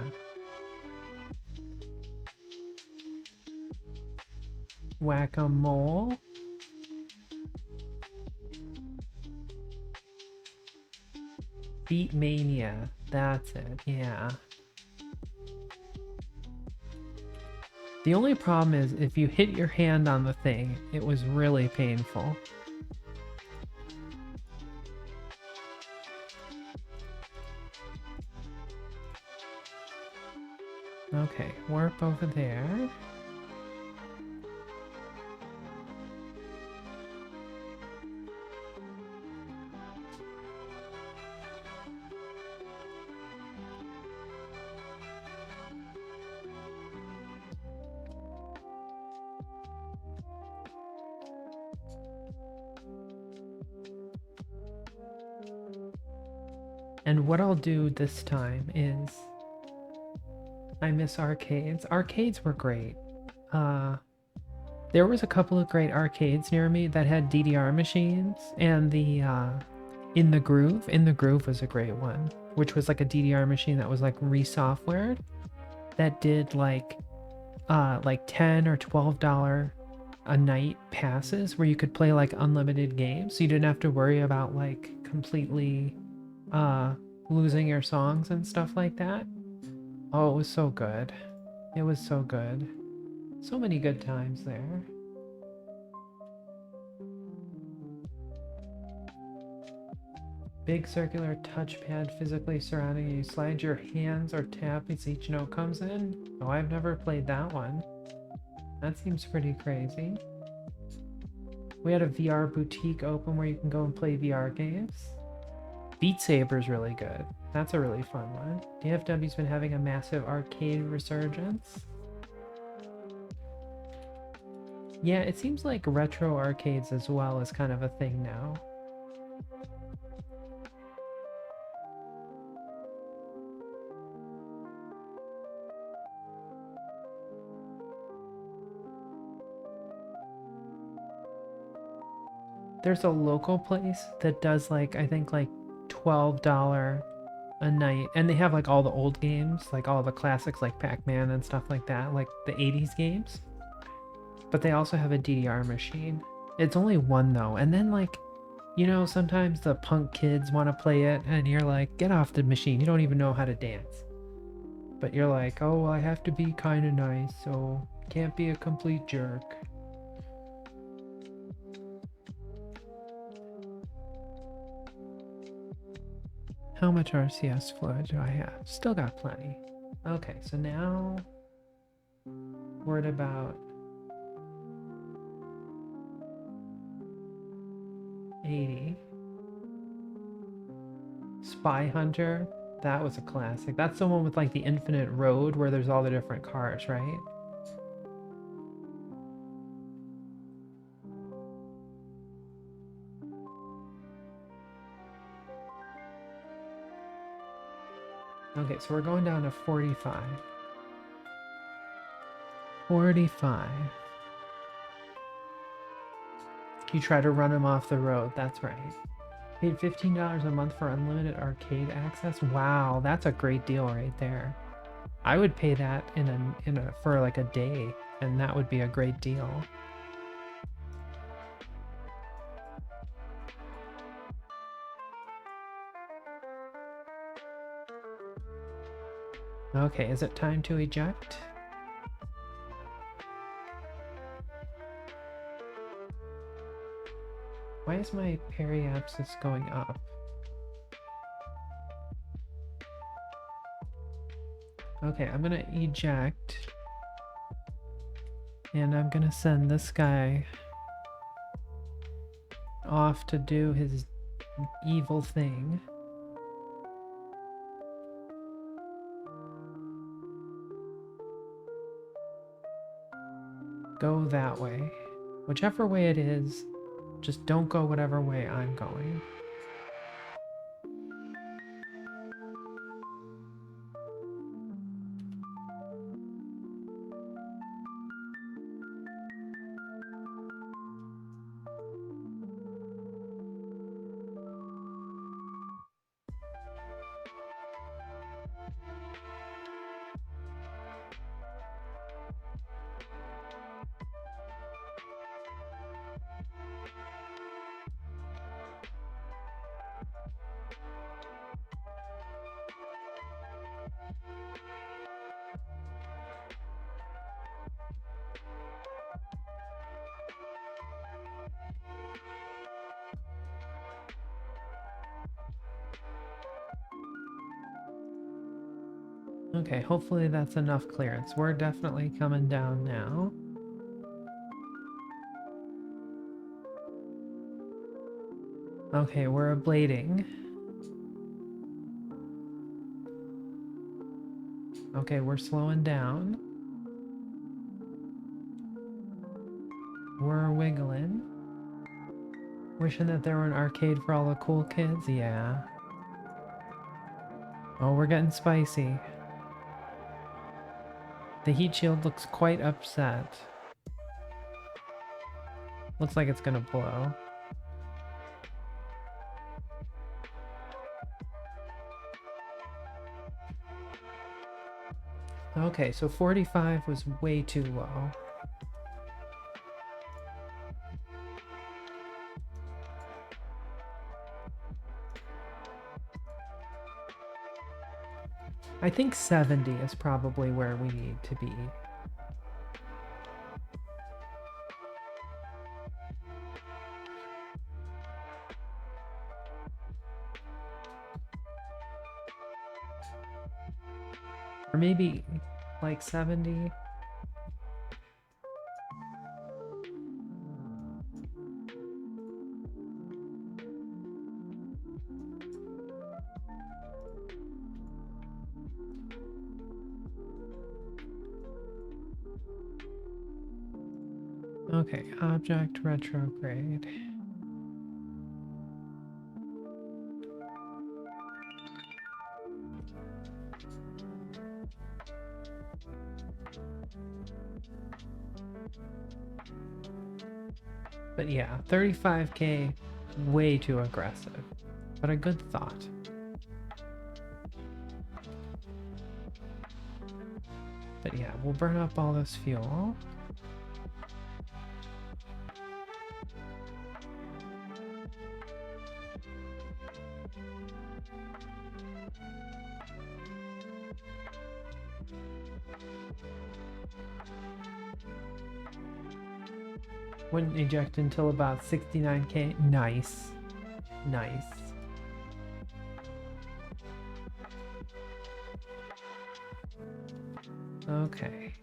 Whack-a-mole? Beat Mania. That's it, yeah. The only problem is if you hit your hand on the thing, it was really painful. Okay, warp over there. And what I'll do this time is, I miss arcades. Arcades were great. There was a couple of great arcades near me that had DDR machines, and the In the Groove. In the Groove was a great one, which was like a DDR machine that was like re-softwared that did like $10 or $12 a night passes where you could play like unlimited games, so you didn't have to worry about like completely losing your songs and stuff like that. Oh, it was so good. It was so good. So many good times there. Big circular touchpad physically surrounding you. Slide your hands or tap as each note comes in. Oh, I've never played that one. That seems pretty crazy. We had a VR boutique open where you can go and play VR games. Beat Saber's really good. That's a really fun one. DFW's been having a massive arcade resurgence. Yeah, it seems like retro arcades as well is kind of a thing now. there's a local place that does like, I think like $12 a night, and they have like all the old games, like all the classics like Pac-Man and stuff like that, like the 80s games. But they also have a DDR machine. It's only one though, and then like, you know, sometimes the punk kids want to play it and you're like, get off the machine, you don't even know how to dance. But you're like, oh, I have to be kind of nice, so can't be a complete jerk. How much RCS fluid do I have? Still got plenty. Okay, so now we're at about 80. Spy Hunter, that was a classic. That's the one with like the infinite road where there's all the different cars, right? Okay, so we're going down to 45. 45. You try to run him off the road, that's right. Paid $15 a month for unlimited arcade access. Wow, that's a great deal right there. I would pay that for like a day, and that would be a great deal. Okay, is it time to eject? Why is my periapsis going up? Okay, I'm gonna eject. And I'm gonna send this guy off to do his evil thing. Go that way. Whichever way it is, just don't go whatever way I'm going. Okay, hopefully that's enough clearance. We're definitely coming down now. Okay, we're ablating. Okay, we're slowing down. We're wiggling. Wishing that there were an arcade for all the cool kids? Yeah. Oh, we're getting spicy. The heat shield looks quite upset. Looks like it's gonna blow. Okay, so 45 was way too low. I think 70 is probably where we need to be. Or maybe like 70. Okay, object retrograde. But yeah, 35k, way too aggressive. But a good thought. But yeah, we'll burn up all this fuel. Wouldn't eject until about 69k. Nice. Nice. Okay.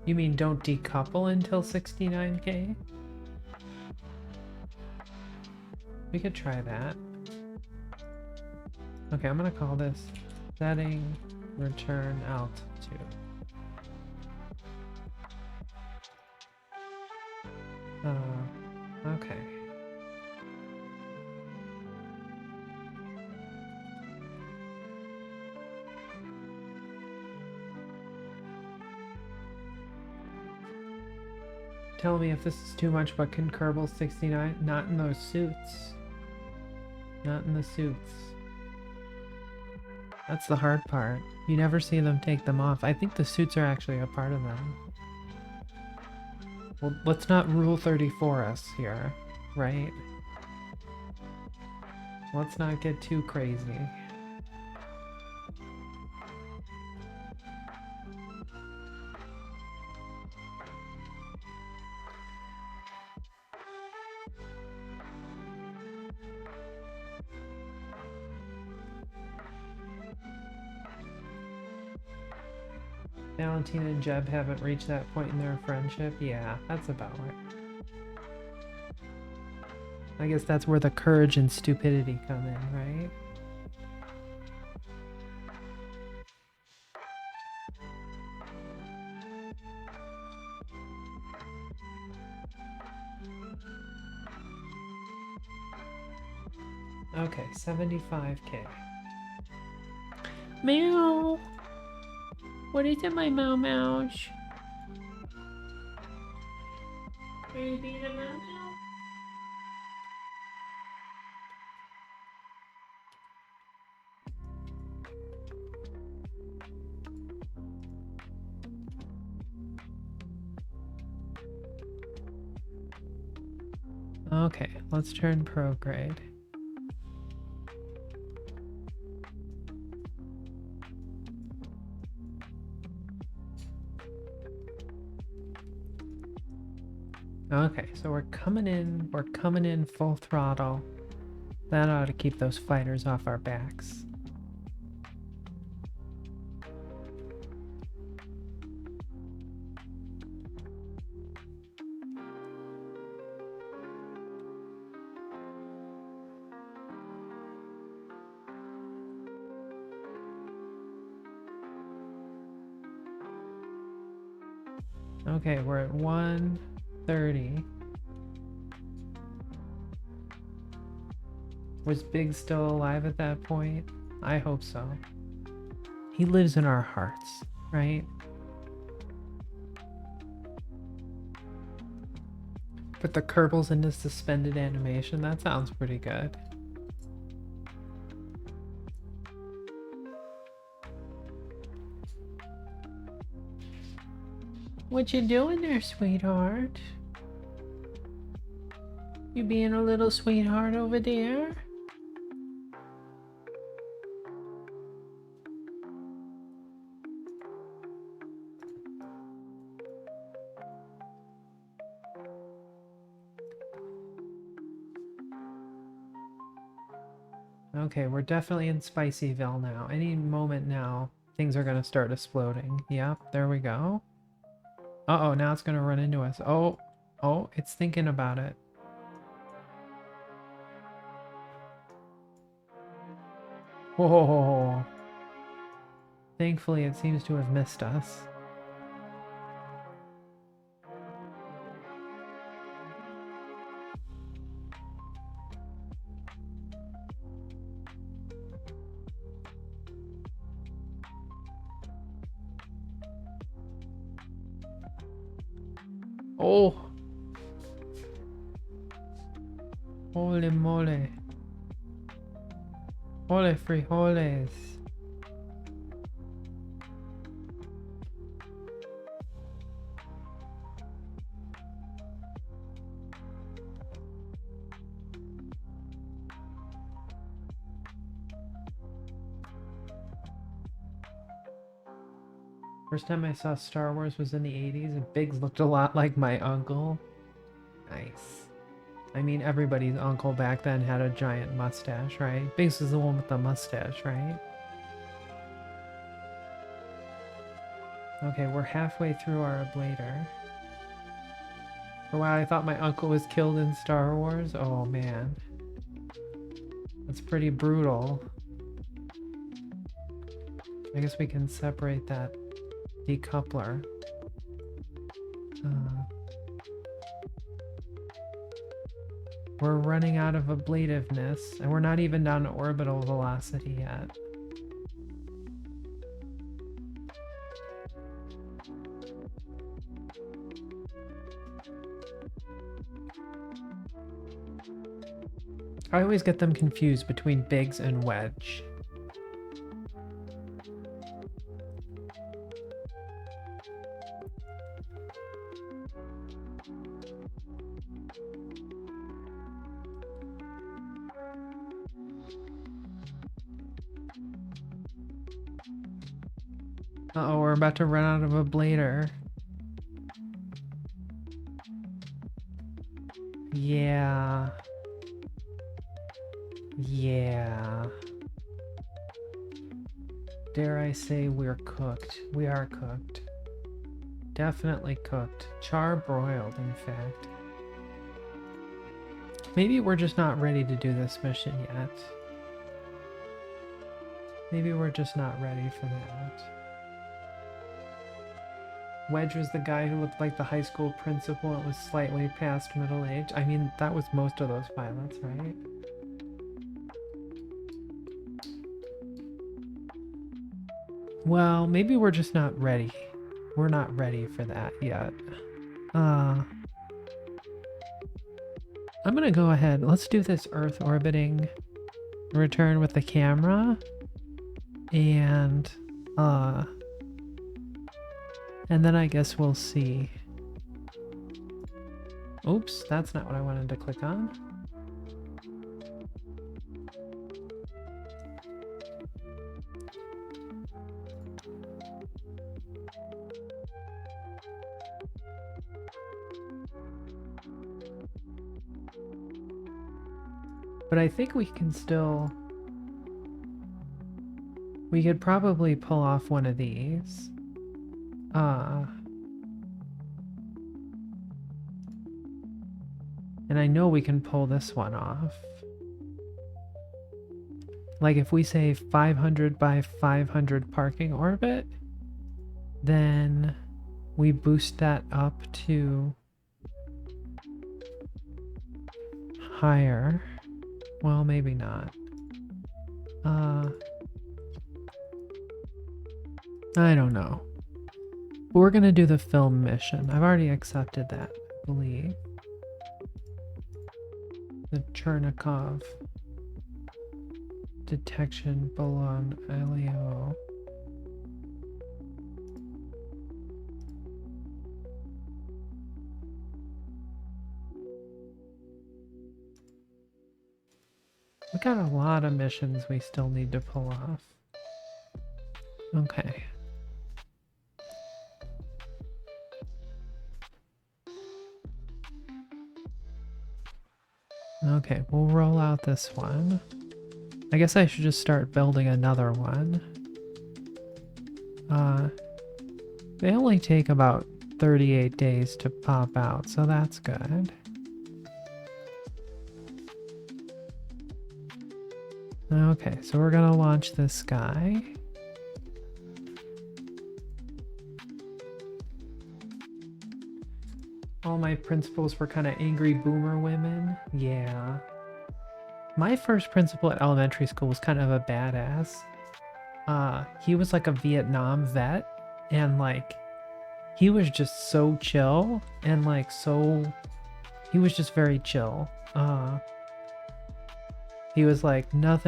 You mean don't decouple until 69k? We could try that. Okay, I'm gonna call this setting return altitude. Okay. Tell me if this is too much, but can Kerbal 69? Not in those suits. Not in the suits. That's the hard part. You never see them take them off. I think the suits are actually a part of them. Well, let's not Rule 34 us here, right? Let's not get too crazy. Valentina and Jeb haven't reached that point in their friendship. Yeah, that's about right. I guess that's where the courage and stupidity come in, right? Okay, 75k. Meow! What is it, my meow mouse? Are you being a mouse now? Okay, let's turn prograde. Okay, so we're coming in full throttle. That ought to keep those fighters off our backs. Okay, we're at 130. Was Big still alive at that point? I hope so. He lives in our hearts, right? Put the Kerbals into suspended animation. That sounds pretty good. What you doing there, sweetheart? You being a little sweetheart over there? Okay, we're definitely in Spicyville now. Any moment now, things are gonna start exploding. Yep, there we go. Uh-oh, now it's gonna run into us. Oh, it's thinking about it. Whoa. Thankfully, it seems to have missed us. Oh. Holy moly. Holy frijoles. First time I saw Star Wars was in the 80s, and Biggs looked a lot like my uncle. Nice. I mean, everybody's uncle back then had a giant mustache, right? Biggs is the one with the mustache, right? Okay, we're halfway through our ablator. For a while I thought my uncle was killed in Star Wars. Oh man. That's pretty brutal. I guess we can separate that decoupler. We're running out of ablativeness, and we're not even down to orbital velocity yet. I always get them confused between Biggs and Wedge. Uh-oh, we're about to run out of ablator. Yeah. Yeah. Dare I say we're cooked. We are cooked. Definitely cooked. Char-broiled, in fact. Maybe we're just not ready to do this mission yet. Maybe we're just not ready for that. Wedge was the guy who looked like the high school principal and was slightly past middle age. I mean, that was most of those pilots, right? Well, maybe we're just not ready. We're not ready for that yet. I'm gonna go ahead. Let's do this Earth orbiting return with the camera. And then I guess we'll see. Oops, that's not what I wanted to click on. But I think we can still... We could probably pull off one of these. And I know we can pull this one off. Like if we say 500 by 500 parking orbit, then we boost that up to higher. Well, maybe not. I don't know. But we're gonna do the film mission. I've already accepted that, I believe. The Chernikov detection balloon LEO. We got a lot of missions we still need to pull off. Okay. Okay, we'll roll out this one. I guess I should just start building another one. They only take about 38 days to pop out, so that's good. Okay, so we're gonna launch this guy. All my principals were kind of angry boomer women. Yeah. My first principal at elementary school was kind of a badass. He was like a Vietnam vet, and like he was just so chill and like he was just very chill. He was like, none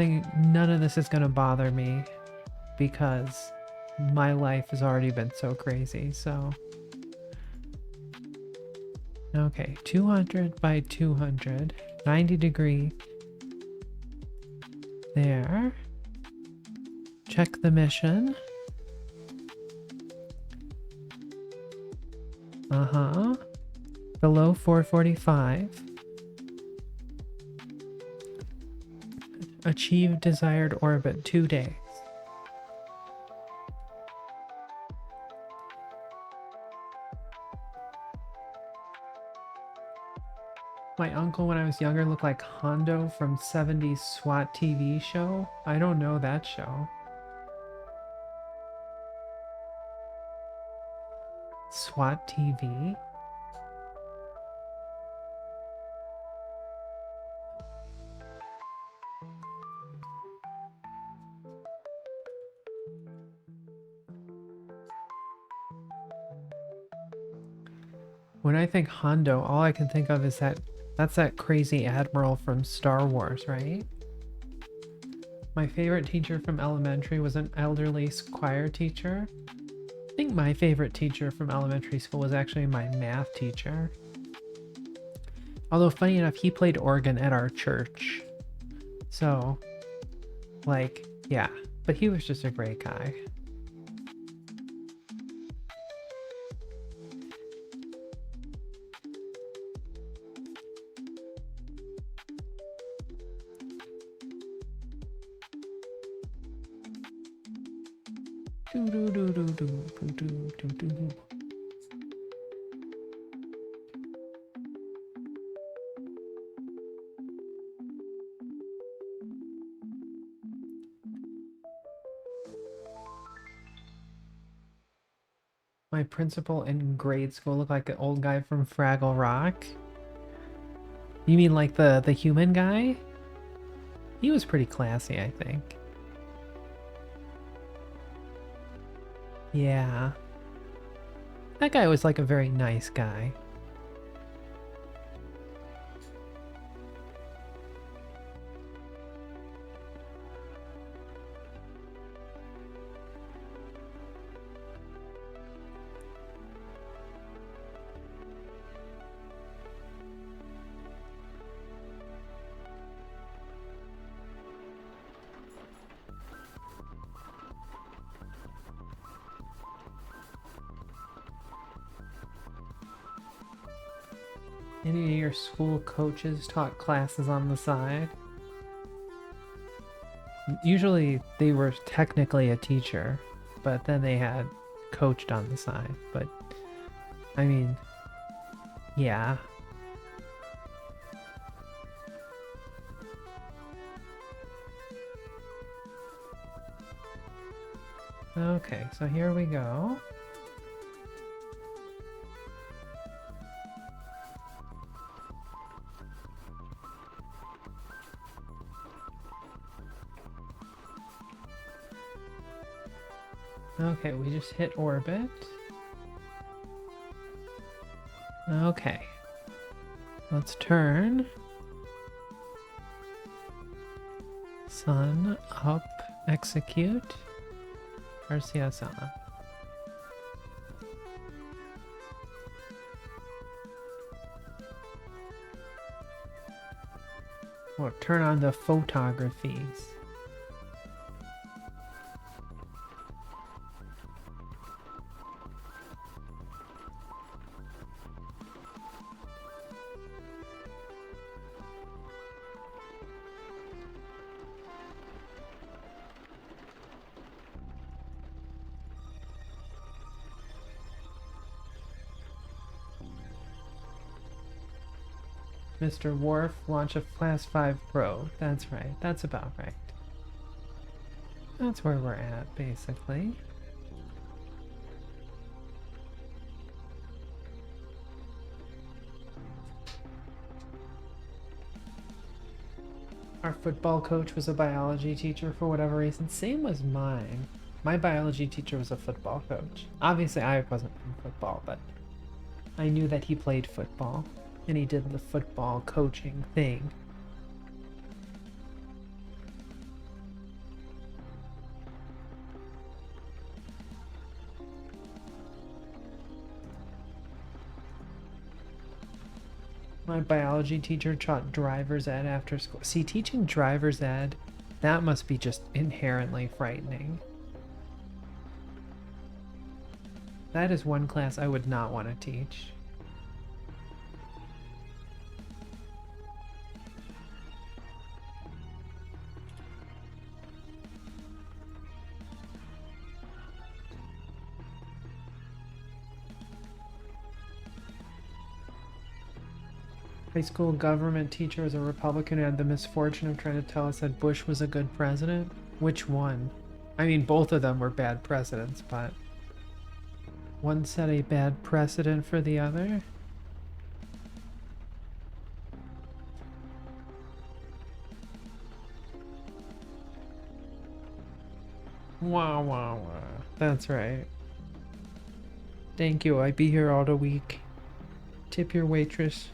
of this is gonna bother me because my life has already been so crazy. So okay, 200 by 200, 90 degree. There. Check the mission. Below 445. Achieve desired orbit 2 days. My uncle when I was younger looked like Hondo from 70s SWAT TV show. I don't know that show. SWAT TV? When I think Hondo, all I can think of is that's that crazy admiral from Star Wars, right? My favorite teacher from elementary was an elderly choir teacher. I think my favorite teacher from elementary school was actually my math teacher. Although funny enough, he played organ at our church. So, like, yeah, but he was just a great guy. My principal in grade school looked like an old guy from Fraggle Rock. You mean like the human guy? He was pretty classy, I think. Yeah. That guy was like a very nice guy. Any of your school coaches taught classes on the side? Usually they were technically a teacher, but then they had coached on the side. But, I mean, yeah. Okay, so here we go. Okay, we just hit orbit. Okay. Let's turn. Sun up, execute. RCS on. Or turn on the photographies. Mr. Worf, launch a Class 5 probe. That's right. That's about right. That's where we're at, basically. Our football coach was a biology teacher for whatever reason. Same was mine. My biology teacher was a football coach. Obviously, I wasn't in football, but I knew that he played football, and he did the football coaching thing. My biology teacher taught driver's ed after school. See, teaching driver's ed, that must be just inherently frightening. That is one class I would not want to teach. High school government teacher was a Republican who had the misfortune of trying to tell us that Bush was a good president. Which one? I mean, both of them were bad presidents, but one set a bad precedent for the other. Wow, wow, wow. That's right. Thank you. I be here all the week. Tip your waitress.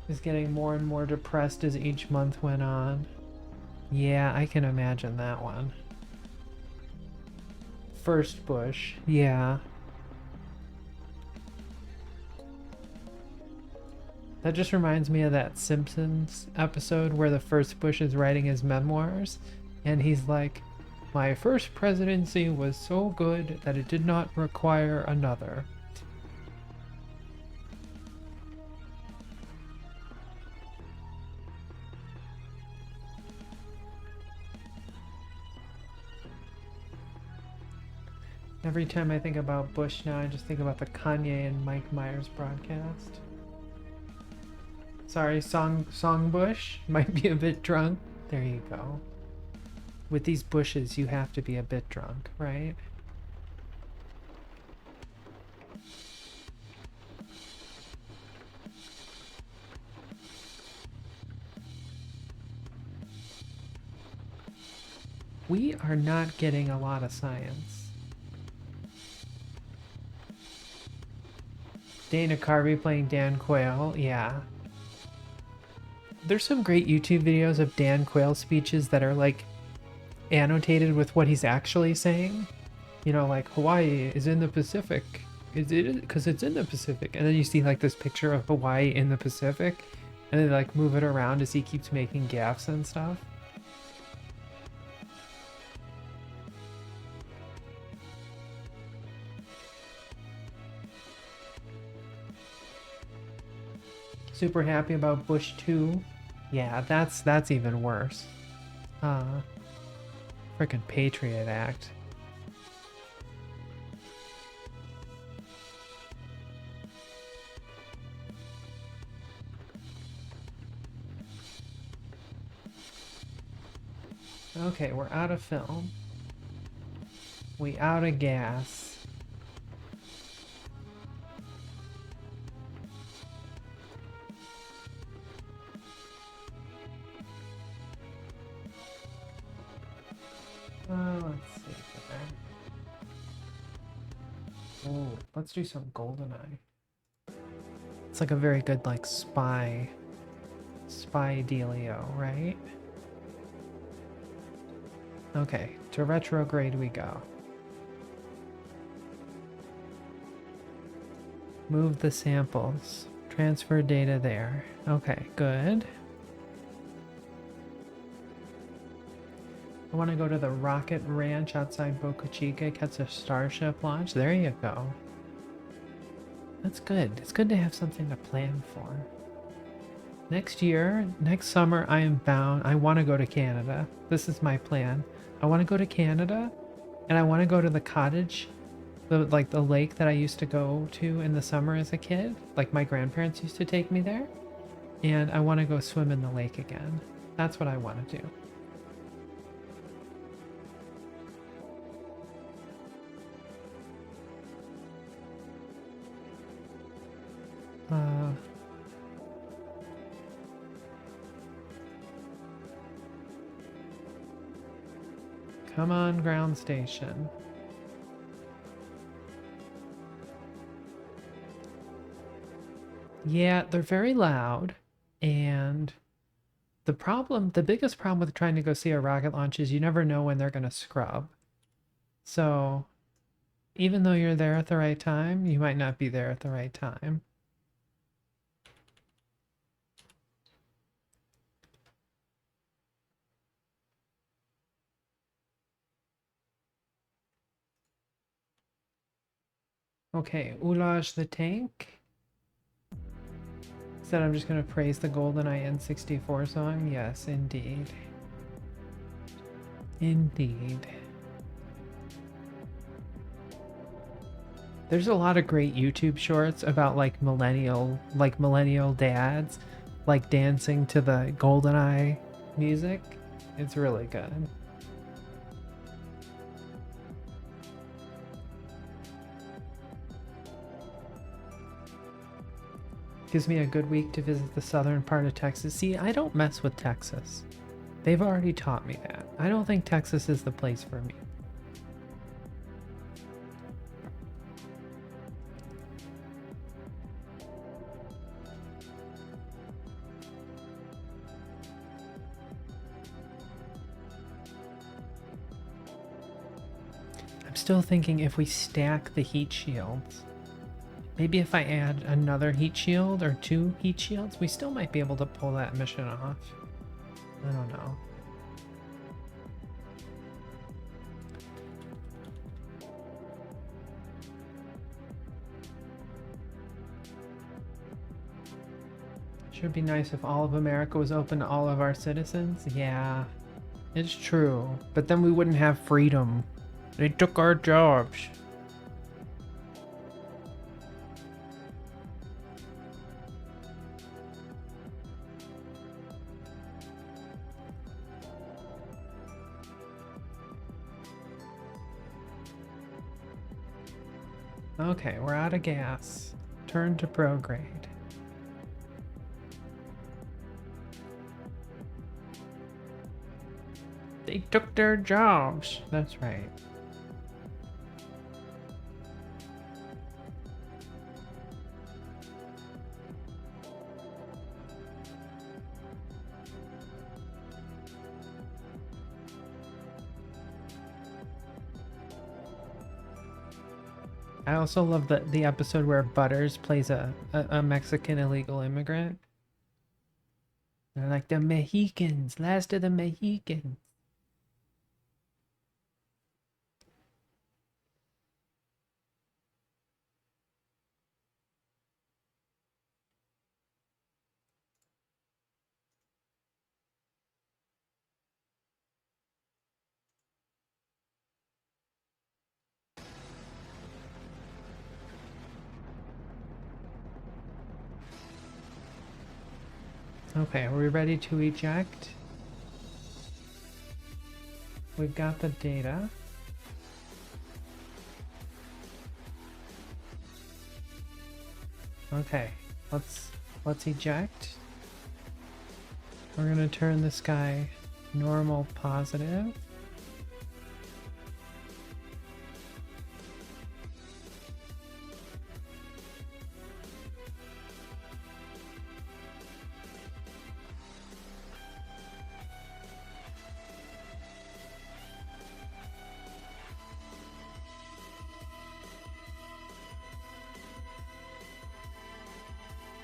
Is getting more and more depressed as each month went on. Yeah, I can imagine that one. First Bush, yeah. That just reminds me of that Simpsons episode where the first Bush is writing his memoirs, and he's like, "My first presidency was so good that it did not require another." Every time I think about Bush now, I just think about the Kanye and Mike Myers broadcast. Sorry, song Bush. Might be a bit drunk. There you go. With these bushes, you have to be a bit drunk, right? We are not getting a lot of science. Dana Carvey playing Dan Quayle, yeah. There's some great YouTube videos of Dan Quayle speeches that are like annotated with what he's actually saying. You know, like Hawaii is in the Pacific. Is it because it's in the Pacific? And then you see like this picture of Hawaii in the Pacific, and they like move it around as he keeps making gaffes and stuff. Super happy about Bush 2. Yeah, that's even worse. Frickin' Patriot Act. Okay, we're out of film. We out of gas. Let's see for that. Oh, let's do some GoldenEye. It's like a very good like spy dealio, right? Okay, to retrograde we go. Move the samples. Transfer data there. Okay, good. I want to go to the Rocket Ranch outside Boca Chica, catch a Starship launch. There you go. That's good. It's good to have something to plan for. Next year, next summer, I am bound. I want to go to Canada. This is my plan. I want to go to Canada, and I want to go to the cottage the lake that I used to go to in the summer as a kid. Like my grandparents used to take me there, and I want to go swim in the lake again. That's what I want to do. Come on, ground station. Yeah, they're very loud, and the biggest problem with trying to go see a rocket launch is you never know when they're going to scrub. So, even though you're there at the right time, you might not be there at the right time. Okay, Oulage the tank. Said I'm just going to praise the GoldenEye N64 song. Yes, indeed. Indeed. There's a lot of great YouTube shorts about like millennial dads like dancing to the GoldenEye music. It's really good. Gives me a good week to visit the southern part of Texas. See, I don't mess with Texas. They've already taught me that. I don't think Texas is the place for me. I'm still thinking if we stack the heat shields, maybe if I add another heat shield or 2 heat shields, we still might be able to pull that mission off. I don't know. Should be nice if all of America was open to all of our citizens. Yeah, it's true. But then we wouldn't have freedom. They took our jobs. Okay, we're out of gas. Turn to prograde. They took their jobs. That's right. I also love the episode where Butters plays a Mexican illegal immigrant. They're like the Mexicans, last of the Mexicans. Okay, are we ready to eject? We've got the data. Okay, let's eject. We're gonna turn this guy normal positive.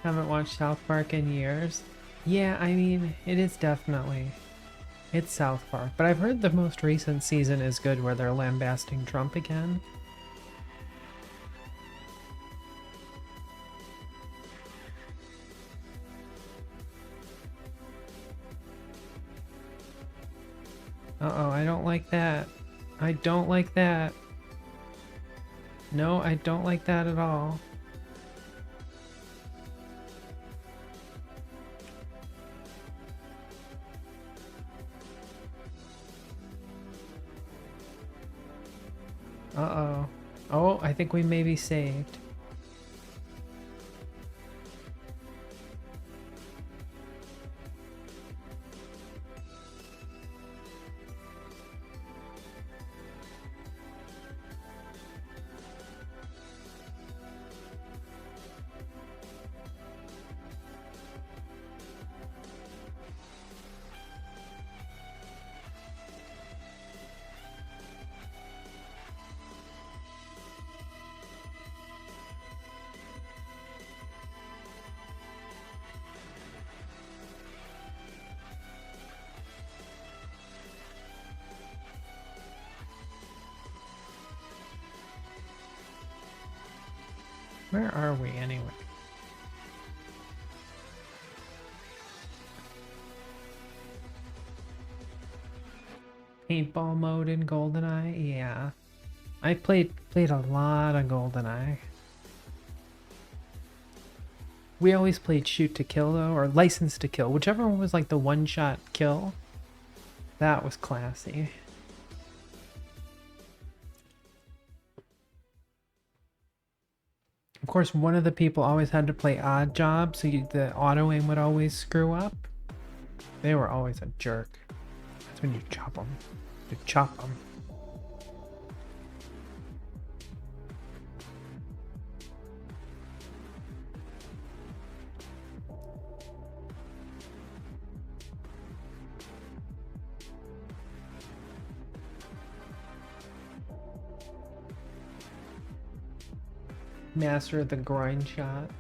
Haven't watched South Park in years. Yeah, I mean, it is definitely. It's South Park, but I've heard the most recent season is good where they're lambasting Trump again. Uh-oh, I don't like that. I don't like that. No, I don't like that at all. Uh-oh. Oh, I think we may be saved. Where are we anyway? Paintball mode in GoldenEye? Yeah. I played a lot of GoldenEye. We always played Shoot to Kill though, or License to Kill. Whichever one was like the one-shot kill. That was classy. Of course, one of the people always had to play odd job, so the auto aim would always screw up. They were always a jerk. That's when you chop them. You chop them. Master the groin shot.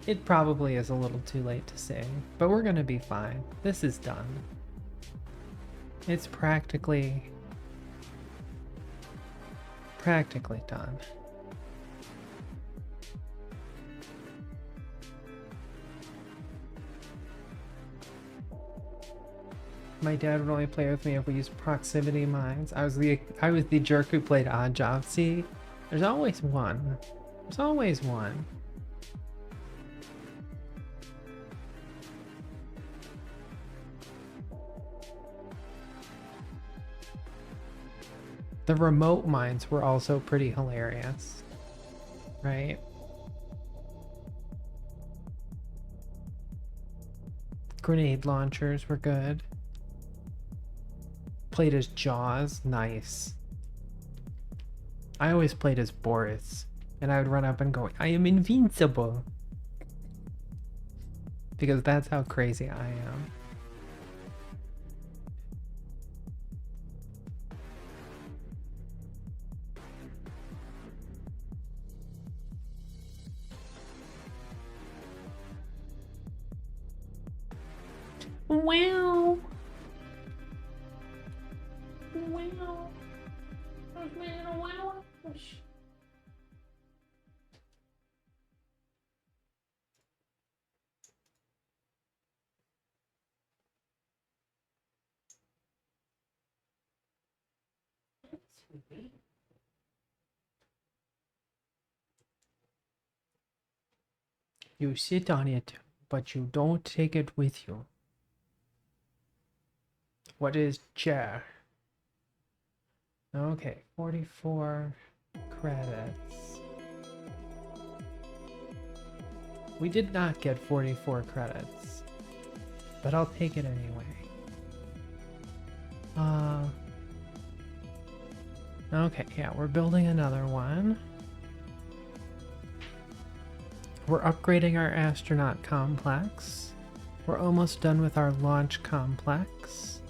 It probably is a little too late to say, but we're gonna be fine. This is done. It's practically done. My dad would only play with me if we used proximity mines. I was the jerk who played odd job. See, there's always one. There's always one. The remote mines were also pretty hilarious, right? Grenade launchers were good. Played as Jaws, nice. I always played as Boris, and I would run up and go, I am invincible. Because that's how crazy I am. Wow. Wow. I've made it a wow. You sit on it, but you don't take it with you. What is chair? Okay, 44 credits. We did not get 44 credits, but I'll take it anyway. Okay, yeah, we're building another one. We're upgrading our astronaut complex. We're almost done with our launch complex.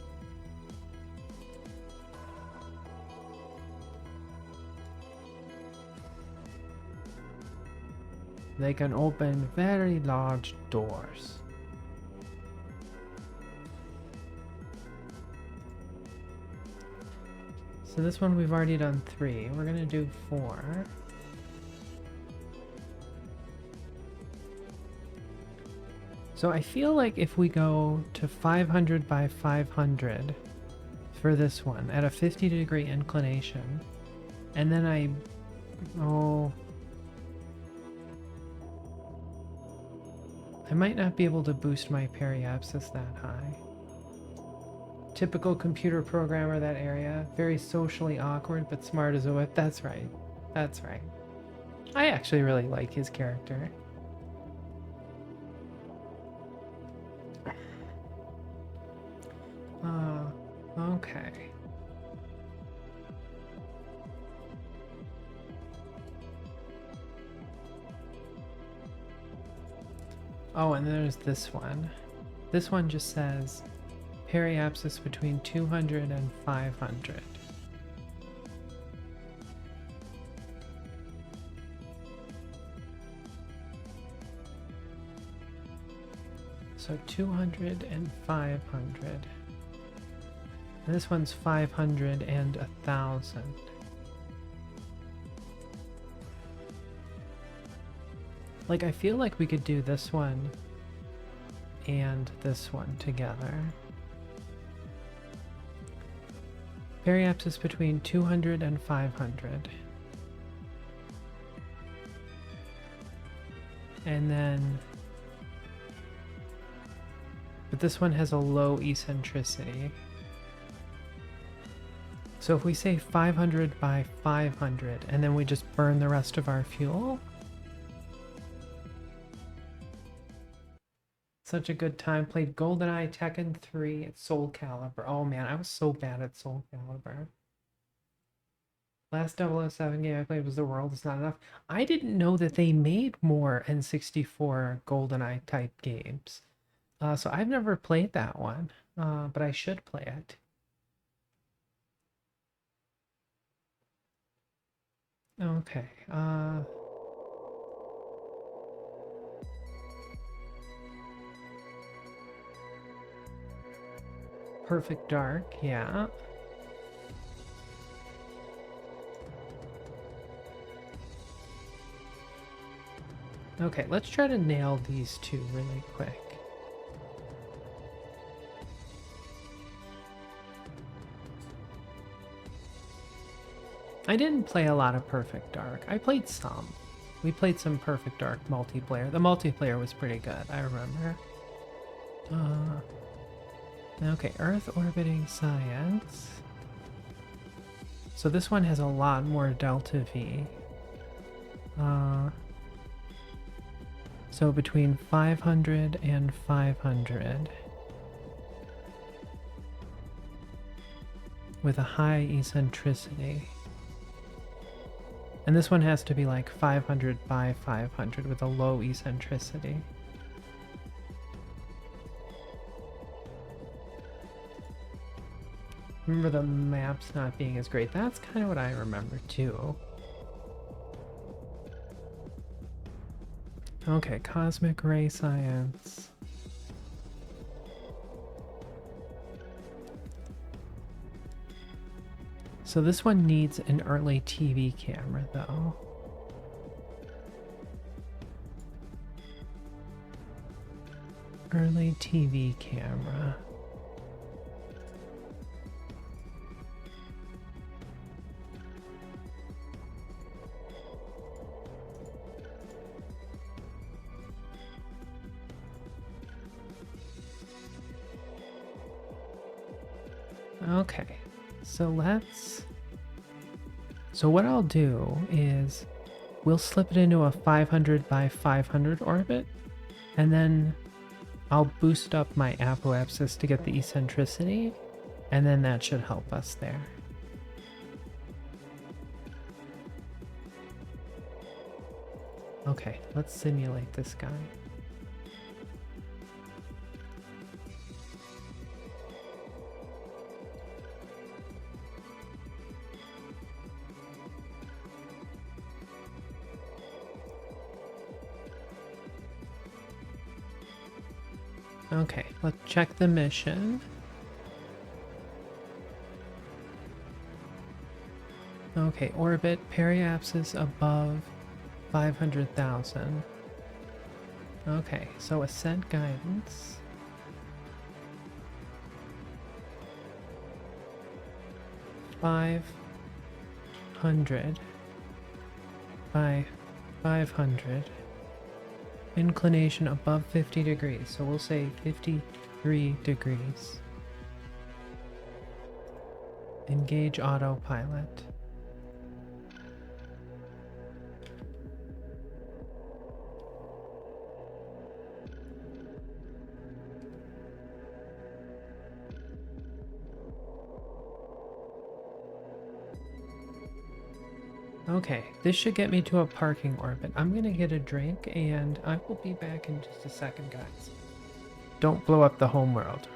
They can open very large doors. So this one we've already done 3. We're gonna do 4. So I feel like if we go to 500 by 500 for this one at a 50-degree inclination, and then I Oh. I might not be able to boost my periapsis that high. Typical computer programmer, that area. Very socially awkward, but smart as a whip. That's right. That's right. I actually really like his character. Okay. Oh, and there's this one. This one just says periapsis between 200 and 500. So 200 and 500. And this one's 500 and 1,000. Like, I feel like we could do this one and this one together. Periapsis between 200 and 500. And then... But this one has a low eccentricity. So if we say 500 by 500, and then we just burn the rest of our fuel. Such a good time. Played GoldenEye, Tekken 3, Soul Calibur. Oh man, I was so bad at Soul Calibur. Last 007 game I played was The World Is Not Enough. I didn't know that they made more N64 GoldenEye type games. So I've never played that one, but I should play it. Okay, Perfect Dark, yeah. Okay, let's try to nail these two really quick. I didn't play a lot of Perfect Dark. I played some. We played some Perfect Dark multiplayer. The multiplayer was pretty good, I remember. Okay, Earth orbiting science. So this one has a lot more delta V. So between 500 and 500. With a high eccentricity. And this one has to be like 500 by 500 with a low eccentricity. Remember the maps not being as great. That's kind of what I remember too. Okay, cosmic ray science. So this one needs an early TV camera though. Early TV camera. Okay, so what I'll do is we'll slip it into a 500 by 500 orbit, and then I'll boost up my apoapsis to get the eccentricity, and then that should help us there. Okay, let's simulate this guy. Okay, let's check the mission. Okay, orbit, periapsis above 500,000. Okay, so ascent guidance. $500. by 500. Inclination above 50 degrees, so we'll say 53 degrees. Engage autopilot. Okay, this should get me to a parking orbit. I'm gonna get a drink and I will be back in just a second, guys. Don't blow up the homeworld.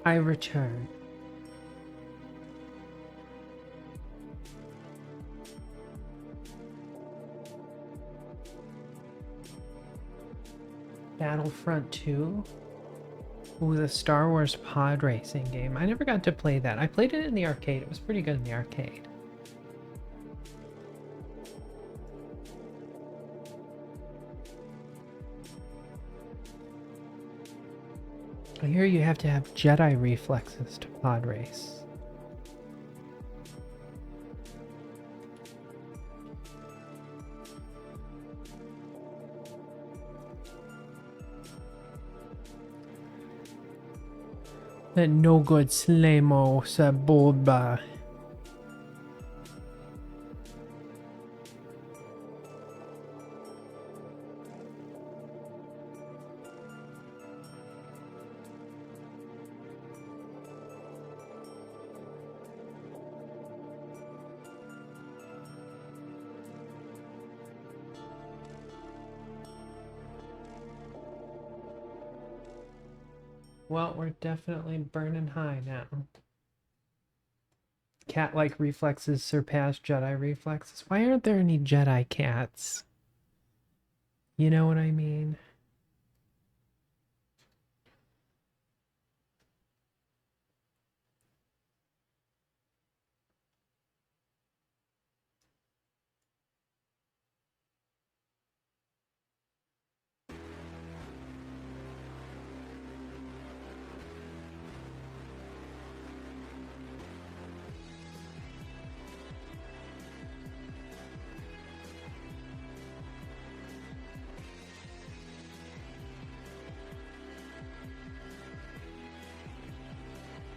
I return. Battlefront 2? Ooh, the Star Wars pod racing game. I never got to play that. I played it in the arcade. It was pretty good in the arcade. I hear you have to have Jedi reflexes to pod race. That no good Slamo Saboba. Well, we're definitely burning high now. Cat-like reflexes surpass Jedi reflexes. Why aren't there any Jedi cats? You know what I mean?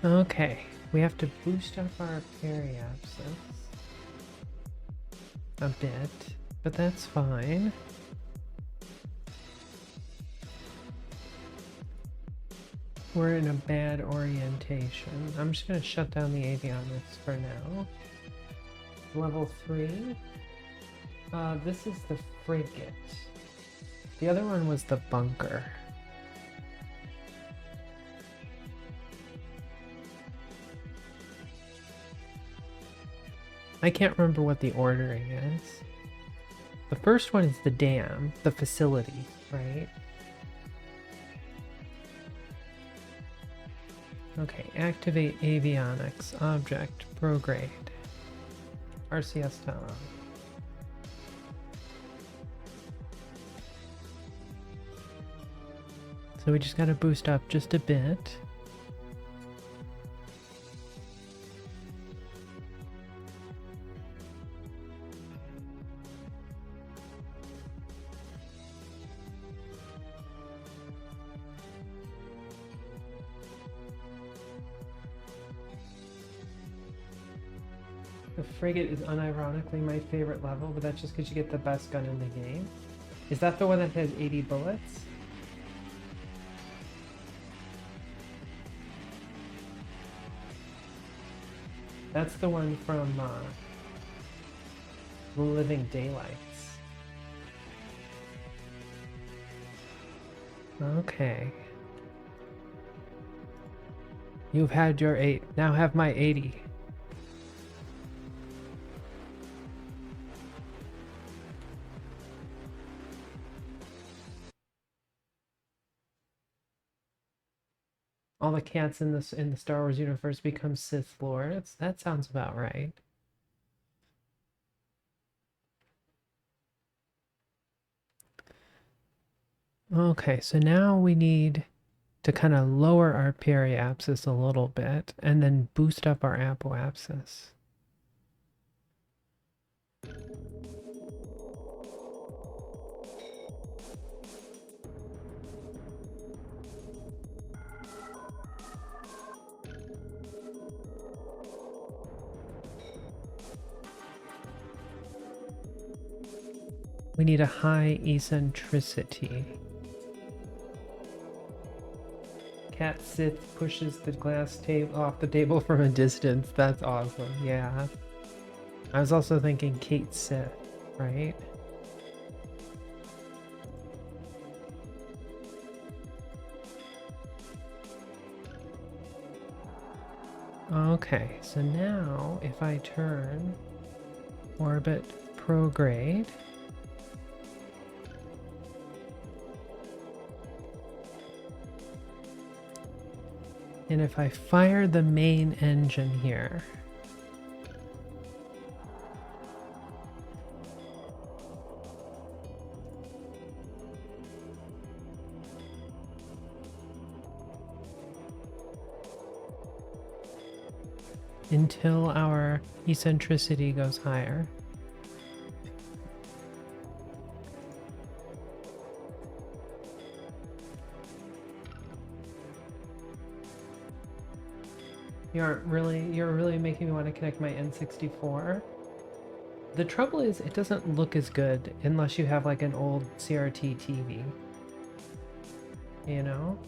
Okay, we have to boost up our periapsis a bit, but that's fine. We're in a bad orientation. I'm just going to shut down the avionics for now. Level 3. This is the frigate. The other one was the bunker. I can't remember what the ordering is. The first one is the dam, the facility, right? Okay, activate avionics, object, prograde. RCS to on. So we just gotta boost up just a bit. The frigate is unironically my favorite level, but that's just because you get the best gun in the game. Is that the one that has 80 bullets? That's the one from Living Daylights. Okay. You've had your 8. Now have my 80. All the cats in the Star Wars universe become Sith Lords. That sounds about right. Okay, so now we need to kind of lower our periapsis a little bit and then boost up our apoapsis. We need a high eccentricity. Cat Sith pushes the glass table off the table from a distance. That's awesome. Yeah. I was also thinking Kate Sith, right? Okay, so now if I turn orbit prograde, and if I fire the main engine here, until our eccentricity goes higher. You're really making me want to connect my N64. The trouble is it doesn't look as good unless you have like an old CRT TV. You know?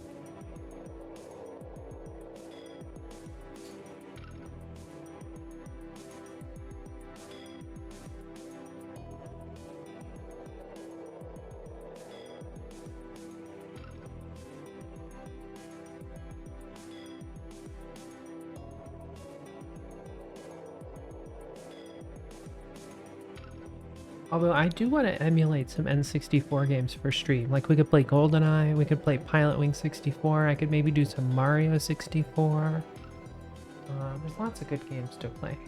Although I do want to emulate some N64 games for stream. Like we could play GoldenEye, we could play Pilot Wing 64, I could maybe do some Mario 64. There's lots of good games to play.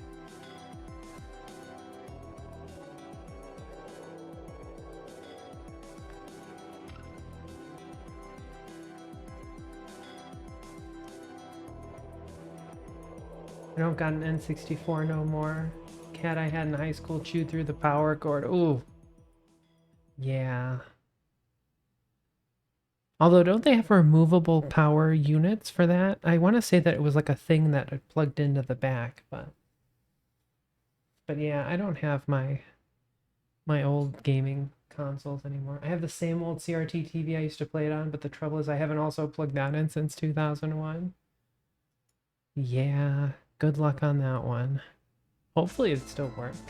I don't got an N64 no more. Cat I had in high school chewed through the power cord. Ooh. Yeah. Although, don't they have removable power units for that? I want to say that it was like a thing that had plugged into the back, but yeah, I don't have my old gaming consoles anymore. I have the same old CRT TV I used to play it on, but the trouble is I haven't also plugged that in since 2001. Yeah, good luck on that one. Hopefully it still works.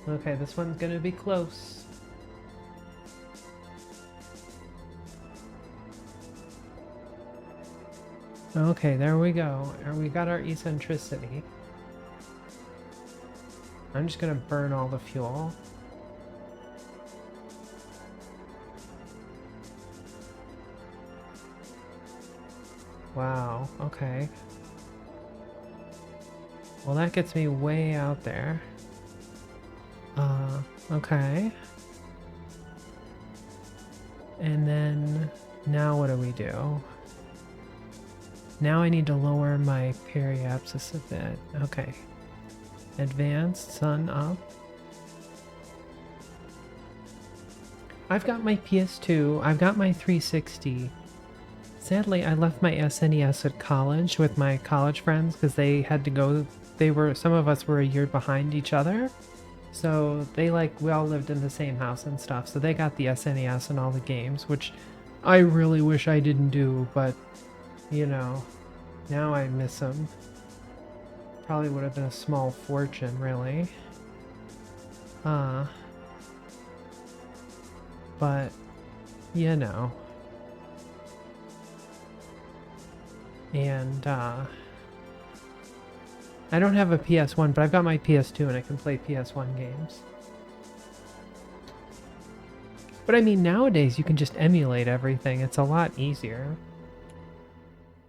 Okay, this one's gonna be close. Okay, there we go. And we got our eccentricity. I'm just gonna burn all the fuel. Wow, okay. Well, that gets me way out there. Okay. And then, now what do we do? Now I need to lower my periapsis a bit. Okay. Advanced, sun up. I've got my PS2, I've got my 360. Sadly, I left my SNES at college with my college friends because they had to go, some of us were a year behind each other. So we all lived in the same house and stuff, so they got the SNES and all the games, which I really wish I didn't do, but, you know, now I miss them. Probably would have been a small fortune, really. But, you know. And, I don't have a PS1, but I've got my PS2 and I can play PS1 games. But I mean, nowadays you can just emulate everything. It's a lot easier.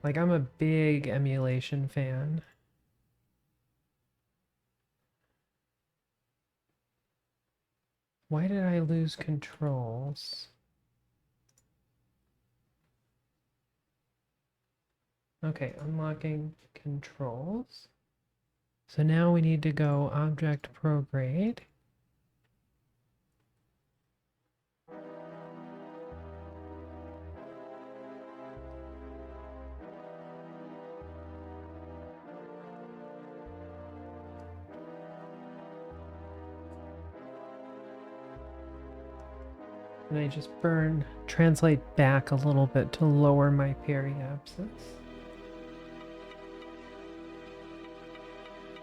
Like, I'm a big emulation fan. Why did I lose controls? Okay, unlocking controls. So now we need to go object prograde. And I just translate back a little bit to lower my periapsis.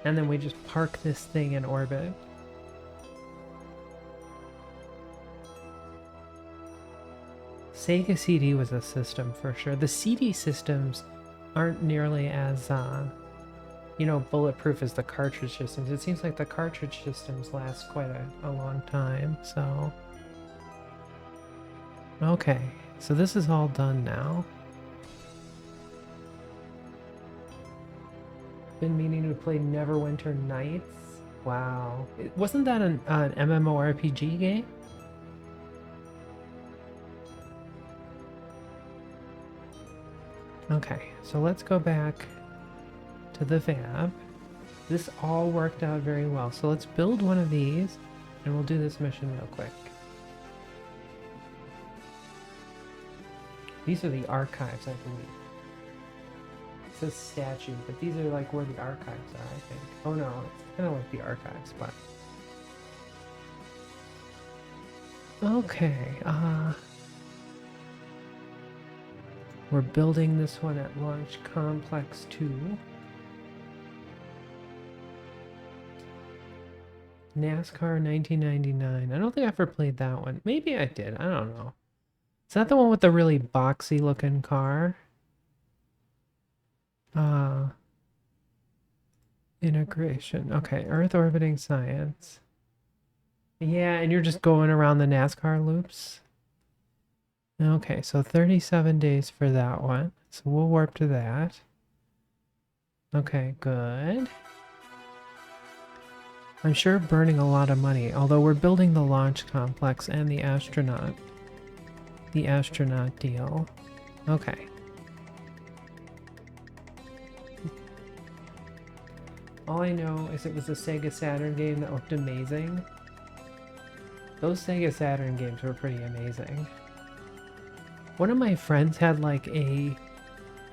And then we just park this thing in orbit. Sega CD was a system for sure. The CD systems aren't nearly as, you know, bulletproof as the cartridge systems. It seems like the cartridge systems last quite a long time, so... Okay, so this is all done now. Been meaning to play Neverwinter Nights. Wow. Wasn't that an MMORPG game? Okay, so let's go back to the fab. This all worked out very well. So let's build one of these and we'll do this mission real quick. These are the archives, I believe. It says statue, but these are like where the archives are, I think. Oh no, it's kind of like the archives, but... Okay, we're building this one at Launch Complex 2. NASCAR 1999. I don't think I ever played that one. Maybe I did, I don't know. Is that the one with the really boxy looking car? Integration. Okay, Earth orbiting science. Yeah, and you're just going around the NASCAR loops. Okay, so 37 days for that one. So we'll warp to that. Okay, good. I'm sure burning a lot of money, although we're building the launch complex and the astronaut deal. Okay. All I know is it was a Sega Saturn game that looked amazing. Those Sega Saturn games were pretty amazing. One of my friends had like a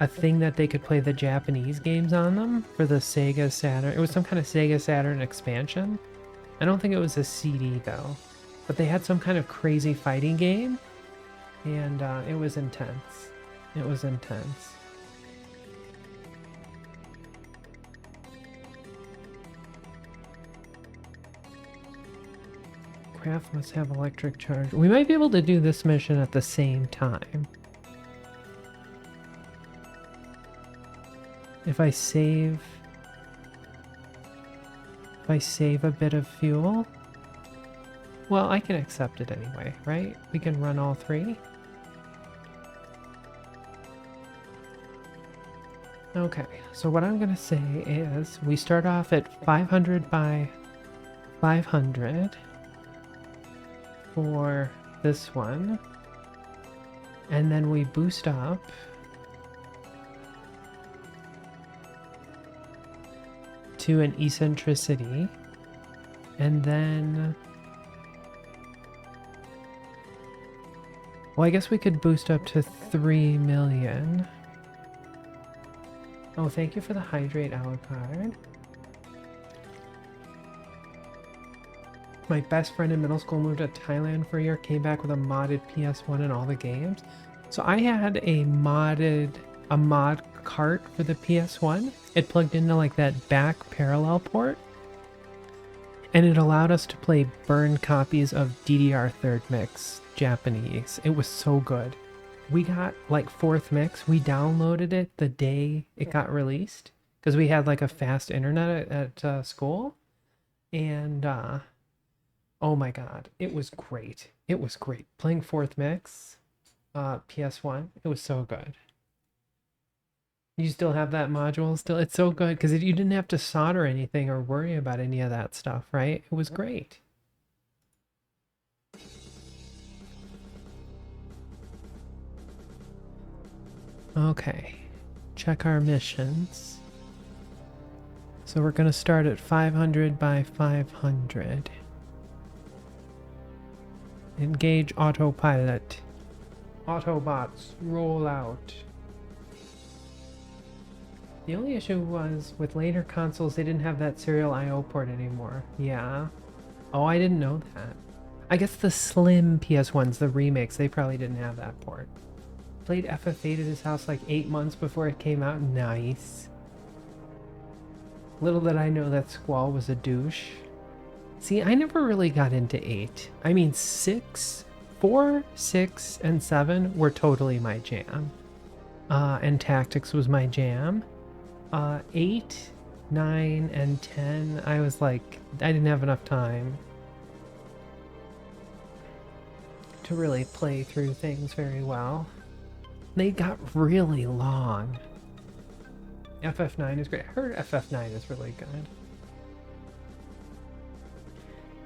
thing that they could play the Japanese games on them for the Sega Saturn. It was some kind of Sega Saturn expansion. I don't think it was a CD though, but they had some kind of crazy fighting game. And it was intense. It was intense. Craft must have electric charge. We might be able to do this mission at the same time. If I save a bit of fuel, well, I can accept it anyway, right? We can run all three. Okay, so what I'm gonna say is we start off at 500 by 500 for this one, and then we boost up to an eccentricity, and then, well, I guess we could boost up to 3 million. Oh, thank you for the hydrate Alucard. My best friend in middle school moved to Thailand for a year, came back with a modded PS1 and all the games. So I had a mod cart for the PS1. It plugged into like that back parallel port. And it allowed us to play burned copies of DDR Third Mix Japanese. It was so good. We got like fourth mix. We downloaded it the day it got released because we had like a fast internet at school. And oh my god, it was great. It was great. Playing fourth mix, PS1, it was so good. You still have that module still? It's so good because you didn't have to solder anything or worry about any of that stuff, right? It was great. Okay, check our missions. So we're going to start at 500 by 500. Engage autopilot. Autobots, roll out. The only issue was with later consoles, they didn't have that serial I/O port anymore. Yeah. Oh, I didn't know that. I guess the slim PS1s, the remakes, they probably didn't have that port. Played FF8 at his house like 8 months before it came out. Nice. Little did I know that Squall was a douche. See, I never really got into 8. I mean, 4, 6, and 7 were totally my jam. And Tactics was my jam. 8, 9, and 10, I was like, I didn't have enough time to really play through things very well. They got really long. FF9 is great. I heard FF9 is really good.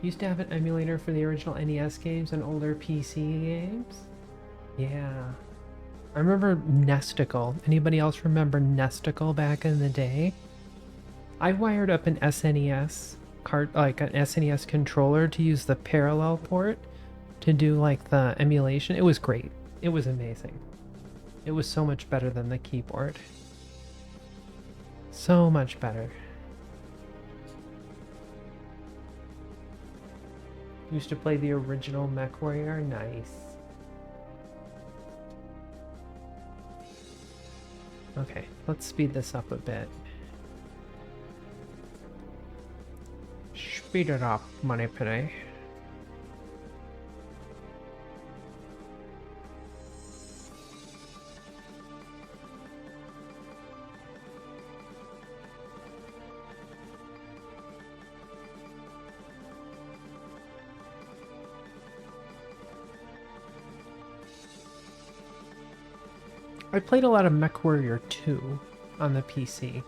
Used to have an emulator for the original NES games and older PC games. Yeah. I remember Nesticle. Anybody else remember Nesticle back in the day? I wired up an SNES like an SNES controller to use the parallel port to do like the emulation. It was great. It was amazing. It was so much better than the keyboard. So much better. Used to play the original MechWarrior. Nice. Okay, let's speed this up a bit. Speed it up, Money Penny. I played a lot of MechWarrior 2 on the PC.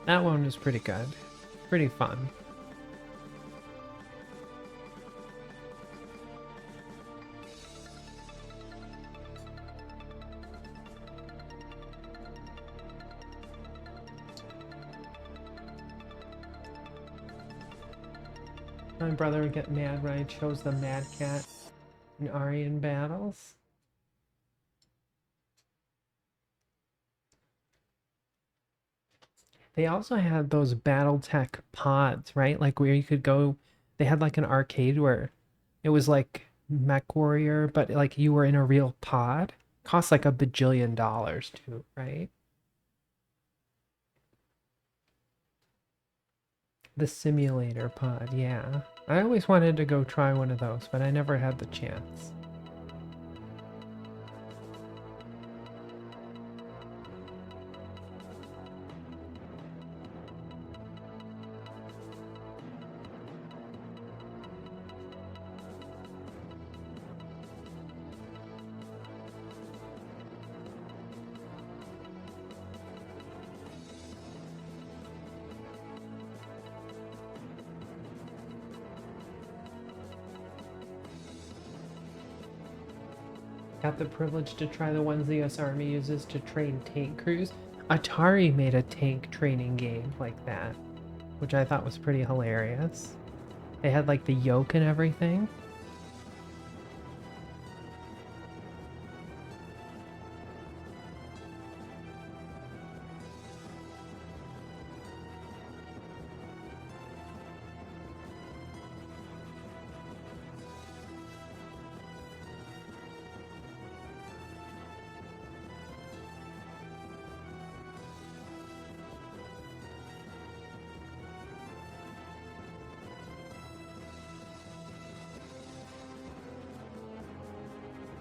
That one was pretty good. Pretty fun. My brother would get mad when I chose the Mad Cat in Aryan battles. They also had those BattleTech pods, right? Like where you could go, they had like an arcade where it was like MechWarrior, but like you were in a real pod. Cost like $1 bajillion too, right? The simulator pod, yeah. I always wanted to go try one of those, but I never had the chance. Got the privilege to try the ones the US Army uses to train tank crews. Atari made a tank training game like that, which I thought was pretty hilarious. They had like the yoke and everything.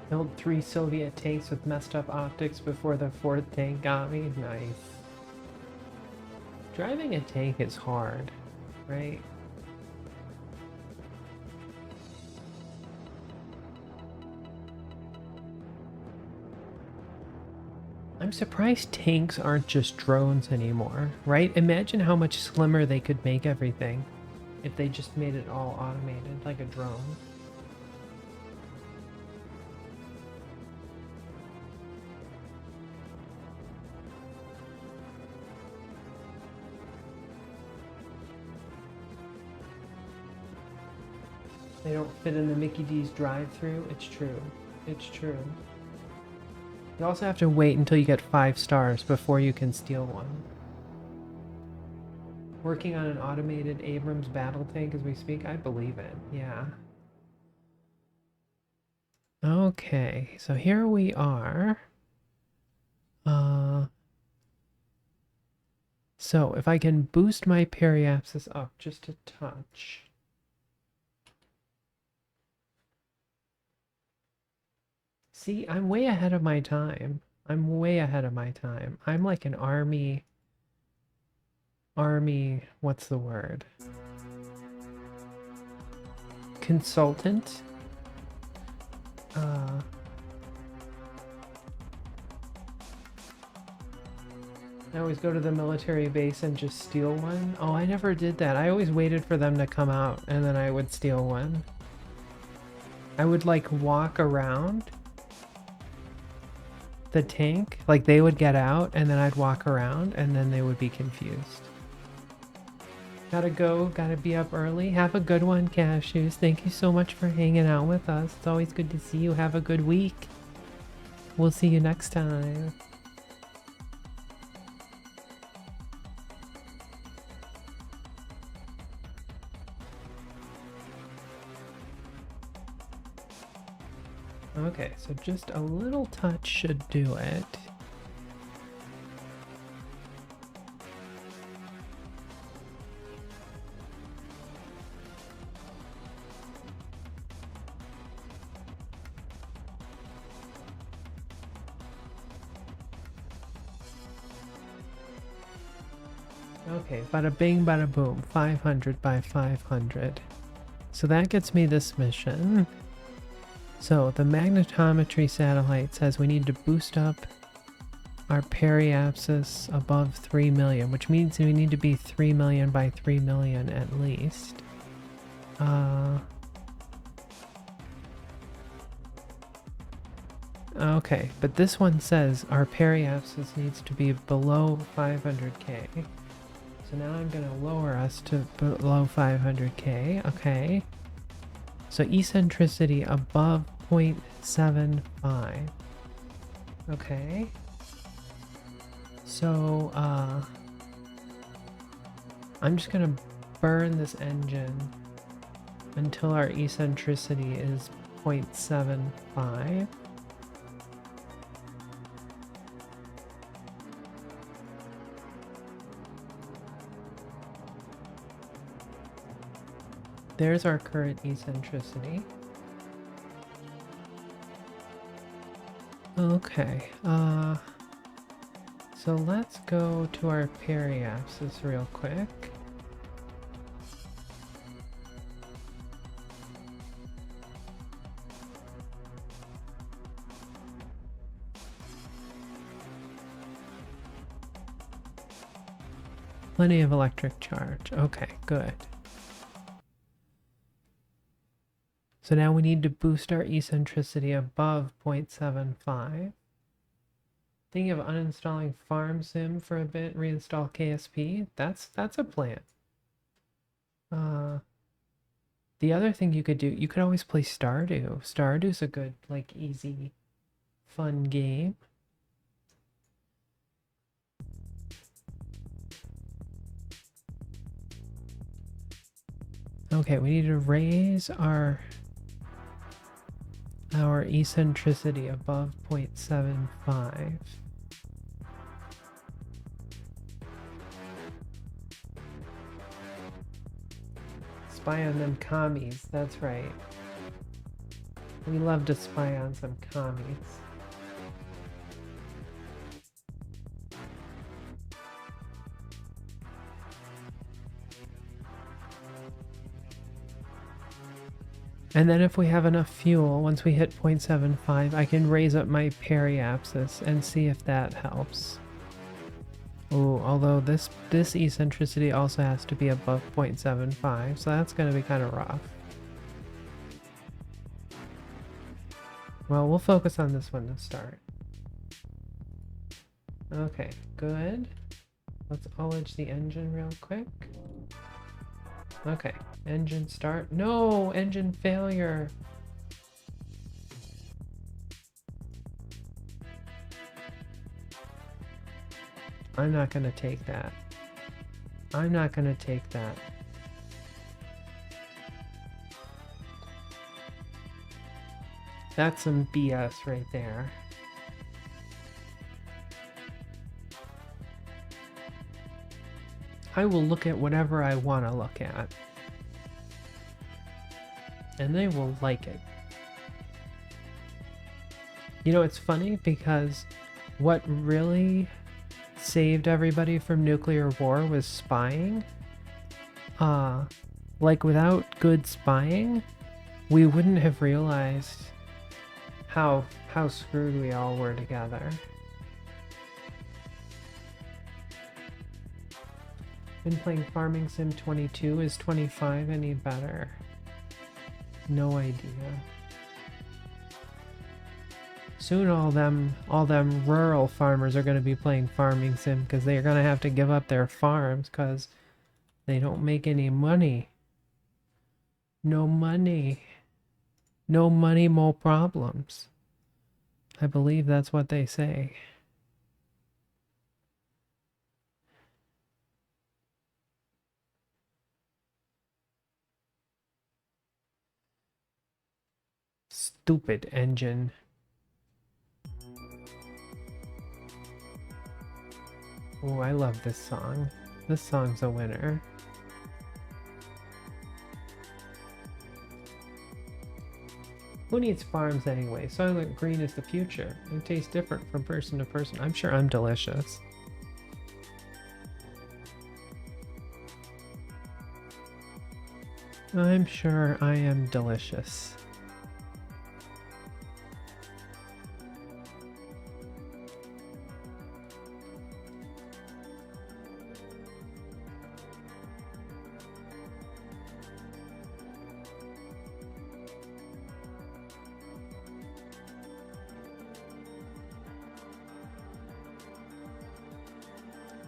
Built 3 Soviet tanks with messed up optics before the 4th tank got me. Nice. Driving a tank is hard, right? I'm surprised tanks aren't just drones anymore, right? Imagine how much slimmer they could make everything if they just made it all automated like a drone. They don't fit in the Mickey D's drive-thru. It's true. It's true. You also have to wait until you get 5 stars before you can steal one. Working on an automated Abrams battle tank as we speak? I believe it, yeah. Okay, so here we are. So if I can boost my periapsis up just a touch. See, I'm way ahead of my time. I'm way ahead of my time. I'm like an army, what's the word? Consultant. I always go to the military base and just steal one. Oh, I never did that. I always waited for them to come out and then I would steal one. I would like walk around the tank, like they would get out and then I'd walk around and then they would be confused. Gotta go, gotta be up early. Have a good one, Cashews. Thank you so much for hanging out with us. It's always good to see you. Have a good week. We'll see you next time. Okay, so just a little touch should do it. Okay, bada bing, bada boom. 500 by 500. So that gets me this mission. So the magnetometry satellite says we need to boost up our periapsis above 3 million, which means we need to be 3 million by 3 million at least. Okay, but this one says our periapsis needs to be below 500k. So now I'm going to lower us to below 500k. Okay. So eccentricity above 0.75. Okay. So, I'm just gonna burn this engine until our eccentricity is 0.75. There's our current eccentricity. Okay, so let's go to our periapsis real quick. Plenty of electric charge. Okay, good. So now we need to boost our eccentricity above 0.75. Thinking of uninstalling FarmSim for a bit, reinstall KSP. That's a plan. The other thing you could do, you could always play Stardew. Stardew's a good, like, easy, fun game. Okay, we need to raise our eccentricity above 0.75. Spy on them commies, that's right. We love to spy on some commies. And then if we have enough fuel, once we hit 0.75, I can raise up my periapsis and see if that helps. Ooh, although this eccentricity also has to be above 0.75, so that's going to be kind of rough. Well, we'll focus on this one to start. Okay, good. Let's ullage the engine real quick. Okay, engine start. No, engine failure. I'm not gonna take that. I'm not gonna take that. . That's some BS right there. I will look at whatever I want to look at. And they will like it. You know, it's funny because what really saved everybody from nuclear war was spying. Like without good spying, we wouldn't have realized how screwed we all were together. Been playing Farming Sim 22. Is 25 any better? No idea. Soon all them rural farmers are going to be playing Farming Sim because they're going to have to give up their farms because they don't make any money. No money. No money, more problems. I believe that's what they say. Stupid engine. Oh, I love this song. This song's a winner. Who needs farms anyway? Soylent Green is the future. It tastes different from person to person. I'm sure I'm delicious. I'm sure I am delicious.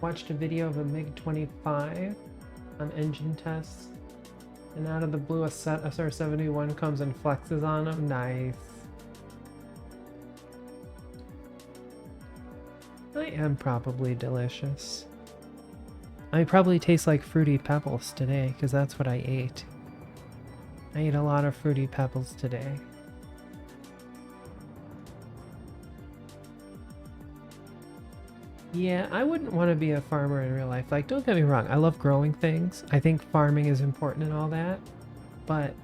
Watched a video of a MiG-25 on engine tests, and out of the blue a SR-71 comes and flexes on him. Nice. I am probably delicious. I probably taste like Fruity Pebbles today, because that's what I ate. I ate a lot of Fruity Pebbles today. Yeah, I wouldn't want to be a farmer in real life. Like, don't get me wrong, I love growing things. I think farming is important and all that. But,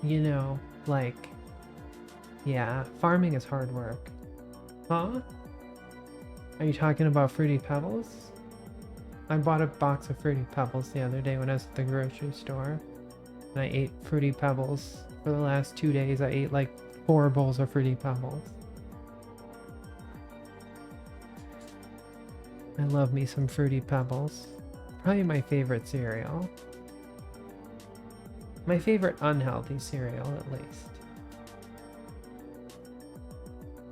you know, like, yeah, farming is hard work. Huh? Are you talking about Fruity Pebbles? I bought a box of Fruity Pebbles the other day when I was at the grocery store. And I ate Fruity Pebbles. For the last 2 days, I ate like 4 bowls of Fruity Pebbles. I love me some Fruity Pebbles. Probably my favorite cereal. My favorite unhealthy cereal, at least.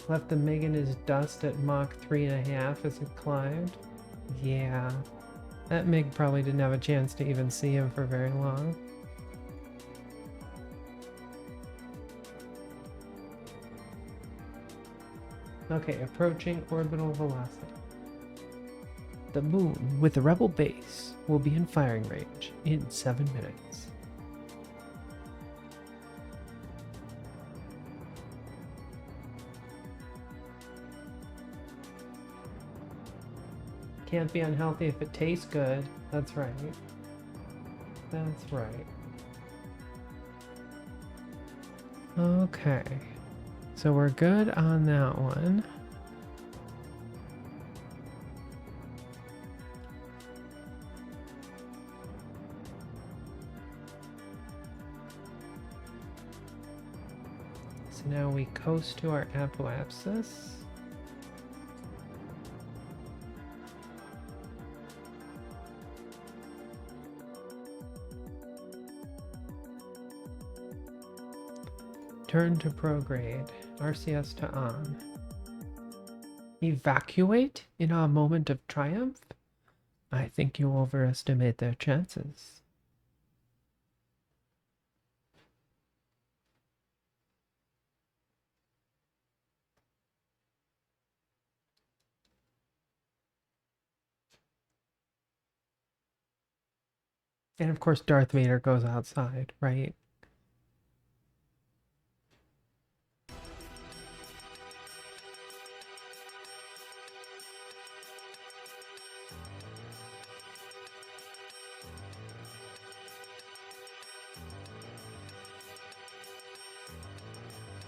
Left the MiG in his dust at Mach 3.5 as it climbed. Yeah. That MiG probably didn't have a chance to even see him for very long. Okay, approaching orbital velocity. The moon, with the rebel base, will be in firing range in 7 minutes. Can't be unhealthy if it tastes good. That's right. That's right. Okay. So we're good on that one. So now we coast to our apoapsis. Turn to prograde. RCS to on. Evacuate in a moment of triumph? I think you overestimate their chances. And of course Darth Vader goes outside, right?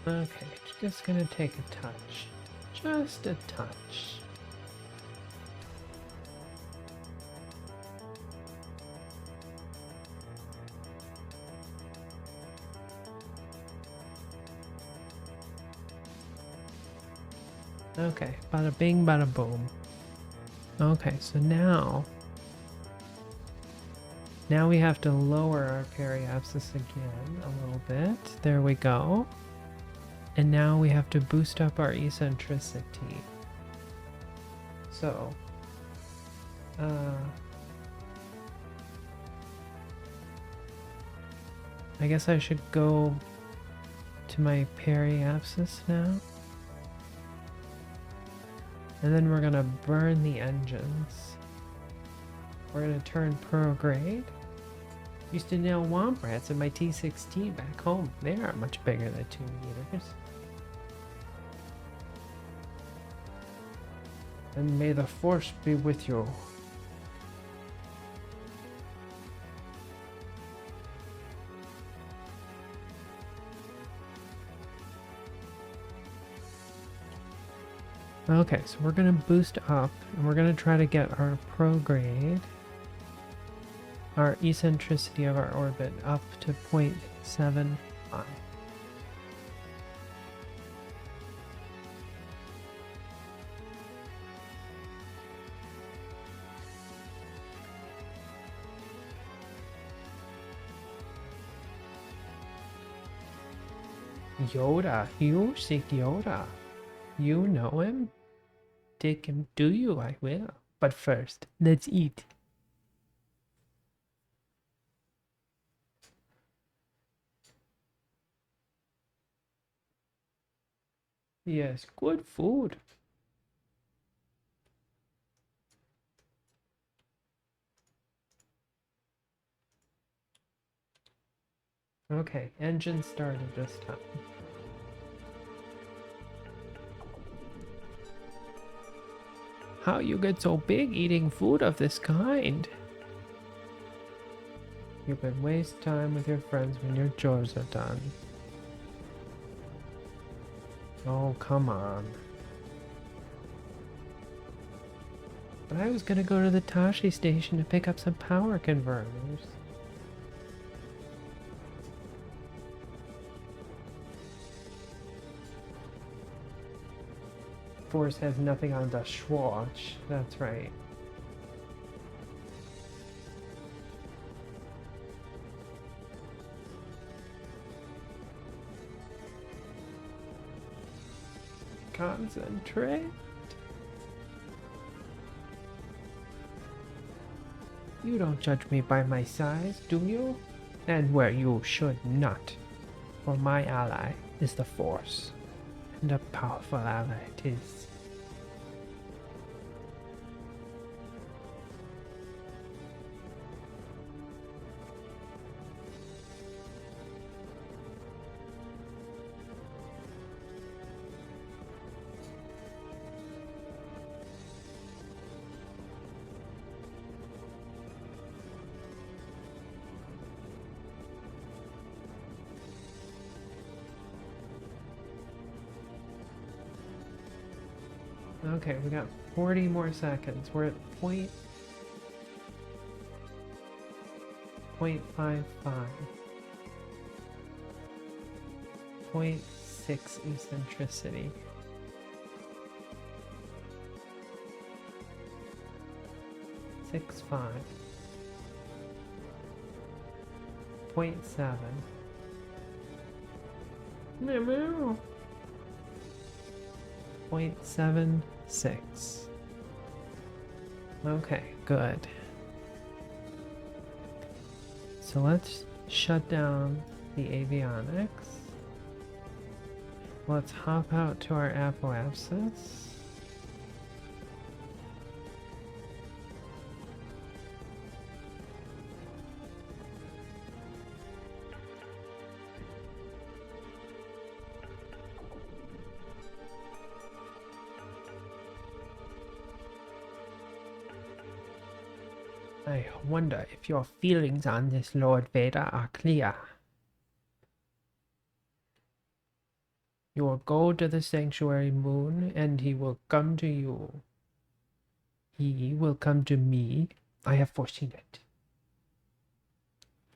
Okay, just gonna take a touch. Just a touch. Okay, bada bing, bada boom. Okay, so now we have to lower our periapsis again a little bit. There we go. And now we have to boost up our eccentricity. So, I guess I should go to my periapsis now. And then we're gonna burn the engines. We're gonna turn prograde. Used to nail womp rats in my T16 back home. They aren't much bigger than 2 meters. And may the force be with you. Okay, so we're gonna boost up and we're gonna try to get our prograde, our eccentricity of our orbit up to 0.75. Yoda, you seek Yoda. You know him? Take him to you, I will. But first, let's eat. Yes, good food. Okay, engine started this time. How you get so big eating food of this kind? You can waste time with your friends when your chores are done. Oh, come on. But I was gonna go to the Tashi station to pick up some power converters. Force has nothing on the Schwartz. That's right. Concentrate. You don't judge me by my size, do you? And where you should not. For my ally is the Force. And a powerful ally it is. Okay, we got 40 more seconds. We're at point 0.55. 0.6 eccentricity. Six five. 0.7. Meow. 0.76. Okay, good. So let's shut down the avionics. Let's hop out to our apoapsis. I wonder if your feelings on this Lord Vader are clear. You will go to the sanctuary moon, and he will come to you. He will come to me. I have foreseen it.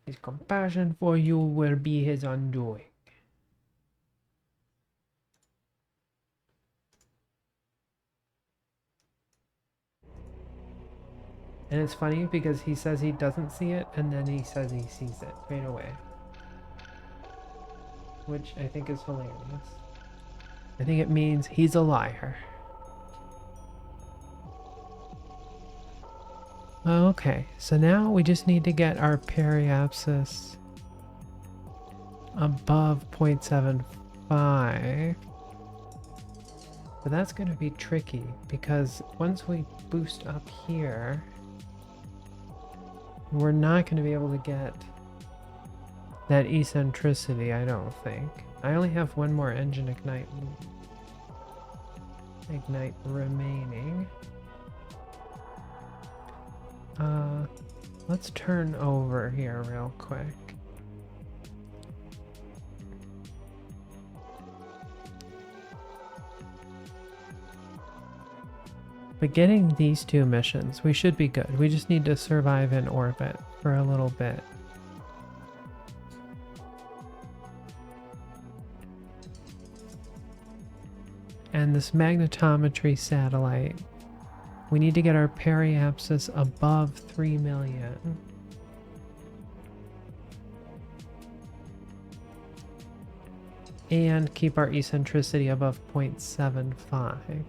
His compassion for you will be his undoing. And it's funny because he says he doesn't see it, and then he says he sees it right away. Which I think is hilarious. I think it means he's a liar. Okay, so now we just need to get our periapsis above 0.75. But that's going to be tricky because once we boost up here, we're not going to be able to get that eccentricity, I don't think. I only have one more engine ignite remaining. Let's turn over here real quick. But getting these two missions, we should be good. We just need to survive in orbit for a little bit. And this magnetometry satellite, we need to get our periapsis above 3 million. And keep our eccentricity above 0.75.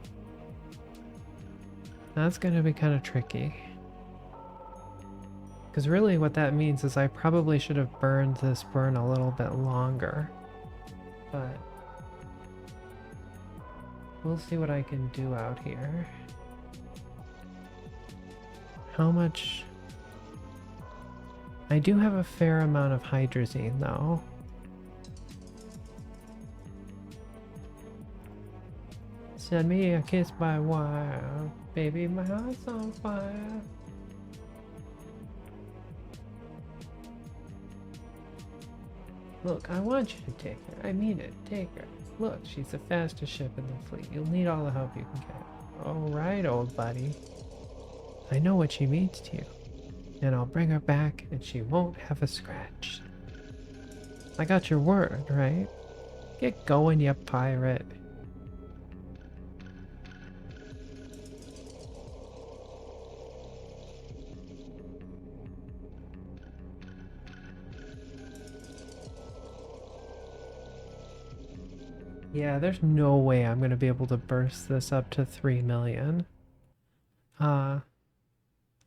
That's going to be kind of tricky. Because really what that means is I probably should have burned this burn a little bit longer. But we'll see what I can do out here. How much? I do have a fair amount of hydrazine though. Send me a kiss by wire. Baby, my heart's on fire. Look, I want you to take her. I mean it. Take her. Look, she's the fastest ship in the fleet. You'll need all the help you can get. Alright, old buddy. I know what she means to you. And I'll bring her back and she won't have a scratch. I got your word, right? Get going, you pirate. Yeah, there's no way I'm going to be able to burst this up to 3 million.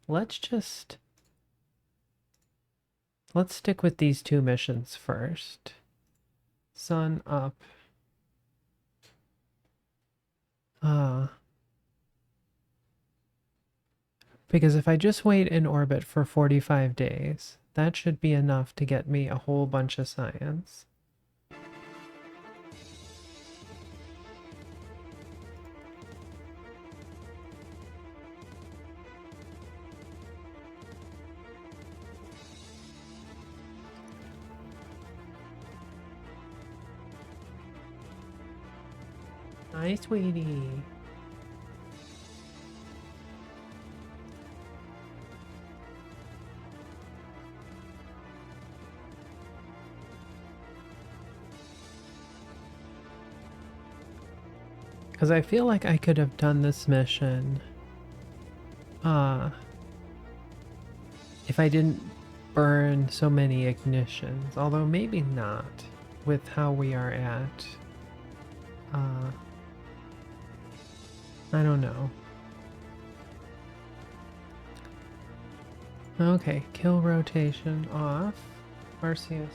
Let's stick with these two missions first. Sun up. Because if I just wait in orbit for 45 days, that should be enough to get me a whole bunch of science. Hi, sweetie. Because I feel like I could have done this mission if I didn't burn so many ignitions, although maybe not with how we are at. I don't know. Okay, kill rotation off. RCS to off.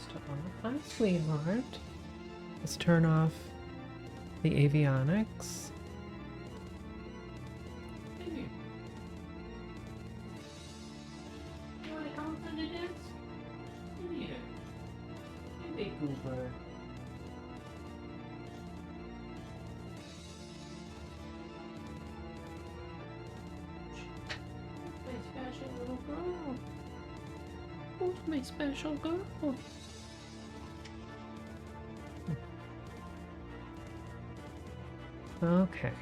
Hi, sweetheart. Let's turn off the avionics. Hey. You wanna come for the dance? Come here. Hey, big goober. My special little girl. Who's my special girl? Okay.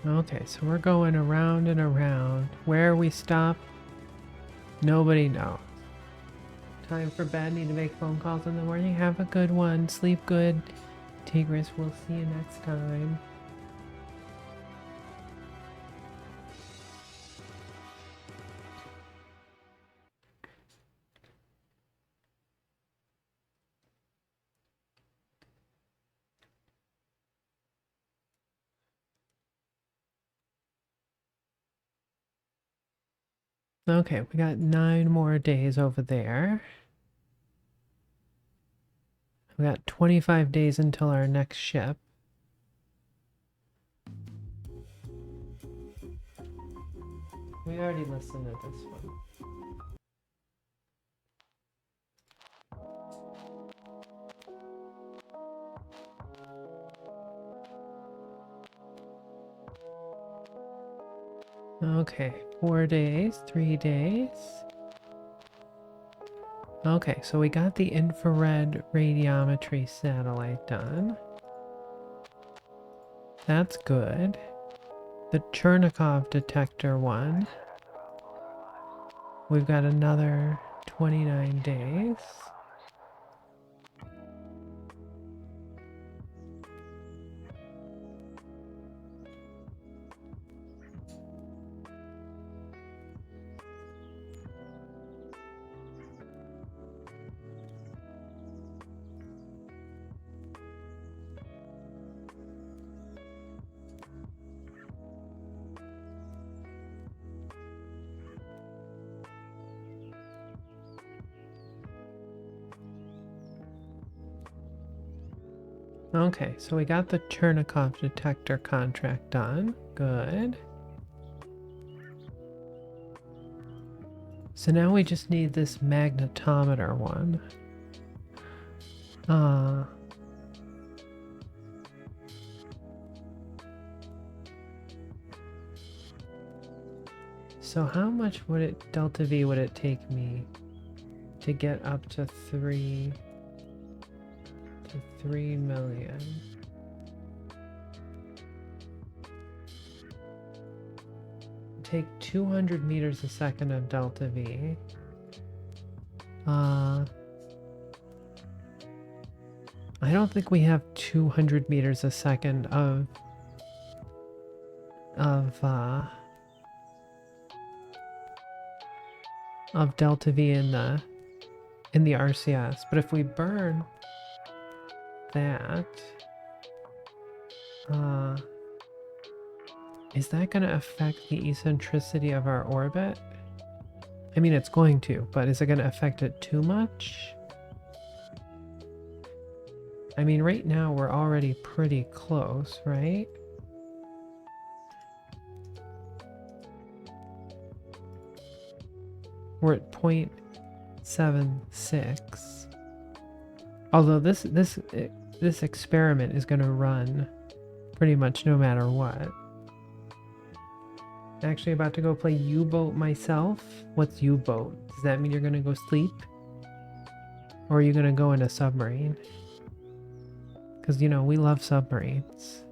Okay, so we're going around and around. Where we stop, nobody knows. Time for bed. Need to make phone calls in the morning. Have a good one. Sleep good. Tigris, we'll see you next time. Okay, we got 9 more days over there. We got 25 days until our next ship. We already listened to this one. Okay, 4 days, 3 days. Okay, so we got the infrared radiometry satellite done. That's good. The Chernikov detector one. We've got another 29 days. Okay, so we got the Chernikov detector contract done. Good. So now we just need this magnetometer one. So how much would it, delta V, would it take me to get up to 3 million? Take 200 meters a second of delta V. I don't think we have 200 meters a second of delta V in the RCS, but if we burn that, is that going to affect the eccentricity of our orbit? I mean, it's going to, but is it going to affect it too much? I mean, right now we're already pretty close, right? We're at 0.76. Although this experiment is going to run pretty much no matter what. Actually about to go play U-boat myself. What's U-boat? Does that mean you're going to go sleep? Or are you going to go in a submarine? Because, you know, we love submarines.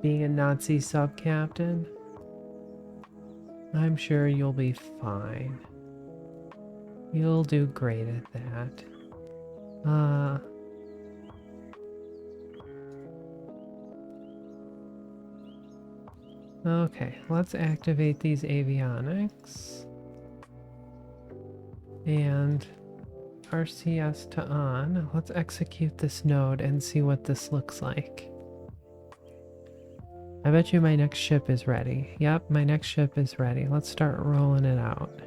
Being a Nazi sub-captain? I'm sure you'll be fine. You'll do great at that. Okay, let's activate these avionics. And RCS to on. Let's execute this node and see what this looks like. I bet you my next ship is ready. Yep, my next ship is ready. Let's start rolling it out.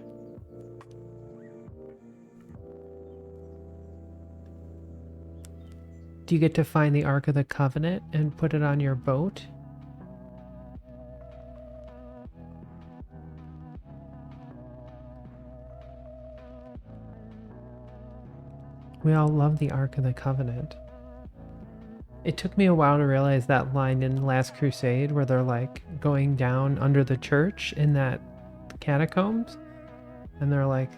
Do you get to find the Ark of the Covenant and put it on your boat? We all love the Ark of the Covenant. It took me a while to realize that line in Last Crusade where they're like going down under the church in that catacombs. And they're like,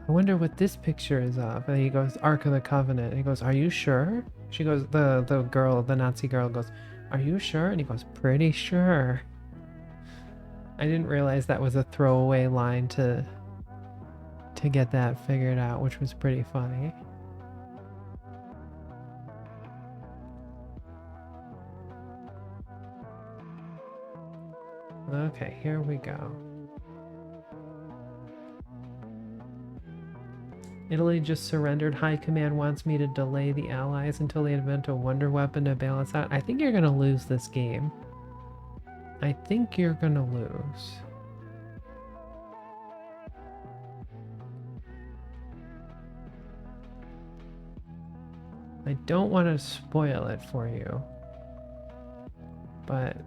I wonder what this picture is of. And he goes, Ark of the Covenant. And he goes, are you sure? She goes, the girl, the Nazi girl goes, are you sure? And he goes, pretty sure. I didn't realize that was a throwaway line to get that figured out, which was pretty funny. Okay, here we go. Italy just surrendered. High Command wants me to delay the Allies until they invent a wonder weapon to bail us out. I think you're gonna lose this game. I think you're gonna lose. I don't want to spoil it for you, but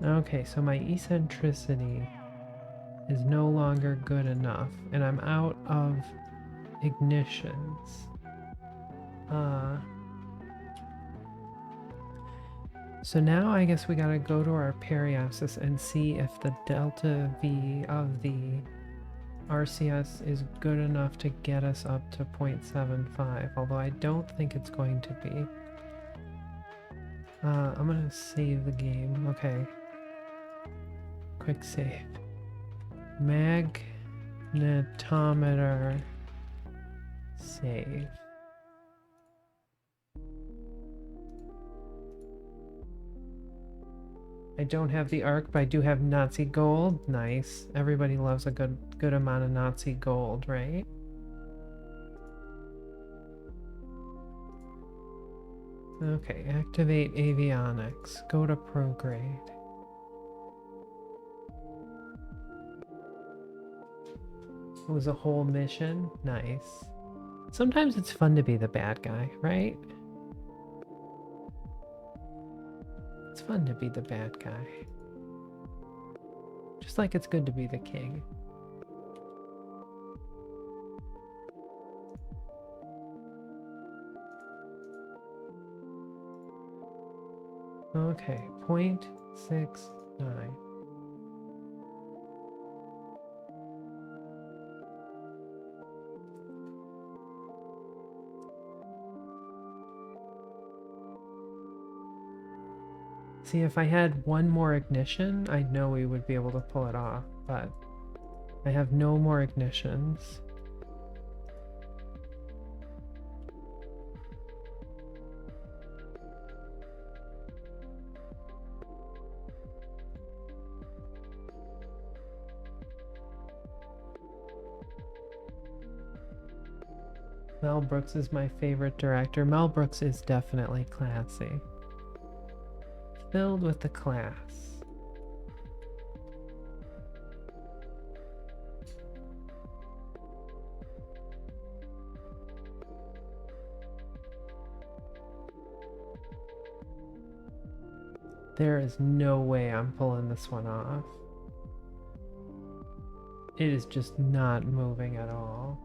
okay, so my eccentricity is no longer good enough, and I'm out of ignitions. So now I guess we gotta go to our periapsis and see if the delta V of the RCS is good enough to get us up to 0.75, although I don't think it's going to be. I'm gonna save the game. Okay. Quick save. Magnetometer. Save. I don't have the Ark, but I do have Nazi gold. Nice. Everybody loves a good amount of Nazi gold, right? Okay, activate avionics. Go to prograde. It was a whole mission. Nice. Sometimes it's fun to be the bad guy, right? It's fun to be the bad guy. Just like it's good to be the king. Okay, 0.69. See, if I had one more ignition, I know we would be able to pull it off, but I have no more ignitions. Mel Brooks is my favorite director. Mel Brooks is definitely classy. Filled with the class. There is no way I'm pulling this one off. It is just not moving at all.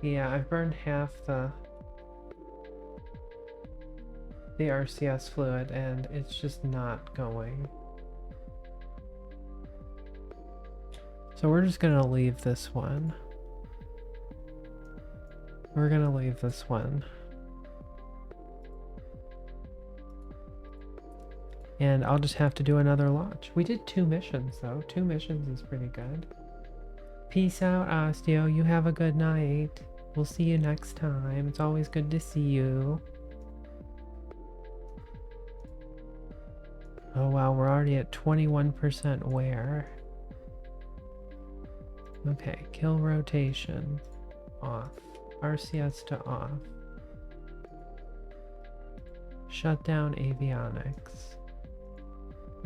Yeah, I've burned half the RCS fluid and it's just not going. So we're just gonna leave this one. We're gonna leave this one. And I'll just have to do another launch. We did 2 missions though. 2 missions is pretty good. Peace out, Osteo. You have a good night. We'll see you next time. It's always good to see you. Oh wow, we're already already at 21% wear. Okay, kill rotation off. RCS to off. Shut down avionics.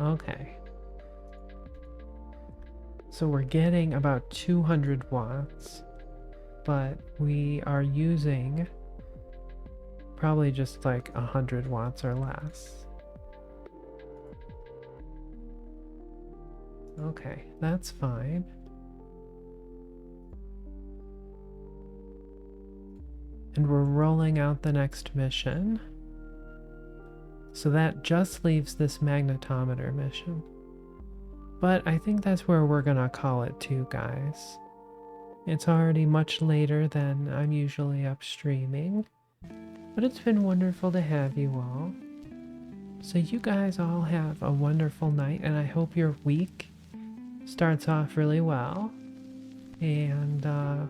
Okay. So we're getting about 200 watts, but we are using probably just like 100 watts or less. Okay, that's fine. And we're rolling out the next mission. So that just leaves this magnetometer mission. But I think that's where we're gonna call it too, guys. It's already much later than I'm usually up streaming. But it's been wonderful to have you all. So you guys all have a wonderful night, and I hope your week starts off really well. And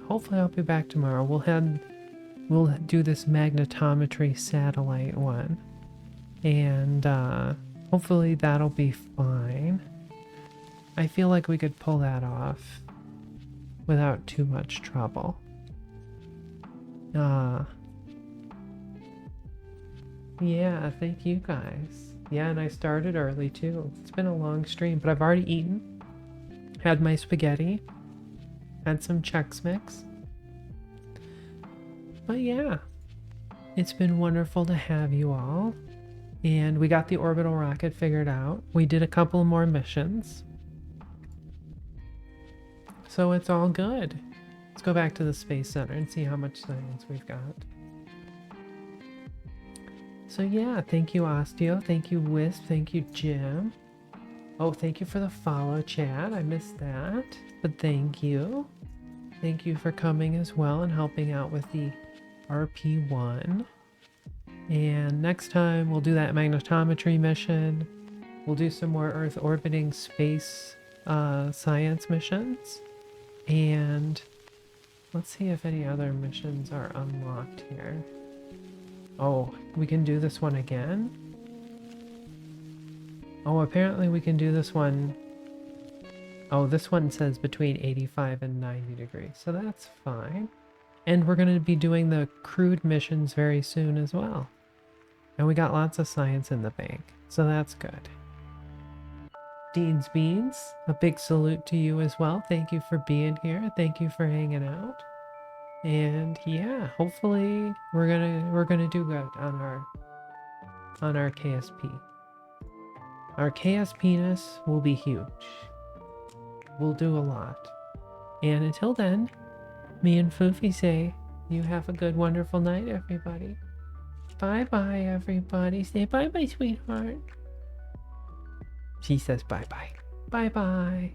hopefully I'll be back tomorrow. We'll do this magnetometry satellite one. And hopefully that'll be fine. I feel like we could pull that off without too much trouble. Yeah, thank you guys. Yeah, and I started early too. It's been a long stream, but I've already eaten. Had my spaghetti. Had some Chex Mix. But yeah, it's been wonderful to have you all. And we got the orbital rocket figured out. We did a couple more missions. So it's all good. Let's go back to the Space Center and see how much science we've got. So yeah, thank you Osteo, thank you Wisp, thank you Jim. Oh, thank you for the follow, Chad. I missed that, but thank you. Thank you for coming as well and helping out with the RP-1. And next time we'll do that magnetometry mission. We'll do some more Earth orbiting space science missions. And let's see if any other missions are unlocked here. Oh, we can do this one again? Oh, apparently we can do this one. Oh, this one says between 85 and 90 degrees, so that's fine. And we're going to be doing the crewed missions very soon as well. And we got lots of science in the bank, so that's good. Dean's Beans, a big salute to you as well. Thank you for being here. Thank you for hanging out. And yeah, hopefully we're gonna do good on our KSP. Our KSPness will be huge. We'll do a lot. And until then, me and Foofy say, you have a good, wonderful night, everybody. Bye-bye, everybody. Say bye-bye, sweetheart. She says bye-bye. Bye-bye.